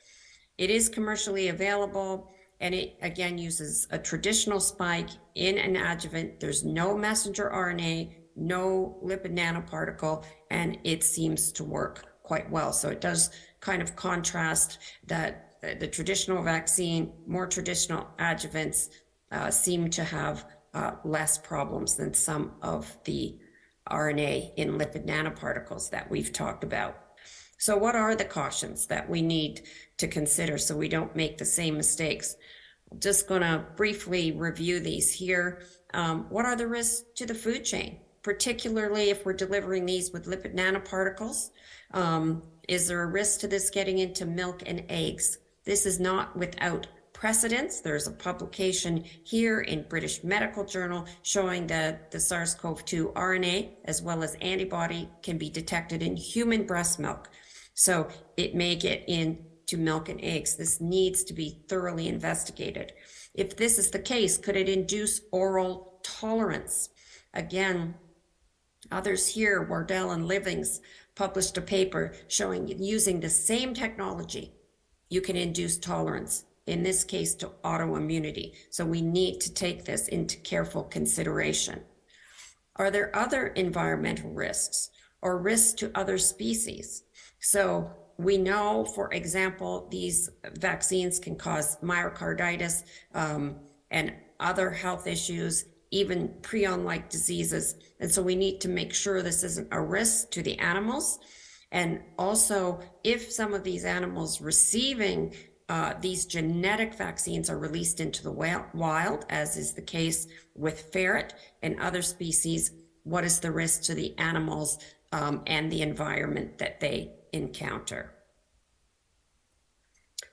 It is commercially available, and it again uses a traditional spike in an adjuvant. There's no messenger RNA, no lipid nanoparticle, and it seems to work quite well. So it does kind of contrast that the traditional vaccine, more traditional adjuvants seem to have less problems than some of the RNA in lipid nanoparticles that we've talked about. So what are the cautions that we need to consider so we don't make the same mistakes? I'm just going to briefly review these here. What are the risks to the food chain, particularly if we're delivering these with lipid nanoparticles? Is there a risk to this getting into milk and eggs? This is not without precedence. There's a publication here in British Medical Journal showing that the SARS-CoV-2 RNA as well as antibody can be detected in human breast milk. So it may get into milk and eggs. This needs to be thoroughly investigated. If this is the case, could it induce oral tolerance? Again, others here, Wardell and Livings, published a paper showing using the same technology, you can induce tolerance, in this case to autoimmunity. So we need to take this into careful consideration. Are there other environmental risks or risks to other species? So we know, for example, these vaccines can cause myocarditis and other health issues, even prion-like diseases. And so we need to make sure this isn't a risk to the animals. And also, if some of these animals receiving these genetic vaccines are released into the wild, as is the case with ferret and other species, what is the risk to the animals and the environment that they encounter?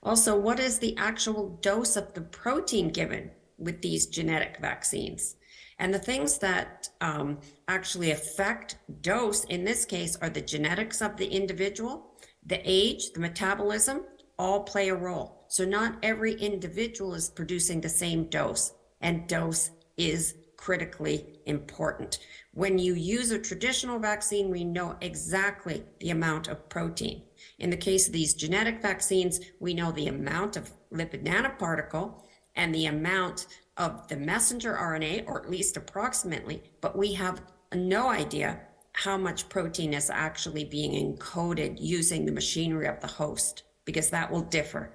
Also, what is the actual dose of the protein given with these genetic vaccines? And the things that actually affect dose in this case are the genetics of the individual, the age, the metabolism, all play a role. So not every individual is producing the same dose, and dose is critically important. When you use a traditional vaccine, we know exactly the amount of protein. In the case of these genetic vaccines, we know the amount of lipid nanoparticle and the amount of the messenger RNA, or at least approximately, but we have no idea how much protein is actually being encoded using the machinery of the host, because that will differ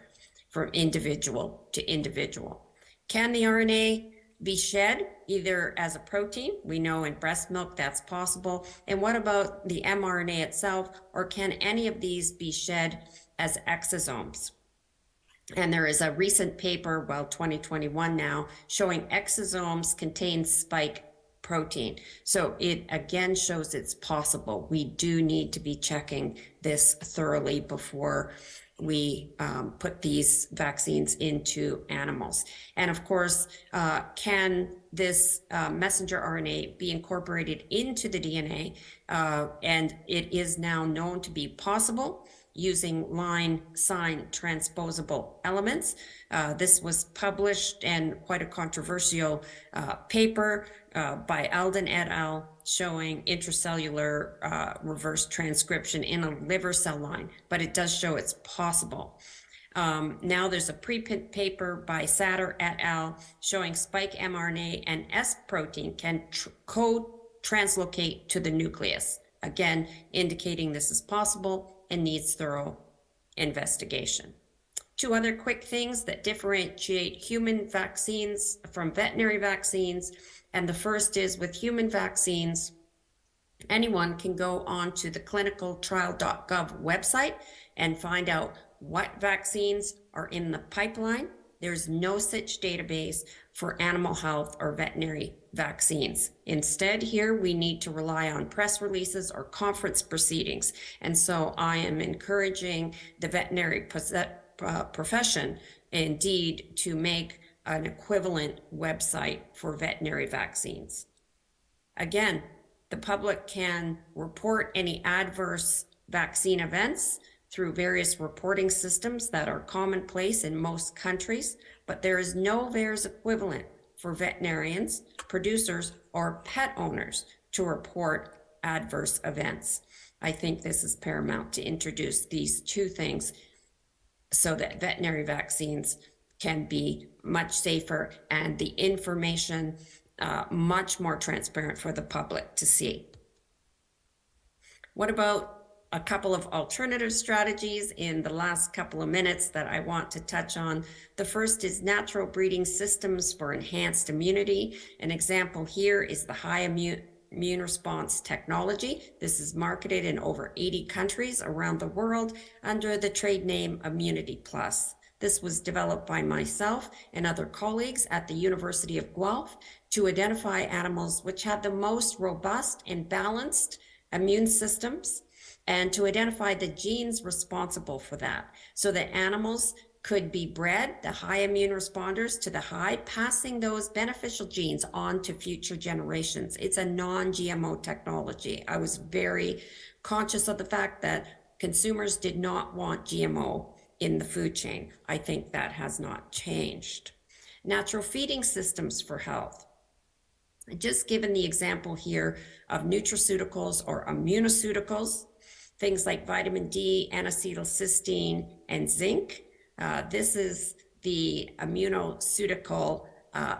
from individual to individual. Can the RNA be shed either as a protein? We know in breast milk that's possible. And what about the mRNA itself? Or can any of these be shed as exosomes? And there is a recent paper, 2021 now, showing exosomes contain spike protein. So it again shows it's possible. We do need to be checking this thoroughly before we put these vaccines into animals. And of course, can this messenger RNA be incorporated into the DNA? And it is now known to be possible using line sign transposable elements. This was published and quite a controversial paper by Alden et al. Showing intracellular reverse transcription in a liver cell line, but it does show it's possible. Now there's a preprint paper by Satter et al. Showing spike mRNA and S protein can co-translocate to the nucleus, again indicating this is possible and needs thorough investigation. Two other quick things that differentiate human vaccines from veterinary vaccines. And the first is with human vaccines, anyone can go onto the clinicaltrial.gov website and find out what vaccines are in the pipeline. There's no such database for animal health or veterinary vaccines. Instead, here we need to rely on press releases or conference proceedings. And so I am encouraging the veterinary profession indeed to make an equivalent website for veterinary vaccines. Again, the public can report any adverse vaccine events through various reporting systems that are commonplace in most countries, but there is no VAERS equivalent for veterinarians, producers, or pet owners to report adverse events. I think this is paramount to introduce these two things so that veterinary vaccines can be much safer and the information much more transparent for the public to see. What about a couple of alternative strategies in the last couple of minutes that I want to touch on? The first is natural breeding systems for enhanced immunity. An example here is the high immune response technology. This is marketed in over 80 countries around the world under the trade name Immunity Plus. This was developed by myself and other colleagues at the University of Guelph to identify animals which had the most robust and balanced immune systems, and to identify the genes responsible for that, so that animals could be bred, the high immune responders to the high, passing those beneficial genes on to future generations. It's a non-GMO technology. I was very conscious of the fact that consumers did not want GMO in the food chain. I think that has not changed. Natural feeding systems for health. Just given the example here of nutraceuticals or immunoceuticals, things like vitamin D, N-acetylcysteine, and zinc. This is the immunoceutical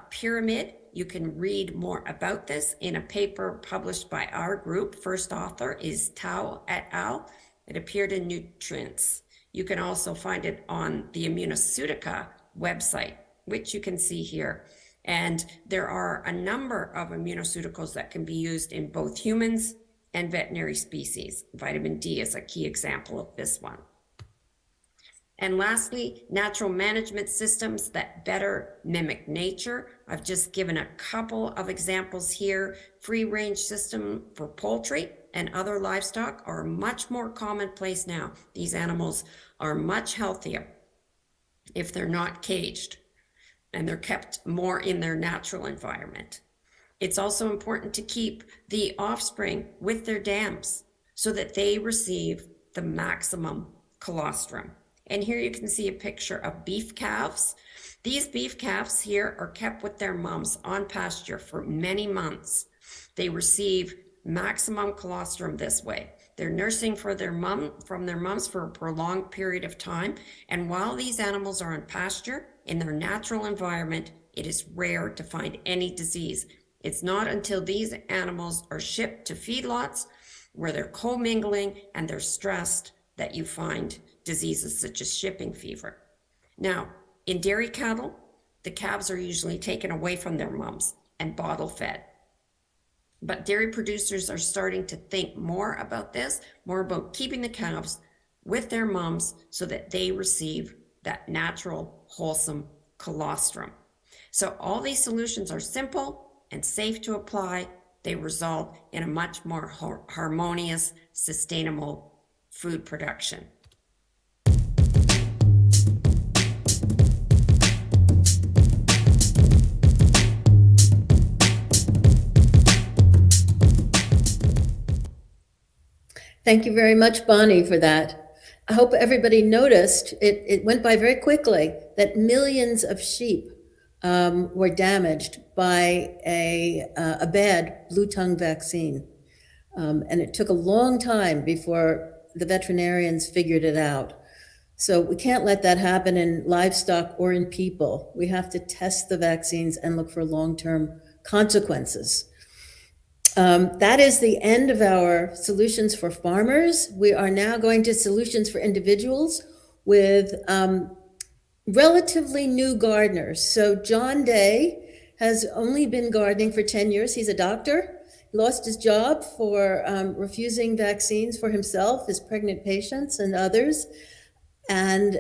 pyramid. You can read more about this in a paper published by our group. First author is Tao et al. It appeared in Nutrients. You can also find it on the Immunoceutica website, which you can see here. And there are a number of immunoceuticals that can be used in both humans and veterinary species. Vitamin D is a key example of this one. And lastly, natural management systems that better mimic nature. I've just given a couple of examples here. Free-range system for poultry and other livestock are much more commonplace now. These animals are much healthier. if they're not caged and they're kept more in their natural environment. It's also important to keep the offspring with their dams so that they receive the maximum colostrum. And here you can see a picture of beef calves. These beef calves here are kept with their mums on pasture for many months. They receive maximum colostrum this way. They're nursing from their mums for a prolonged period of time. And while these animals are on pasture in their natural environment, it is rare to find any disease. It's not until these animals are shipped to feedlots where they're commingling and they're stressed that you find diseases such as shipping fever. Now, in dairy cattle, the calves are usually taken away from their mums and bottle fed. But dairy producers are starting to think more about this, more about keeping the calves with their mums so that they receive that natural, wholesome colostrum. So all these solutions are simple and safe to apply. They result in a much more harmonious, sustainable food production. Thank you very much, Bonnie, for that. I hope everybody noticed, it went by very quickly, that millions of sheep were damaged by a bad blue tongue vaccine. And it took a long time before the veterinarians figured it out. So we can't let that happen in livestock or in people. We have to test the vaccines and look for long-term consequences. That is the end of our solutions for farmers. We are now going to solutions for individuals with relatively new gardeners. So John Day has only been gardening for 10 years. He's a doctor. He lost his job for refusing vaccines for himself, his pregnant patients, and others. And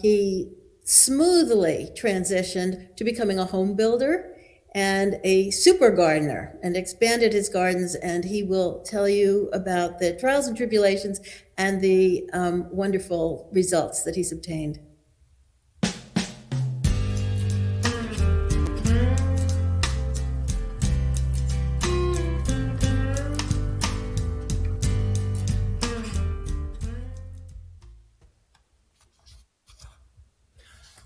he smoothly transitioned to becoming a home builder and a super gardener, and expanded his gardens. And he will tell you about the trials and tribulations and the wonderful results that he's obtained.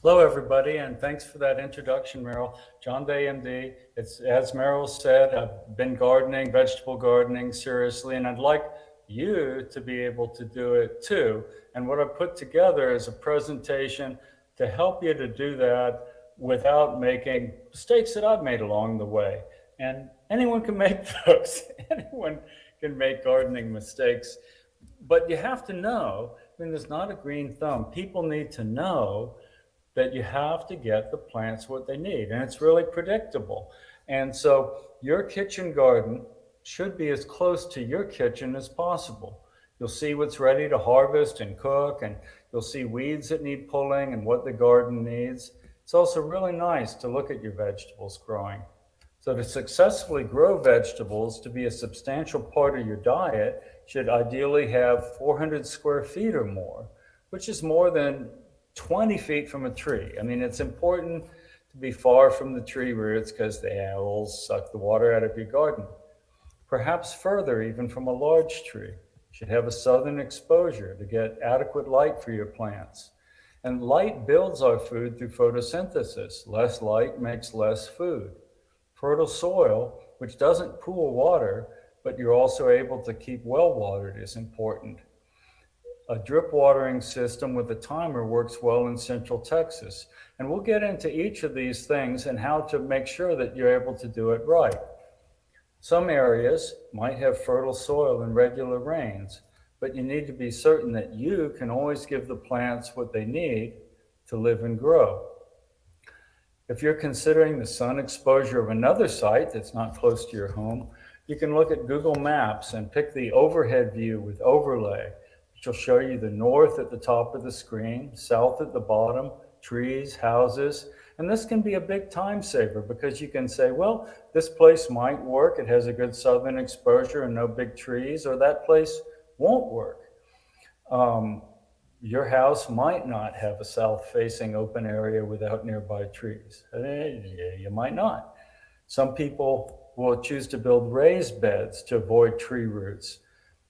Hello, everybody, and thanks for that introduction, Meryl. John Day, MD. It's, as Meryl said, I've been gardening, vegetable gardening seriously, and I'd like you to be able to do it too. And what I put together is a presentation to help you to do that without making mistakes that I've made along the way. And anyone can make those. Anyone can make gardening mistakes. But you have to know, I mean, there's not a green thumb. People need to know that you have to get the plants what they need, and it's really predictable. And so your kitchen garden should be as close to your kitchen as possible. You'll see what's ready to harvest and cook, and you'll see weeds that need pulling and what the garden needs. It's also really nice to look at your vegetables growing. So to successfully grow vegetables to be a substantial part of your diet, you should ideally have 400 square feet or more, which is more than 20 feet from a tree. I mean, it's important to be far from the tree roots because the owls suck the water out of your garden. Perhaps further, even from a large tree. You should have a southern exposure to get adequate light for your plants. And light builds our food through photosynthesis. Less light makes less food. Fertile soil, which doesn't pool water, but you're also able to keep well watered, is important. A drip watering system with a timer works well in Central Texas. And we'll get into each of these things and how to make sure that you're able to do it right. Some areas might have fertile soil and regular rains, but you need to be certain that you can always give the plants what they need to live and grow. If you're considering the sun exposure of another site that's not close to your home, you can look at Google Maps and pick the overhead view with overlay, which will show you the north at the top of the screen, south at the bottom, trees, houses. And this can be a big time saver because you can say, well, this place might work. It has a good southern exposure and no big trees, or that place won't work. Your house might not have a south-facing open area without nearby trees. You might not. Some people will choose to build raised beds to avoid tree roots.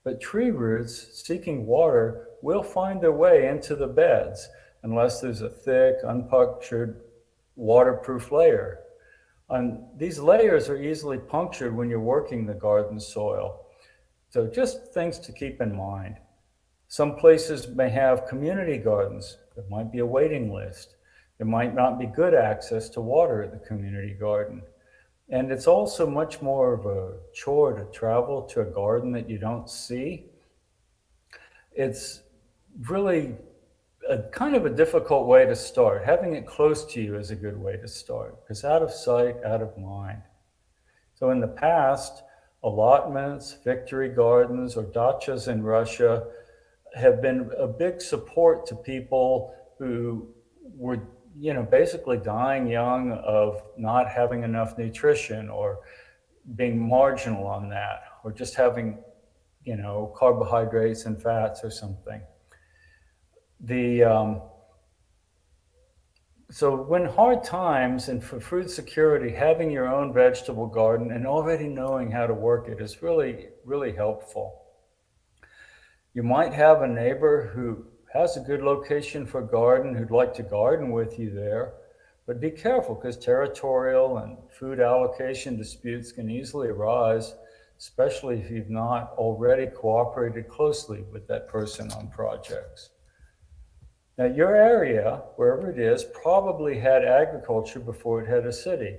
But tree roots seeking water will find their way into the beds unless there's a thick, unpunctured, waterproof layer. And these layers are easily punctured when you're working the garden soil. So just things to keep in mind. Some places may have community gardens. There might be a waiting list. There might not be good access to water at the community garden. And it's also much more of a chore to travel to a garden that you don't see. It's really a kind of a difficult way to start. Having it close to you is a good way to start, because out of sight, out of mind. So in the past, allotments, victory gardens, or dachas in Russia have been a big support to people who were, basically dying young of not having enough nutrition or being marginal on that, or just having, carbohydrates and fats or something. So when hard times and for food security, having your own vegetable garden and already knowing how to work it is really, really helpful. You might have a neighbor who has a good location for a garden who'd like to garden with you there, but be careful because territorial and food allocation disputes can easily arise, especially if you've not already cooperated closely with that person on projects. Now, your area, wherever it is, probably had agriculture before it had a city.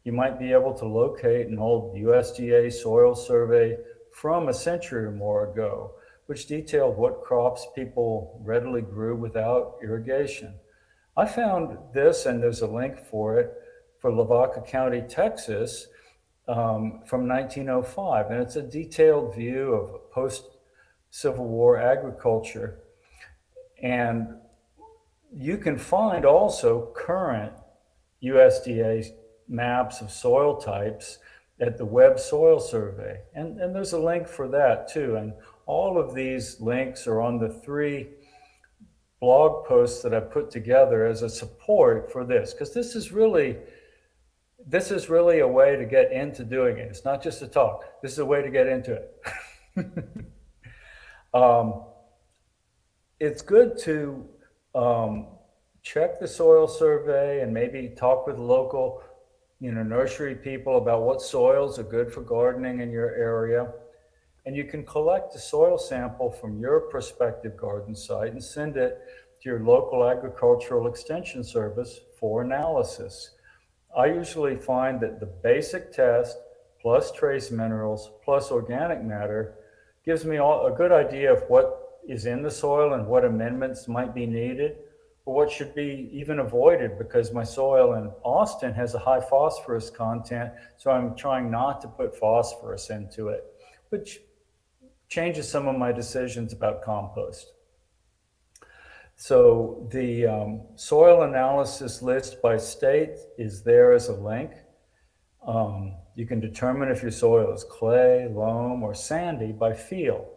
You might be able to locate an old USDA soil survey from a century or more ago, which detailed what crops people readily grew without irrigation. I found this, and there's a link for it, for Lavaca County, Texas, from 1905. And it's a detailed view of post-Civil War agriculture. And you can find also current USDA maps of soil types at the Web Soil Survey. And there's a link for that too. And all of these links are on the 3 blog posts that I put together as a support for this, because this is really a way to get into doing it. It's not just a talk. This is a way to get into it. It's good to check the soil survey and maybe talk with local, nursery people about what soils are good for gardening in your area. And you can collect a soil sample from your prospective garden site and send it to your local agricultural extension service for analysis. I usually find that the basic test plus trace minerals plus organic matter gives me a good idea of what is in the soil and what amendments might be needed, or what should be even avoided, because my soil in Austin has a high phosphorus content, so I'm trying not to put phosphorus into it, which changes some of my decisions about compost. So the soil analysis list by state is there as a link. You can determine if your soil is clay, loam, or sandy by feel.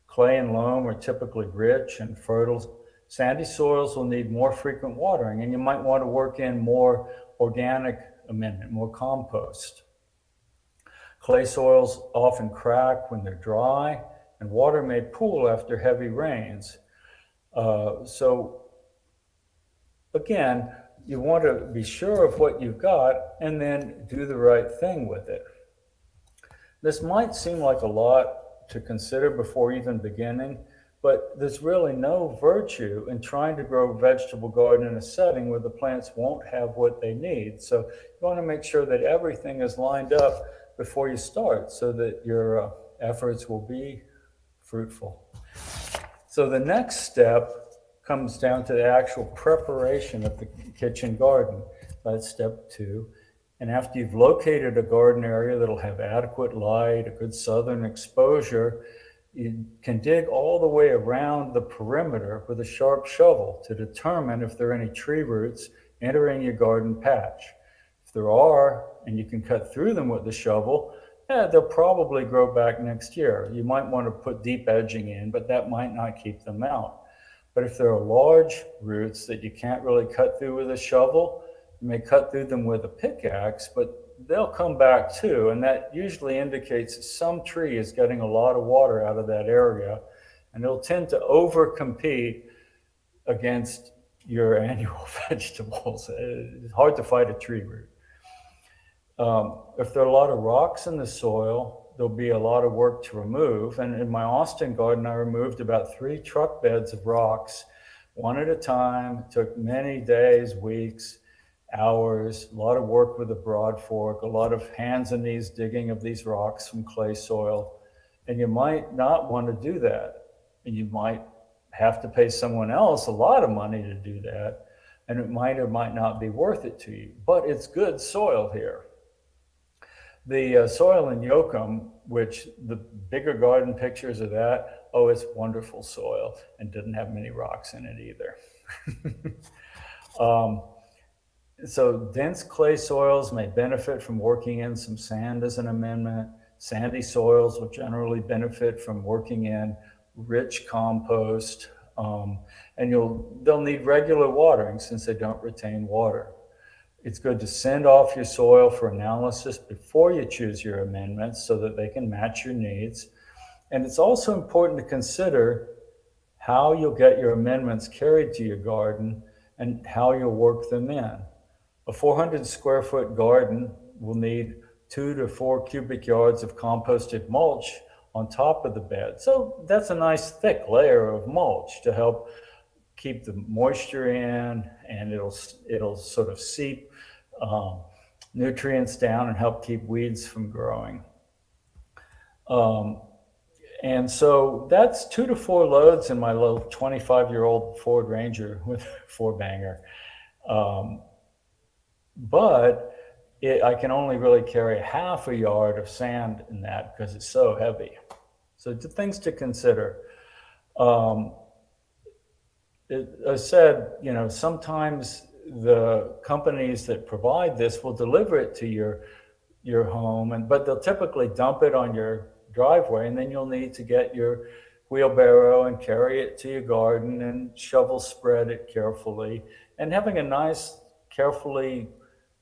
Clay and loam are typically rich and fertile. Sandy soils will need more frequent watering, and you might want to work in more organic amendment, more compost. Clay soils often crack when they're dry, and water may pool after heavy rains. So again, you want to be sure of what you've got and then do the right thing with it. This might seem like a lot to consider before even beginning, but there's really no virtue in trying to grow a vegetable garden in a setting where the plants won't have what they need. So you want to make sure that everything is lined up before you start so that your efforts will be fruitful. So the next step comes down to the actual preparation of the kitchen garden. That's step 2. And after you've located a garden area that'll have adequate light, a good southern exposure, you can dig all the way around the perimeter with a sharp shovel to determine if there are any tree roots entering your garden patch. If there are, and you can cut through them with the shovel, they'll probably grow back next year. You might want to put deep edging in, but that might not keep them out. But if there are large roots that you can't really cut through with a shovel, you may cut through them with a pickaxe, but they'll come back too. And that usually indicates that some tree is getting a lot of water out of that area, and it'll tend to over-compete against your annual vegetables. It's hard to fight a tree root. If there are a lot of rocks in the soil, there'll be a lot of work to remove. And in my Austin garden, I removed about 3 truck beds of rocks, one at a time. It took many days, weeks, hours, a lot of work with a broad fork, a lot of hands and knees digging of these rocks from clay soil. And you might not want to do that. And you might have to pay someone else a lot of money to do that. And it might or might not be worth it to you, but it's good soil here. The soil in Yoakum, which the bigger garden pictures of that, oh, it's wonderful soil and didn't have many rocks in it either. So dense clay soils may benefit from working in some sand as an amendment. Sandy soils will generally benefit from working in rich compost, and they'll need regular watering since they don't retain water. It's good to send off your soil for analysis before you choose your amendments so that they can match your needs. And it's also important to consider how you'll get your amendments carried to your garden and how you'll work them in. A 400 square foot garden will need 2 to 4 cubic yards of composted mulch on top of the bed. So that's a nice thick layer of mulch to help keep the moisture in, and it'll sort of seep nutrients down and help keep weeds from growing. And so that's 2 to 4 loads in my little 25-year-old Ford Ranger with a 4-banger. But I can only really carry half a yard of sand in that because it's so heavy. So things to consider. I said, sometimes the companies that provide this will deliver it to your home, but they'll typically dump it on your driveway, and then you'll need to get your wheelbarrow and carry it to your garden and shovel spread it carefully. And having a nice, carefully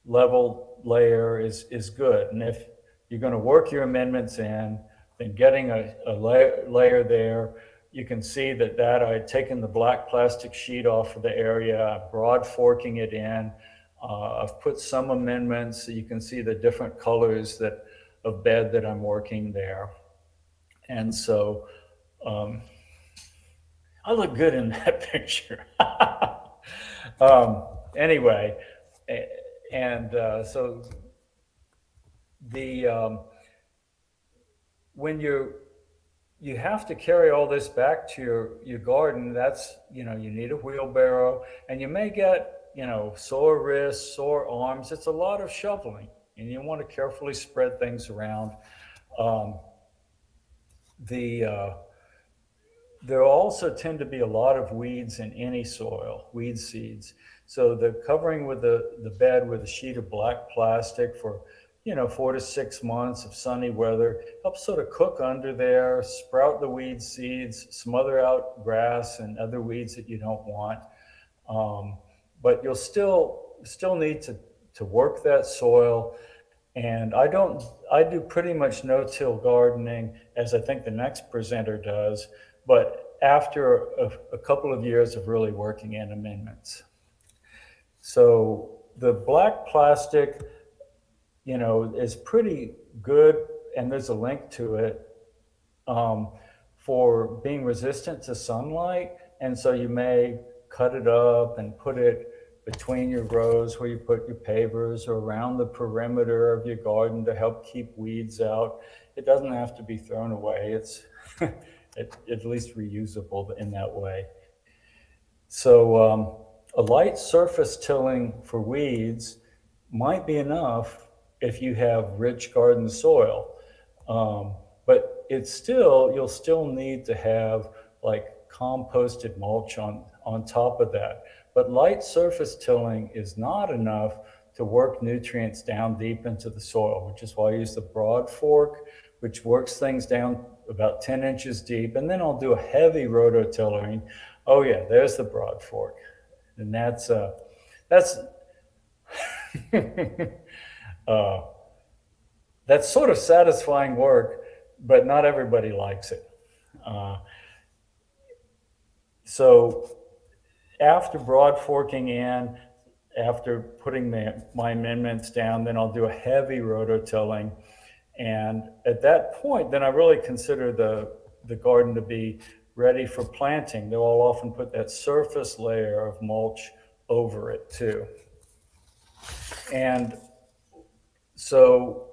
leveled layer is good. And if you're going to work your amendments in, then getting a layer there, you can see that I had taken the black plastic sheet off of the area, broad forking it in. I've put some amendments so you can see the different colors of bed that I'm working there. And so I look good in that picture. Anyway, so when you have to carry all this back to your garden, that's, you need a wheelbarrow, and you may get, sore wrists, sore arms. It's a lot of shoveling, and you want to carefully spread things around. There also tend to be a lot of weeds in any soil, weed seeds. So the covering with the bed with a sheet of black plastic for 4 to 6 months of sunny weather helps sort of cook under there, sprout the weed seeds, smother out grass and other weeds that you don't want. But you'll still need to work that soil. And I do pretty much no-till gardening, as I think the next presenter does, but after a couple of years of really working in amendments. So the black plastic, is pretty good, and there's a link to it, for being resistant to sunlight. And so you may cut it up and put it between your rows where you put your pavers, or around the perimeter of your garden to help keep weeds out. It doesn't have to be thrown away. It's at least reusable in that way. So a light surface tilling for weeds might be enough if you have rich garden soil. But you'll still need to have like composted mulch on top of that. But light surface tilling is not enough to work nutrients down deep into the soil, which is why I use the broad fork, which works things down about 10 inches deep. And then I'll do a heavy rototillering Oh yeah, there's the broad fork, and that's that's sort of satisfying work, but not everybody likes it. So after broad forking in, after putting my amendments down, then I'll do a heavy rototilling. And at that point, then I really consider the garden to be ready for planting. They'll often put that surface layer of mulch over it too. And so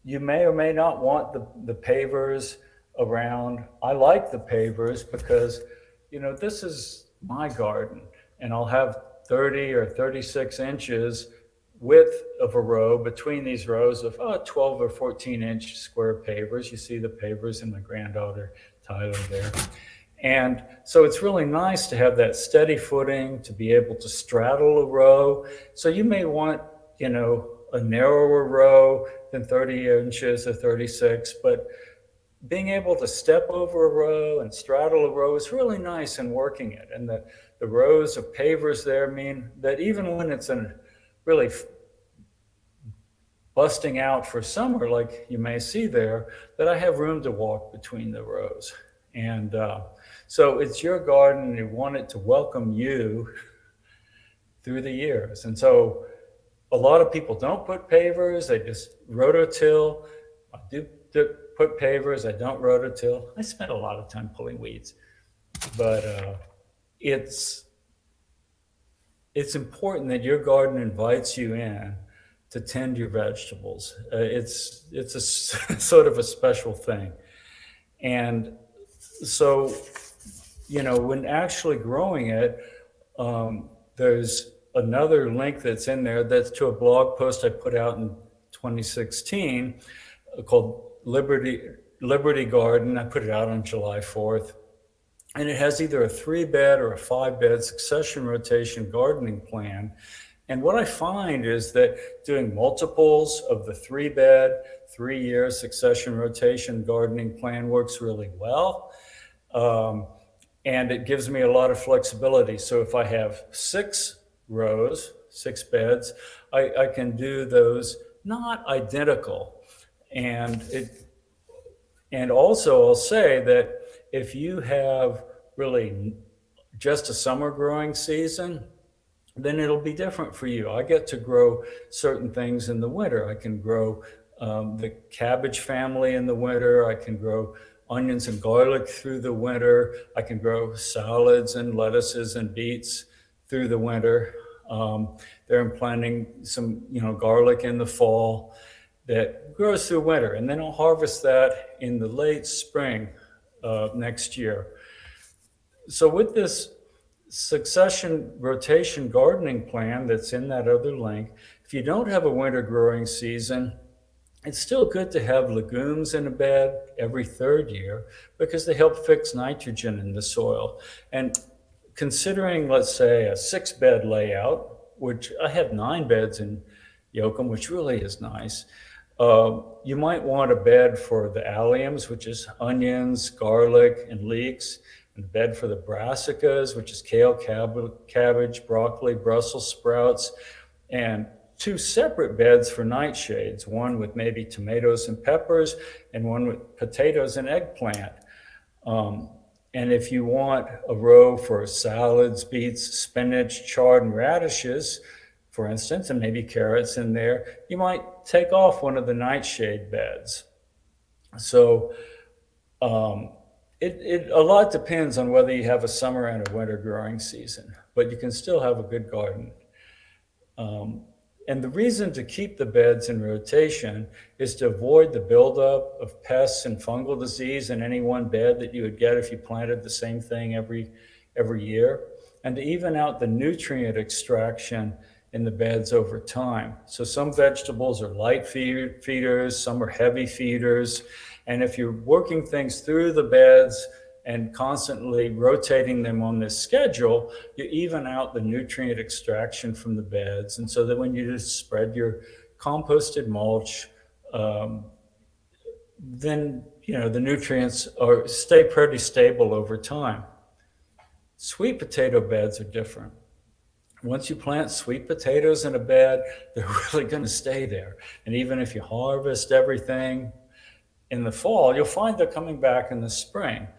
you may or may not want the pavers around. I like the pavers because, you know, this is my garden, and I'll have 30 or 36 inches width of a row between these rows of 12 or 14 inch square pavers. You see the pavers in my granddaughter Tyler there. And so it's really nice to have that steady footing, to be able to straddle a row. So you may want, you know, a narrower row than 30 inches or 36, but being able to step over a row and straddle a row is really nice in working it. And the rows of pavers there mean that even when it's in really busting out for summer, like you may see there, that I have room to walk between the rows. And so it's your garden, and you want it to welcome you through the years. And so a lot of people don't put pavers, they just rototill. I do put pavers, I don't rototill. I spend a lot of time pulling weeds, but it's important that your garden invites you in to tend your vegetables. It's a sort of a special thing. And so, you know, when actually growing it, there's another link that's in there that's to a blog post I put out in 2016 called Liberty Garden. I put it out on July 4th. And it has either a 3-bed or a 5-bed succession rotation gardening plan. And what I find is that doing multiples of the 3-bed, 3-year succession rotation gardening plan works really well. And it gives me a lot of flexibility. So if I have 6 rows, 6 beds, I can do those not identical. And also I'll say that if you have really just a summer growing season, then it'll be different for you. I get to grow certain things in the winter. I can grow the cabbage family in the winter. I can grow onions and garlic through the winter. I can grow salads and lettuces and beets through the winter. They're planting some, you know, garlic in the fall that grows through winter. And then I'll harvest that in the late spring next year. So with this succession rotation gardening plan that's in that other link, if you don't have a winter growing season, it's still good to have legumes in a bed every 3rd year because they help fix nitrogen in the soil. And considering, let's say, a 6-bed layout, which I have 9 beds in Yoakum, which really is nice, you might want a bed for the alliums, which is onions, garlic, and leeks, and a bed for the brassicas, which is kale, cabbage, broccoli, Brussels sprouts, and 2 separate beds for nightshades, one with maybe tomatoes and peppers, and one with potatoes and eggplant. And if you want a row for salads, beets, spinach, chard, and radishes, for instance, and maybe carrots in there, you might take off one of the nightshade beds. So a lot depends on whether you have a summer and a winter growing season, but you can still have a good garden. And the reason to keep the beds in rotation is to avoid the buildup of pests and fungal disease in any one bed that you would get if you planted the same thing every year, and to even out the nutrient extraction in the beds over time. So some vegetables are light feeders, some are heavy feeders. And if you're working things through the beds and constantly rotating them on this schedule, you even out the nutrient extraction from the beds. And so that when you just spread your composted mulch, then, you know, the nutrients stay pretty stable over time. Sweet potato beds are different. Once you plant sweet potatoes in a bed, they're really going to stay there. And even if you harvest everything in the fall, you'll find they're coming back in the spring.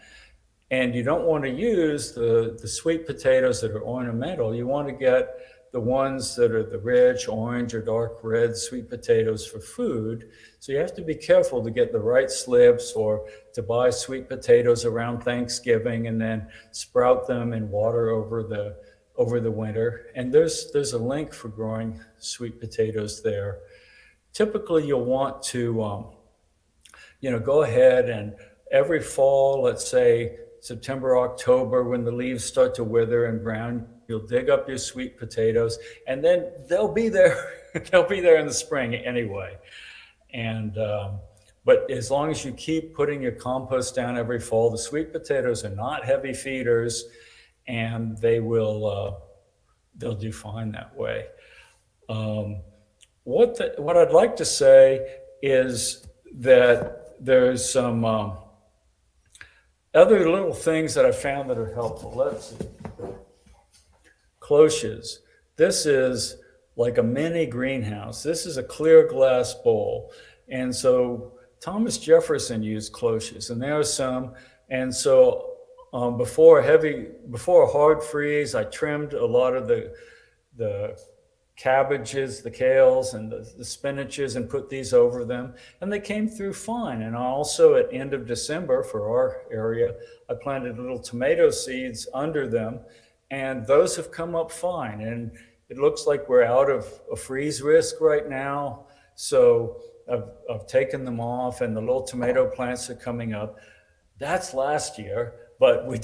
And you don't want to use the sweet potatoes that are ornamental. You want to get the ones that are the rich orange or dark red sweet potatoes for food. So you have to be careful to get the right slips, or to buy sweet potatoes around Thanksgiving and then sprout them in water over the winter. And there's a link for growing sweet potatoes there. Typically, you'll want to go ahead and every fall, let's say September, October, when the leaves start to wither and brown, you'll dig up your sweet potatoes, and then they'll be there. They'll be there in the spring anyway. And but as long as you keep putting your compost down every fall, the sweet potatoes are not heavy feeders, and they'll do fine that way. What I'd like to say is that there's some other little things that I found that are helpful. Let's see. Cloches. This is like a mini greenhouse. This is a clear glass bowl. And so Thomas Jefferson used cloches, and there are some. And so before a hard freeze, I trimmed a lot of the cabbages, the kales, and the spinaches, and put these over them, and they came through fine. And also at end of December for our area, I planted little tomato seeds under them, and those have come up fine. And it looks like we're out of a freeze risk right now. So I've taken them off, and the little tomato plants are coming up. That's last year, but we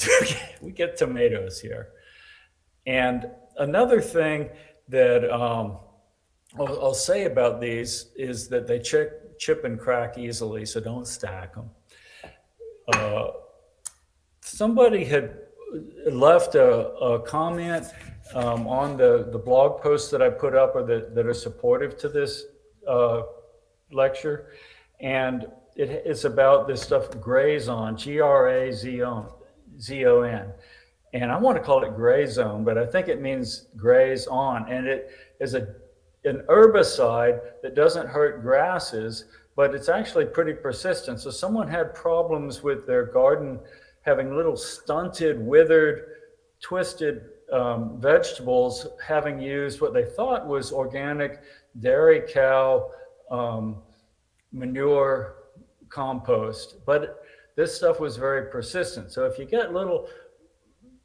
get tomatoes here. And another thing that I'll say about these is that they chip and crack easily, so don't stack them. Somebody had left a comment on the blog post that I put up, or that are supportive to this lecture, and it's about this stuff Grazon, Grazon. And I want to call it gray zone, but I think it means graze on. And it is an herbicide that doesn't hurt grasses, but it's actually pretty persistent. So someone had problems with their garden having little stunted, withered, twisted vegetables, having used what they thought was organic dairy cow manure compost. But this stuff was very persistent. So if you get little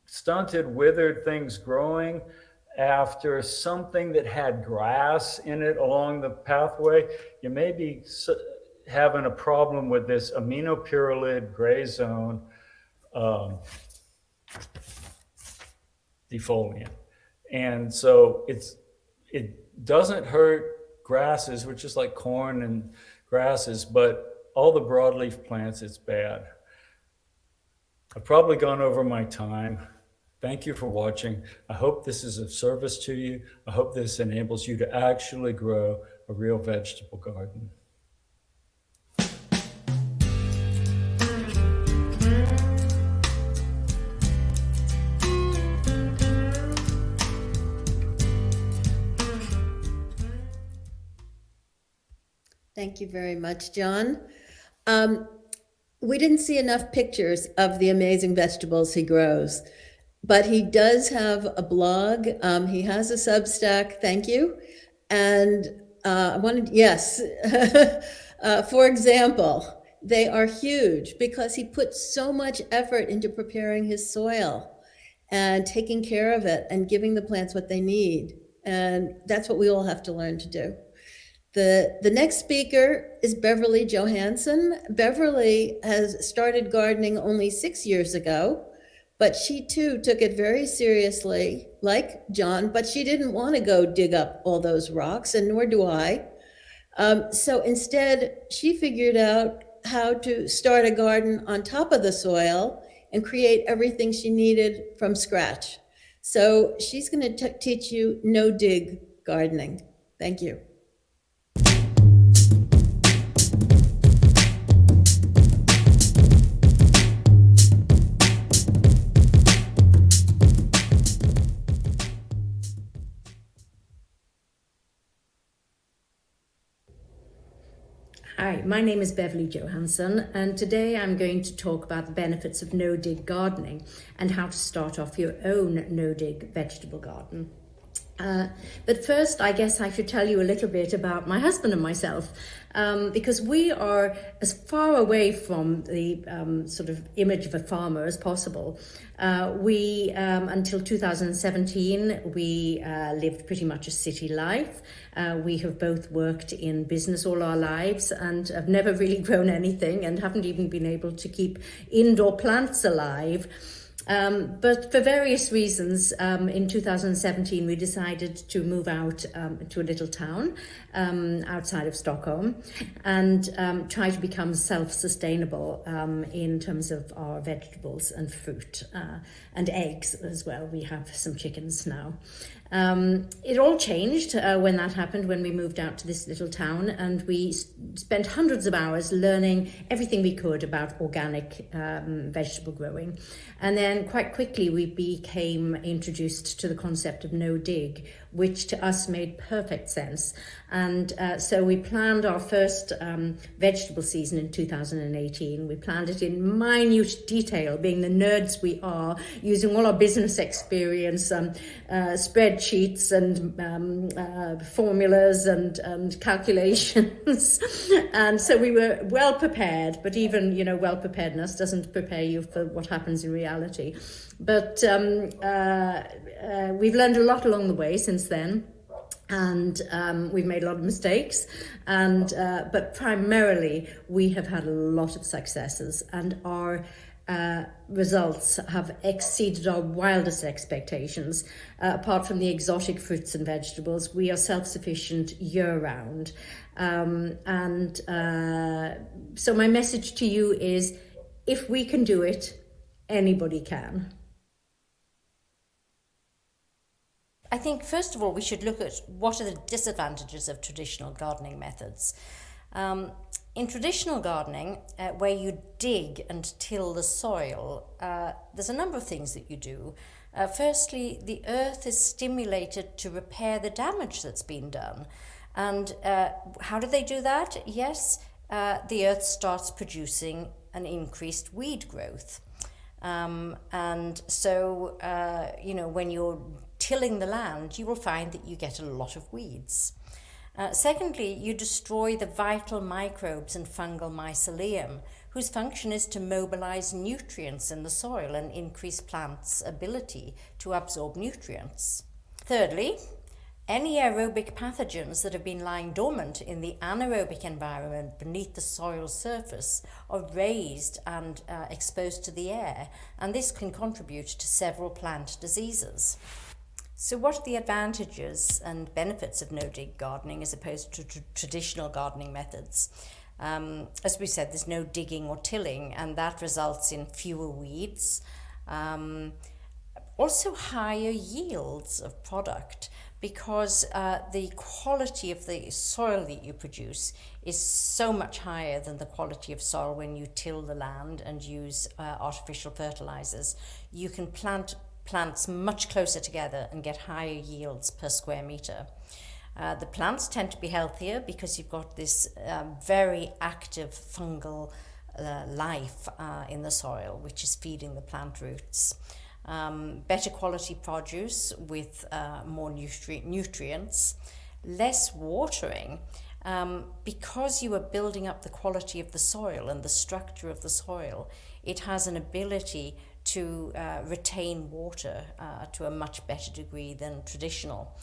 stunted, withered things growing after something that had grass in it along the pathway, you may be having a problem with this aminopyrrolid gray zone defoliant. And so it doesn't hurt grasses, which is like corn and grasses, but all the broadleaf plants, it's bad. I've probably gone over my time. Thank you for watching. I hope this is of service to you. I hope this enables you to actually grow a real vegetable garden. Thank you very much, John. We didn't see enough pictures of the amazing vegetables he grows, but he does have a blog. He has a Substack. Thank you. And yes, for example, they are huge because he puts so much effort into preparing his soil and taking care of it and giving the plants what they need. And that's what we all have to learn to do. The next speaker is Beverly Johansson. Beverly has started gardening only 6 years ago, but she too took it very seriously, like John, but she didn't want to go dig up all those rocks, and nor do I. So instead, she figured out how to start a garden on top of the soil and create everything she needed from scratch. So she's going to teach you no-dig gardening. Thank you. Hi, my name is Beverly Johansson, and today I'm going to talk about the benefits of no-dig gardening and how to start off your own no-dig vegetable garden. But first, I guess I should tell you a little bit about my husband and myself, because we are as far away from the sort of image of a farmer as possible. Until 2017, we lived pretty much a city life. We have both worked in business all our lives and have never really grown anything and haven't even been able to keep indoor plants alive. But for various reasons, in 2017, we decided to move out to a little town outside of Stockholm and try to become self-sustainable in terms of our vegetables and fruit and eggs as well. We have some chickens now. It all changed when that happened, when we moved out to this little town, and we spent hundreds of hours learning everything we could about organic vegetable growing. And then quite quickly we became introduced to the concept of no-dig, which to us made perfect sense. And so we planned our first vegetable season in 2018. We planned it in minute detail, being the nerds we are, using all our business experience, spreadsheets and formulas and calculations. And so we were well prepared, but even, well preparedness doesn't prepare you for what happens in reality. But we've learned a lot along the way since then. And we've made a lot of mistakes, but primarily we have had a lot of successes, and our results have exceeded our wildest expectations. Apart from the exotic fruits and vegetables, we are self-sufficient year-round. So my message to you is, if we can do it, anybody can. I think, first of all, we should look at what are the disadvantages of traditional gardening methods. In traditional gardening, where you dig and till the soil, there's a number of things that you do. Firstly, the earth is stimulated to repair the damage that's been done. And how do they do that? Yes, the earth starts producing an increased weed growth. And so, when you're tilling the land, you will find that you get a lot of weeds. Secondly, you destroy the vital microbes and fungal mycelium, whose function is to mobilize nutrients in the soil and increase plants' ability to absorb nutrients. Thirdly, any aerobic pathogens that have been lying dormant in the anaerobic environment beneath the soil's surface are raised and exposed to the air, and this can contribute to several plant diseases. So what are the advantages and benefits of no-dig gardening as opposed to traditional gardening methods? As we said, there's no digging or tilling, and that results in fewer weeds. Also higher yields of product, because the quality of the soil that you produce is so much higher than the quality of soil when you till the land and use artificial fertilizers. You can plant plants much closer together and get higher yields per square meter. The plants tend to be healthier because you've got this very active fungal life in the soil, which is feeding the plant roots. Better quality produce with more nutrients, less watering, because you are building up the quality of the soil and the structure of the soil. It has an ability to retain water to a much better degree than traditional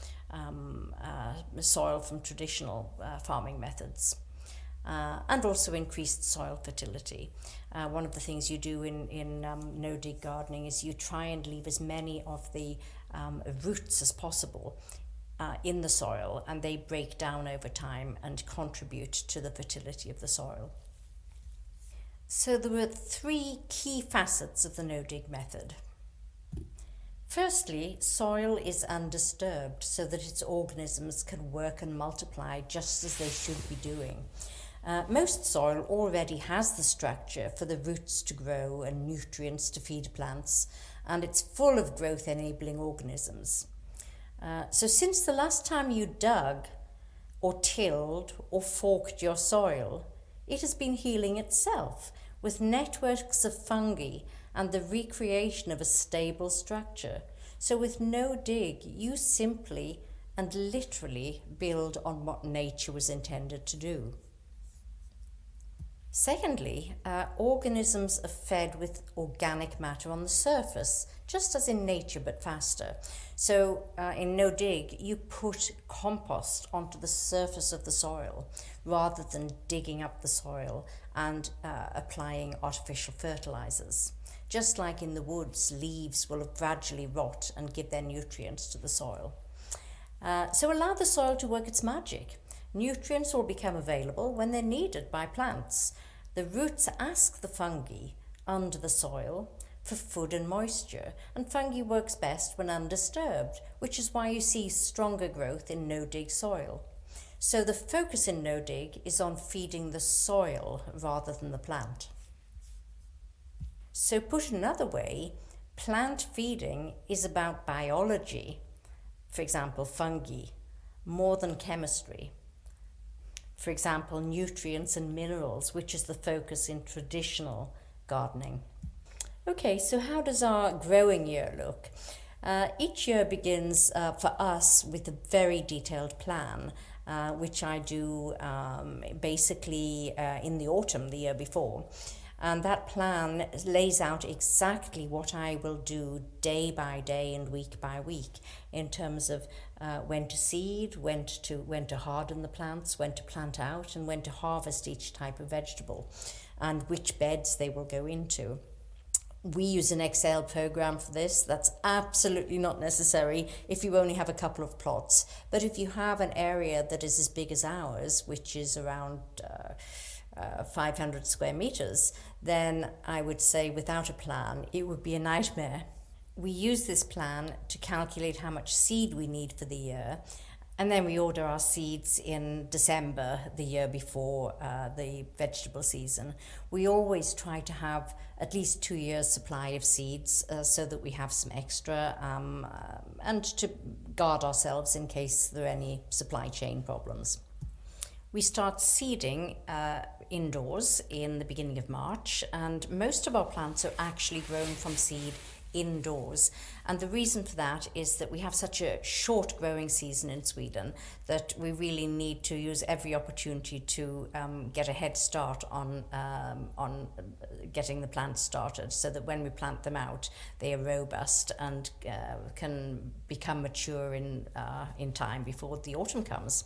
soil from traditional farming methods. And also increased soil fertility. One of the things you do in no-dig gardening is you try and leave as many of the roots as possible in the soil, and they break down over time and contribute to the fertility of the soil. So there were three key facets of the no-dig method. Firstly, soil is undisturbed so that its organisms can work and multiply just as they should be doing. Most soil already has the structure for the roots to grow and nutrients to feed plants, and it's full of growth-enabling organisms. So since the last time you dug or tilled or forked your soil, it has been healing itself with networks of fungi and the recreation of a stable structure. So with no dig, you simply and literally build on what nature was intended to do. Secondly, organisms are fed with organic matter on the surface, just as in nature but faster. So in no dig, you put compost onto the surface of the soil rather than digging up the soil and applying artificial fertilizers. Just like in the woods, leaves will gradually rot and give their nutrients to the soil. So allow the soil to work its magic. Nutrients will become available when they're needed by plants. The roots ask the fungi under the soil for food and moisture, and fungi works best when undisturbed, which is why you see stronger growth in no-dig soil. So the focus in no-dig is on feeding the soil rather than the plant. So put another way, plant feeding is about biology, for example, fungi, more than chemistry. For example, nutrients and minerals, which is the focus in traditional gardening. Okay, so how does our growing year look? Each year begins for us with a very detailed plan, which I do basically in the autumn, the year before. And that plan lays out exactly what I will do day by day and week by week in terms of when to seed, when to harden the plants, when to plant out, and when to harvest each type of vegetable, and which beds they will go into. We use an Excel program for this. That's absolutely not necessary if you only have a couple of plots. But if you have an area that is as big as ours, which is around 500 square meters, then I would say without a plan, it would be a nightmare. We use this plan to calculate how much seed we need for the year, and then we order our seeds in December, the year before the vegetable season. We always try to have at least 2 years' supply of seeds so that we have some extra and to guard ourselves in case there are any supply chain problems. We start seeding indoors in the beginning of March, and most of our plants are actually grown from seed indoors. And the reason for that is that we have such a short growing season in Sweden that we really need to use every opportunity to get a head start on getting the plants started, so that when we plant them out, they are robust and can become mature in time before the autumn comes.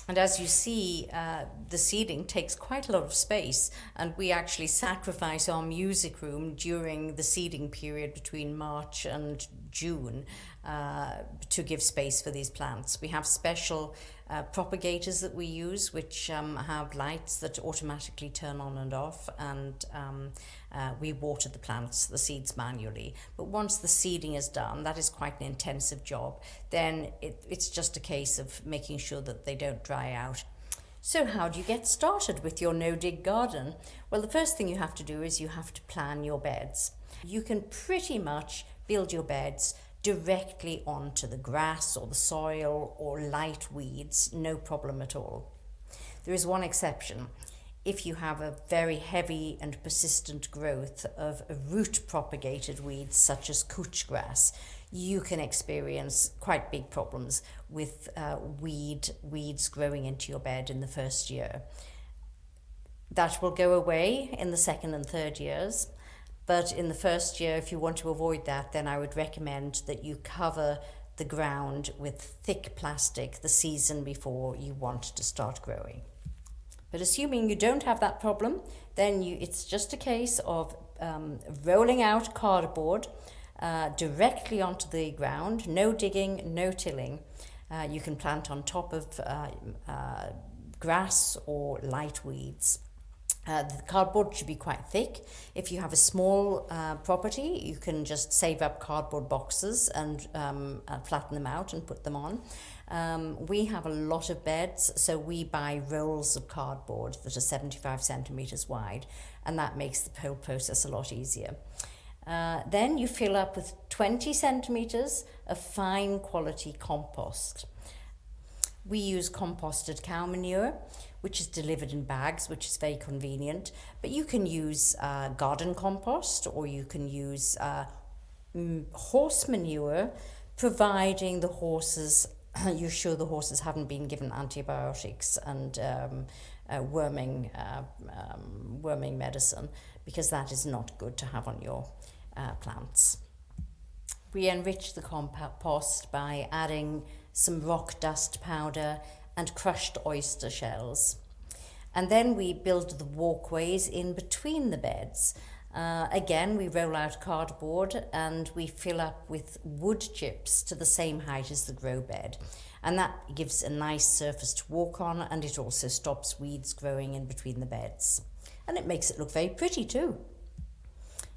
And as you see, the seeding takes quite a lot of space, and we actually sacrifice our music room during the seeding period between March and June to give space for these plants. We have special propagators that we use, which have lights that automatically turn on and off, and we water the plants, the seeds, manually. But once the seeding is done, that is quite an intensive job. Then it's just a case of making sure that they don't dry out. So how do you get started with your no-dig garden? Well, the first thing you have to do is you have to plan your beds. You can pretty much build your beds directly onto the grass or the soil or light weeds, no problem at all. There is one exception. If you have a very heavy and persistent growth of root-propagated weeds such as couch grass, you can experience quite big problems with weeds growing into your bed in the first year. That will go away in the second and third years. But in the first year, if you want to avoid that, then I would recommend that you cover the ground with thick plastic the season before you want to start growing. But assuming you don't have that problem, then it's just a case of rolling out cardboard directly onto the ground, no digging, no tilling. You can plant on top of grass or light weeds. The cardboard should be quite thick. If you have a small property, you can just save up cardboard boxes and flatten them out and put them on. We have a lot of beds, so we buy rolls of cardboard that are 75 centimeters wide, and that makes the whole process a lot easier. Then you fill up with 20 centimeters of fine quality compost. We use composted cow manure. which is delivered in bags, which is very convenient. But you can use garden compost, or you can use horse manure, providing the horses, you're sure the horses haven't been given antibiotics and worming medicine, because that is not good to have on your plants. We enrich the compost by adding some rock dust powder and crushed oyster shells. And then we build the walkways in between the beds. Again, we roll out cardboard and we fill up with wood chips to the same height as the grow bed. And that gives a nice surface to walk on, and it also stops weeds growing in between the beds. And it makes it look very pretty too.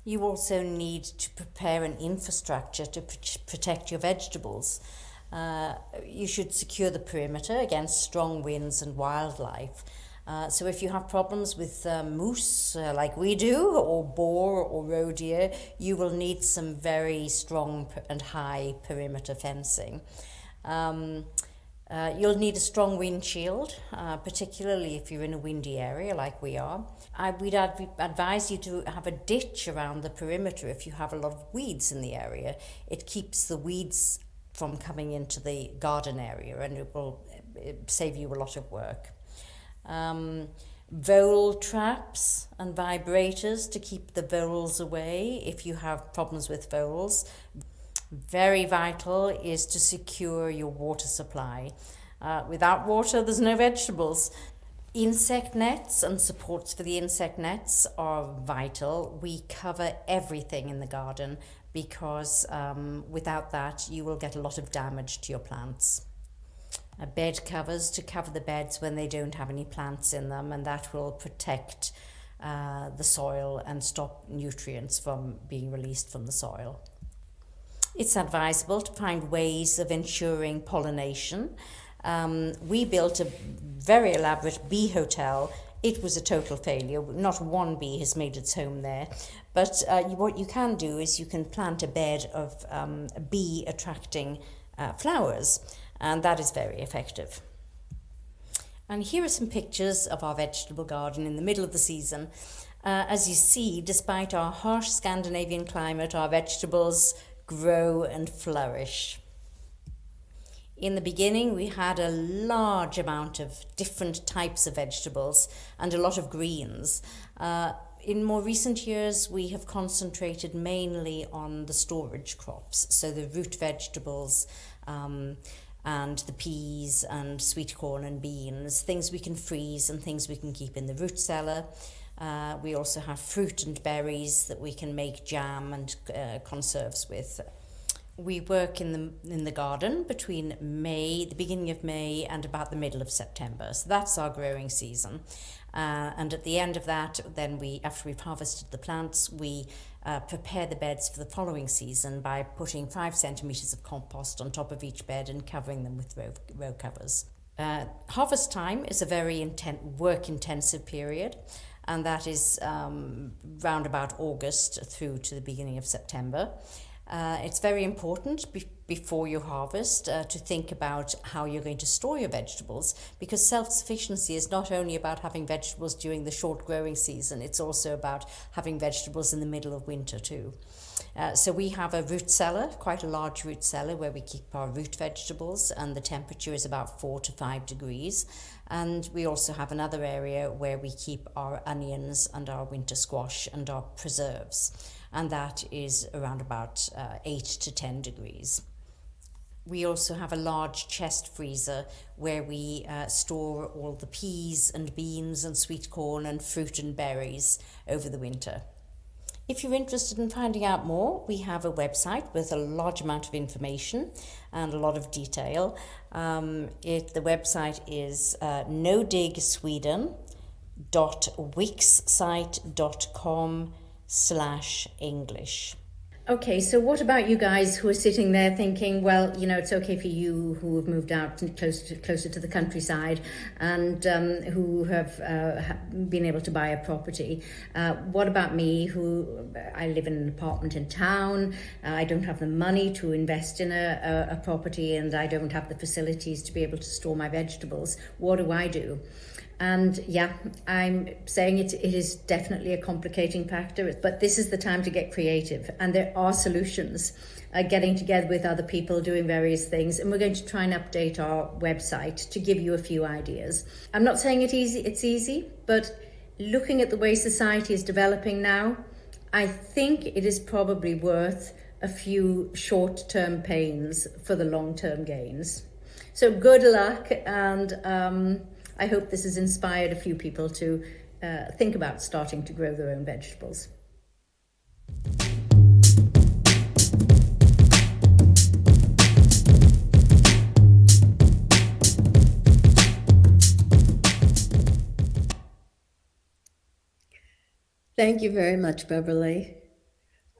You also need to prepare an infrastructure to protect your vegetables. You should secure the perimeter against strong winds and wildlife. So if you have problems with moose, like we do, or boar or roe deer, you will need some very strong and high perimeter fencing. You'll need a strong windshield, particularly if you're in a windy area like we are. We'd advise you to have a ditch around the perimeter if you have a lot of weeds in the area. It keeps the weeds from coming into the garden area, and it will save you a lot of work. Vole traps and vibrators to keep the voles away if you have problems with voles. Very vital is to secure your water supply. Without water, there's no vegetables. Insect nets and supports for the insect nets are vital. We cover everything in the garden because without that, you will get a lot of damage to your plants. Bed covers to cover the beds when they don't have any plants in them, and that will protect the soil and stop nutrients from being released from the soil. It's advisable to find ways of ensuring pollination. We built a very elaborate bee hotel. It was a total failure. Not one bee has made its home there. But what you can do is you can plant a bed of bee attracting flowers, and that is very effective. And here are some pictures of our vegetable garden in the middle of the season. As you see, despite our harsh Scandinavian climate, our vegetables grow and flourish. In the beginning, we had a large amount of different types of vegetables and a lot of greens. In more recent years, we have concentrated mainly on the storage crops, so the root vegetables, and the peas and sweet corn and beans, things we can freeze and things we can keep in the root cellar. We also have fruit and berries that we can make jam and conserves with. We work in the garden between the beginning of May and about the middle of September. So that's our growing season. And at the end of that, then after we've harvested the plants, we prepare the beds for the following season by putting 5 centimeters of compost on top of each bed and covering them with row covers. Harvest time is a very work-intensive period, and that is round about August through to the beginning of September. It's very important before you harvest to think about how you're going to store your vegetables, because self-sufficiency is not only about having vegetables during the short growing season, it's also about having vegetables in the middle of winter too. So we have a root cellar, quite a large root cellar, where we keep our root vegetables, and the temperature is about 4 to 5 degrees. And we also have another area where we keep our onions and our winter squash and our preserves, and that is around about 8 to 10 degrees. We also have a large chest freezer where we store all the peas and beans and sweet corn and fruit and berries over the winter. If you're interested in finding out more, we have a website with a large amount of information and a lot of detail. The website is nodigsweden.wixsite.com/English. Okay, so what about you guys who are sitting there thinking, well, you know, it's okay for you who have moved out closer to the countryside and who have been able to buy a property. What about me, I live in an apartment in town, I don't have the money to invest in a property, and I don't have the facilities to be able to store my vegetables. What do I do? And yeah, I'm saying it is definitely a complicating factor, but this is the time to get creative, and there are solutions. Getting together with other people, doing various things, and we're going to try and update our website to give you a few ideas. I'm not saying it's easy, but looking at the way society is developing now, I think it is probably worth a few short-term pains for the long-term gains. So good luck, and I hope this has inspired a few people to think about starting to grow their own vegetables. Thank you very much, Beverly.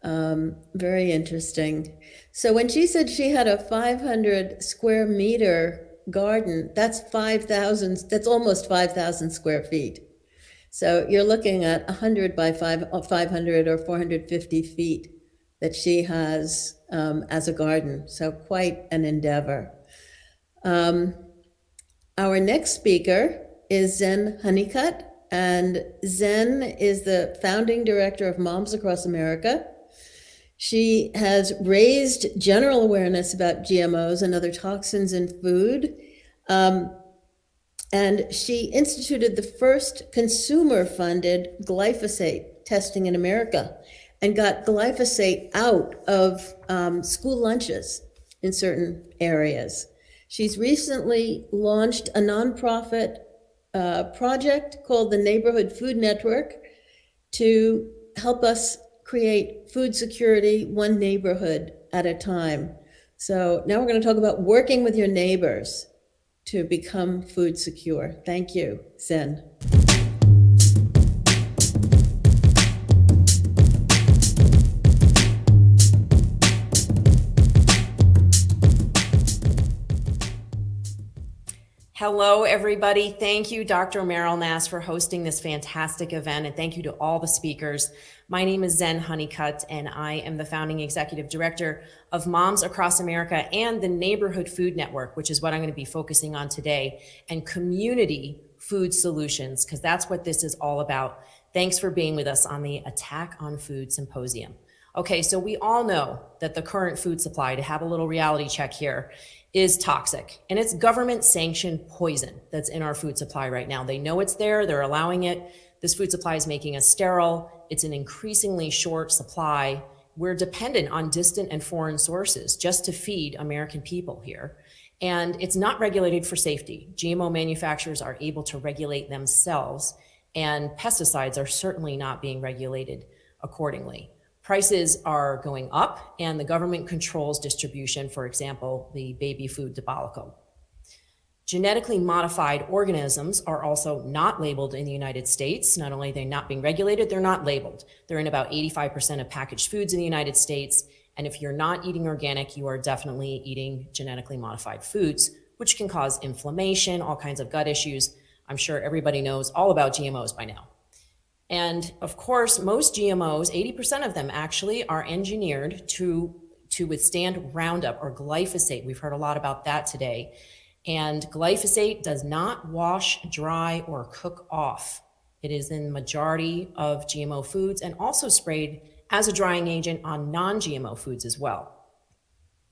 Very interesting. So when she said she had a 500 square meter garden, that's almost 5,000 square feet. So you're looking at 100 by 500 or 450 feet that she has as a garden. So quite an endeavor. Our next speaker is Zen Honeycutt. And Zen is the founding director of Moms Across America. She has raised general awareness about GMOs and other toxins in food. And she instituted the first consumer-funded glyphosate testing in America and got glyphosate out of school lunches in certain areas. She's recently launched a nonprofit project called the Neighborhood Food Network to help us create food security one neighborhood at a time. So now we're going to talk about working with your neighbors to become food secure. Thank you, Zen. Hello, everybody. Thank you, Dr. Meryl Nass, for hosting this fantastic event, and thank you to all the speakers. My name is Zen Honeycutt, and I am the founding executive director of Moms Across America and the Neighborhood Food Network, which is what I'm going to be focusing on today, and community food solutions, because that's what this is all about. Thanks for being with us on the Attack on Food Symposium. Okay, so we all know that the current food supply, to have a little reality check here, is toxic, and it's government-sanctioned poison that's in our food supply right now. They know it's there, they're allowing it. This food supply is making us sterile. It's an increasingly short supply. We're dependent on distant and foreign sources just to feed American people here. And it's not regulated for safety. GMO manufacturers are able to regulate themselves, and pesticides are certainly not being regulated accordingly. Prices are going up, and the government controls distribution, for example, the baby food debacle. Genetically modified organisms are also not labeled in the United States. Not only are they not being regulated, they're not labeled. They're in about 85% of packaged foods in the United States. And if you're not eating organic, you are definitely eating genetically modified foods, which can cause inflammation, all kinds of gut issues. I'm sure everybody knows all about GMOs by now. And of course, most GMOs, 80% of them actually, are engineered to withstand Roundup or glyphosate. We've heard a lot about that today. And glyphosate does not wash, dry, or cook off. It is in the majority of GMO foods and also sprayed as a drying agent on non-GMO foods as well.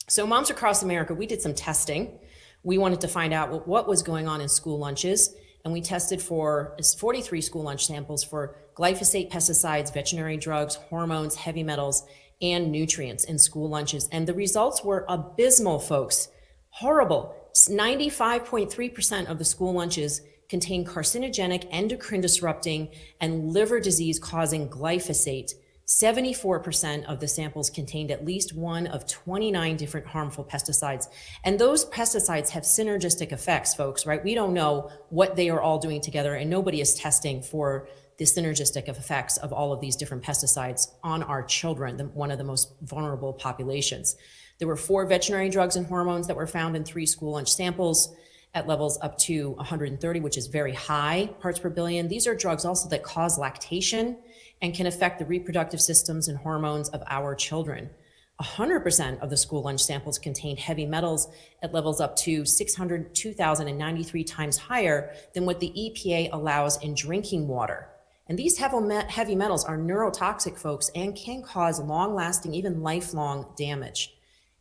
So Moms Across America, we did some testing. We wanted to find out what was going on in school lunches, and we tested for 43 school lunch samples for glyphosate, pesticides, veterinary drugs, hormones, heavy metals, and nutrients in school lunches. And the results were abysmal, folks. Horrible. 95.3% of the school lunches contain carcinogenic, endocrine disrupting, and liver disease causing glyphosate. 74% of the samples contained at least one of 29 different harmful pesticides. And those pesticides have synergistic effects, folks, right? We don't know what they are all doing together, and nobody is testing for the synergistic effects of all of these different pesticides on our children, one of the most vulnerable populations. There were 4 veterinary drugs and hormones that were found in 3 school lunch samples at levels up to 130, which is very high parts per billion. These are drugs also that cause lactation and can affect the reproductive systems and hormones of our children. 100% of the school lunch samples contained heavy metals at levels up to 2,093 times higher than what the EPA allows in drinking water. And these heavy metals are neurotoxic, folks, and can cause long-lasting, even lifelong damage.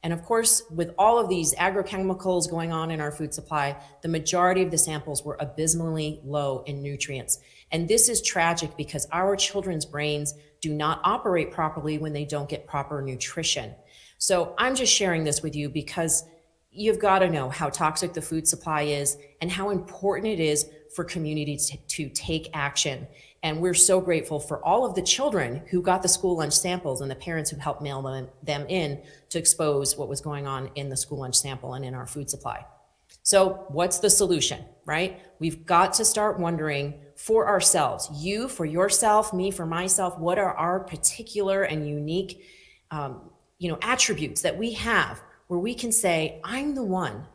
And of course, with all of these agrochemicals going on in our food supply, the majority of the samples were abysmally low in nutrients. And this is tragic because our children's brains do not operate properly when they don't get proper nutrition. So I'm just sharing this with you because you've got to know how toxic the food supply is and how important it is for communities to take action. And we're so grateful for all of the children who got the school lunch samples and the parents who helped mail them in to expose what was going on in the school lunch sample and in our food supply. So what's the solution, right? We've got to start wondering for ourselves, you for yourself, me for myself, what are our particular and unique attributes that we have where we can say, I'm the one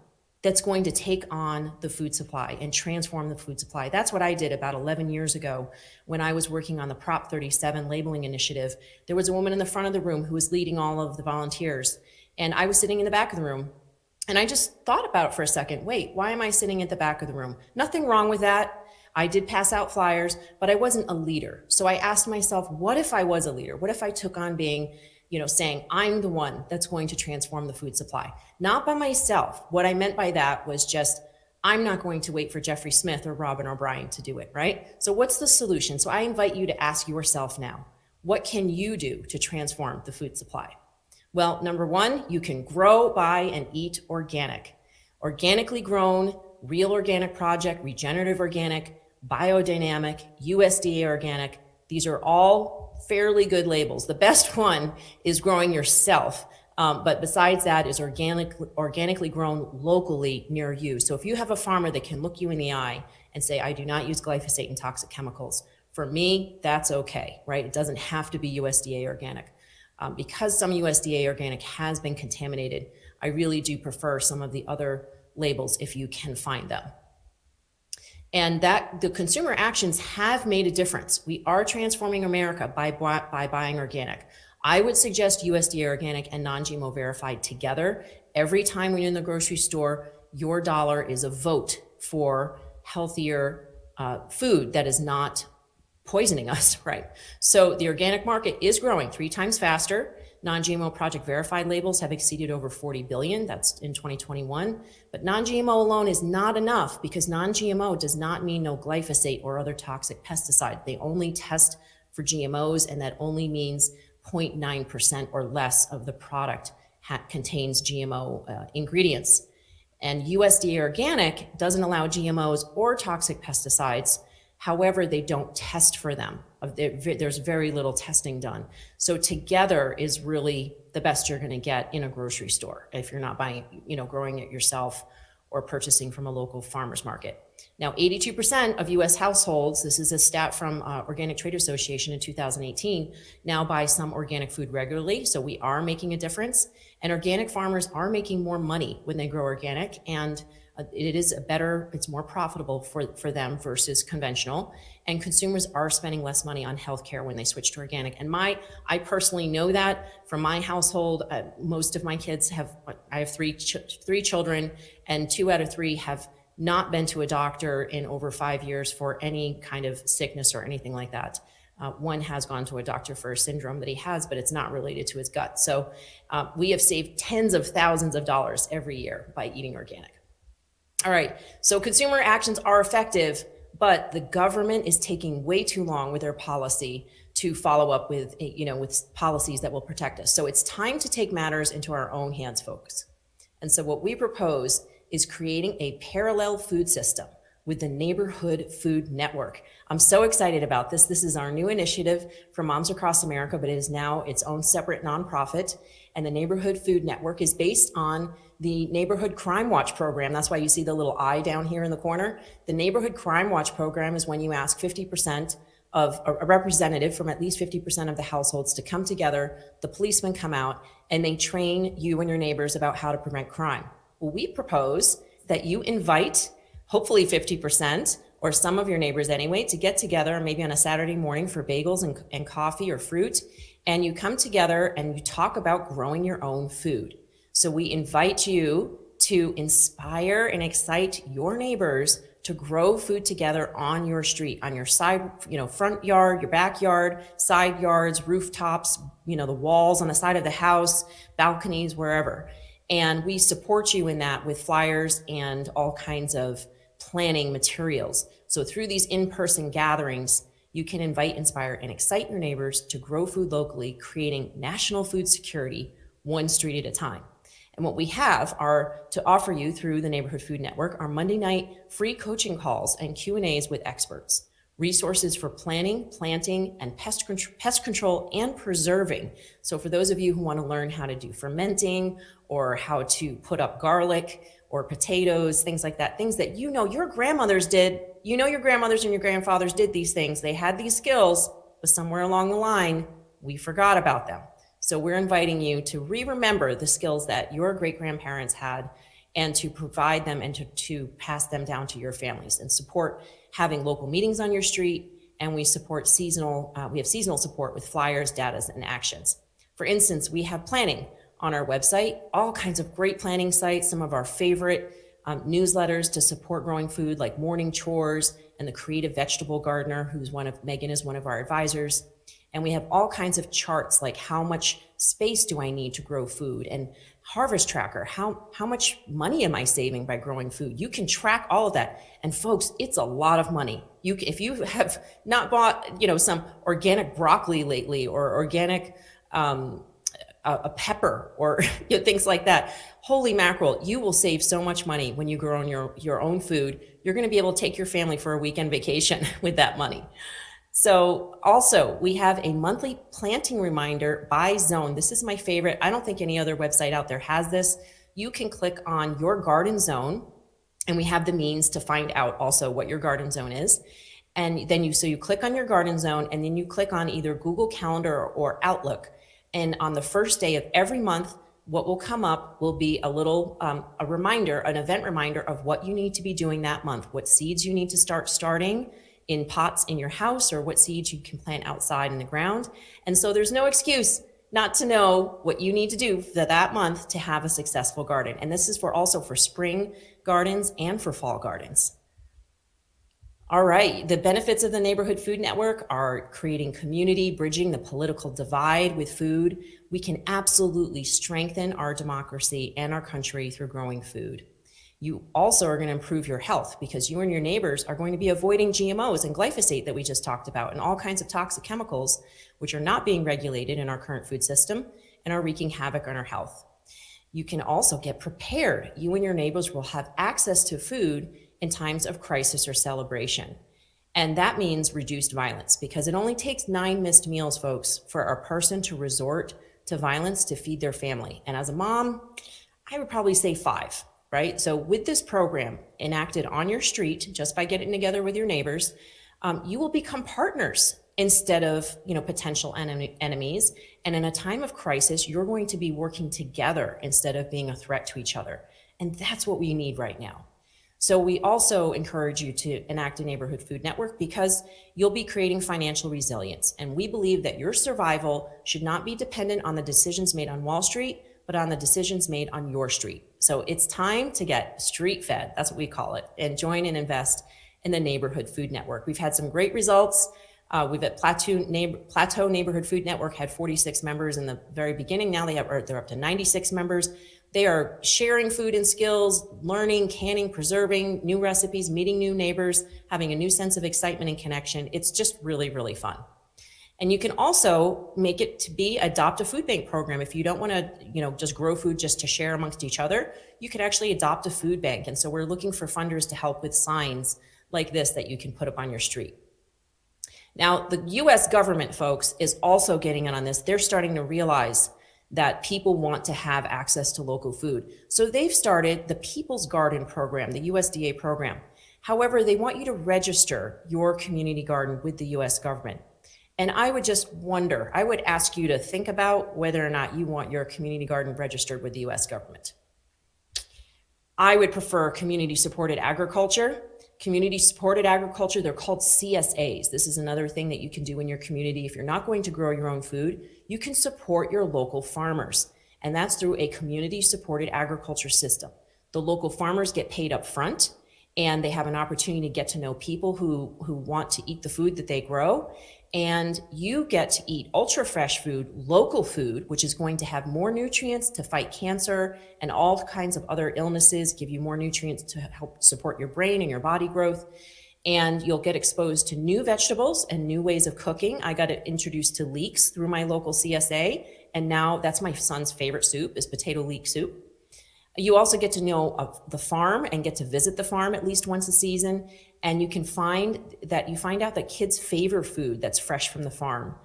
that's going to take on the food supply and transform the food supply. That's what I did about 11 years ago when I was working on the Prop 37 labeling initiative. There was a woman in the front of the room who was leading all of the volunteers, and I was sitting in the back of the room. And I just thought about it for a second. Wait, why am I sitting at the back of the room? Nothing wrong with that. I did pass out flyers, but I wasn't a leader. So I asked myself, what if I was a leader? What if I took on being, saying, I'm the one that's going to transform the food supply? Not by myself. What I meant by that was just, I'm not going to wait for Jeffrey Smith or Robin O'Brien to do it, right? So what's the solution? So I invite you to ask yourself now, what can you do to transform the food supply? Well, number one, you can grow, buy, and eat organic. Organically grown, real organic project, regenerative organic, biodynamic, USDA organic. These are all fairly good labels. The best one is growing yourself. But besides that is organically grown locally near you. So if you have a farmer that can look you in the eye and say, I do not use glyphosate and toxic chemicals, for me, that's okay, right? It doesn't have to be USDA organic. Because some USDA organic has been contaminated, I really do prefer some of the other labels if you can find them. And that the consumer actions have made a difference. We are transforming America by buying organic. I would suggest USDA organic and non-GMO verified together. Every time when you're in the grocery store, your dollar is a vote for healthier food that is not poisoning us, right? So the organic market is growing 3 times faster. Non-GMO project verified labels have exceeded over 40 billion. That's in 2021. But non-GMO alone is not enough because non-GMO does not mean no glyphosate or other toxic pesticide. They only test for GMOs, and that only means 0.9% or less of the product contains GMO ingredients. And USDA organic doesn't allow GMOs or toxic pesticides. However, they don't test for them. There's very little testing done. So together is really the best you're going to get in a grocery store if you're not buying, growing it yourself or purchasing from a local farmer's market. Now, 82% of US households, this is a stat from Organic Trade Association in 2018, now buy some organic food regularly. So we are making a difference. And organic farmers are making more money when they grow organic. And it's more profitable for them versus conventional. And consumers are spending less money on healthcare when they switch to organic. And I personally know that from my household. Most of my kids I have three children, and 2 out of 3 have not been to a doctor in over 5 years for any kind of sickness or anything like that. One has gone to a doctor for a syndrome that he has, but it's not related to his gut. So we have saved tens of thousands of dollars every year by eating organic. All right, so consumer actions are effective, but the government is taking way too long with their policy to follow up with, with policies that will protect us. So it's time to take matters into our own hands, folks. And so what we propose is creating a parallel food system with the Neighborhood Food Network. I'm so excited about this. This is our new initiative for Moms Across America, but it is now its own separate nonprofit. And the Neighborhood Food Network is based on the Neighborhood Crime Watch program. That's why you see the little eye down here in the corner. The Neighborhood Crime Watch program is when you ask 50% of a representative from at least 50% of the households to come together, the policemen come out, and they train you and your neighbors about how to prevent crime. Well, we propose that you invite hopefully 50% or some of your neighbors anyway to get together maybe on a Saturday morning for bagels and coffee or fruit and you come together and you talk about growing your own food. So we invite you to inspire and excite your neighbors to grow food together on your street, on your side, front yard, your backyard, side yards, rooftops, the walls on the side of the house, balconies, wherever. And we support you in that with flyers and all kinds of planning materials. So through these in-person gatherings, you can invite, inspire, and excite your neighbors to grow food locally, creating national food security one street at a time. And what we have are to offer you through the Neighborhood Food Network are Monday night free coaching calls and Q&As with experts, resources for planning, planting, and pest control and preserving. So for those of you who want to learn how to do fermenting or how to put up garlic or potatoes, things like that, things that your grandmothers did. Your grandmothers and your grandfathers did these things. They had these skills, but somewhere along the line, we forgot about them. So we're inviting you to remember the skills that your great-grandparents had and to provide them and to pass them down to your families and support having local meetings on your street. And we support we have seasonal support with flyers, data, and actions. For instance, we have planning on our website, all kinds of great planning sites, some of our favorite newsletters to support growing food like Morning Chores and the Creative Vegetable Gardener, Megan is one of our advisors. And we have all kinds of charts like how much space do I need to grow food, and Harvest Tracker, how much money am I saving by growing food? You can track all of that. And folks, it's a lot of money. If you have not bought, some organic broccoli lately or organic a pepper or things like that, holy mackerel, you will save so much money when you grow your own food. You're going to be able to take your family for a weekend vacation with that money. So also, we have a monthly planting reminder by zone. This is my favorite. I don't think any other website out there has this. You can click on your garden zone, and we have the means to find out also what your garden zone is. And then you click on your garden zone, and then you click on either Google Calendar or Outlook. And on the first day of every month, what will come up will be a little a reminder, an event reminder of what you need to be doing that month, what seeds you need to starting in pots in your house, or what seeds you can plant outside in the ground. And so there's no excuse not to know what you need to do for that month to have a successful garden. And this is also for spring gardens and for fall gardens. All right, the benefits of the Neighborhood Food Network are creating community, bridging the political divide with food. We can absolutely strengthen our democracy and our country through growing food. You also are going to improve your health because you and your neighbors are going to be avoiding GMOs and glyphosate that we just talked about, and all kinds of toxic chemicals which are not being regulated in our current food system and are wreaking havoc on our health. You can also get prepared. You and your neighbors will have access to food in times of crisis or celebration. And that means reduced violence, because it only takes 9 missed meals, folks, for a person to resort to violence to feed their family. And as a mom, I would probably say 5. Right? So with this program enacted on your street, just by getting together with your neighbors, you will become partners instead of, potential enemies. And in a time of crisis, you're going to be working together instead of being a threat to each other. And that's what we need right now. So we also encourage you to enact a Neighborhood Food Network because you'll be creating financial resilience. And we believe that your survival should not be dependent on the decisions made on Wall Street, but on the decisions made on your street. So it's time to get street fed, that's what we call it, and join and invest in the Neighborhood Food Network. We've had some great results. We've at Plateau Neighborhood Food Network had 46 members in the very beginning. Now they're up to 96 members. They are sharing food and skills, learning, canning, preserving new recipes, meeting new neighbors, having a new sense of excitement and connection. It's just really, really fun. And you can also make it to be adopt a food bank program. If you don't want to, just grow food just to share amongst each other, you could actually adopt a food bank. And so we're looking for funders to help with signs like this that you can put up on your street. Now, the US government, folks, is also getting in on this. They're starting to realize that people want to have access to local food. So they've started the People's Garden program, the USDA program. However, they want you to register your community garden with the US government. And I would just wonder, I would ask you to think about whether or not you want your community garden registered with the US government. I would prefer community supported agriculture community supported agriculture. They're called CSAs. This is another thing that you can do in your community. If you're not going to grow your own food, you can support your local farmers. And that's through a community supported agriculture system. The local farmers get paid up front, and they have an opportunity to get to know people who want to eat the food that they grow. And you get to eat ultra fresh food, local food, which is going to have more nutrients to fight cancer and all kinds of other illnesses, give you more nutrients to help support your brain and your body growth. And you'll get exposed to new vegetables and new ways of cooking. I got introduced to leeks through my local CSA. And now that's my son's favorite soup, is potato leek soup. You also get to know the farm and get to visit the farm at least once a season. And you find out that kids favor food that's fresh from the farm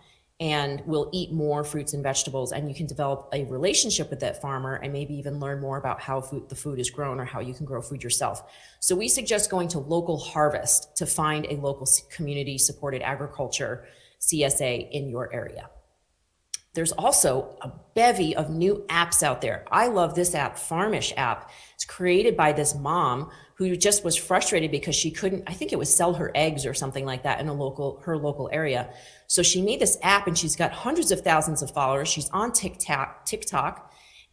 and will eat more fruits and vegetables. And you can develop a relationship with that farmer and maybe even learn more about how the food is grown or how you can grow food yourself. So we suggest going to Local Harvest to find a local community supported agriculture CSA in your area. There's also a bevy of new apps out there. I love this app, Farmish app. It's created by this mom who just was frustrated because she couldn't, I think it was sell her eggs or something like that in her local area. So she made this app and she's got hundreds of thousands of followers. She's on TikTok,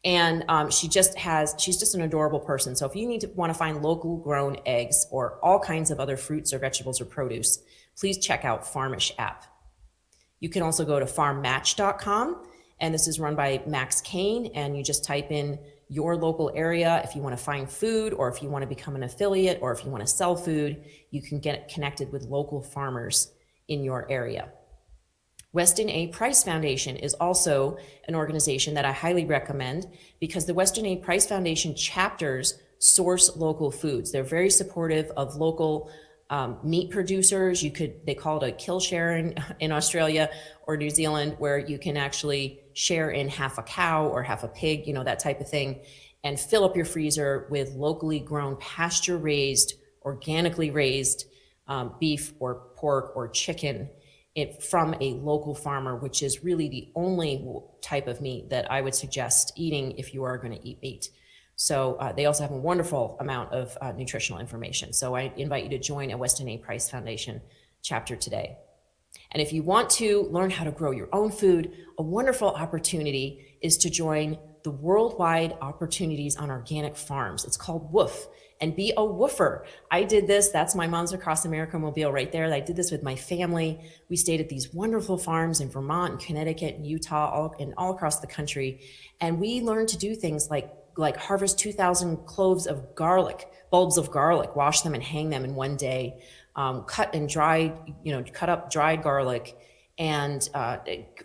and she's just an adorable person. So if you want to find local grown eggs or all kinds of other fruits or vegetables or produce, please check out Farmish app. You can also go to farmmatch.com, and this is run by Max Kane, and you just type in your local area. If you want to find food, or if you want to become an affiliate, or if you want to sell food, you can get connected with local farmers in your area. Weston A. Price Foundation is also an organization that I highly recommend because the Weston A. Price Foundation chapters source local foods. They're very supportive of local meat producers. They call it a kill share in Australia or New Zealand, where you can actually share in half a cow or half a pig, that type of thing, and fill up your freezer with locally grown, pasture raised, organically raised beef or pork or chicken from a local farmer, which is really the only type of meat that I would suggest eating if you are going to eat meat. So they also have a wonderful amount of nutritional information. So I invite you to join a Weston A. Price Foundation chapter today. And if you want to learn how to grow your own food, a wonderful opportunity is to join the Worldwide Opportunities on Organic Farms. It's called WOOF, and be a woofer. I did this. That's my Moms Across America mobile right there. I did this with my family. We stayed at these wonderful farms in Vermont and Connecticut and Utah, all across the country. And we learned to do things like harvest 2,000 bulbs of garlic, wash them and hang them in one day, cut up dried garlic, and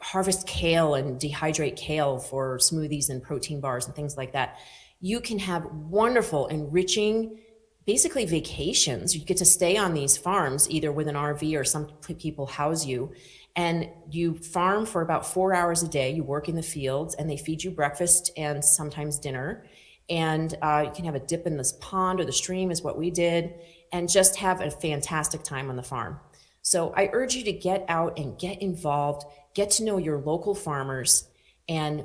harvest kale and dehydrate kale for smoothies and protein bars and things like that. You can have wonderful, enriching, basically vacations. You get to stay on these farms, either with an RV or some people house you, and you farm for about 4 hours a day. You work in the fields, and they feed you breakfast and sometimes dinner. And you can have a dip in this pond or the stream is what we did, and just have a fantastic time on the farm. So I urge you to get out and get involved, get to know your local farmers, and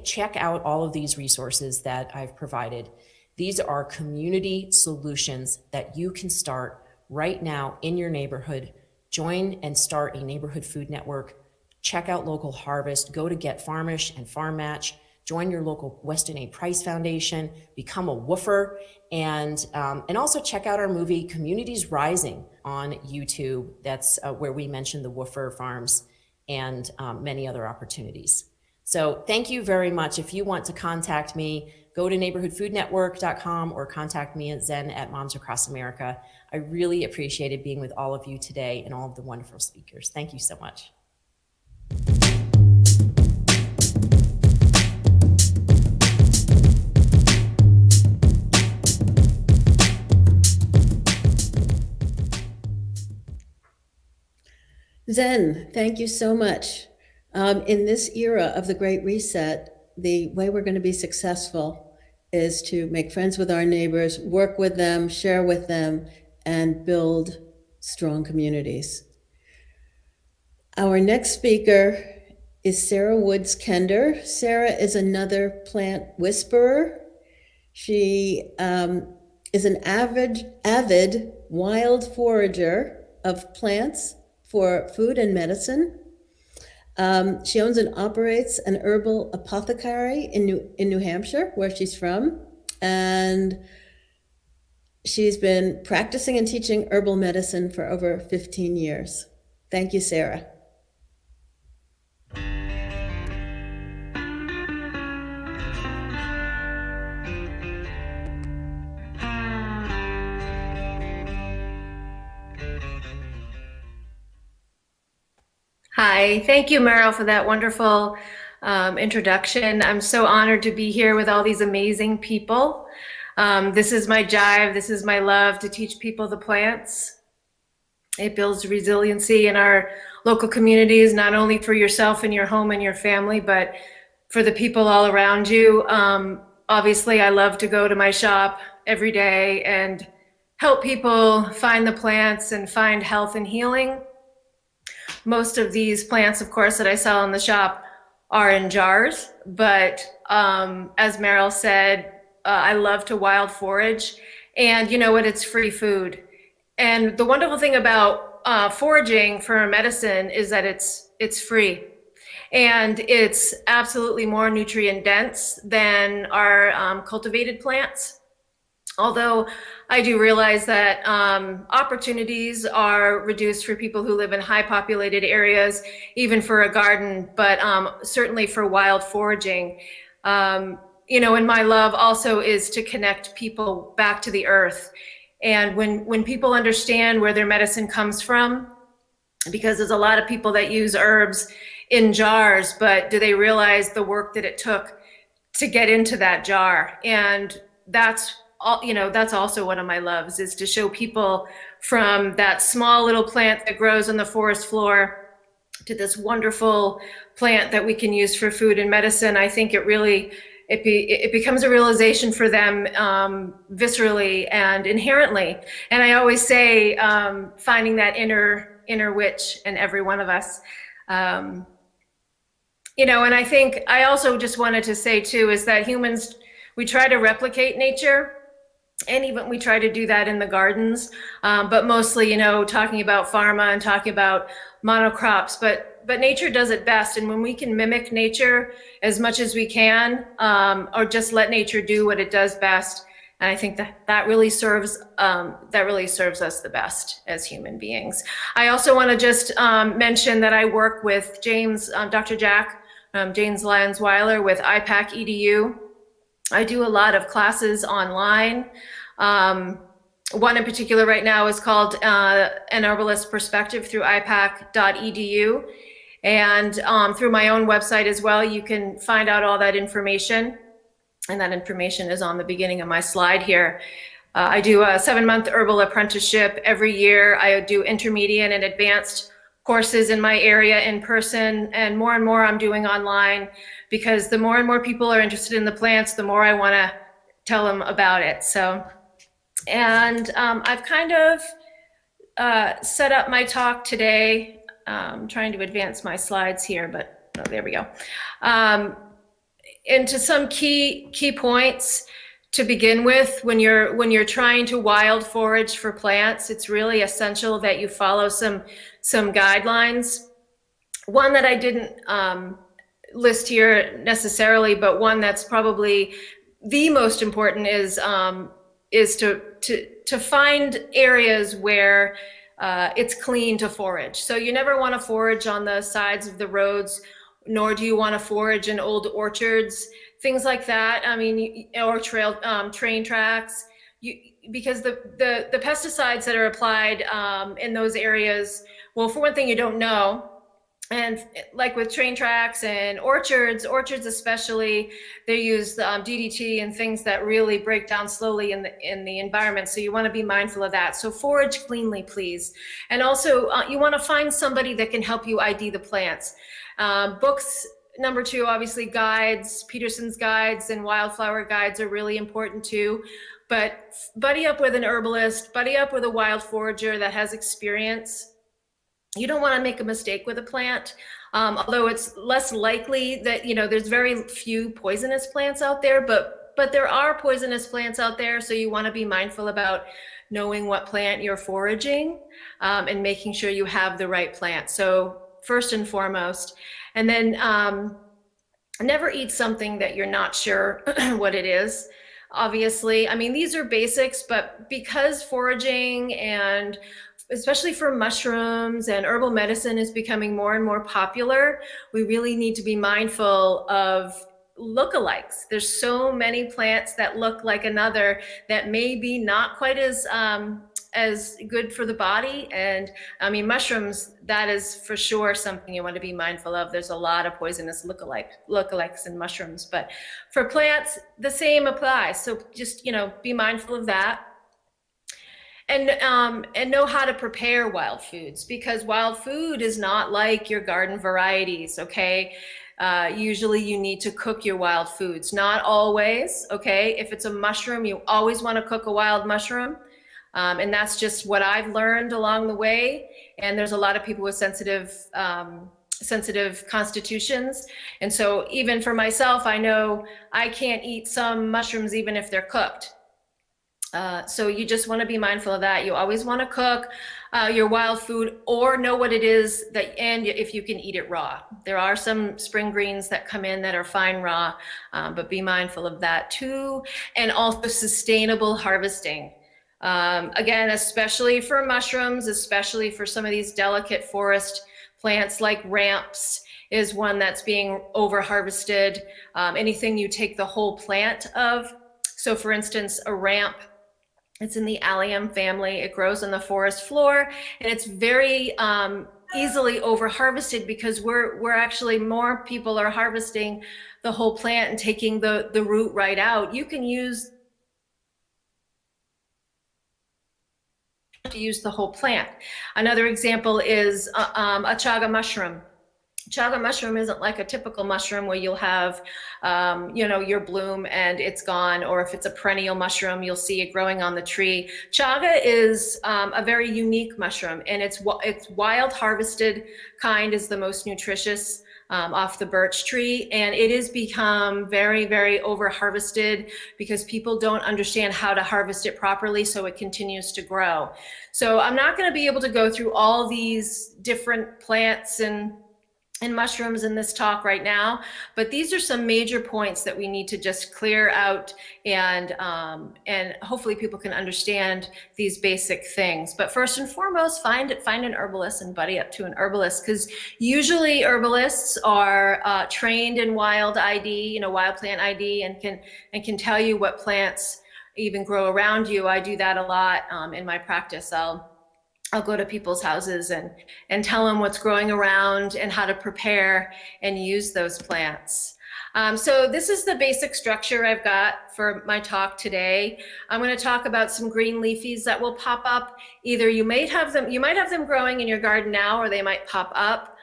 check out all of these resources that I've provided. These are community solutions that you can start right now in your neighborhood. Join and start a neighborhood food network. Check out Local Harvest. Go to Get Farmish and Farm Match. Join your local Weston A. Price Foundation. Become a woofer, and also check out our movie Communities Rising on YouTube. That's where we mentioned the woofer farms and many other opportunities. So thank you very much. If you want to contact me, go to neighborhoodfoodnetwork.com or contact me at Zen@Moms Across America. I really appreciated being with all of you today and all of the wonderful speakers. Thank you so much. Zen, thank you so much. In this era of the Great Reset, the way we're going to be successful is to make friends with our neighbors, work with them, share with them, and build strong communities. Our next speaker is Sarah Woods Kender. Sarah is another plant whisperer. She is an avid wild forager of plants for food and medicine. She owns and operates an herbal apothecary in New Hampshire, where she's from. And she's been practicing and teaching herbal medicine for over 15 years. Thank you, Sarah. Hi, thank you, Meryl, for that wonderful introduction. I'm so honored to be here with all these amazing people. This is my jive, this is my love, to teach people the plants. It builds resiliency in our local communities, not only for yourself and your home and your family, but for the people all around you. Obviously, I love to go to my shop every day and help people find the plants and find health and healing. Most of these plants, of course, that I sell in the shop are in jars, but as Meryl said, I love to wild forage, and you know what, it's free food. And the wonderful thing about foraging for medicine is that it's free, and it's absolutely more nutrient dense than our cultivated plants. Although I do realize that opportunities are reduced for people who live in high populated areas, even for a garden, but certainly for wild foraging. You know, and my love also is to connect people back to the earth. And when people understand where their medicine comes from, because there's a lot of people that use herbs in jars, but do they realize the work that it took to get into that jar? And that's also one of my loves, is to show people from that small little plant that grows on the forest floor to this wonderful plant that we can use for food and medicine. I think it becomes a realization for them viscerally and inherently. And I always say, finding that inner witch in every one of us. You know, and I think I also just wanted to say too, is that humans, we try to replicate nature. And even we try to do that in the gardens, but mostly, you know, talking about pharma and talking about monocrops, but nature does it best. And when we can mimic nature as much as we can, or just let nature do what it does best, and I think that really serves us the best as human beings. I also want to just mention that I work with Dr. James Lyons-Weiler with IPAC EDU. I do a lot of classes online. One in particular right now is called An Herbalist Perspective through ipac.edu. And through my own website as well, you can find out all that information. And that information is on the beginning of my slide here. I do a 7-month herbal apprenticeship every year. I do intermediate and advanced courses in my area in person, and more I'm doing online, because the more and more people are interested in the plants, the more I want to tell them about it. So, and I've kind of set up my talk today. I'm trying to advance my slides here, but oh, there we go. Into some key points to begin with. When you're trying to wild forage for plants, it's really essential that you follow some guidelines. One that I didn't list here necessarily, but one that's probably the most important is to find areas where it's clean to forage. So you never want to forage on the sides of the roads, nor do you want to forage in old orchards, things like that. I mean, or train tracks, because the pesticides that are applied in those areas, well, for one thing, you don't know. And like with train tracks and orchards especially, they use DDT and things that really break down slowly in the environment. So you want to be mindful of that. So forage cleanly, please. And also you want to find somebody that can help you ID the plants. Books, number 2, obviously guides, Peterson's guides and wildflower guides are really important too. But buddy up with an herbalist, buddy up with a wild forager that has experience. You don't want to make a mistake with a plant, although it's less likely that, you know, there's very few poisonous plants out there, but but there are poisonous plants out there, so you want to be mindful about knowing what plant you're foraging, and making sure you have the right plant. So first and foremost, and then never eat something that you're not sure what it is. Obviously, I mean, these are basics, but because foraging, and especially for mushrooms, and herbal medicine is becoming more and more popular, we really need to be mindful of lookalikes. There's so many plants that look like another that may be not quite as good for the body. And I mean, mushrooms, that is for sure something you want to be mindful of. There's a lot of poisonous lookalikes in mushrooms, but for plants, the same applies. So just, be mindful of that. And know how to prepare wild foods, because wild food is not like your garden varieties, okay? Usually you need to cook your wild foods, not always, okay? If it's a mushroom, you always want to cook a wild mushroom. And that's just what I've learned along the way. And there's a lot of people with sensitive constitutions. And so even for myself, I know I can't eat some mushrooms even if they're cooked. So you just want to be mindful of that. You always want to cook your wild food, or know what it is and if you can eat it raw. There are some spring greens that come in that are fine raw, but be mindful of that too. And also sustainable harvesting. Again, especially for mushrooms, especially for some of these delicate forest plants like ramps is one that's being over harvested. Anything you take the whole plant of. So for instance, a ramp, it's in the allium family. It grows on the forest floor, and it's very easily over harvested because we're actually, more people are harvesting the whole plant and taking the root right out. You can use the whole plant. Another example is a chaga mushroom. Chaga mushroom isn't like a typical mushroom where you'll have, your bloom and it's gone, or if it's a perennial mushroom, you'll see it growing on the tree. Chaga is a very unique mushroom, and it's wild harvested kind is the most nutritious off the birch tree, and it has become very, very over harvested because people don't understand how to harvest it properly, so it continues to grow. So I'm not going to be able to go through all these different plants and mushrooms in this talk right now, but these are some major points that we need to just clear out, and hopefully people can understand these basic things. But first and foremost, find an herbalist and buddy up to an herbalist, because usually herbalists are trained in wild ID, wild plant ID, and can tell you what plants even grow around you. I do that a lot in my practice. I'll go to people's houses and tell them what's growing around and how to prepare and use those plants. So this is the basic structure I've got for my talk today. I'm going to talk about some green leafies that will pop up. Either you might have them growing in your garden now, or they might pop up.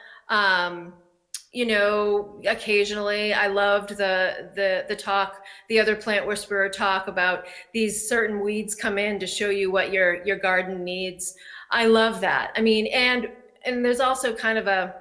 Occasionally. I loved the talk, the other plant whisperer talk about these certain weeds come in to show you what your garden needs. I love that. I mean, and there's also kind of a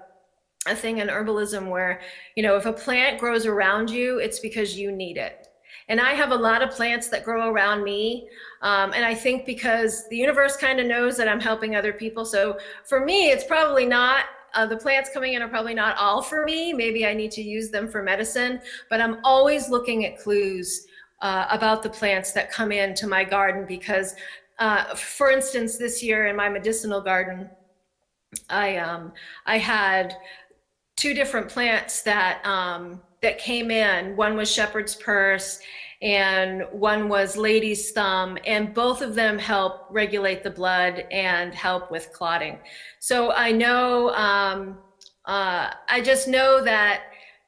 thing in herbalism where, if a plant grows around you, it's because you need it. And I have a lot of plants that grow around me. And I think because the universe kind of knows that I'm helping other people. So for me, it's probably not, the plants coming in are probably not all for me. Maybe I need to use them for medicine, but I'm always looking at clues about the plants that come into my garden, because for instance, this year in my medicinal garden, I had two different plants that came in. One was shepherd's purse and one was lady's thumb, and both of them help regulate the blood and help with clotting. So I know, I just know that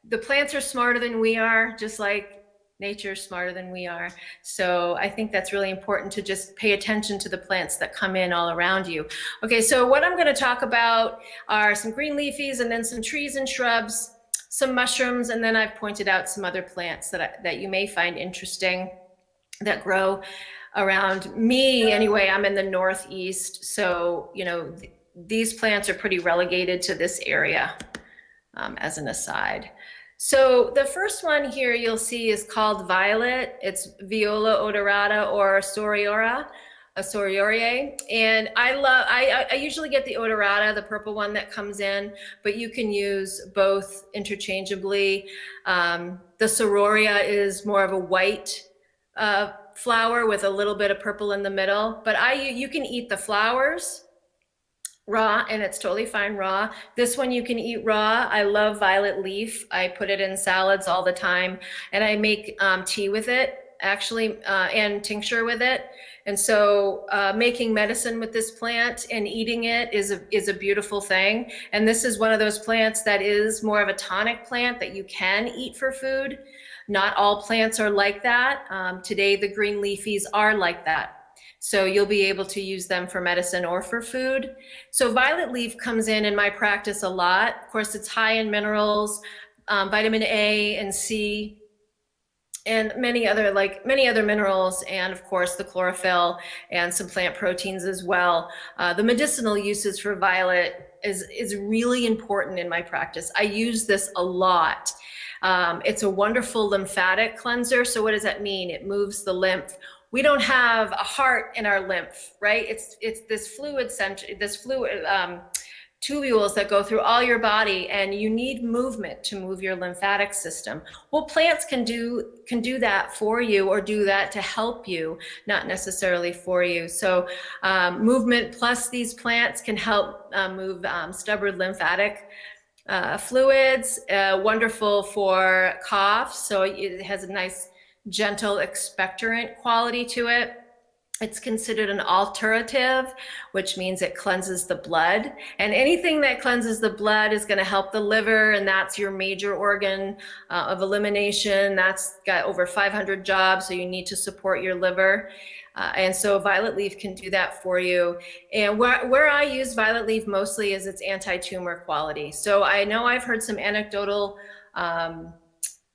the plants are smarter than we are, just like nature's smarter than we are. So I think that's really important to just pay attention to the plants that come in all around you. Okay, so what I'm going to talk about are some green leafies, and then some trees and shrubs, some mushrooms, and then I've pointed out some other plants that you may find interesting that grow around me. Anyway, I'm in the Northeast, so these plants are pretty relegated to this area, as an aside. So the first one here you'll see is called violet. It's Viola odorata or Soriorae. And I usually get the odorata, the purple one that comes in, but you can use both interchangeably. The Sororia is more of a white flower with a little bit of purple in the middle, but you can eat the flowers raw, and it's totally fine raw. This one you can eat raw. I love violet leaf. I put it in salads all the time, and I make tea with it, actually, and tincture with it. And so making medicine with this plant and eating it is a beautiful thing. And this is one of those plants that is more of a tonic plant that you can eat for food. Not all plants are like that. Today, the green leafies are like that. So you'll be able to use them for medicine or for food. So violet leaf comes in my practice a lot. Of course, it's high in minerals, vitamin A and C, and many other minerals, and of course the chlorophyll and some plant proteins as well. The medicinal uses for violet is really important in my practice. I use this a lot. It's a wonderful lymphatic cleanser. So what does that mean? It moves the lymph. We don't have a heart in our lymph, right? It's this fluid center, tubules that go through all your body, and you need movement to move your lymphatic system. Well, plants can do that for you, or do that to help you, not necessarily for you. So movement plus these plants can help move stubborn lymphatic fluids. Wonderful for cough, so it has a nice gentle expectorant quality to it. It's considered an alterative, which means it cleanses the blood. And anything that cleanses the blood is going to help the liver, and that's your major organ of elimination. That's got over 500 jobs, so you need to support your liver. And so violet leaf can do that for you. And where I use violet leaf mostly is its anti-tumor quality. So I know I've heard some anecdotal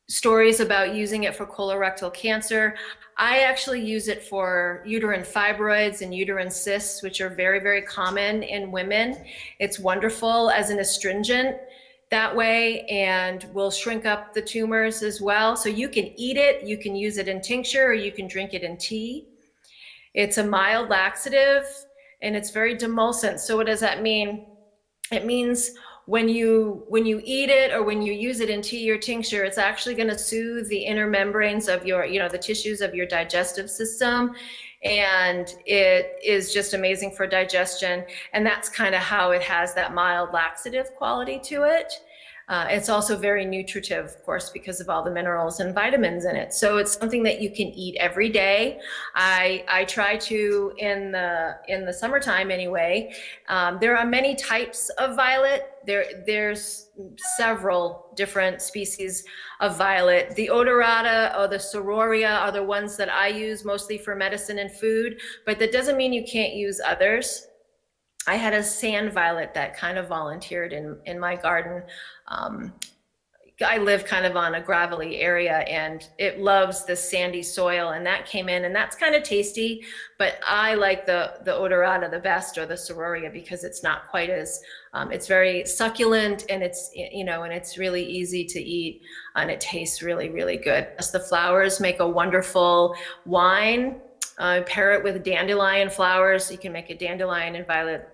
stories about using it for colorectal cancer. I actually use it for uterine fibroids and uterine cysts, which are very, very common in women. It's wonderful as an astringent that way, and will shrink up the tumors as well. So you can eat it, you can use it in tincture, or you can drink it in tea. It's a mild laxative, and it's very demulcent. So what does that mean? It means when you eat it, or when you use it in tea or tincture, it's actually going to soothe the inner membranes of your, the tissues of your digestive system. And it is just amazing for digestion. And that's kind of how it has that mild laxative quality to it. It's also very nutritive, of course, because of all the minerals and vitamins in it. So it's something that you can eat every day. I try to in the summertime anyway. There are many types of violet. There's several different species of violet. The odorata or the Sororia are the ones that I use mostly for medicine and food, but that doesn't mean you can't use others. I had a sand violet that kind of volunteered in my garden. I live kind of on a gravelly area, and it loves this sandy soil, and that came in, and that's kind of tasty, but I like the odorata the best, or the Sororia, because it's not quite as, it's very succulent, and it's, and it's really easy to eat, and it tastes really, really good. The flowers make a wonderful wine. Pair it with dandelion flowers. You can make a dandelion and violet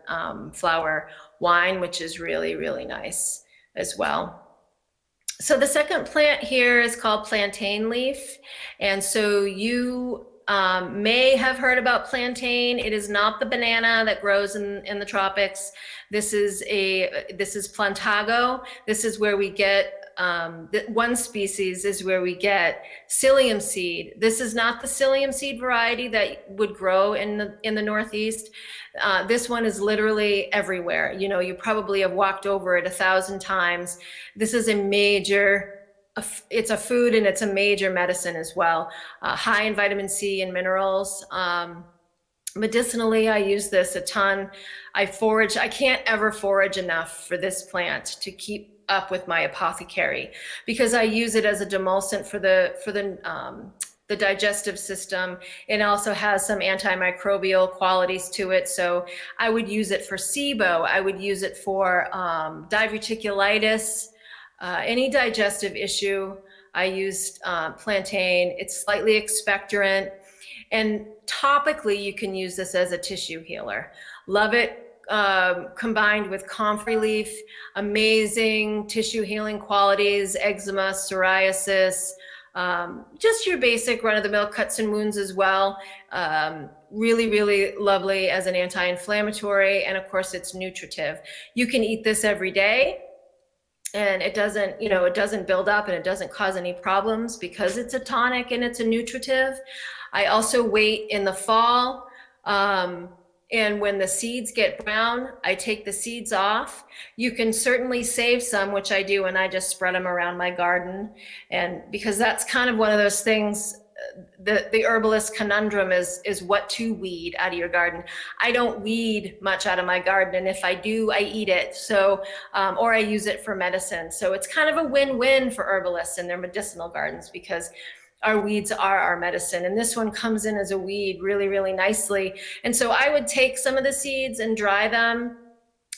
flower wine, which is really, really nice as well. So the second plant here is called plantain leaf. And so you may have heard about plantain. It is not the banana that grows in the tropics. This is plantago. This is where we get one species is where we get psyllium seed. This is not the psyllium seed variety that would grow in the Northeast. This one is literally everywhere. You probably have walked over it 1,000 times. This is it's a food, and it's a major medicine as well. High in vitamin C and minerals. Medicinally, I use this a ton. I can't ever forage enough for this plant to keep up with my apothecary, because I use it as a demulcent for the digestive system. It also has some antimicrobial qualities to it. So I would use it for SIBO. I would use it for diverticulitis. Any digestive issue, I used plantain. It's slightly expectorant. And topically, you can use this as a tissue healer. Love it combined with comfrey leaf, amazing tissue healing qualities, eczema, psoriasis, just your basic run-of-the-mill cuts and wounds as well. Really, really lovely as an anti-inflammatory, and of course it's nutritive. You can eat this every day, and it doesn't, it doesn't build up and it doesn't cause any problems because it's a tonic and it's a nutritive. I also wait in the fall, and when the seeds get brown, I take the seeds off. You can certainly save some, which I do, and I just spread them around my garden. And because that's kind of one of those things, the herbalist conundrum is what to weed out of your garden. I don't weed much out of my garden, and if I do, I eat it. So, or I use it for medicine. So it's kind of a win-win for herbalists in their medicinal gardens, because our weeds are our medicine. And this one comes in as a weed really, really nicely. And so I would take some of the seeds and dry them,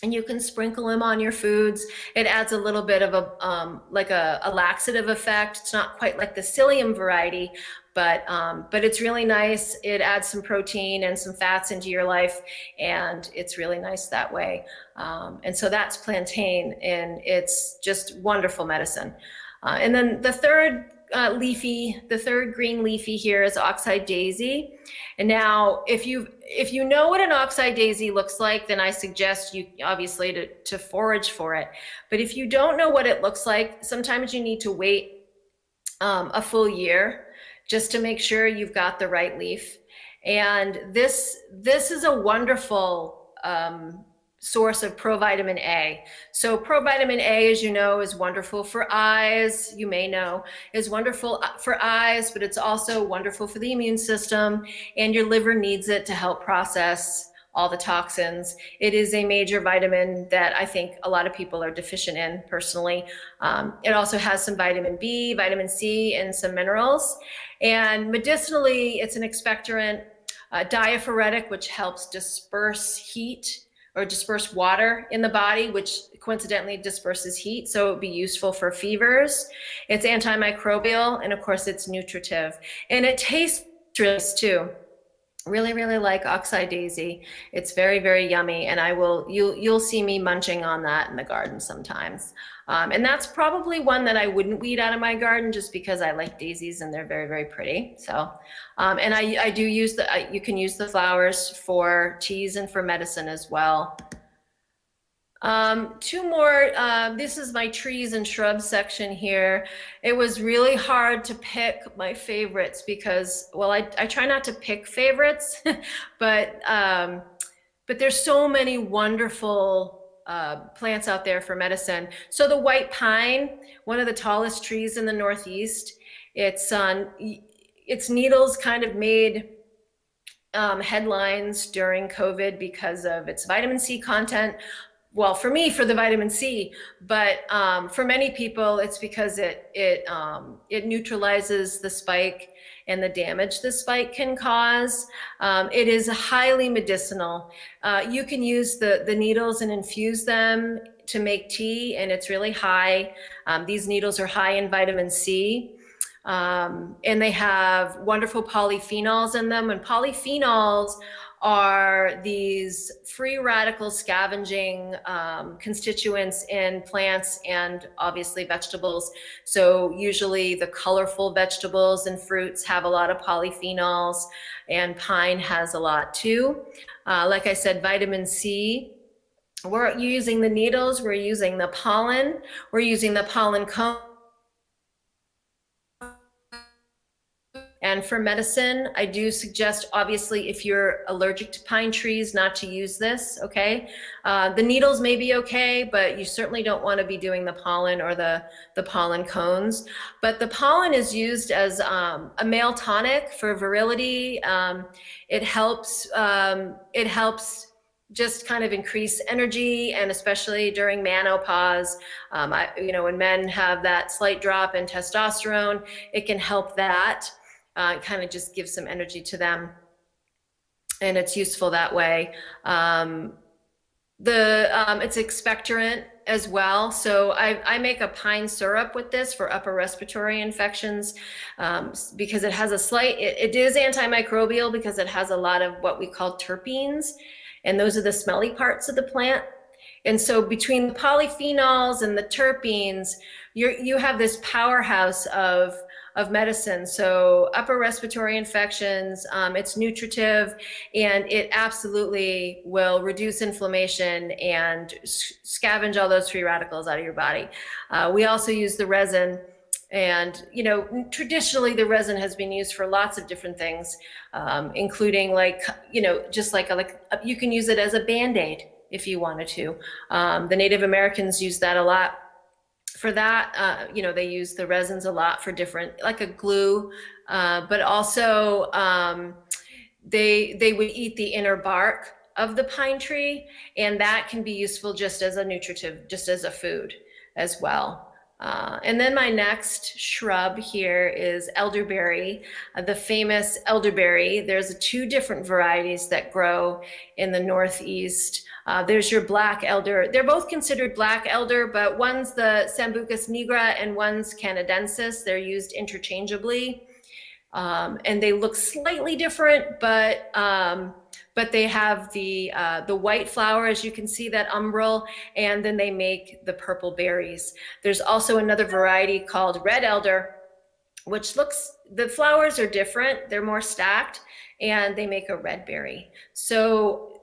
and you can sprinkle them on your foods. It adds a little bit of a, like a laxative effect. It's not quite like the psyllium variety, but it's really nice. It adds some protein and some fats into your life, and it's really nice that way. And so that's plantain, and it's just wonderful medicine. And then the third green leafy here is oxeye daisy. And now, if you know what an oxeye daisy looks like, then I suggest you obviously to forage for it. But if you don't know what it looks like, sometimes you need to wait a full year just to make sure you've got the right leaf. And this is a wonderful source of provitamin A. So provitamin A, as you know, is wonderful for eyes. You may know is wonderful for eyes, but it's also wonderful for the immune system, and your liver needs it to help process all the toxins. It is a major vitamin that I think a lot of people are deficient in personally. It also has some vitamin B, vitamin C, and some minerals. And medicinally, it's an expectorant, diaphoretic, which helps disperse heat or disperse water in the body, which coincidentally disperses heat. So it would be useful for fevers. It's antimicrobial, and of course it's nutritive. And it tastes delicious too. Really, really like oxeye daisy. It's very, very yummy, and you'll see me munching on that in the garden sometimes. And that's probably one that I wouldn't weed out of my garden, just because I like daisies and they're very, very pretty. So, and I do use you can use the flowers for teas and for medicine as well. Two more, this is my trees and shrubs section here. It was really hard to pick my favorites because, well, I try not to pick favorites, but there's so many wonderful plants out there for medicine. So the white pine, one of the tallest trees in the Northeast, its needles kind of made headlines during COVID because of its vitamin C content. Well, for me, for the vitamin C, but for many people, it's because it neutralizes the spike and the damage the spike can cause. It is highly medicinal. You can use the needles and infuse them to make tea, and it's really high. These needles are high in vitamin C. And they have wonderful polyphenols in them, and polyphenols are these free radical scavenging constituents in plants and obviously vegetables. So usually the colorful vegetables and fruits have a lot of polyphenols, and pine has a lot too. Like I said, vitamin C, we're using the needles, we're using the pollen, we're using the pollen cone. And for medicine, I do suggest, obviously, if you're allergic to pine trees, not to use this, okay? The needles may be okay, but you certainly don't want to be doing the pollen or the pollen cones. But the pollen is used as a male tonic for virility. It helps just kind of increase energy, and especially during menopause, when men have that slight drop in testosterone, it can help that. Kind of just give some energy to them, and it's useful that way. It's expectorant as well. So I make a pine syrup with this for upper respiratory infections because it has a slight, it is antimicrobial because it has a lot of what we call terpenes, and those are the smelly parts of the plant. And so between the polyphenols and the terpenes, you have this powerhouse of medicine. So upper respiratory infections, it's nutritive, and it absolutely will reduce inflammation and scavenge all those free radicals out of your body. We also use the resin, and traditionally the resin has been used for lots of different things, including just like you can use it as a Band-Aid if you wanted to. The Native Americans use that a lot. For that, they use the resins a lot for different, like a glue, but also they would eat the inner bark of the pine tree, and that can be useful just as a nutritive, just as a food as well. And then my next shrub here is elderberry, the famous elderberry. There's 2 different varieties that grow in the Northeast. There's your black elder. They're both considered black elder, but one's the Sambucus nigra and one's canadensis. They're used interchangeably, and they look slightly different, but they have the white flower, as you can see, that umbral, and then they make the purple berries. There's also another variety called red elder, which the flowers are different. They're more stacked, and they make a red berry. So,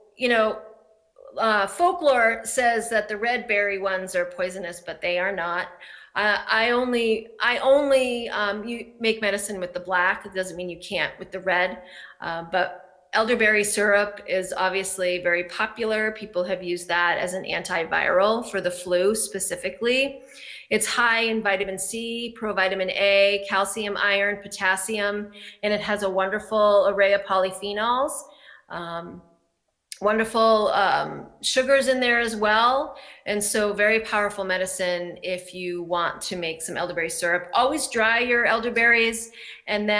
folklore says that the red berry ones are poisonous, but they are not. I only you make medicine with the black. It doesn't mean you can't with the red, but elderberry syrup is obviously very popular. People have used that as an antiviral for the flu specifically. It's high in vitamin C, provitamin A, calcium, iron, potassium, and it has a wonderful array of polyphenols. Wonderful sugars in there as well. And so very powerful medicine if you want to make some elderberry syrup. Always dry your elderberries and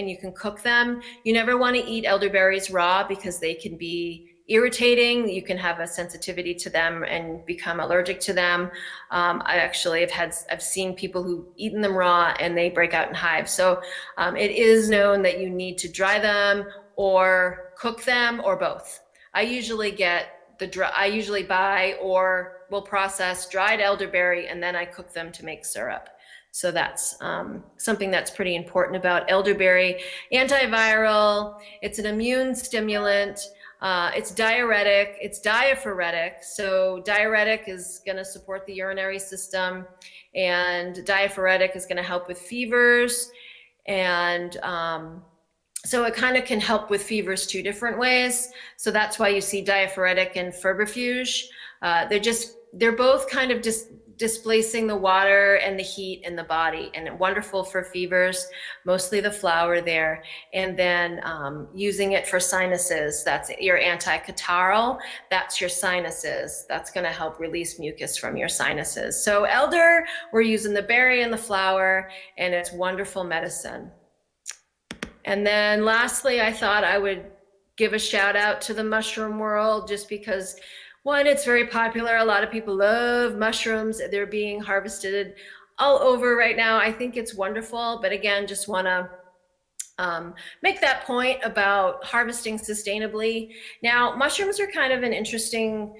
you can cook them. You never want to eat elderberries raw because they can be irritating. You can have a sensitivity to them and become allergic to them. I've seen people who've eaten them raw and they break out in hives. So it is known that you need to dry them or cook them or both. I usually buy or will process dried elderberry and then I cook them to make syrup. So that's something that's pretty important about elderberry. Antiviral, it's an immune stimulant, it's diuretic, it's diaphoretic. So diuretic is gonna support the urinary system, and diaphoretic is gonna help with fevers, and so it kind of can help with fevers 2 different ways. So that's why you see diaphoretic and febrifuge. They're both kind of displacing the water and the heat in the body, and wonderful for fevers, mostly the flower there. And then using it for sinuses, that's your anti-catarrhal, that's your sinuses. That's gonna help release mucus from your sinuses. So elder, we're using the berry and the flower, and it's wonderful medicine. And then lastly, I thought I would give a shout out to the mushroom world, just because, one, it's very popular. A lot of people love mushrooms. They're being harvested all over right now. I think it's wonderful. But again, just want to make that point about harvesting sustainably. Now, mushrooms are kind of an interesting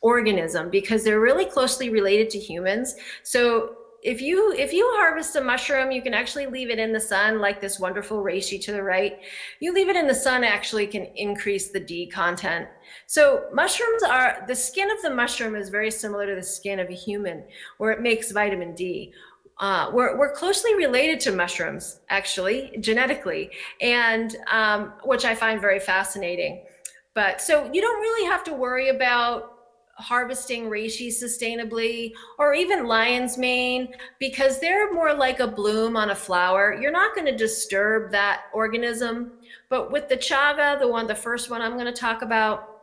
organism because they're really closely related to humans. So if you harvest a mushroom, you can actually leave it in the sun, like this wonderful reishi to the right. You leave it in the sun, actually can increase the D content. So the skin of the mushroom is very similar to the skin of a human, where it makes vitamin D. We're closely related to mushrooms, actually, genetically, and which I find very fascinating. But so you don't really have to worry about harvesting reishi sustainably, or even lion's mane, because they're more like a bloom on a flower. You're not going to disturb that organism. But with the chaga, the first one I'm going to talk about,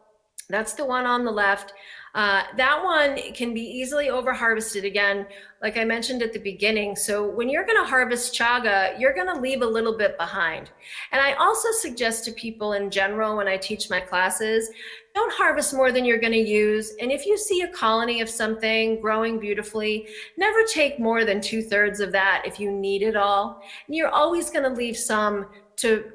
that's the one on the left. That one can be easily over harvested again, like I mentioned at the beginning. So when you're going to harvest chaga, you're going to leave a little bit behind. And I also suggest to people in general, when I teach my classes, don't harvest more than you're going to use. And if you see a colony of something growing beautifully, never take more than 2/3 of that if you need it all. And you're always going to leave some to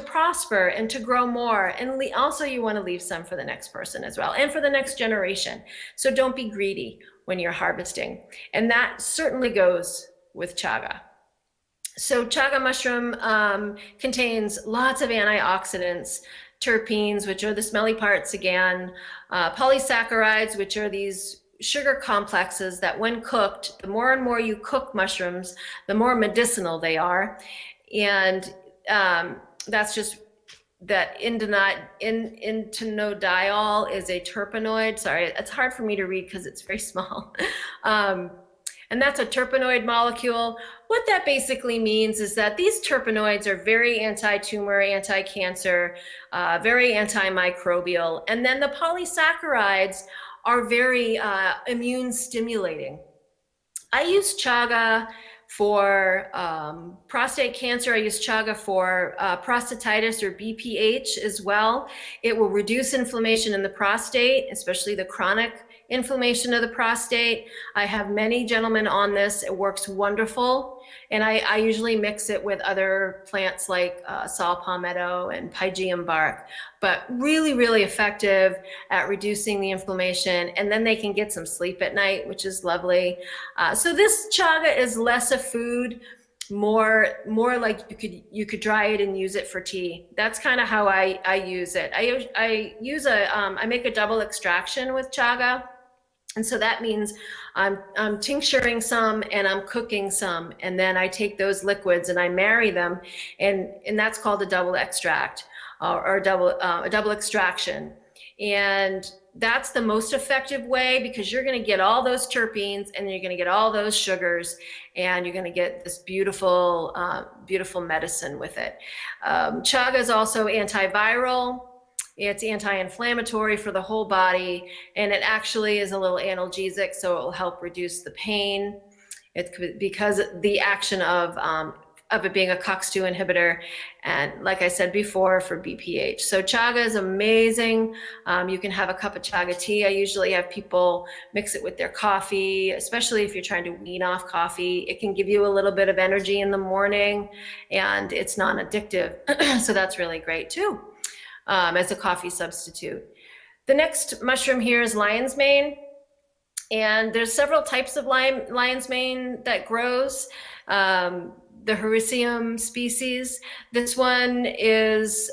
prosper and to grow more. And also you want to leave some for the next person as well, and for the next generation. So don't be greedy when you're harvesting. And that certainly goes with chaga. So chaga mushroom contains lots of antioxidants, terpenes, which are the smelly parts again, polysaccharides, which are these sugar complexes that when cooked, the more and more you cook mushrooms, the more medicinal they are. And that's just that intonodiol is a terpenoid. Sorry, it's hard for me to read because it's very small. And that's a terpenoid molecule. What that basically means is that these terpenoids are very anti-tumor, anti-cancer, very antimicrobial. And then the polysaccharides are very immune stimulating. I use chaga for prostate cancer. I use chaga for prostatitis or BPH as well. It will reduce inflammation in the prostate, especially the chronic inflammation of the prostate. I have many gentlemen on this. It works wonderful. And I usually mix it with other plants like saw palmetto and pygeum bark, but really, really effective at reducing the inflammation. And then they can get some sleep at night, which is lovely. So this chaga is less a food, more like you could dry it and use it for tea. That's kind of how I use it. I make a double extraction with chaga. And so that means I'm tincturing some and I'm cooking some, and then I take those liquids and I marry them, and that's called a double extract or a double extraction. And that's the most effective way, because you're going to get all those terpenes and you're going to get all those sugars, and you're going to get this beautiful, beautiful medicine with it. Chaga is also antiviral. It's anti-inflammatory for the whole body, and it actually is a little analgesic, so it will help reduce the pain. It's because the action of it being a COX-2 inhibitor, and like I said before, for BPH. So chaga is amazing. You can have a cup of chaga tea. I usually have people mix it with their coffee, especially if you're trying to wean off coffee. It can give you a little bit of energy in the morning, and it's non-addictive. So that's really great too. As a coffee substitute. The next mushroom here is lion's mane. And there's several types of lion's mane that grows. The Hericium species. This one is,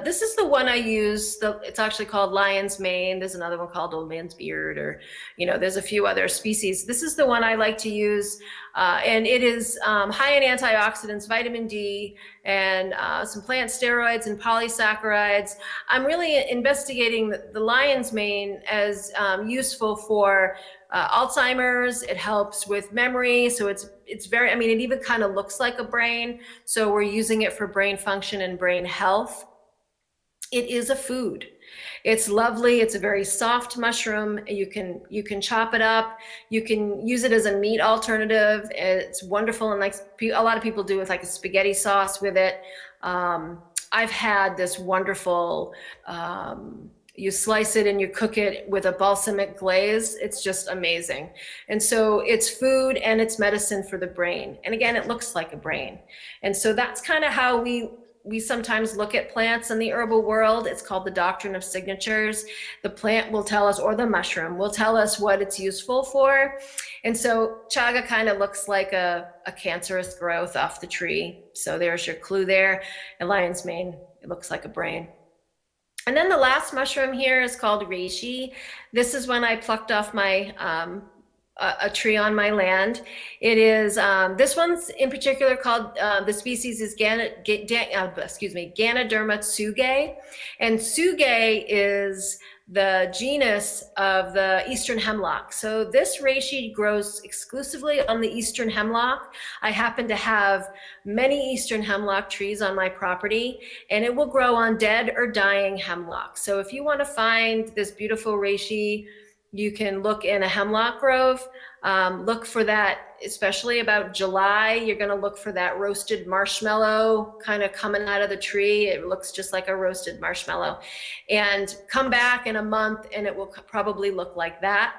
this is the one I use. It's actually called lion's mane. There's another one called old man's beard, or, there's a few other species. This is the one I like to use. And it is high in antioxidants, vitamin D, and some plant steroids and polysaccharides. I'm really investigating the lion's mane as useful for Alzheimer's. It helps with memory. So it's very, it even kind of looks like a brain. So we're using it for brain function and brain health. It is a food. It's lovely. It's a very soft mushroom. You can chop it up. You can use it as a meat alternative. It's wonderful. And like a lot of people do with like a spaghetti sauce with it. I've had this wonderful, you slice it and you cook it with a balsamic glaze. It's just amazing. And so it's food and it's medicine for the brain. And again, it looks like a brain. And so that's kind of how we sometimes look at plants in the herbal world. It's called the doctrine of signatures. The plant will tell us, or the mushroom will tell us what it's useful for. And so chaga kind of looks like a cancerous growth off the tree. So there's your clue there. And lion's mane, it looks like a brain. And then the last mushroom here is called reishi. This is when I plucked off my a tree on my land. It is, this one's in particular called, the species is Ganoderma tsugae. And tsugae is the genus of the eastern hemlock. So this reishi grows exclusively on the eastern hemlock. I happen to have many eastern hemlock trees on my property, and it will grow on dead or dying hemlock. So if you want to find this beautiful reishi, you can look in a hemlock grove. Look for that, especially about July. You're going to look for that roasted marshmallow kind of coming out of the tree. It looks just like a roasted marshmallow. And come back in a month and it will probably look like that.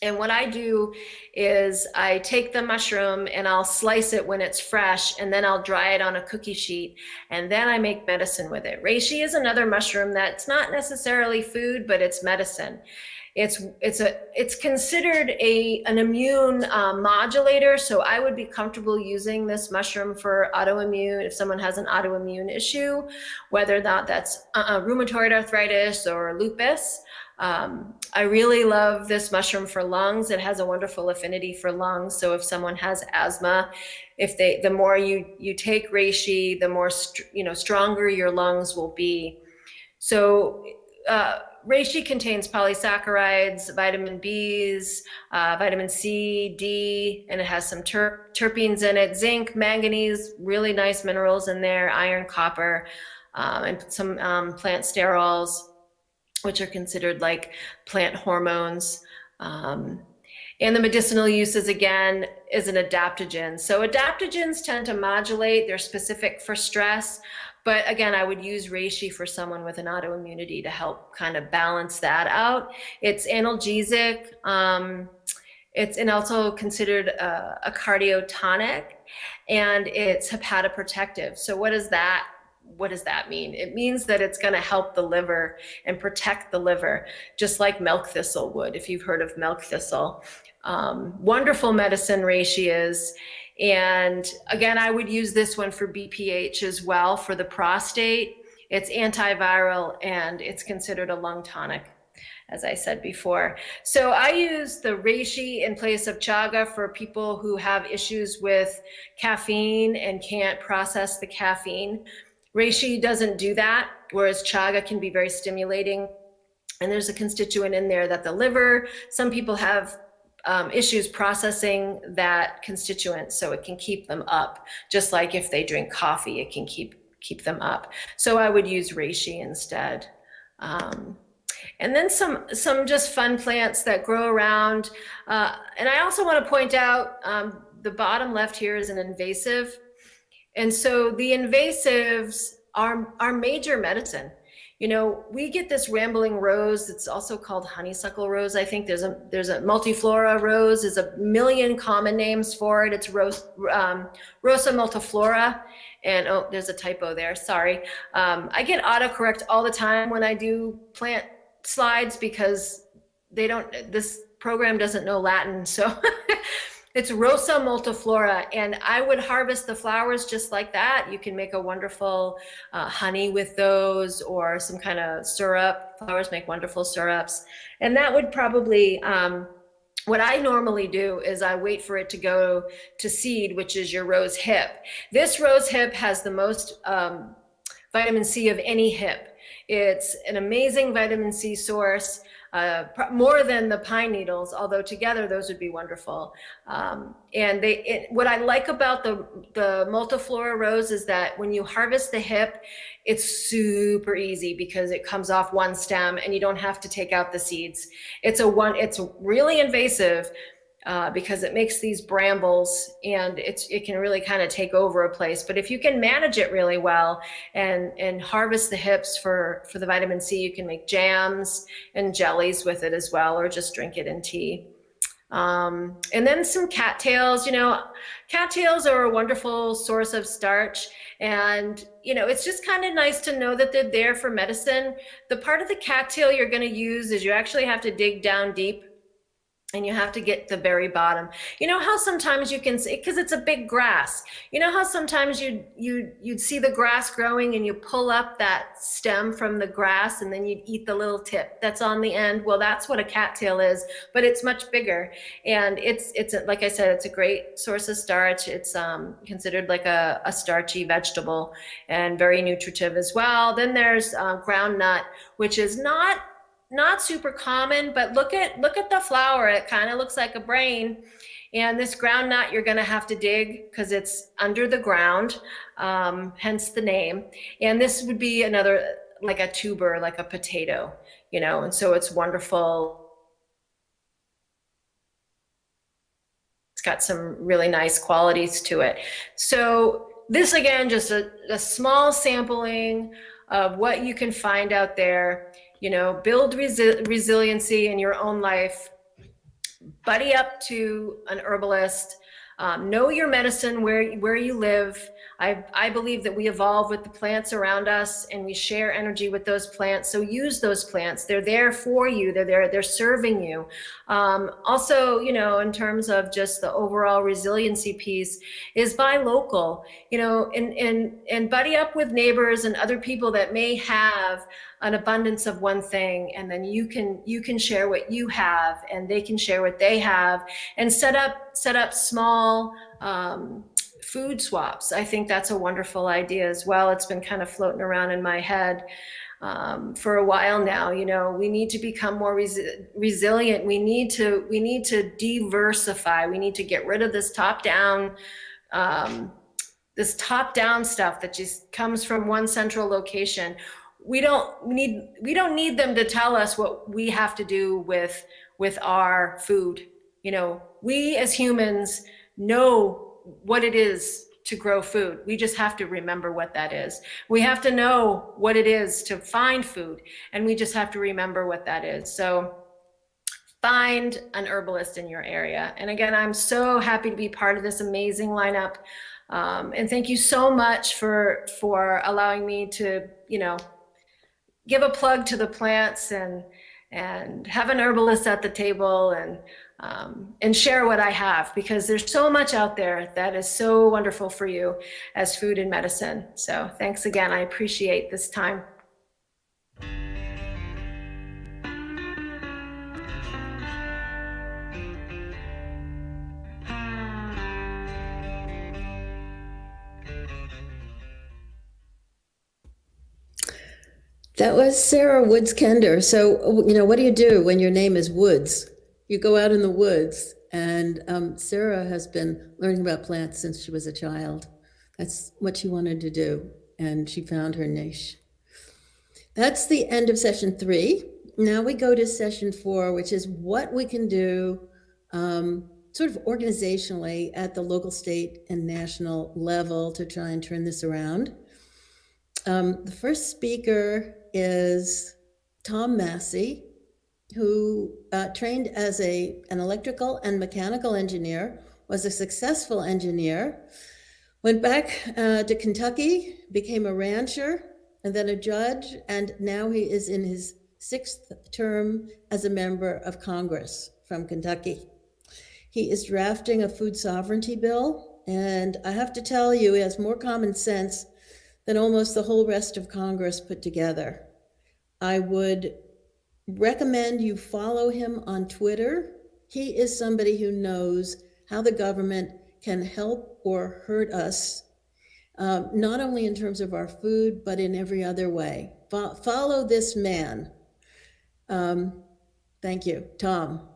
And what I do is I take the mushroom and I'll slice it when it's fresh, and then I'll dry it on a cookie sheet, and then I make medicine with it. Reishi is another mushroom that's not necessarily food, but it's medicine. It's considered an immune modulator, so I would be comfortable using this mushroom for autoimmune, if someone has an autoimmune issue, whether or not that's rheumatoid arthritis or lupus. I really love this mushroom for lungs. It has a wonderful affinity for lungs. So if someone has asthma, the more you take reishi, the more stronger your lungs will be. So reishi contains polysaccharides, vitamin Bs, vitamin C, D, and it has some terpenes in it, zinc, manganese, really nice minerals in there, iron, copper, and some plant sterols, which are considered like plant hormones. And the medicinal uses, again, is an adaptogen. So adaptogens tend to modulate, they're specific for stress. But again, I would use reishi for someone with an autoimmunity to help kind of balance that out. It's analgesic. It's also considered a cardiotonic, and it's hepatoprotective. So what does that mean? It means that it's going to help the liver and protect the liver, just like milk thistle would, if you've heard of milk thistle. Wonderful medicine reishi is. And again, I would use this one for BPH as well, for the prostate. It's antiviral and it's considered a lung tonic, as I said before. So I use the reishi in place of chaga for people who have issues with caffeine and can't process the caffeine. Reishi doesn't do that, whereas chaga can be very stimulating. And there's a constituent in there that the liver, some people have issues processing that constituent, so it can keep them up. Just like if they drink coffee, it can keep them up. So I would use reishi instead. And then some just fun plants that grow around. And I also want to point out the bottom left here is an invasive. And so the invasives are major medicine. You know, we get this rambling rose. It's also called honeysuckle rose. I think there's a multiflora rose. There's a million common names for it. It's Rosa multiflora. And oh, there's a typo there. Sorry. I get autocorrect all the time when I do plant slides because this program doesn't know Latin. So it's Rosa multiflora, and I would harvest the flowers just like that. You can make a wonderful honey with those, or some kind of syrup. Flowers make wonderful syrups. And that would probably, what I normally do is I wait for it to go to seed, which is your rose hip. This rose hip has the most vitamin C of any hip. It's an amazing vitamin C source. More than the pine needles, although together those would be wonderful. And what I like about the multiflora rose is that when you harvest the hip, it's super easy because it comes off one stem and you don't have to take out the seeds. It's really invasive because it makes these brambles, and it can really kind of take over a place. But if you can manage it really well and harvest the hips for the vitamin C, you can make jams and jellies with it as well, or just drink it in tea. And then some cattails. You know, cattails are a wonderful source of starch. And, you know, it's just kind of nice to know that they're there for medicine. The part of the cattail you're going to use is you actually have to dig down deep, and you have to get the very bottom. You know how sometimes you can see, because it's a big grass, you know how sometimes you'd see the grass growing and you pull up that stem from the grass and then you'd eat the little tip that's on the end? Well, that's what a cattail is, but it's much bigger. And it's like I said, it's a great source of starch. It's considered like a starchy vegetable and very nutritive as well. Then there's groundnut, which is not not super common, but look at the flower. It kind of looks like a brain. And this groundnut you're gonna have to dig because it's under the ground, hence the name. And this would be another, like a tuber, like a potato, and so it's wonderful. It's got some really nice qualities to it. So this, again, just a small sampling of what you can find out there. Build resiliency in your own life. Buddy up to an herbalist. Know your medicine where you live. I believe that we evolve with the plants around us and we share energy with those plants. So use those plants. They're there for you. They're serving you. Also, in terms of just the overall resiliency piece, is buy local, and buddy up with neighbors and other people that may have an abundance of one thing, and then you can share what you have and they can share what they have, and set up small food swaps. I think that's a wonderful idea as well. It's been kind of floating around in my head for a while now. We need to become more resilient. We need to diversify. We need to get rid of this top-down stuff that just comes from one central location. We don't need them to tell us what we have to do with our food. We as humans know what it is to grow food. We just have to remember what that is. We have to know what it is to find food, and we just have to remember what that is. So find an herbalist in your area. And again, I'm so happy to be part of this amazing lineup. And thank you so much for allowing me to, give a plug to the plants and have an herbalist at the table and share what I have, because there's so much out there that is so wonderful for you as food and medicine. So thanks again. I appreciate this time. That was Sarah Woods Kender. So, what do you do when your name is Woods? You go out in the woods, and Sarah has been learning about plants since she was a child. That's what she wanted to do, and she found her niche. That's the end of session 3. Now we go to session 4, which is what we can do sort of organizationally at the local, state, and national level to try and turn this around. The first speaker is Tom Massey, who trained as an electrical and mechanical engineer, was a successful engineer, went back to Kentucky, became a rancher, and then a judge, and now he is in his 6th term as a member of Congress from Kentucky. He is drafting a food sovereignty bill, and I have to tell you, he has more common sense than almost the whole rest of Congress put together. I would recommend you follow him on Twitter. He is somebody who knows how the government can help or hurt us, not only in terms of our food, but in every other way. Follow this man. Thank you. Tom.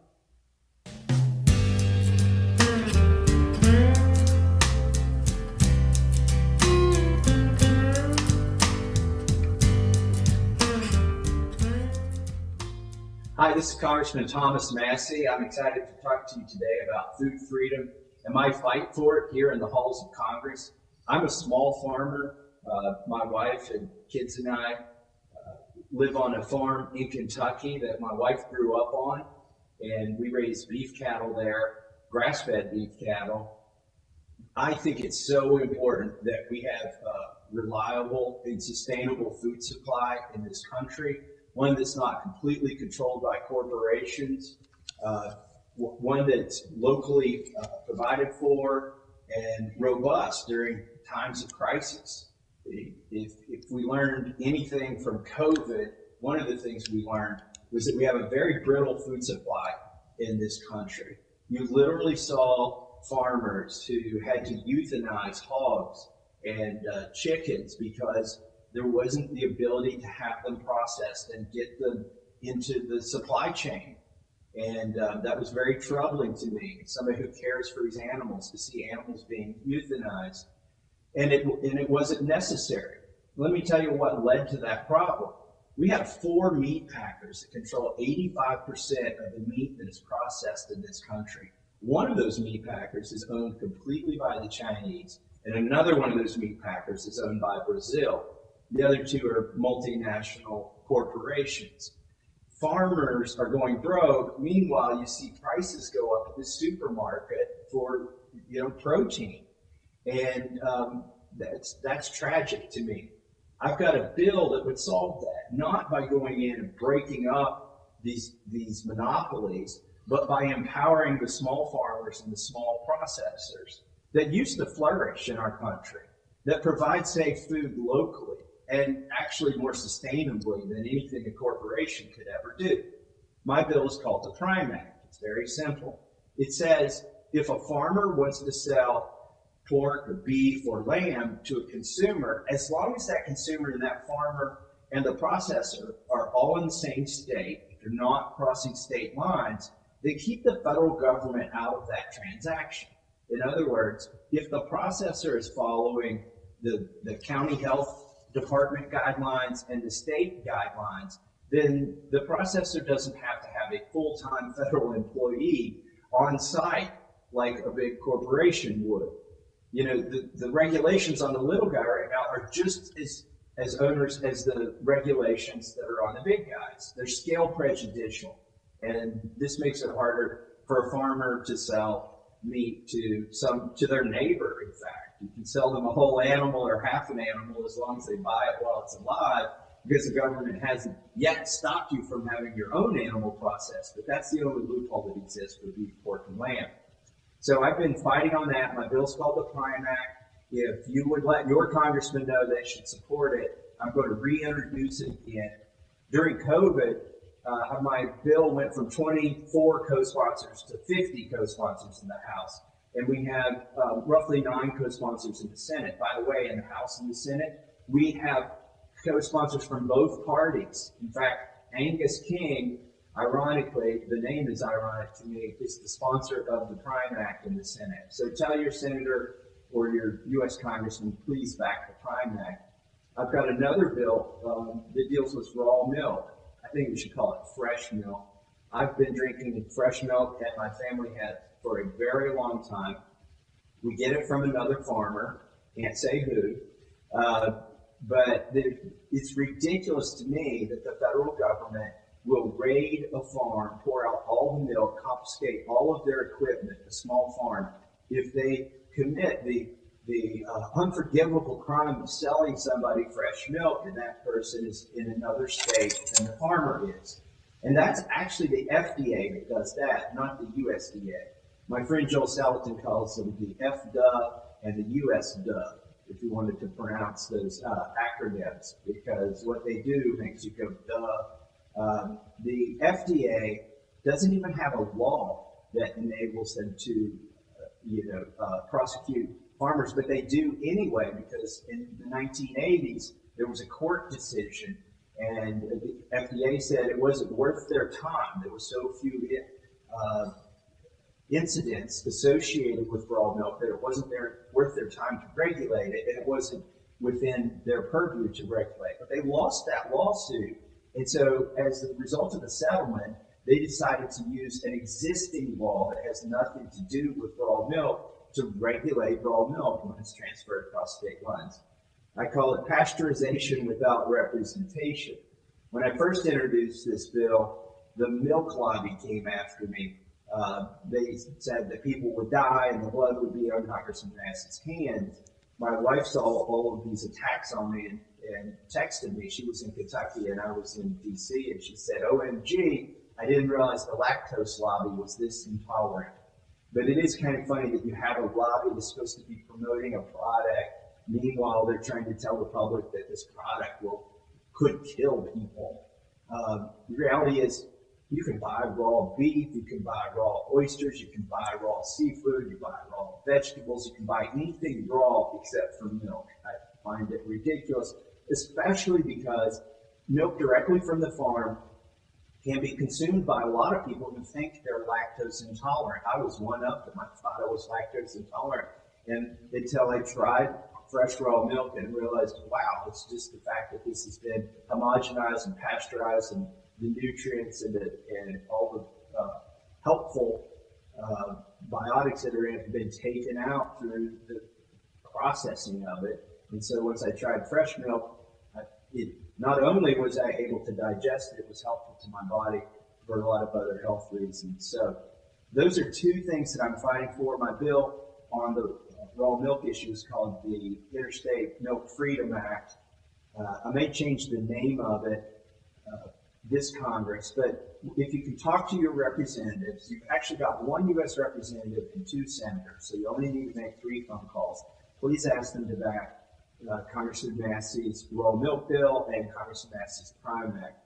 Hi, this is Congressman Thomas Massey. I'm excited to talk to you today about food freedom and my fight for it here in the halls of Congress. I'm a small farmer. My wife and kids and I live on a farm in Kentucky that my wife grew up on, and we raise beef cattle there, grass-fed beef cattle. I think it's so important that we have a reliable and sustainable food supply in this country, one that's not completely controlled by corporations, one that's locally provided for and robust during times of crisis. If we learned anything from COVID, one of the things we learned was that we have a very brittle food supply in this country. You literally saw farmers who had to euthanize hogs and chickens because there wasn't the ability to have them processed and get them into the supply chain. And that was very troubling to me, somebody who cares for his animals, to see animals being euthanized. And it wasn't necessary. Let me tell you what led to that problem. We have 4 meat packers that control 85% of the meat that is processed in this country. One of those meat packers is owned completely by the Chinese, and another one of those meat packers is owned by Brazil. The other 2 are multinational corporations. Farmers are going broke. Meanwhile, you see prices go up at the supermarket for protein, and that's tragic to me. I've got a bill that would solve that, not by going in and breaking up these monopolies, but by empowering the small farmers and the small processors that used to flourish in our country, that provide safe food locally and actually more sustainably than anything a corporation could ever do. My bill is called the Prime Act. It's very simple. It says if a farmer wants to sell pork or beef or lamb to a consumer, as long as that consumer and that farmer and the processor are all in the same state, they're not crossing state lines, they keep the federal government out of that transaction. In other words, if the processor is following the county health department guidelines and the state guidelines, then the processor doesn't have to have a full-time federal employee on site like a big corporation would. The regulations on the little guy right now are just as onerous as the regulations that are on the big guys. They're scale prejudicial, and this makes it harder for a farmer to sell meat to their neighbor. In fact, you can sell them a whole animal or half an animal as long as they buy it while it's alive, because the government hasn't yet stopped you from having your own animal processed. But that's the only loophole that exists for beef, pork, and lamb. So I've been fighting on that. My bill's called the Prime Act. If you would let your congressman know they should support it, I'm going to reintroduce it again. During COVID, my bill went from 24 co-sponsors to 50 co-sponsors in the House. And we have roughly 9 co-sponsors in the Senate. By the way, in the House and the Senate, we have co-sponsors from both parties. In fact, Angus King, ironically, the name is ironic to me, is the sponsor of the Prime Act in the Senate. So tell your senator or your U.S. congressman, please back the Prime Act. I've got another bill that deals with raw milk. I think we should call it fresh milk. I've been drinking fresh milk, and my family has for a very long time. We get it from another farmer, can't say who, but it's ridiculous to me that the federal government will raid a farm, pour out all the milk, confiscate all of their equipment, a small farm, if they commit the unforgivable crime of selling somebody fresh milk, and that person is in another state than the farmer is. And that's actually the FDA that does that, not the USDA. My friend Joel Salatin calls them the FDA and the USDA, if you wanted to pronounce those acronyms, because what they do makes you go, duh. The FDA doesn't even have a law that enables them to, prosecute farmers, but they do anyway, because in the 1980s, there was a court decision, and the FDA said it wasn't worth their time. There were so few incidents associated with raw milk that it wasn't worth their time to regulate it, and it wasn't within their purview to regulate. But they lost that lawsuit. And so as a result of the settlement, they decided to use an existing law that has nothing to do with raw milk to regulate raw milk when it's transferred across state lines. I call it pasteurization without representation. When I first introduced this bill, the milk lobby came after me. They said that people would die and the blood would be on Congressman Massey's hands. My wife saw all of these attacks on me and texted me. She was in Kentucky and I was in DC, and she said, OMG, I didn't realize the lactose lobby was this intolerant. But it is kind of funny that you have a lobby that's supposed to be promoting a product. Meanwhile, they're trying to tell the public that this product could kill people. The reality is, you can buy raw beef, you can buy raw oysters, you can buy raw seafood, you buy raw vegetables, you can buy anything raw except for milk. I find it ridiculous, especially because milk directly from the farm can be consumed by a lot of people who think they're lactose intolerant. I was one of them. I thought I was lactose intolerant, and until I tried fresh raw milk and realized, wow, it's just the fact that this has been homogenized and pasteurized, and the nutrients and all the helpful biotics that are in it have been taken out through the processing of it. And so once I tried fresh milk, not only was I able to digest it, it was helpful to my body for a lot of other health reasons. So those are two things that I'm fighting for. My bill on the raw milk issue is called the Interstate Milk Freedom Act. I may change the name of it this Congress, but if you can talk to your representatives, you've actually got one U.S. representative and 2 senators, so you only need to make 3 phone calls. Please ask them to back Congressman Massey's raw milk bill and Congressman Massey's Prime Act.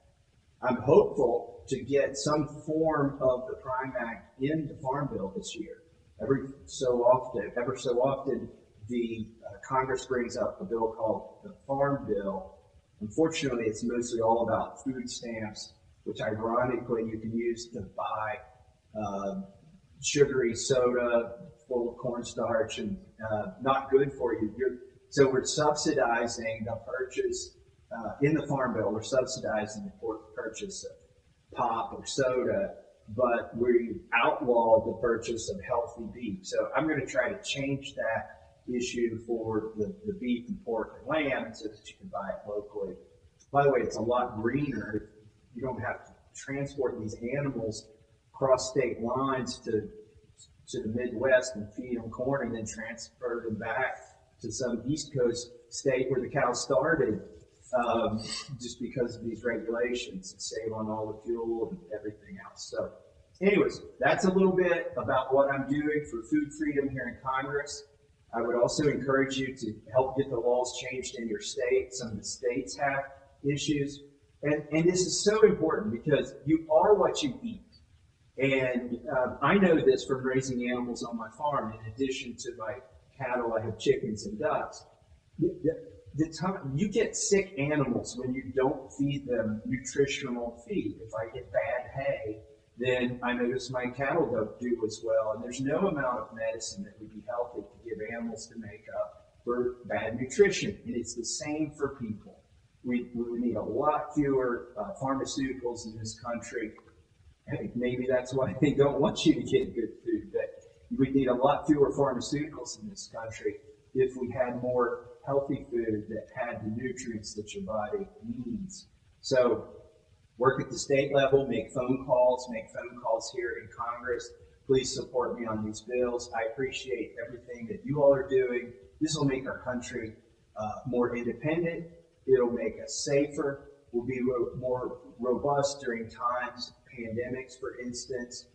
I'm hopeful to get some form of the Prime Act in the Farm Bill this year. Ever so often, the Congress brings up a bill called the Farm Bill. Unfortunately, it's mostly all about food stamps, which ironically you can use to buy sugary soda full of cornstarch and not good for you. So we're subsidizing the purchase in the Farm Bill. We're subsidizing the purchase of pop or soda, but we outlaw the purchase of healthy beef. So I'm going to try to change that issue for the beef and pork and lamb so that you can buy it locally. By the way, it's a lot greener. You don't have to transport these animals across state lines to the Midwest and feed them corn and then transfer them back to some East Coast state where the cow started, just because of these regulations and save on all the fuel and everything else. So anyways, that's a little bit about what I'm doing for food freedom here in Congress. I would also encourage you to help get the laws changed in your state. Some of the states have issues. And this is so important because you are what you eat. And I know this from raising animals on my farm. In addition to my cattle, I have chickens and ducks. The time you get sick animals when you don't feed them nutritional feed. If I get bad hay, then I notice my cattle don't do as well. And there's no amount of medicine that would be healthy to give animals to make up for bad nutrition. And it's the same for people. We need a lot fewer pharmaceuticals in this country. Hey, maybe that's why they don't want you to get good food. But we need a lot fewer pharmaceuticals in this country if we had more healthy food that had the nutrients that your body needs. So work at the state level, make phone calls here in Congress. Please support me on these bills. I appreciate everything that you all are doing. This will make our country more independent. It'll make us safer. We'll be more robust during times, pandemics, for instance,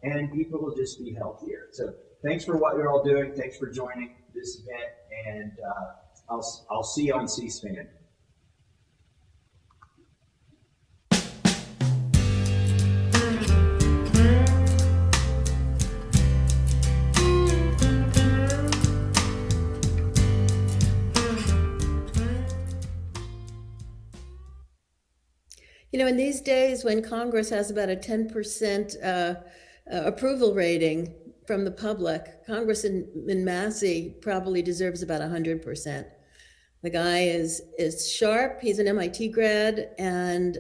and people will just be healthier. So thanks for what you're all doing. Thanks for joining this event, and I'll see you on C-SPAN. You know, in these days when Congress has about a 10% approval rating from the public, Congressman Massey probably deserves about 100%. The guy is sharp. He's an MIT grad, and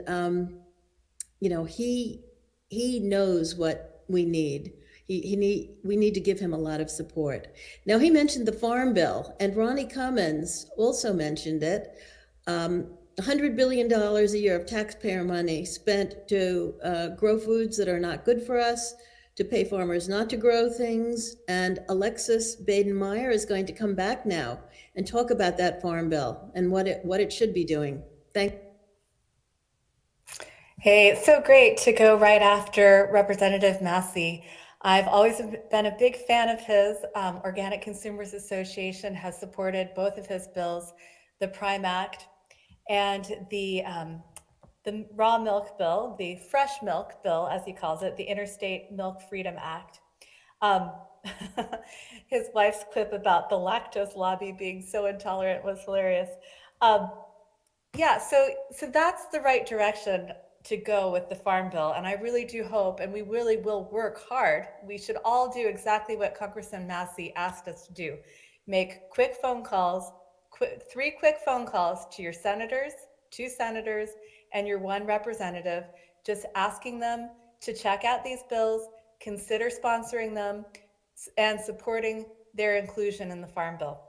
you know, he knows what we need. We need to give him a lot of support. Now, he mentioned the Farm Bill, and Ronnie Cummins also mentioned it. $100 billion a year of taxpayer money spent to grow foods that are not good for us, to pay farmers not to grow things. And Alexis Baden-Meyer is going to come back now and talk about that Farm Bill and what it should be doing. Hey, it's so great to go right after Representative Massey. I've always been a big fan of his. Organic Consumers Association has supported both of his bills, the Prime Act and the raw milk bill, the fresh milk bill, as he calls it, the Interstate Milk Freedom Act. His wife's clip about the lactose lobby being so intolerant was hilarious. Yeah, so that's the right direction. to go with the Farm Bill. And I really do hope, and we really will work hard. We should all do exactly what Congressman Massey asked us to do. Make quick phone calls, 3 quick phone calls to your senators, 2 senators, and your 1 representative, just asking them to check out these bills, consider sponsoring them, and supporting their inclusion in the Farm Bill.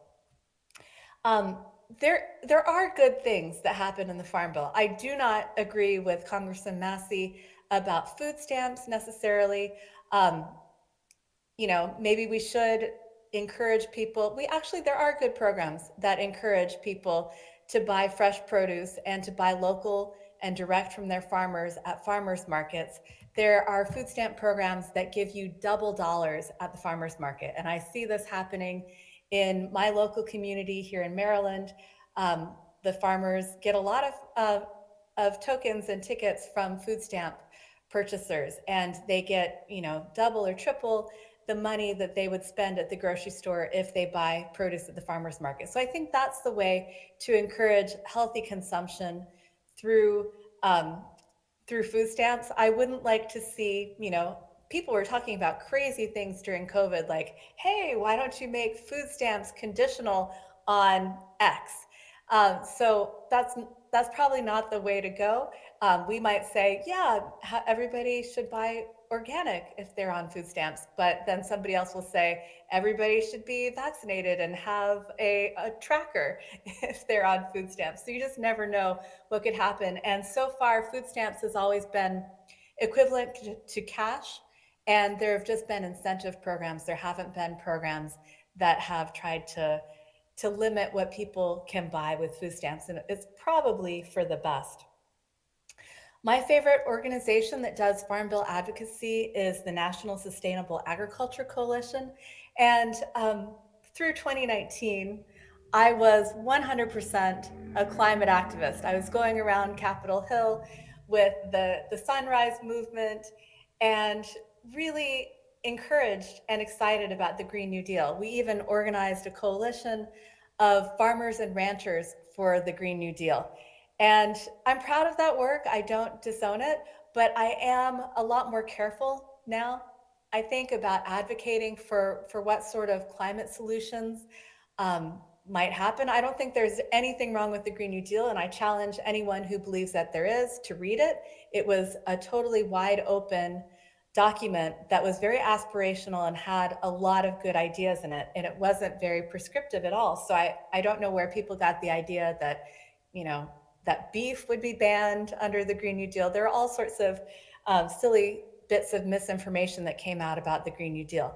There are good things that happen in the Farm Bill. I do not agree with Congressman Massey about food stamps necessarily. You know, maybe we should encourage people. There are good programs that encourage people to buy fresh produce and to buy local and direct from their farmers at farmers markets. There are food stamp programs that give you double dollars at the farmers market. And I see this happening in my local community here in Maryland. The farmers get a lot of tokens and tickets from food stamp purchasers, and they get, you know, double or triple the money that they would spend at the grocery store if they buy produce at the farmers market. So I think that's the way to encourage healthy consumption through food stamps. I wouldn't like to see, you know, people were talking about crazy things during COVID, like, hey, why don't you make food stamps conditional on X? So that's probably not the way to go. We might say, yeah, everybody should buy organic if they're on food stamps, but then somebody else will say everybody should be vaccinated and have a tracker if they're on food stamps. So you just never know what could happen. And so far, food stamps has always been equivalent to cash, and there have just been incentive programs. There haven't been programs that have tried to limit what people can buy with food stamps, and it's probably for the best. My favorite organization that does Farm Bill advocacy is the National Sustainable Agriculture Coalition. And through 2019, I was 100% a climate activist. I was going around Capitol Hill with the Sunrise Movement and really encouraged and excited about the Green New Deal. We even organized a coalition of farmers and ranchers for the Green New Deal. And I'm proud of that work. I don't disown it, but I am a lot more careful now, I think, about advocating for what sort of climate solutions might happen. I don't think there's anything wrong with the Green New Deal, and I challenge anyone who believes that there is to read it. It was a totally wide open document that was very aspirational and had a lot of good ideas in it, and it wasn't very prescriptive at all. So I don't know where people got the idea that, you know, that beef would be banned under the Green New Deal. There are all sorts of silly bits of misinformation that came out about the Green New Deal.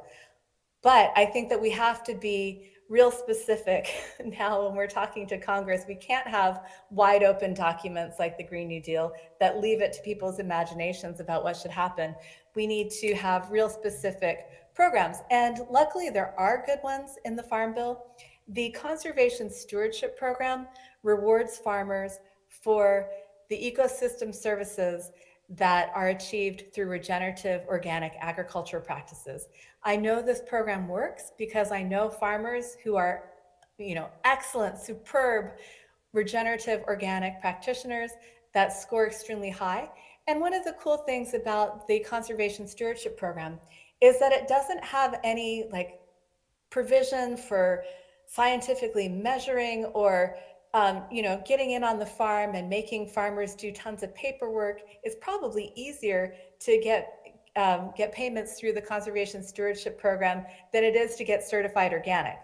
But I think that we have to be real specific now when we're talking to Congress. We can't have wide open documents like the Green New Deal that leave it to people's imaginations about what should happen. We need to have real specific programs. And luckily there are good ones in the Farm Bill. The Conservation Stewardship Program rewards farmers for the ecosystem services that are achieved through regenerative organic agriculture practices. I know this program works because I know farmers who are, you know, excellent, superb regenerative organic practitioners that score extremely high. And one of the cool things about the Conservation Stewardship Program is that it doesn't have any like provision for scientifically measuring or you know, getting in on the farm and making farmers do tons of paperwork. It's probably easier to get payments through the Conservation Stewardship Program than it is to get certified organic.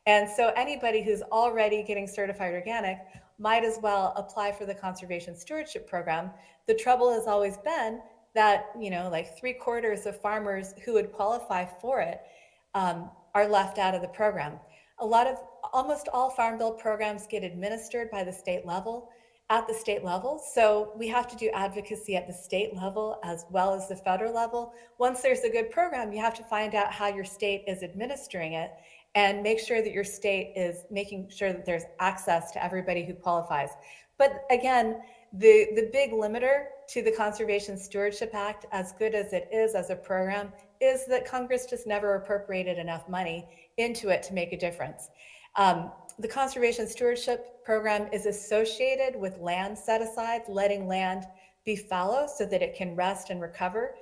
And so anybody who's already getting certified organic might as well apply for the Conservation Stewardship Program. The trouble has always been that, you know, like 3/4 of farmers who would qualify for it are left out of the program. Almost all Farm Bill programs get administered by the state level, at the state level. So we have to do advocacy at the state level as well as the federal level. Once there's a good program, you have to find out how your state is administering it and make sure that your state is making sure that there's access to everybody who qualifies. But again, the big limiter to the Conservation Stewardship Act, as good as it is as a program, is that Congress just never appropriated enough money into it to make a difference. The Conservation Stewardship Program is associated with land set-aside, letting land be fallow so that it can rest and recover.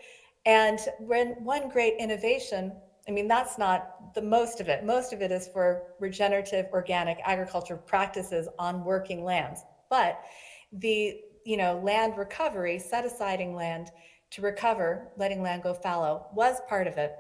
And when one great innovation, I mean, that's not the most of it. Most of it is for regenerative organic agriculture practices on working lands. But the land recovery, set asiding land to recover, letting land go fallow, was part of it.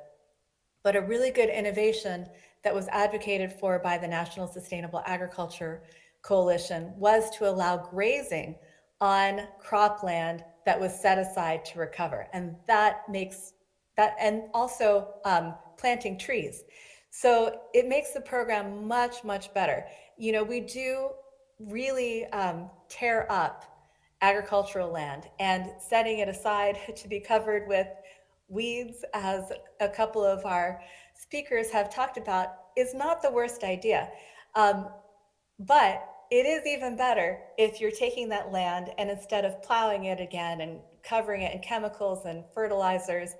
But a really good innovation that was advocated for by the National Sustainable Agriculture Coalition was to allow grazing on cropland that was set aside to recover. And that makes that, and also planting trees. So it makes the program much, much better. We do really tear up agricultural land, and setting it aside to be covered with weeds, as a couple of our speakers have talked about, is not the worst idea. But it is even better if you're taking that land and instead of plowing it again and covering it in chemicals and fertilizers,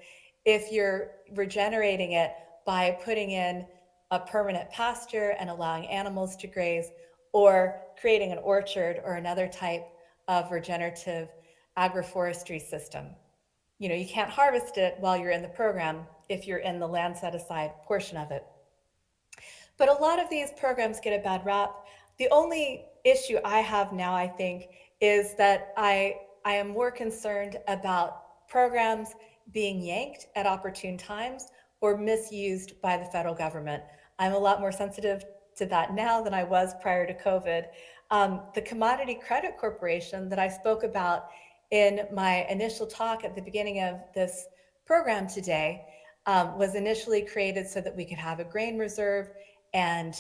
if you're regenerating it by putting in a permanent pasture and allowing animals to graze, or creating an orchard or another type of regenerative agroforestry system. You can't harvest it while you're in the program if you're in the land set aside portion of it. But a lot of these programs get a bad rap. The only issue I have now, I think, is that I am more concerned about programs being yanked at opportune times or misused by the federal government. I'm a lot more sensitive to that now than I was prior to COVID. The Commodity Credit Corporation that I spoke about in my initial talk at the beginning of this program today was initially created so that we could have a grain reserve and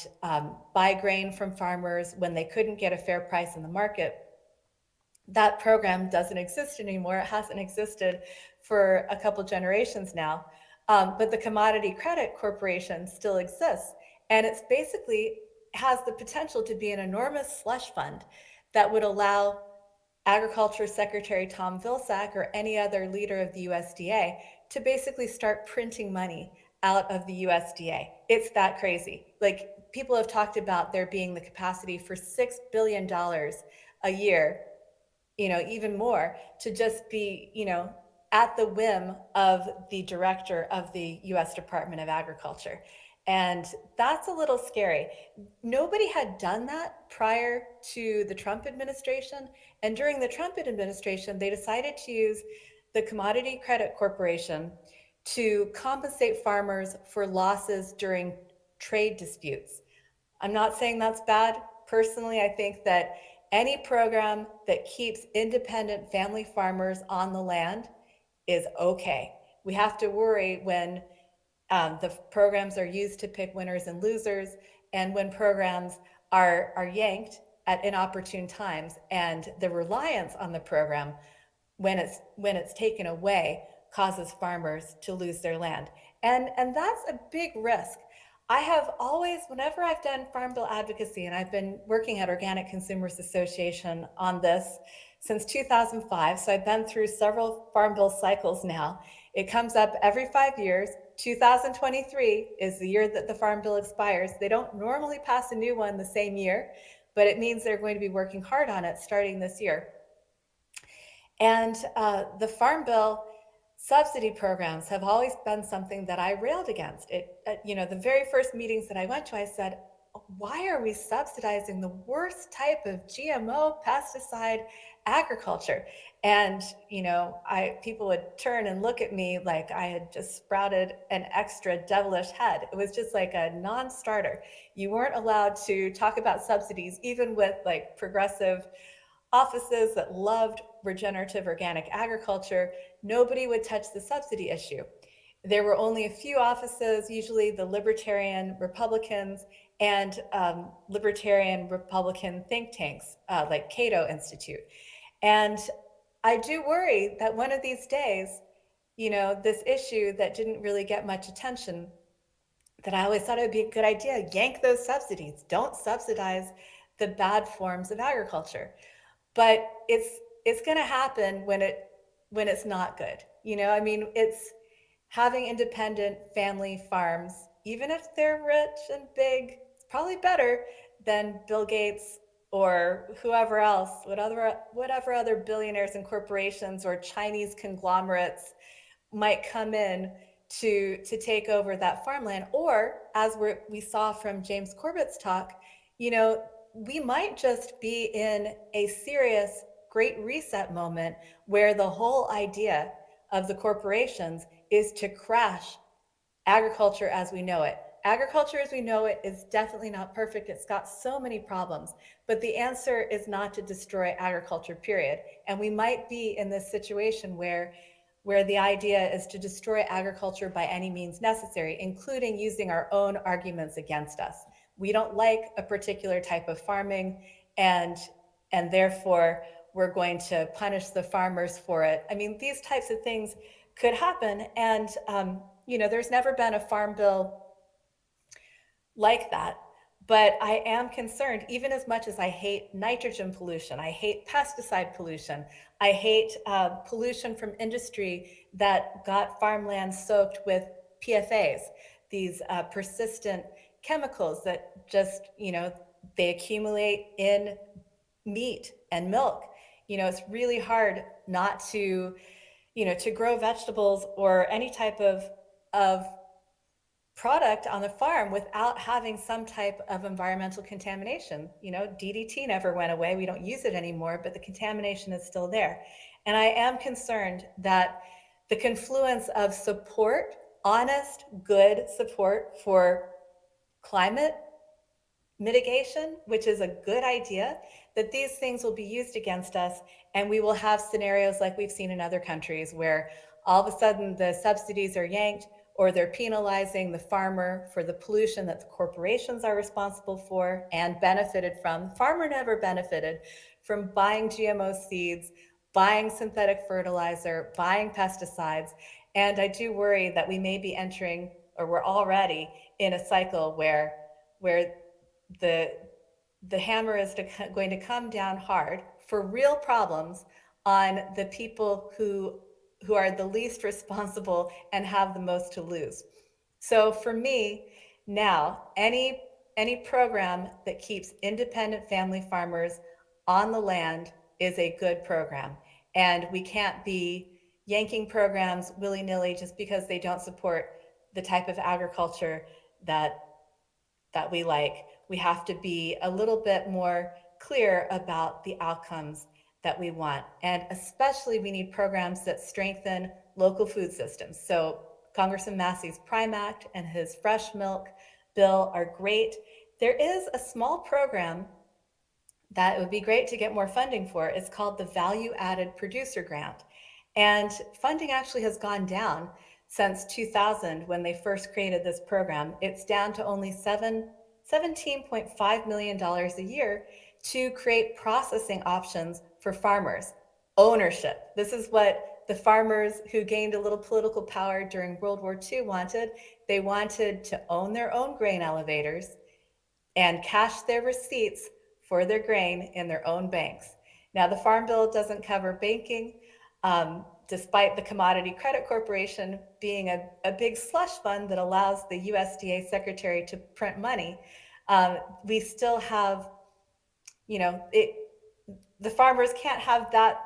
buy grain from farmers when they couldn't get a fair price in the market. That program doesn't exist anymore. It hasn't existed for a couple generations now. But the Commodity Credit Corporation still exists. And it's basically has the potential to be an enormous slush fund that would allow Agriculture Secretary Tom Vilsack or any other leader of the USDA to basically start printing money out of the USDA. It's that crazy. Like, people have talked about there being the capacity for $6 billion a year, even more, to just be, at the whim of the director of the US Department of Agriculture. And that's a little scary. Nobody had done that prior to the Trump administration. And during the Trump administration, they decided to use the Commodity Credit Corporation to compensate farmers for losses during trade disputes. I'm not saying that's bad. Personally, I think that any program that keeps independent family farmers on the land is okay. We have to worry when the programs are used to pick winners and losers, and when programs are yanked at inopportune times, and the reliance on the program, when it's taken away, causes farmers to lose their land. And that's a big risk. I have always, whenever I've done Farm Bill advocacy, and I've been working at Organic Consumers Association on this since 2005, so I've been through several Farm Bill cycles now. It comes up every 5 years. 2023 is the year that the Farm Bill expires. They don't normally pass a new one the same year, but it means they're going to be working hard on it starting this year. And the Farm Bill subsidy programs have always been something that I railed against. The very first meetings that I went to, I said, why are we subsidizing the worst type of GMO pesticide agriculture? And, people would turn and look at me like I had just sprouted an extra devilish head. It was just like a non-starter. You weren't allowed to talk about subsidies, even with like progressive offices that loved regenerative organic agriculture. Nobody would touch the subsidy issue. There were only a few offices, usually the Libertarian Republicans and Libertarian Republican think tanks like Cato Institute. And I do worry that one of these days, this issue that didn't really get much attention, that I always thought it would be a good idea, yank those subsidies. Don't subsidize the bad forms of agriculture. But it's going to happen when it's not good. It's having independent family farms, even if they're rich and big, it's probably better than Bill Gates or whoever else, whatever other billionaires and corporations or Chinese conglomerates might come in to take over that farmland. Or as we saw from James Corbett's talk, we might just be in a serious great reset moment where the whole idea of the corporations is to crash agriculture as we know it. Agriculture as we know it is definitely not perfect. It's got so many problems, but the answer is not to destroy agriculture, period. And we might be in this situation where the idea is to destroy agriculture by any means necessary, including using our own arguments against us. We don't like a particular type of farming, and therefore we're going to punish the farmers for it. I mean, these types of things could happen, and there's never been a farm bill like that. But I am concerned, even as much as I hate nitrogen pollution, I hate pesticide pollution, I hate pollution from industry that got farmland soaked with PFAs, these persistent chemicals that just, they accumulate in meat and milk. It's really hard not to, to grow vegetables or any type of product on the farm without having some type of environmental contamination. DDT never went away. We don't use it anymore, but the contamination is still there. And I am concerned that the confluence of support, honest, good support for climate mitigation, which is a good idea, that these things will be used against us, and we will have scenarios like we've seen in other countries where all of a sudden the subsidies are yanked, or they're penalizing the farmer for the pollution that the corporations are responsible for and benefited from. The farmer never benefited from buying GMO seeds, buying synthetic fertilizer, buying pesticides. And I do worry that we may be entering, or we're already in a cycle where the hammer is going to come down hard for real problems on the people who are the least responsible and have the most to lose. So for me, now, any program that keeps independent family farmers on the land is a good program. And we can't be yanking programs willy-nilly just because they don't support the type of agriculture that we like. We have to be a little bit more clear about the outcomes that we want. And especially we need programs that strengthen local food systems. So Congressman Massey's Prime Act and his fresh milk bill are great. There is a small program that it would be great to get more funding for. It's called the Value Added Producer Grant. And funding actually has gone down since 2000 when they first created this program. It's down to only $17.5 million a year to create processing options for farmers. Ownership. This is what the farmers who gained a little political power during World War II wanted. They wanted to own their own grain elevators and cash their receipts for their grain in their own banks. Now, the Farm Bill doesn't cover banking, despite the Commodity Credit Corporation being a big slush fund that allows the USDA secretary to print money. We still have, the farmers can't have that,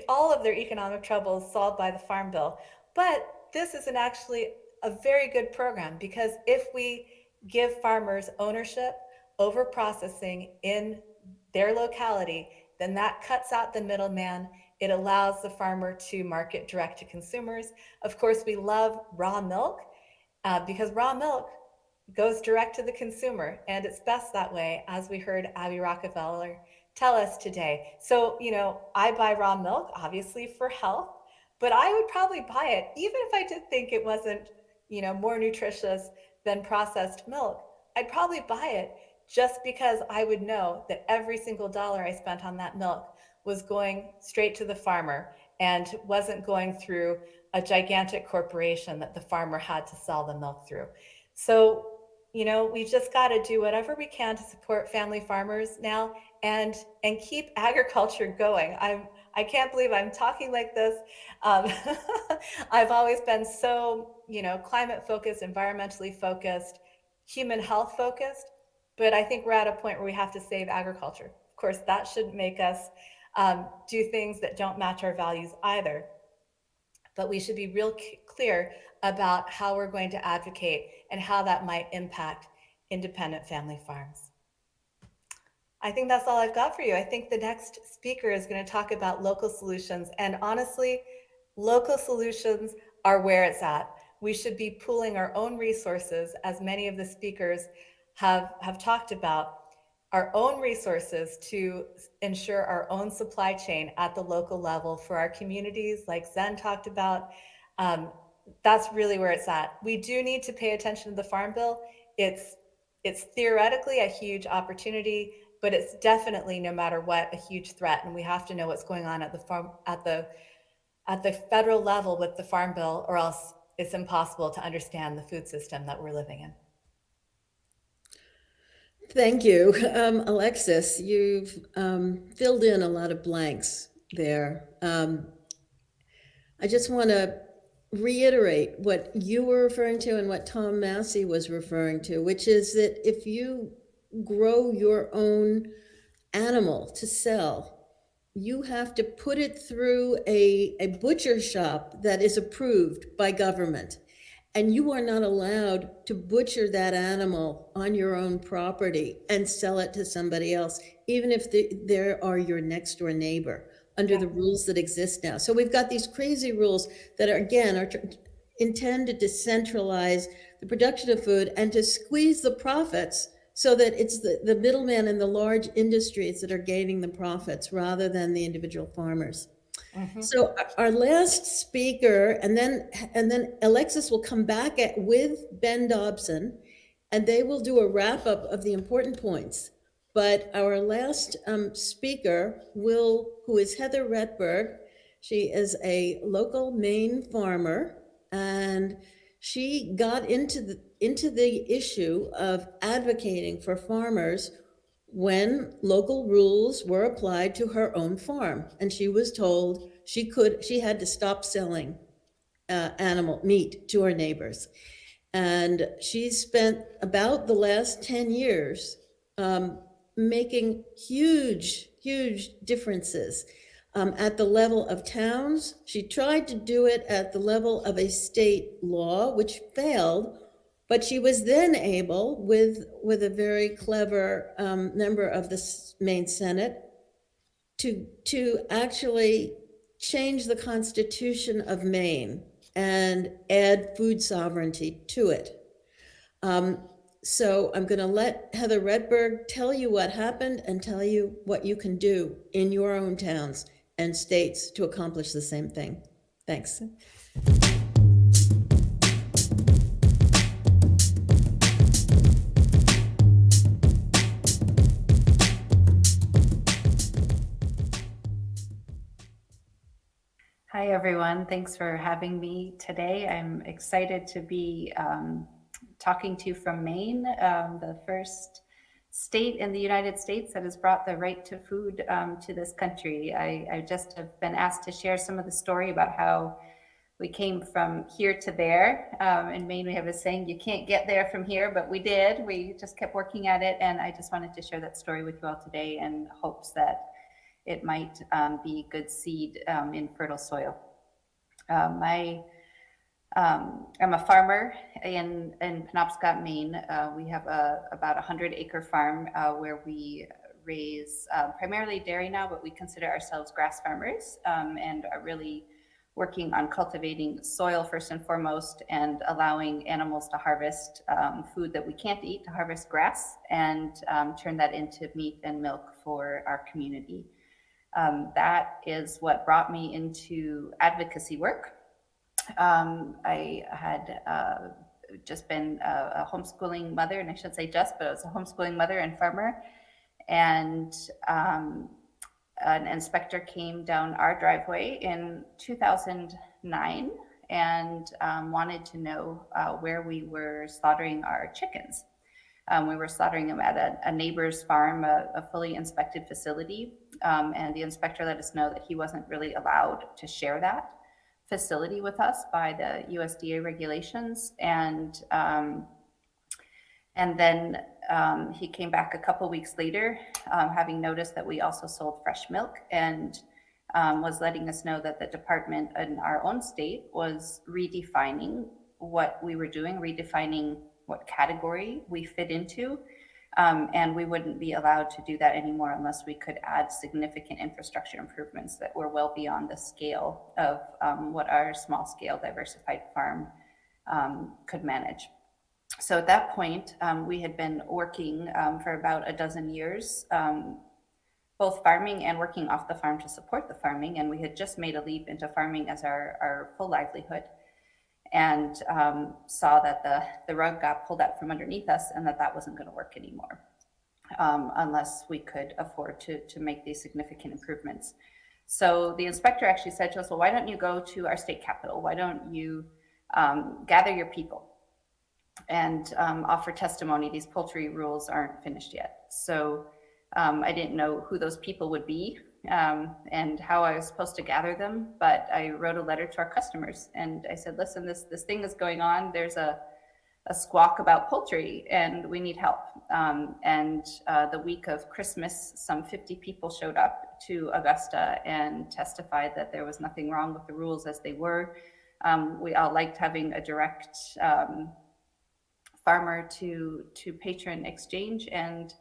all of their economic troubles solved by the Farm Bill. But this is actually a very good program, because if we give farmers ownership over processing in their locality, then that cuts out the middleman. It allows the farmer to market direct to consumers. Of course, we love raw milk because raw milk goes direct to the consumer, and it's best that way, as we heard Abby Rockefeller tell us today. So, I buy raw milk, obviously for health, but I would probably buy it, even if I did think it wasn't, more nutritious than processed milk. I'd probably buy it just because I would know that every single dollar I spent on that milk was going straight to the farmer and wasn't going through a gigantic corporation that the farmer had to sell the milk through. So, we just got to do whatever we can to support family farmers now and keep agriculture going. I can't believe I'm talking like this. I've always been so, climate focused, environmentally focused, human health focused, but I think we're at a point where we have to save agriculture. Of course, that shouldn't make us do things that don't match our values either. But we should be real clear about how we're going to advocate and how that might impact independent family farms. I think that's all I've got for you. I think the next speaker is going to talk about local solutions. And honestly, local solutions are where it's at. We should be pooling our own resources, as many of the speakers have talked about, our own resources to ensure our own supply chain at the local level for our communities, like Zen talked about. That's really where it's at. We do need to pay attention to the Farm Bill. It's theoretically a huge opportunity, but it's definitely, no matter what, a huge threat. And we have to know what's going on at the federal level with the Farm Bill, or else it's impossible to understand the food system that we're living in. Thank you. Alexis, you've filled in a lot of blanks there. I just want to reiterate what you were referring to and what Tom Massey was referring to, which is that if you grow your own animal to sell, you have to put it through a butcher shop that is approved by government. And you are not allowed to butcher that animal on your own property and sell it to somebody else, even if they are your next door neighbor, under the rules that exist now. So we've got these crazy rules that are intended to centralize the production of food and to squeeze the profits so that it's the middleman and the large industries that are gaining the profits rather than the individual farmers. Mm-hmm. So our last speaker, and then Alexis will come back with Ben Dobson, and they will do a wrap up of the important points. But our last speaker who is Heather Retberg. She is a local Maine farmer, and she got into the issue of advocating for farmers when local rules were applied to her own farm, and she was told she had to stop selling animal meat to her neighbors. And she spent about the last 10 years making huge differences at the level of towns. She tried to do it at the level of a state law, which failed. But she was then able, with a very clever member of the Maine Senate, to actually change the Constitution of Maine and add food sovereignty to it. So I'm going to let Heather Retberg tell you what happened and tell you what you can do in your own towns and states to accomplish the same thing. Thanks. Hi, everyone. Thanks for having me today. I'm excited to be talking to you from Maine, the first state in the United States that has brought the right to food to this country. I just have been asked to share some of the story about how we came from here to there. In Maine, we have a saying, you can't get there from here, but we did. We just kept working at it. And I just wanted to share that story with you all today in hopes that it might be good seed in fertile soil. I'm a farmer in Penobscot, Maine. We have about 100-acre farm where we raise primarily dairy now, but we consider ourselves grass farmers and are really working on cultivating soil first and foremost, and allowing animals to harvest food that we can't eat, to harvest grass and turn that into meat and milk for our community. That is what brought me into advocacy work. I had just been a homeschooling mother, and I should say just, but I was a homeschooling mother and farmer. And an inspector came down our driveway in 2009 and wanted to know where we were slaughtering our chickens. We were slaughtering them at a neighbor's farm, a fully inspected facility. And the inspector let us know that he wasn't really allowed to share that facility with us by the USDA regulations. And then he came back a couple weeks later, having noticed that we also sold fresh milk, and was letting us know that the department in our own state was redefining what we were doing, redefining what category we fit into. And we wouldn't be allowed to do that anymore unless we could add significant infrastructure improvements that were well beyond the scale of what our small scale diversified farm could manage. So at that point, we had been working for about a dozen years, both farming and working off the farm to support the farming. And we had just made a leap into farming as our full livelihood, and saw that the rug got pulled out from underneath us, and that wasn't going to work anymore unless we could afford to make these significant improvements. So the inspector actually said to us, well, why don't you go to our state capital? Why don't you gather your people and offer testimony? These poultry rules aren't finished yet. So I didn't know who those people would be and how I was supposed to gather them, but I wrote a letter to our customers, and I said, listen, this thing is going on. There's a squawk about poultry and we need help. And the week of Christmas, some 50 people showed up to Augusta and testified that there was nothing wrong with the rules as they were. We all liked having a direct farmer to patron exchange, and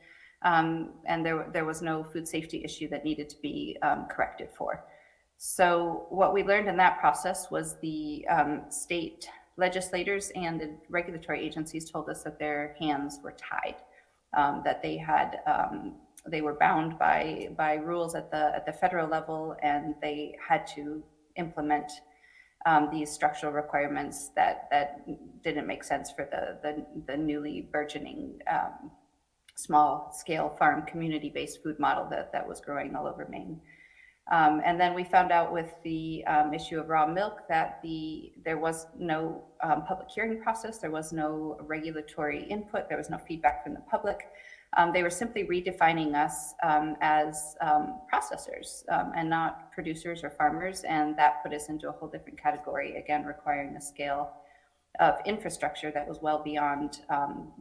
there was no food safety issue that needed to be corrected for. So what we learned in that process was the state legislators and the regulatory agencies told us that their hands were tied, that they were bound by rules at the federal level, and they had to implement these structural requirements that didn't make sense for the newly burgeoning small scale farm community-based food model that was growing all over Maine. And then we found out with the issue of raw milk that there was no public hearing process, there was no regulatory input, there was no feedback from the public. They were simply redefining us as processors and not producers or farmers, and that put us into a whole different category, again requiring a scale of infrastructure that was well beyond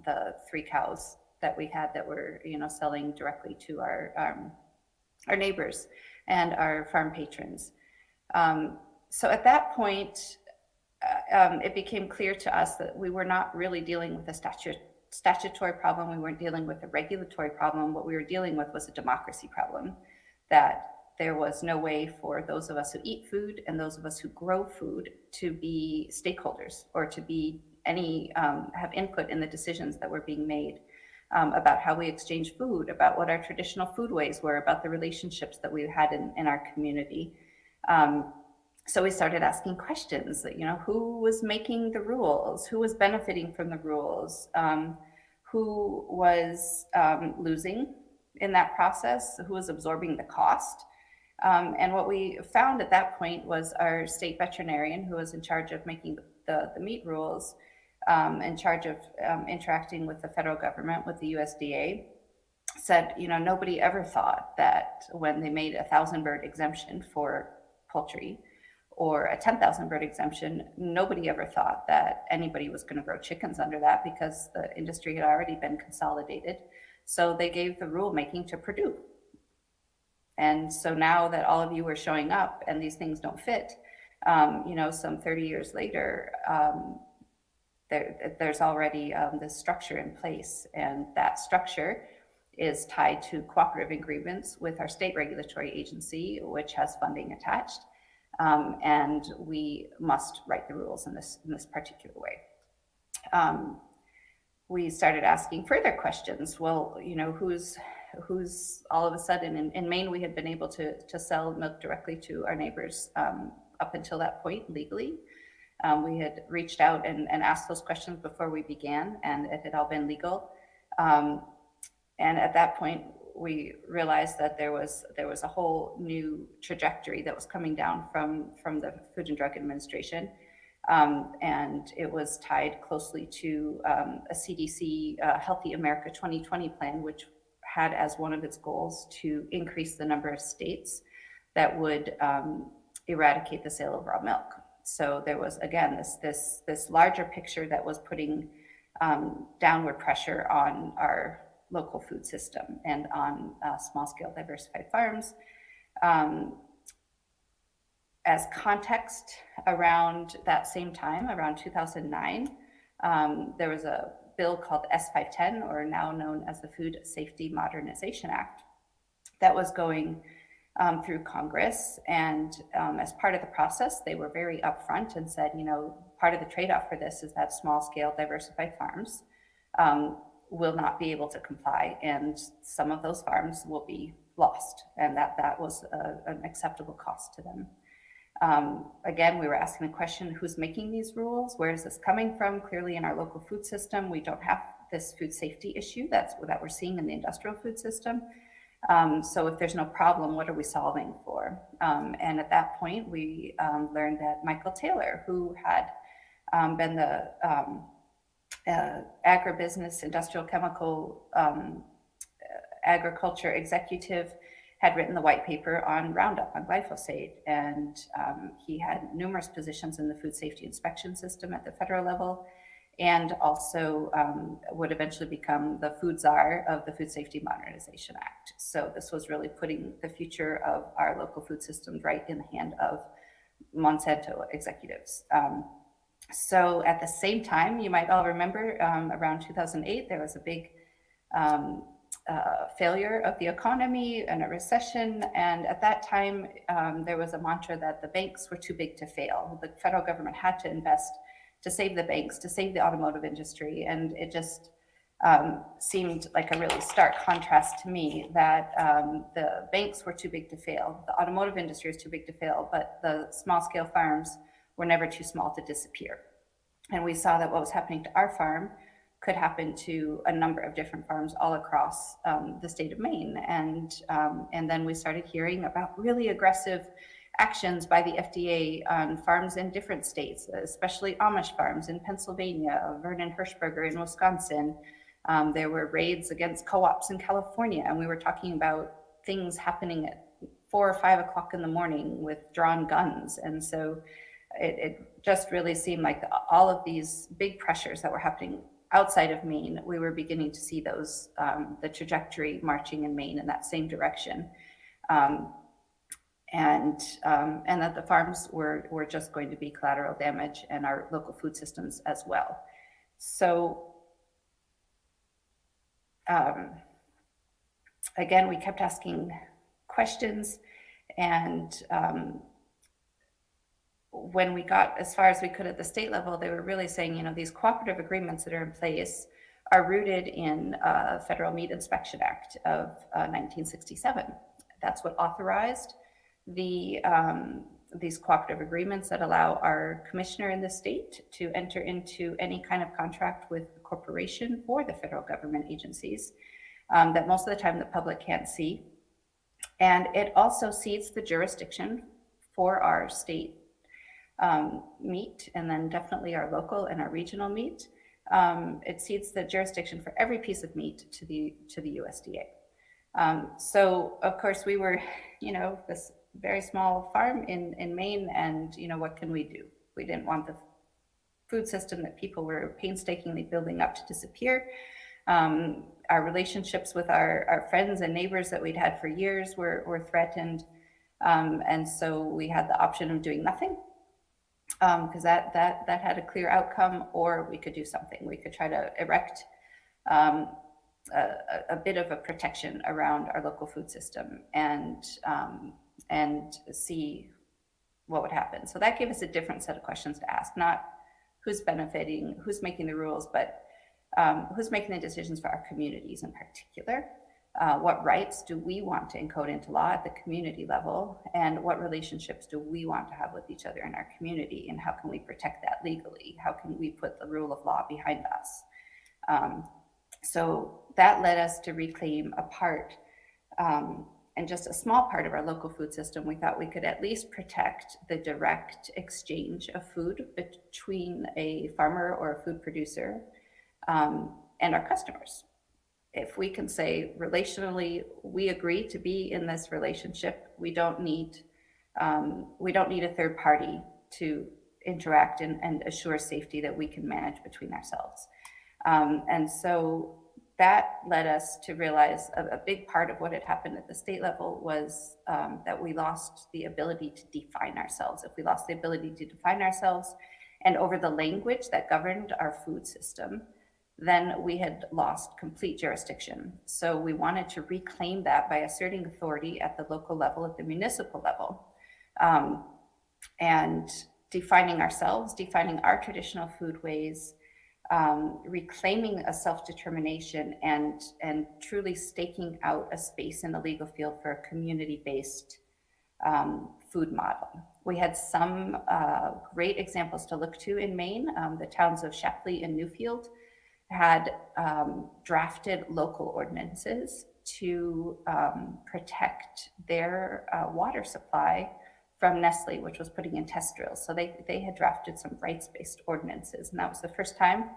the 3 cows that we had that were selling directly to our neighbors and our farm patrons. So at that point, it became clear to us that we were not really dealing with a statutory problem. We weren't dealing with a regulatory problem. What we were dealing with was a democracy problem, that there was no way for those of us who eat food and those of us who grow food to be stakeholders or to be have input in the decisions that were being made. About how we exchange food, about what our traditional foodways were, about the relationships that we had in our community. So we started asking questions, who was making the rules? Who was benefiting from the rules? Who was losing in that process? Who was absorbing the cost? And what we found at that point was our state veterinarian, who was in charge of making the meat rules, in charge of interacting with the federal government, with the USDA, said, nobody ever thought that when they made a 1,000-bird exemption for poultry or a 10,000-bird exemption, nobody ever thought that anybody was going to grow chickens under that, because the industry had already been consolidated. So they gave the rulemaking to Purdue. And so now that all of you are showing up and these things don't fit, some 30 years later, there's already this structure in place, and that structure is tied to cooperative agreements with our state regulatory agency, which has funding attached, and we must write the rules in this particular way. We started asking further questions. Well, who's all of a sudden in Maine, we had been able to sell milk directly to our neighbors up until that point legally. We had reached out and asked those questions before we began, and it had all been legal. And at that point, we realized that there was a whole new trajectory that was coming down from the Food and Drug Administration. And it was tied closely to a CDC Healthy America 2020 plan, which had as one of its goals to increase the number of states that would eradicate the sale of raw milk. So there was, again, this larger picture that was putting downward pressure on our local food system and on small-scale diversified farms. As context, around that same time, around 2009, there was a bill called S510, or now known as the Food Safety Modernization Act, that was going through Congress. And as part of the process, they were very upfront and said, you know, part of the trade-off for this is that small-scale diversified farms will not be able to comply, and some of those farms will be lost, and that was an acceptable cost to them. Again, we were asking the question, who's making these rules? Where is this coming from? Clearly in our local food system, we don't have this food safety issue that we're seeing in the industrial food system. So if there's no problem, what are we solving for? And at that point, we learned that Michael Taylor, who had been the agribusiness, industrial chemical, agriculture executive, had written the white paper on Roundup, on glyphosate, and he had numerous positions in the food safety inspection system at the federal level, and also would eventually become the food czar of the Food Safety Modernization Act. So this was really putting the future of our local food systems right in the hand of Monsanto executives. So at the same time, you might all remember around 2008, there was a big failure of the economy and a recession. And at that time, there was a mantra that the banks were too big to fail. The federal government had to invest to save the banks, to save the automotive industry. And it just seemed like a really stark contrast to me that the banks were too big to fail. The automotive industry is too big to fail, but the small scale farms were never too small to disappear. And we saw that what was happening to our farm could happen to a number of different farms all across the state of Maine. And then we started hearing about really aggressive actions by the FDA on farms in different states, especially Amish farms in Pennsylvania, Vernon Hirschberger in Wisconsin. There were raids against co-ops in California, and we were talking about things happening at 4 or 5 o'clock in the morning with drawn guns. And so it just really seemed like all of these big pressures that were happening outside of Maine, we were beginning to see those, the trajectory marching in Maine in that same direction. And that the farms were just going to be collateral damage, and our local food systems as well. So again, we kept asking questions, and when we got as far as we could at the state level, they were really saying, you know, these cooperative agreements that are in place are rooted in Federal Meat Inspection Act of 1967. That's what authorized these cooperative agreements that allow our commissioner in the state to enter into any kind of contract with a corporation or the federal government agencies that most of the time the public can't see. And it also cedes the jurisdiction for our state meat, and then definitely our local and our regional meat. It cedes the jurisdiction for every piece of meat to the USDA. So of course we were, you know, this very small farm in Maine, and you know, what can we do? We didn't want the food system that people were painstakingly building up to disappear. Our relationships with our friends and neighbors that we'd had for years were threatened. And so we had the option of doing nothing, because that had a clear outcome, or we could do something. We could try to erect a bit of a protection around our local food system and see what would happen. So that gave us a different set of questions to ask, not who's benefiting, who's making the rules, but who's making the decisions for our communities in particular. What rights do we want to encode into law at the community level, and what relationships do we want to have with each other in our community, and how can we protect that legally? How can we put the rule of law behind us? So that led us to reclaim a part, and just a small part of our local food system. We thought we could at least protect the direct exchange of food between a farmer or a food producer and our customers. If we can say relationally, we agree to be in this relationship, we don't need a third party to interact and assure safety that we can manage between ourselves. And so that led us to realize a big part of what had happened at the state level was that we lost the ability to define ourselves. If we lost the ability to define ourselves and over the language that governed our food system, then we had lost complete jurisdiction. So we wanted to reclaim that by asserting authority at the local level, at the municipal level, and defining ourselves, defining our traditional foodways, reclaiming a self-determination and truly staking out a space in the legal field for a community-based food model. We had some great examples to look to in Maine. The towns of Shepley and Newfield had drafted local ordinances to protect their water supply from Nestle, which was putting in test drills. So they had drafted some rights-based ordinances. And that was the first time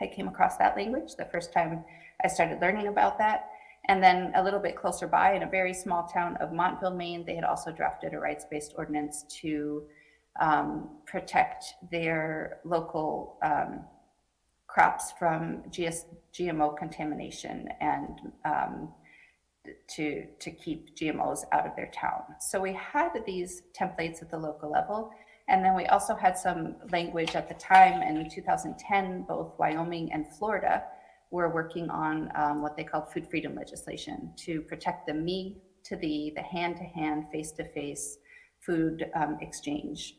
I came across that language, the first time I started learning about that. And then a little bit closer by, in a very small town of Montville, Maine, they had also drafted a rights-based ordinance to protect their local crops from GMO contamination and to keep GMOs out of their town. So we had these templates at the local level. And then we also had some language at the time. In 2010, both Wyoming and Florida were working on what they called food freedom legislation to protect the me to the hand-to-hand, face-to-face food exchange.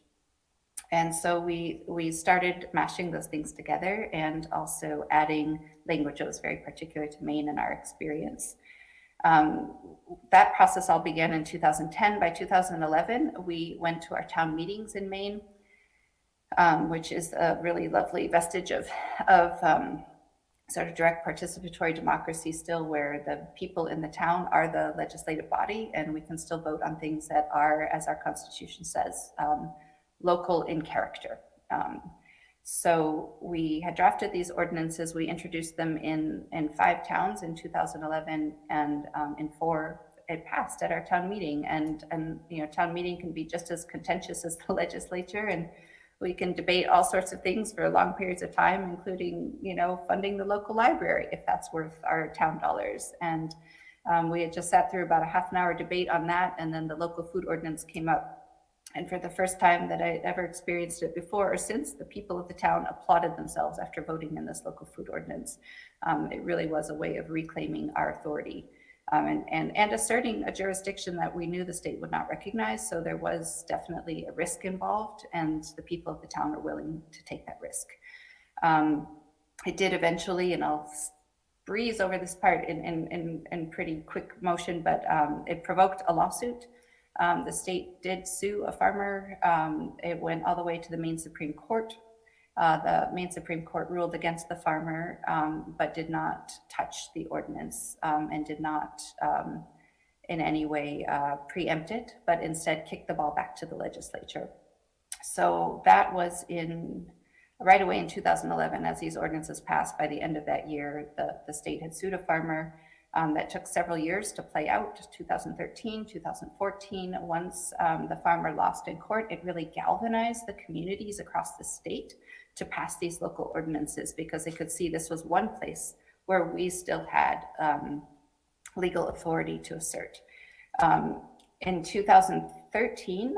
And so we started mashing those things together and also adding language that was very particular to Maine and our experience. That process all began in 2010. By 2011, we went to our town meetings in Maine, which is a really lovely vestige of sort of direct participatory democracy still, where the people in the town are the legislative body and we can still vote on things that are, as our Constitution says, local in character. So we had drafted these ordinances. We introduced them in 5 towns in 2011, and in 4 it passed at our town meeting. And you know, town meeting can be just as contentious as the legislature, and we can debate all sorts of things for long periods of time, including, you know, funding the local library if that's worth our town dollars. And we had just sat through about a half an hour debate on that, and then the local food ordinance came up. And for the first time that I'd ever experienced it before or since, the people of the town applauded themselves after voting in this local food ordinance. It really was a way of reclaiming our authority and asserting a jurisdiction that we knew the state would not recognize. So there was definitely a risk involved, and the people of the town are willing to take that risk. It did eventually, and I'll breeze over this part in pretty quick motion, but it provoked a lawsuit. The state did sue a farmer. It went all the way to the Maine Supreme Court. The Maine Supreme Court ruled against the farmer, but did not touch the ordinance and did not in any way preempt it, but instead kicked the ball back to the legislature. So that was right away in 2011, as these ordinances passed. By the end of that year, the state had sued a farmer. That took several years to play out, 2013, 2014. Once the farmer lost in court, it really galvanized the communities across the state to pass these local ordinances, because they could see this was one place where we still had legal authority to assert. In 2013,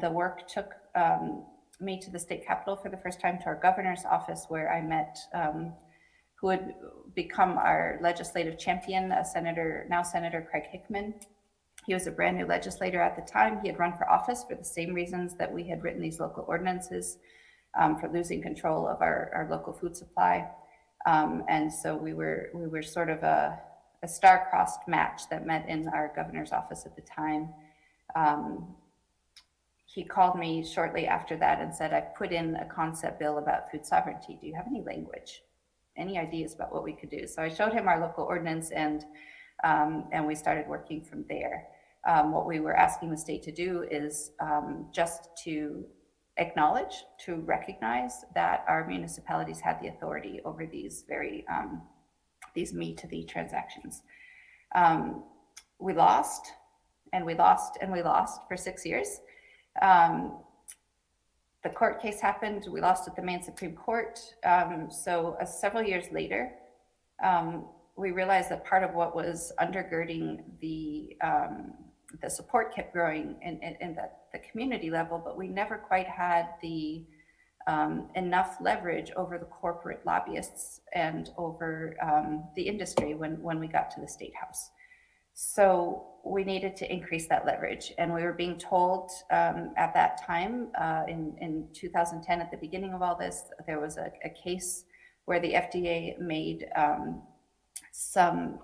the work took me to the state capitol for the first time, to our governor's office, where I met who would become our legislative champion, now Senator Craig Hickman. He was a brand new legislator at the time. He had run for office for the same reasons that we had written these local ordinances, for losing control of our local food supply. And so we were sort of a star-crossed match that met in our governor's office at the time. He called me shortly after that and said, "I've put in a concept bill about food sovereignty. Do you have any language? Any ideas about what we could do?" So I showed him our local ordinance, and we started working from there. What we were asking the state to do is just to acknowledge, to recognize that our municipalities had the authority over these these me to thee transactions. We lost, and we lost, and we lost for 6 years. The court case happened. We lost at the Maine Supreme Court. So several years later, we realized that part of what was undergirding the support kept growing in the community level, but we never quite had the enough leverage over the corporate lobbyists and over the industry when we got to the State House. So we needed to increase that leverage. And we were being told at that time, in 2010, at the beginning of all this, there was a case where the FDA made some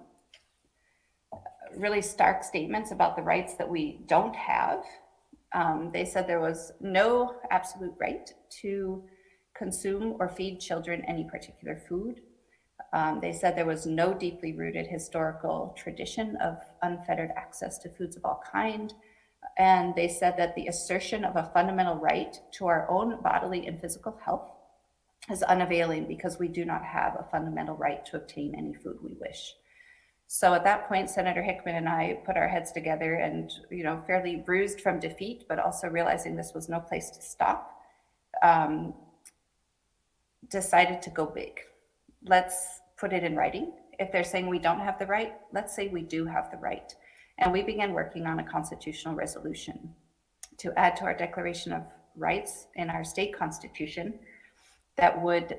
really stark statements about the rights that we don't have. They said there was no absolute right to consume or feed children any particular food. They said there was no deeply rooted historical tradition of unfettered access to foods of all kind. And they said that the assertion of a fundamental right to our own bodily and physical health is unavailing because we do not have a fundamental right to obtain any food we wish. So at that point, Senator Hickman and I put our heads together and, fairly bruised from defeat, but also realizing this was no place to stop, decided to go big. Let's put it in writing. If they're saying we don't have the right, let's say we do have the right. And we began working on a constitutional resolution to add to our Declaration of Rights in our state constitution that would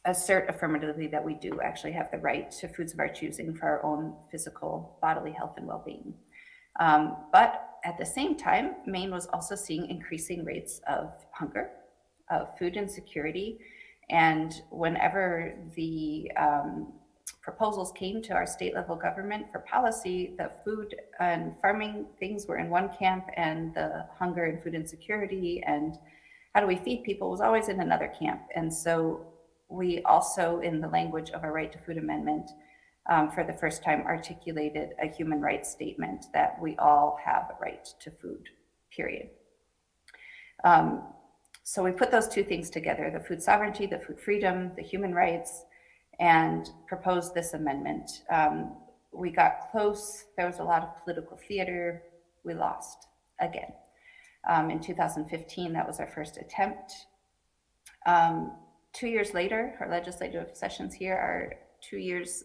assert affirmatively that we do actually have the right to foods of our choosing for our own physical bodily health and well-being. But at the same time, Maine was also seeing increasing rates of hunger, of food insecurity, and whenever the proposals came to our state level government for policy, the food and farming things were in one camp, and the hunger and food insecurity and how do we feed people was always in another camp. And so we also, in the language of our Right to Food Amendment, for the first time articulated a human rights statement that we all have a right to food, period. So we put those two things together, the food sovereignty, the food freedom, the human rights, and proposed this amendment. We got close. There was a lot of political theater. We lost again. In 2015, that was our first attempt. 2 years later, our legislative sessions here are 2 years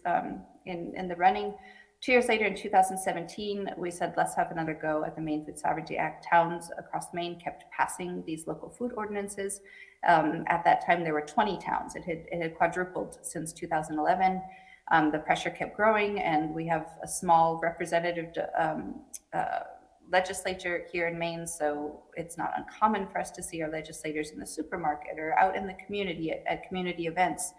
in the running. 2 years later, in 2017, we said, let's have another go at the Maine Food Sovereignty Act. Towns across Maine kept passing these local food ordinances. At that time, there were 20 towns. It had quadrupled since 2011. The pressure kept growing, and we have a small representative legislature here in Maine, so it's not uncommon for us to see our legislators in the supermarket or out in the community at community events.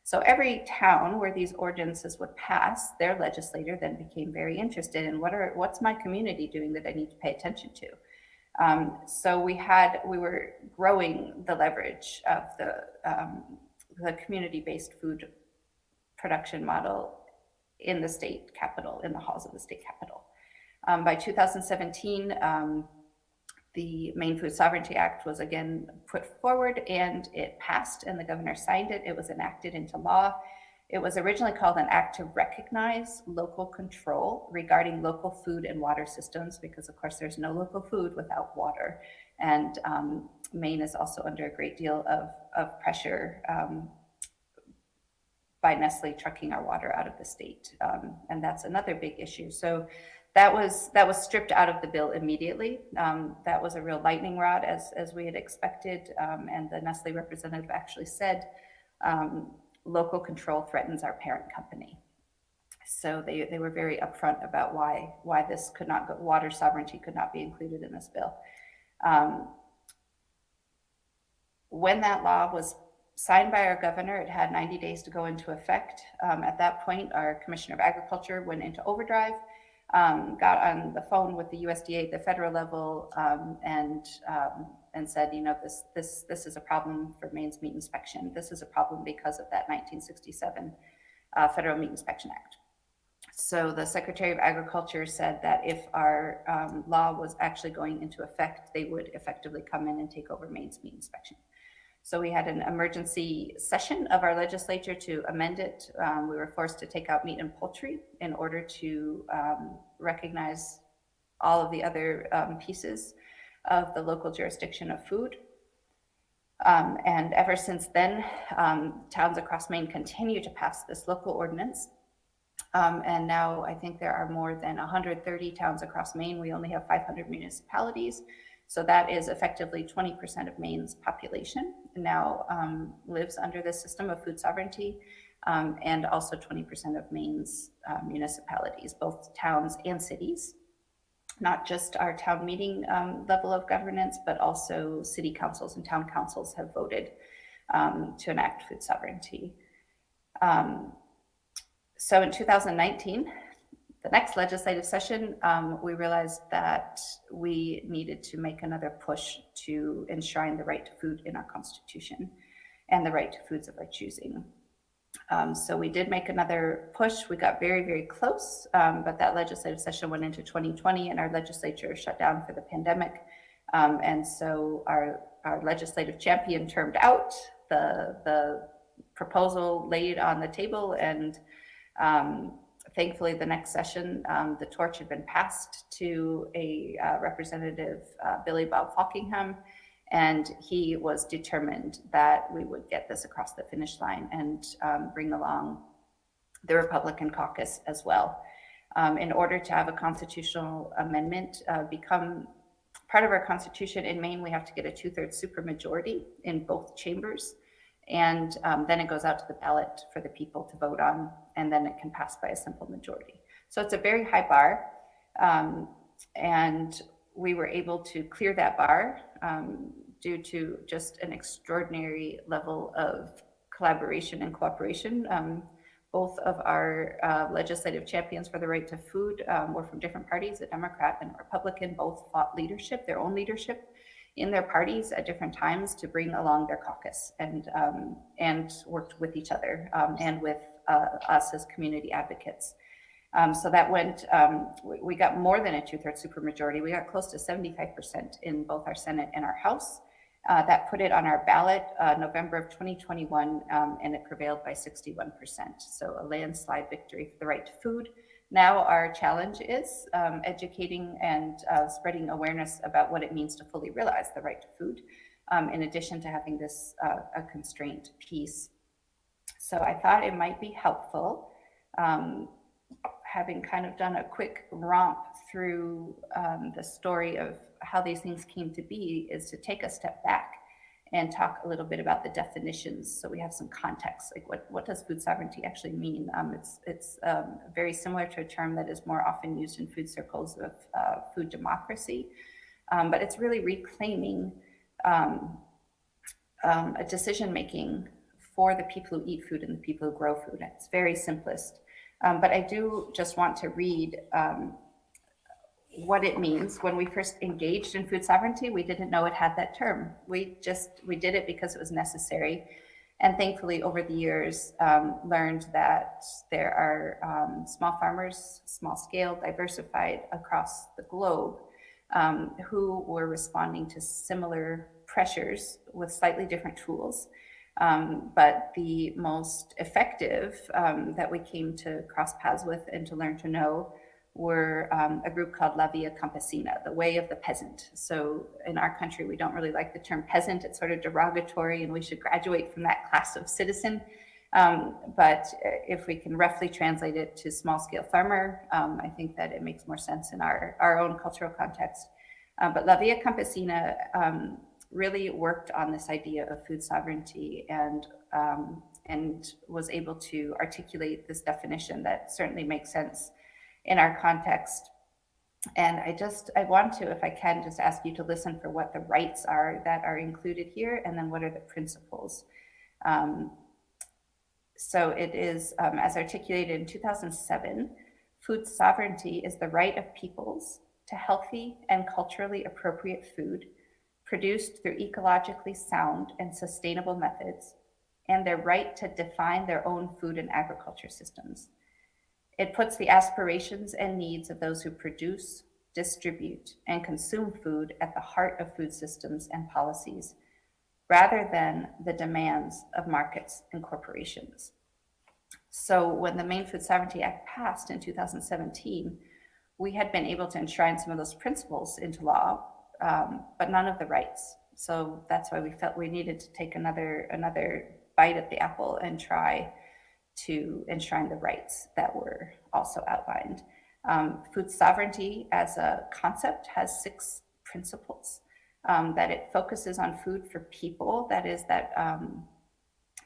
So every town where these ordinances would pass, their legislator then became very interested in what's my community doing that I need to pay attention to. So we were growing the leverage of the community-based food production model in the state capitol, in the halls of the state capitol. By 2017, the Maine Food Sovereignty Act was again put forward, and it passed, and the governor signed it. It was enacted into law. It was originally called an act to recognize local control regarding local food and water systems, because of course there's no local food without water. And Maine is also under a great deal of pressure by Nestle trucking our water out of the state. And that's another big issue. So that was stripped out of the bill immediately. That was a real lightning rod, as we had expected. And the Nestle representative actually said, local control threatens our parent company. So they were very upfront about why this could not go, water sovereignty could not be included in this bill. When that law was signed by our governor, it had 90 days to go into effect. At that point, our Commissioner of Agriculture went into overdrive. Got on the phone with the USDA at the federal level and said, this is a problem for Maine's meat inspection. This is a problem because of that 1967 Federal Meat Inspection Act. So the Secretary of Agriculture said that if our law was actually going into effect, they would effectively come in and take over Maine's meat inspection. So we had an emergency session of our legislature to amend it. We were forced to take out meat and poultry in order to recognize all of the other pieces. of the local jurisdiction of food. And ever since then, towns across Maine continue to pass this local ordinance. And now I think there are more than 130 towns across Maine. We only have 500 municipalities. So that is effectively 20% of Maine's population now lives under this system of food sovereignty, and also 20% of Maine's municipalities, both towns and cities. Not just our town meeting level of governance, but also city councils and town councils have voted to enact food sovereignty. So in 2019, the next legislative session, we realized that we needed to make another push to enshrine the right to food in our Constitution and the right to foods of our choosing. So we did make another push. We got very, very close, but that legislative session went into 2020 and our legislature shut down for the pandemic. And so our legislative champion termed out the proposal laid on the table, and thankfully the next session, the torch had been passed to a Representative Billy Bob Falkingham, and he was determined that we would get this across the finish line and bring along the Republican caucus as well. In order to have a constitutional amendment become part of our Constitution in Maine, we have to get a 2/3 supermajority in both chambers. And then it goes out to the ballot for the people to vote on, and then it can pass by a simple majority. So it's a very high bar, and we were able to clear that bar due to just an extraordinary level of collaboration and cooperation. Both of our legislative champions for the right to food were from different parties. A Democrat and a Republican both fought leadership, their own leadership, in their parties at different times to bring along their caucus, and worked with each other and with us as community advocates. So that went, we got more than a 2/3 supermajority. We got close to 75% in both our Senate and our House. That put it on our ballot November of 2021, and it prevailed by 61%. So a landslide victory for the right to food. Now our challenge is educating and spreading awareness about what it means to fully realize the right to food, in addition to having this a constraint piece. So I thought it might be helpful, having kind of done a quick romp through the story of how these things came to be, is to take a step back and talk a little bit about the definitions, so we have some context. Like what does food sovereignty actually mean? It's very similar to a term that is more often used in food circles of food democracy, but it's really reclaiming a decision-making for the people who eat food and the people who grow food. It's very simplest, but I do just want to read what it means. When we first engaged in food sovereignty, we didn't know it had that term. We did it because it was necessary. And thankfully over the years, learned that there are small farmers, small scale, diversified across the globe, who were responding to similar pressures with slightly different tools. But the most effective that we came to cross paths with and to learn to know were a group called La Via Campesina, the way of the peasant. So in our country, we don't really like the term peasant. It's sort of derogatory, and we should graduate from that class of citizen. But if we can roughly translate it to small scale farmer, I think that it makes more sense in our own cultural context. But La Via Campesina really worked on this idea of food sovereignty and was able to articulate this definition that certainly makes sense in our context. And I want to, if I can, just ask you to listen for what the rights are that are included here, and then what are the principles. So it is, as articulated in 2007, food sovereignty is the right of peoples to healthy and culturally appropriate food produced through ecologically sound and sustainable methods, and their right to define their own food and agriculture systems. It puts the aspirations and needs of those who produce, distribute, and consume food at the heart of food systems and policies, rather than the demands of markets and corporations. So when the Maine Food Sovereignty Act passed in 2017, we had been able to enshrine some of those principles into law, but none of the rights. So that's why we felt we needed to take another bite at the apple and try to enshrine the rights that were also outlined. Food sovereignty as a concept has 6 principles, that it focuses on food for people. That is that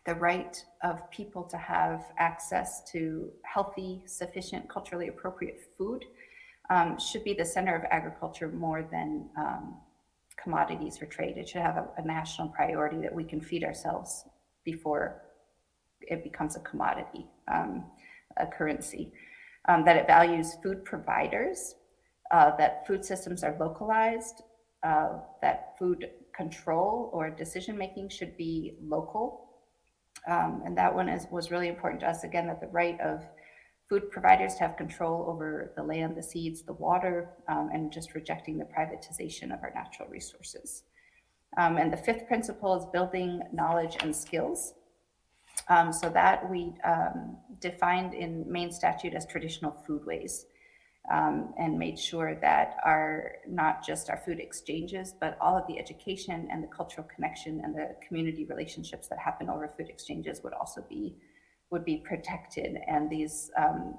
the right of people to have access to healthy, sufficient, culturally appropriate food should be the center of agriculture more than commodities for trade. It should have a national priority that we can feed ourselves before it becomes a commodity, a currency. That it values food providers, that food systems are localized, that food control or decision-making should be local. And that one was really important to us, again, that the right of food providers to have control over the land, the seeds, the water, and just rejecting the privatization of our natural resources. And the 5th principle is building knowledge and skills. So that we defined in Maine statute as traditional foodways, and made sure that not just our food exchanges, but all of the education and the cultural connection and the community relationships that happen over food exchanges would be protected. And these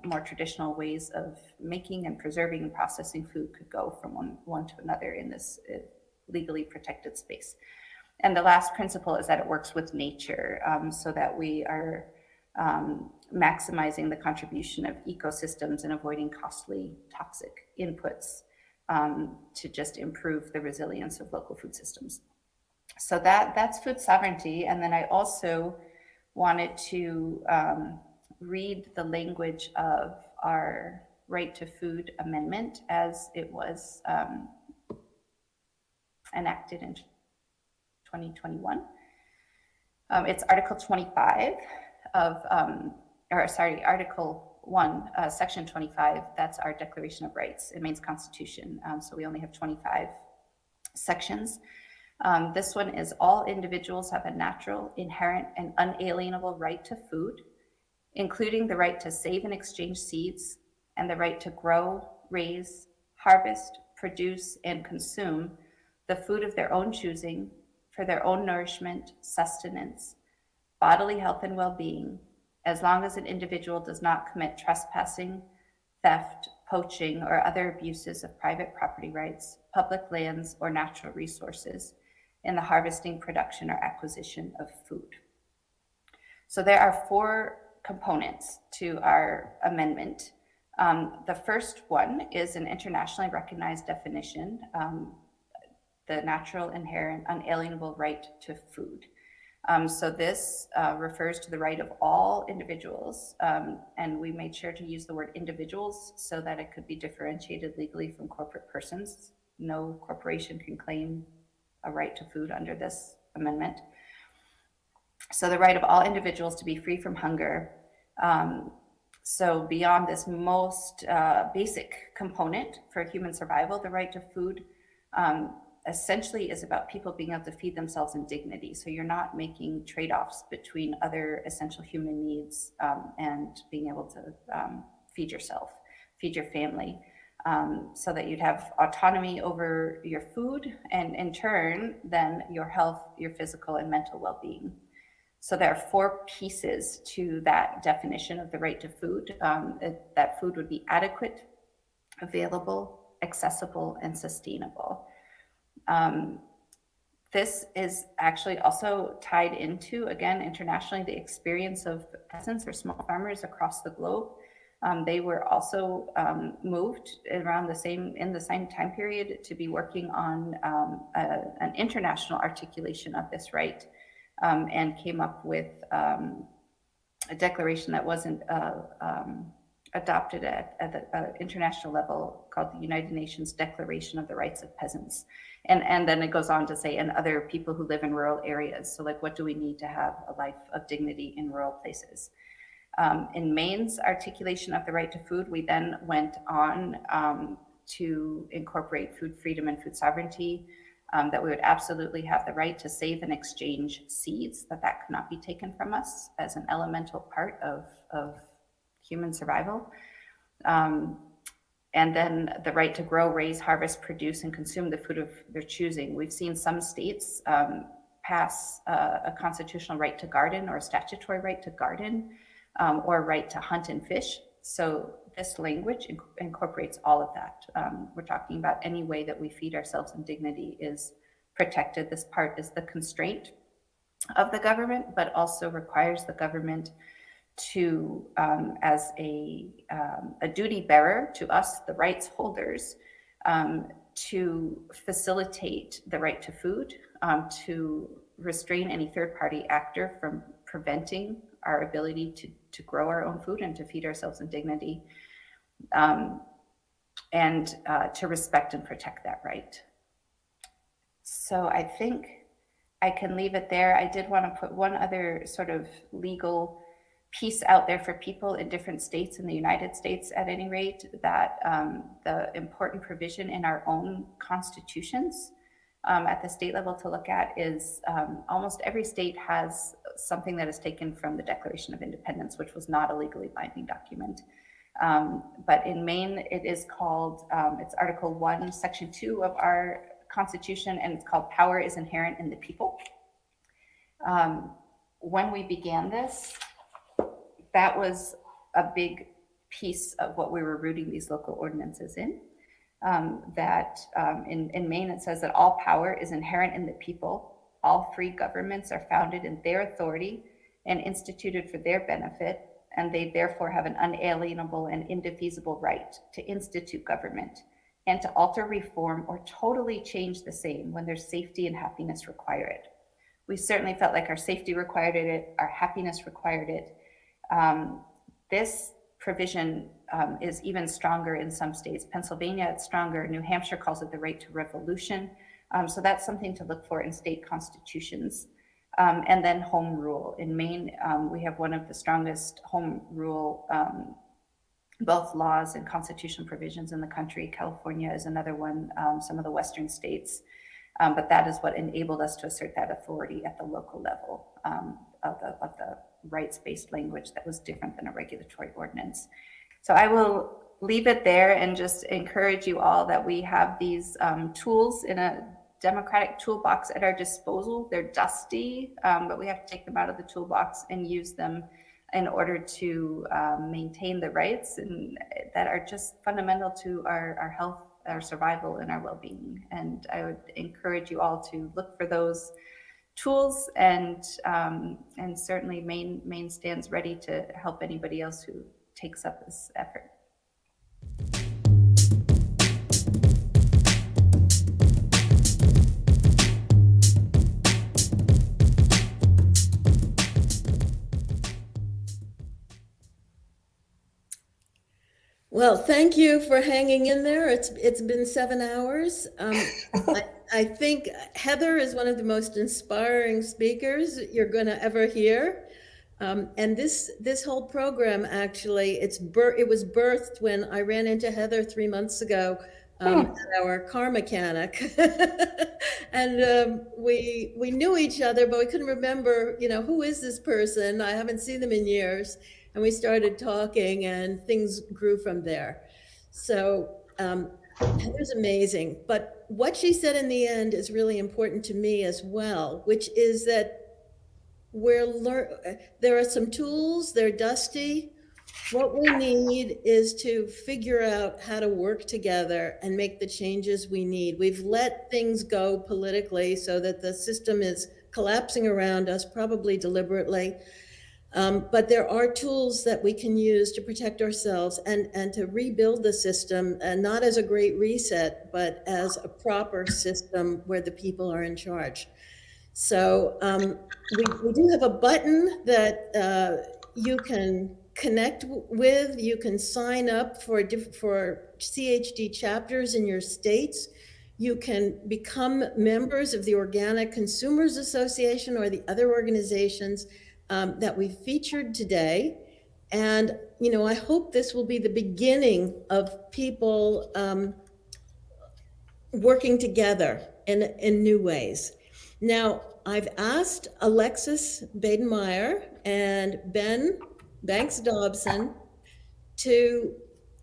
more traditional ways of making and preserving and processing food could go from one to another in this legally protected space. And the last principle is that it works with nature, so that we are maximizing the contribution of ecosystems and avoiding costly toxic inputs to just improve the resilience of local food systems. So that's food sovereignty. And then I also wanted to read the language of our Right to Food Amendment as it was enacted in 2021. It's Article 25 of, Article 1, Section 25. That's our Declaration of Rights in Maine's Constitution. So we only have 25 sections. This one is all individuals have a natural, inherent, and unalienable right to food, including the right to save and exchange seeds and the right to grow, raise, harvest, produce, and consume the food of their own choosing for their own nourishment, sustenance, bodily health, and well-being, as long as an individual does not commit trespassing, theft, poaching, or other abuses of private property rights, public lands, or natural resources in the harvesting, production, or acquisition of food. So there are 4 components to our amendment. The first one is an internationally recognized definition, the natural, inherent, unalienable right to food. So this refers to the right of all individuals, and we made sure to use the word individuals so that it could be differentiated legally from corporate persons. No corporation can claim a right to food under this amendment. So the right of all individuals to be free from hunger. So beyond this most basic component for human survival, the right to food essentially is about people being able to feed themselves in dignity. So you're not making trade-offs between other essential human needs and being able to feed yourself, feed your family, so that you'd have autonomy over your food and in turn, then your health, your physical and mental well-being. So there are 4 pieces to that definition of the right to food. That food would be adequate, available, accessible, and sustainable. This is actually also tied into, again, internationally, the experience of peasants or small farmers across the globe. They were also moved around in the same time period to be working on an international articulation of this right, and came up with a declaration that wasn't adopted at the international level called the United Nations Declaration of the Rights of Peasants. And then it goes on to say, and other people who live in rural areas. So like, what do we need to have a life of dignity in rural places? In Maine's articulation of the right to food, we then went on to incorporate food freedom and food sovereignty, that we would absolutely have the right to save and exchange seeds, that could not be taken from us as an elemental part of human survival. and then the right to grow, raise, harvest, produce, and consume the food of their choosing. We've seen some states pass a constitutional right to garden or a statutory right to garden or right to hunt and fish. So this language incorporates all of that. We're talking about any way that we feed ourselves in dignity is protected. This part is the constraint of the government, but also requires the government to, as a duty bearer to us, the rights holders, to facilitate the right to food, to restrain any third-party actor from preventing our ability to grow our own food and to feed ourselves in dignity, and to respect and protect that right. So I think I can leave it there. I did want to put one other sort of legal piece out there for people in different states in the United States, at any rate, that the important provision in our own constitutions at the state level to look at is almost every state has something that is taken from the Declaration of Independence, which was not a legally binding document. But in Maine, it is called, it's Article 1, Section 2 of our Constitution, and it's called Power is Inherent in the People. When we began this, that was a big piece of what we were rooting these local ordinances in. In Maine, it says that all power is inherent in the people. All free governments are founded in their authority and instituted for their benefit, and they therefore have an unalienable and indefeasible right to institute government and to alter, reform, or totally change the same when their safety and happiness require it. We certainly felt like our safety required it, our happiness required it. This provision is even stronger in some states. Pennsylvania, it's stronger. New Hampshire calls it the right to revolution. So that's something to look for in state constitutions. And then home rule. In Maine, we have one of the strongest home rule, both laws and constitutional provisions in the country. California is another one, some of the Western states. But that is what enabled us to assert that authority at the local level of the rights-based language that was different than a regulatory ordinance. So I will leave it there and just encourage you all that we have these tools in a democratic toolbox at our disposal. They're dusty, but we have to take them out of the toolbox and use them in order to maintain the rights and that are just fundamental to our health, our survival, and our well-being. And I would encourage you all to look for those tools, and certainly Maine stands ready to help anybody else who takes up this effort. Well, thank you for hanging in there. It's been 7 hours. I think Heather is one of the most inspiring speakers you're going to ever hear. And this whole program, actually, it was birthed when I ran into Heather 3 months ago at our car mechanic. And we knew each other, but we couldn't remember, who is this person? I haven't seen them in years. And we started talking, and things grew from there. So Heather's amazing. But what she said in the end is really important to me as well, which is that there are some tools, they're dusty. What we need is to figure out how to work together and make the changes we need. We've let things go politically so that the system is collapsing around us, probably deliberately. But there are tools that we can use to protect ourselves and to rebuild the system, and not as a great reset, but as a proper system where the people are in charge. So we do have a button that you can connect with. You can sign up for CHD chapters in your states. You can become members of the Organic Consumers Association or the other organizations that we featured today. And, I hope this will be the beginning of people working together in new ways. Now, I've asked Alexis Badenmeyer and Ben Banks-Dobson to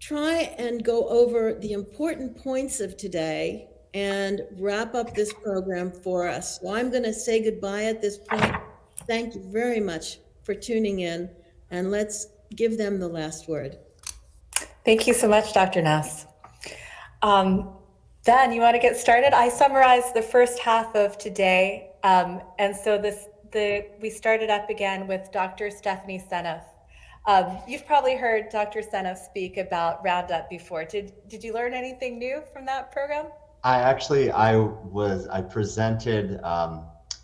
try and go over the important points of today and wrap up this program for us. So I'm going to say goodbye at this point. Thank you very much for tuning in, and let's give them the last word. Thank you so much, Dr. Nass. Dan, you want to get started? I summarized the first half of today, and so we started up again with Dr. Stephanie Seneff. You've probably heard Dr. Seneff speak about Roundup before. Did you learn anything new from that program? I presented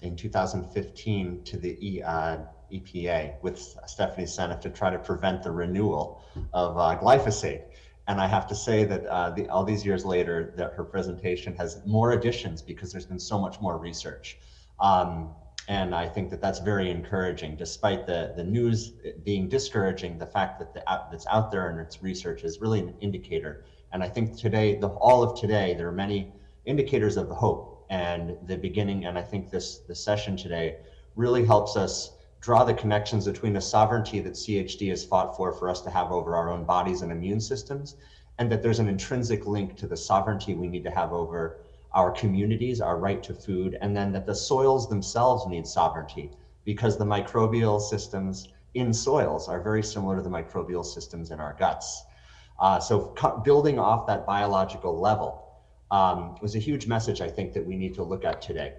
in 2015 to the EPA with Stephanie Seneff to try to prevent the renewal of glyphosate. And I have to say that all these years later, that her presentation has more additions because there's been so much more research. And I think that that's very encouraging, despite the news being discouraging. The fact that that's out there and its research is really an indicator. And I think today, all of today, there are many indicators of hope and the beginning. And I think this session today really helps us draw the connections between the sovereignty that CHD has fought for us to have over our own bodies and immune systems, and that there's an intrinsic link to the sovereignty we need to have over our communities, our right to food, and then that the soils themselves need sovereignty because the microbial systems in soils are very similar to the microbial systems in our guts. So building off that biological level was a huge message, I think, that we need to look at today,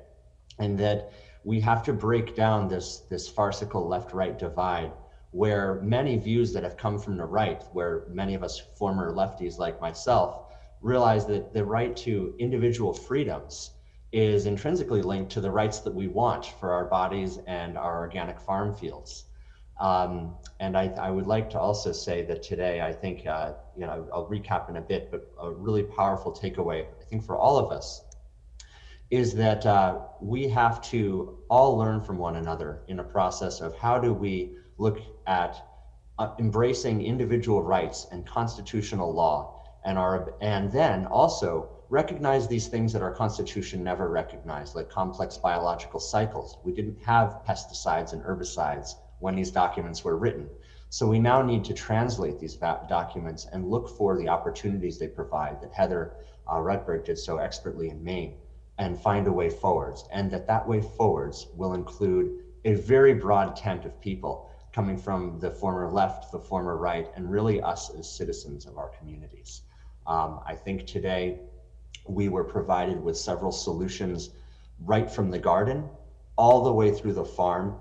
and that we have to break down this farcical left-right divide where many views that have come from the right, where many of us former lefties like myself realize that the right to individual freedoms is intrinsically linked to the rights that we want for our bodies and our organic farm fields. And I would like to also say that today, I think, I'll recap in a bit, but a really powerful takeaway, I think, for all of us is that we have to all learn from one another in a process of how do we look at embracing individual rights and constitutional law, and then also recognize these things that our Constitution never recognized, like complex biological cycles. We didn't have pesticides and herbicides when these documents were written. So we now need to translate these documents and look for the opportunities they provide that Heather Rutberg did so expertly in Maine, and find a way forwards. And that way forwards will include a very broad tent of people coming from the former left, the former right, and really us as citizens of our communities. I think today we were provided with several solutions right from the garden all the way through the farm.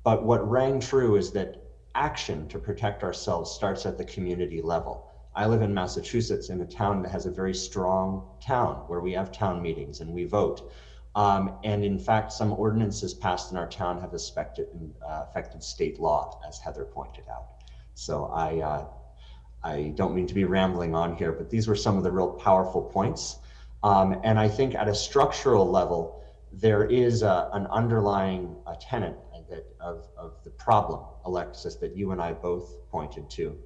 But what rang true is that action to protect ourselves starts at the community level. I live in Massachusetts, in a town that has a very strong town where we have town meetings and we vote. And in fact, some ordinances passed in our town have affected state law, as Heather pointed out. So I don't mean to be rambling on here, but these were some of the real powerful points. And I think at a structural level, there is an underlying tenet of the problem, Alexis, that you and I both pointed to,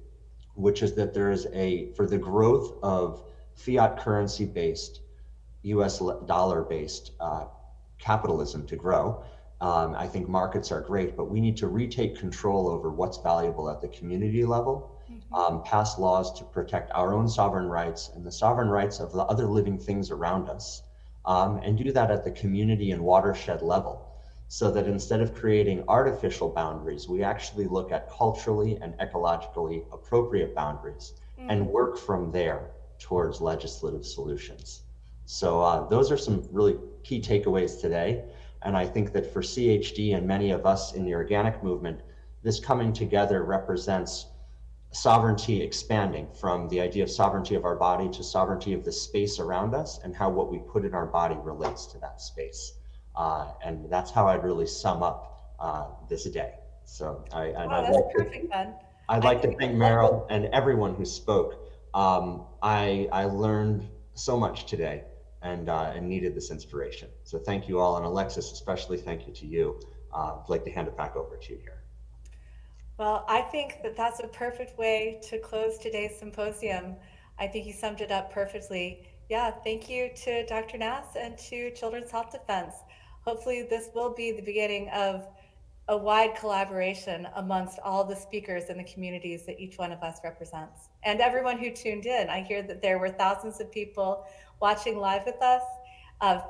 which is that there is for the growth of fiat currency-based, US dollar-based capitalism to grow. I think markets are great, but we need to retake control over what's valuable at the community level, pass laws to protect our own sovereign rights and the sovereign rights of the other living things around us, and do that at the community and watershed level, so that instead of creating artificial boundaries, we actually look at culturally and ecologically appropriate boundaries and work from there towards legislative solutions. So those are some really key takeaways today. And I think that for CHD and many of us in the organic movement, this coming together represents sovereignty expanding from the idea of sovereignty of our body to sovereignty of the space around us and how what we put in our body relates to that space. And that's how I'd really sum up this day. So I'd like to thank Meryl and everyone who spoke. I learned so much today and needed this inspiration. So thank you all, and Alexis, especially thank you to you. I'd like to hand it back over to you here. Well, I think that that's a perfect way to close today's symposium. I think you summed it up perfectly. Yeah, thank you to Dr. Nass and to Children's Health Defense. Hopefully this will be the beginning of a wide collaboration amongst all the speakers and the communities that each one of us represents. And everyone who tuned in. I hear that there were thousands of people watching live with us.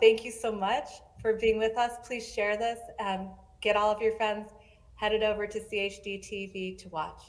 Thank you so much for being with us. Please share this and get all of your friends headed over to CHD TV to watch.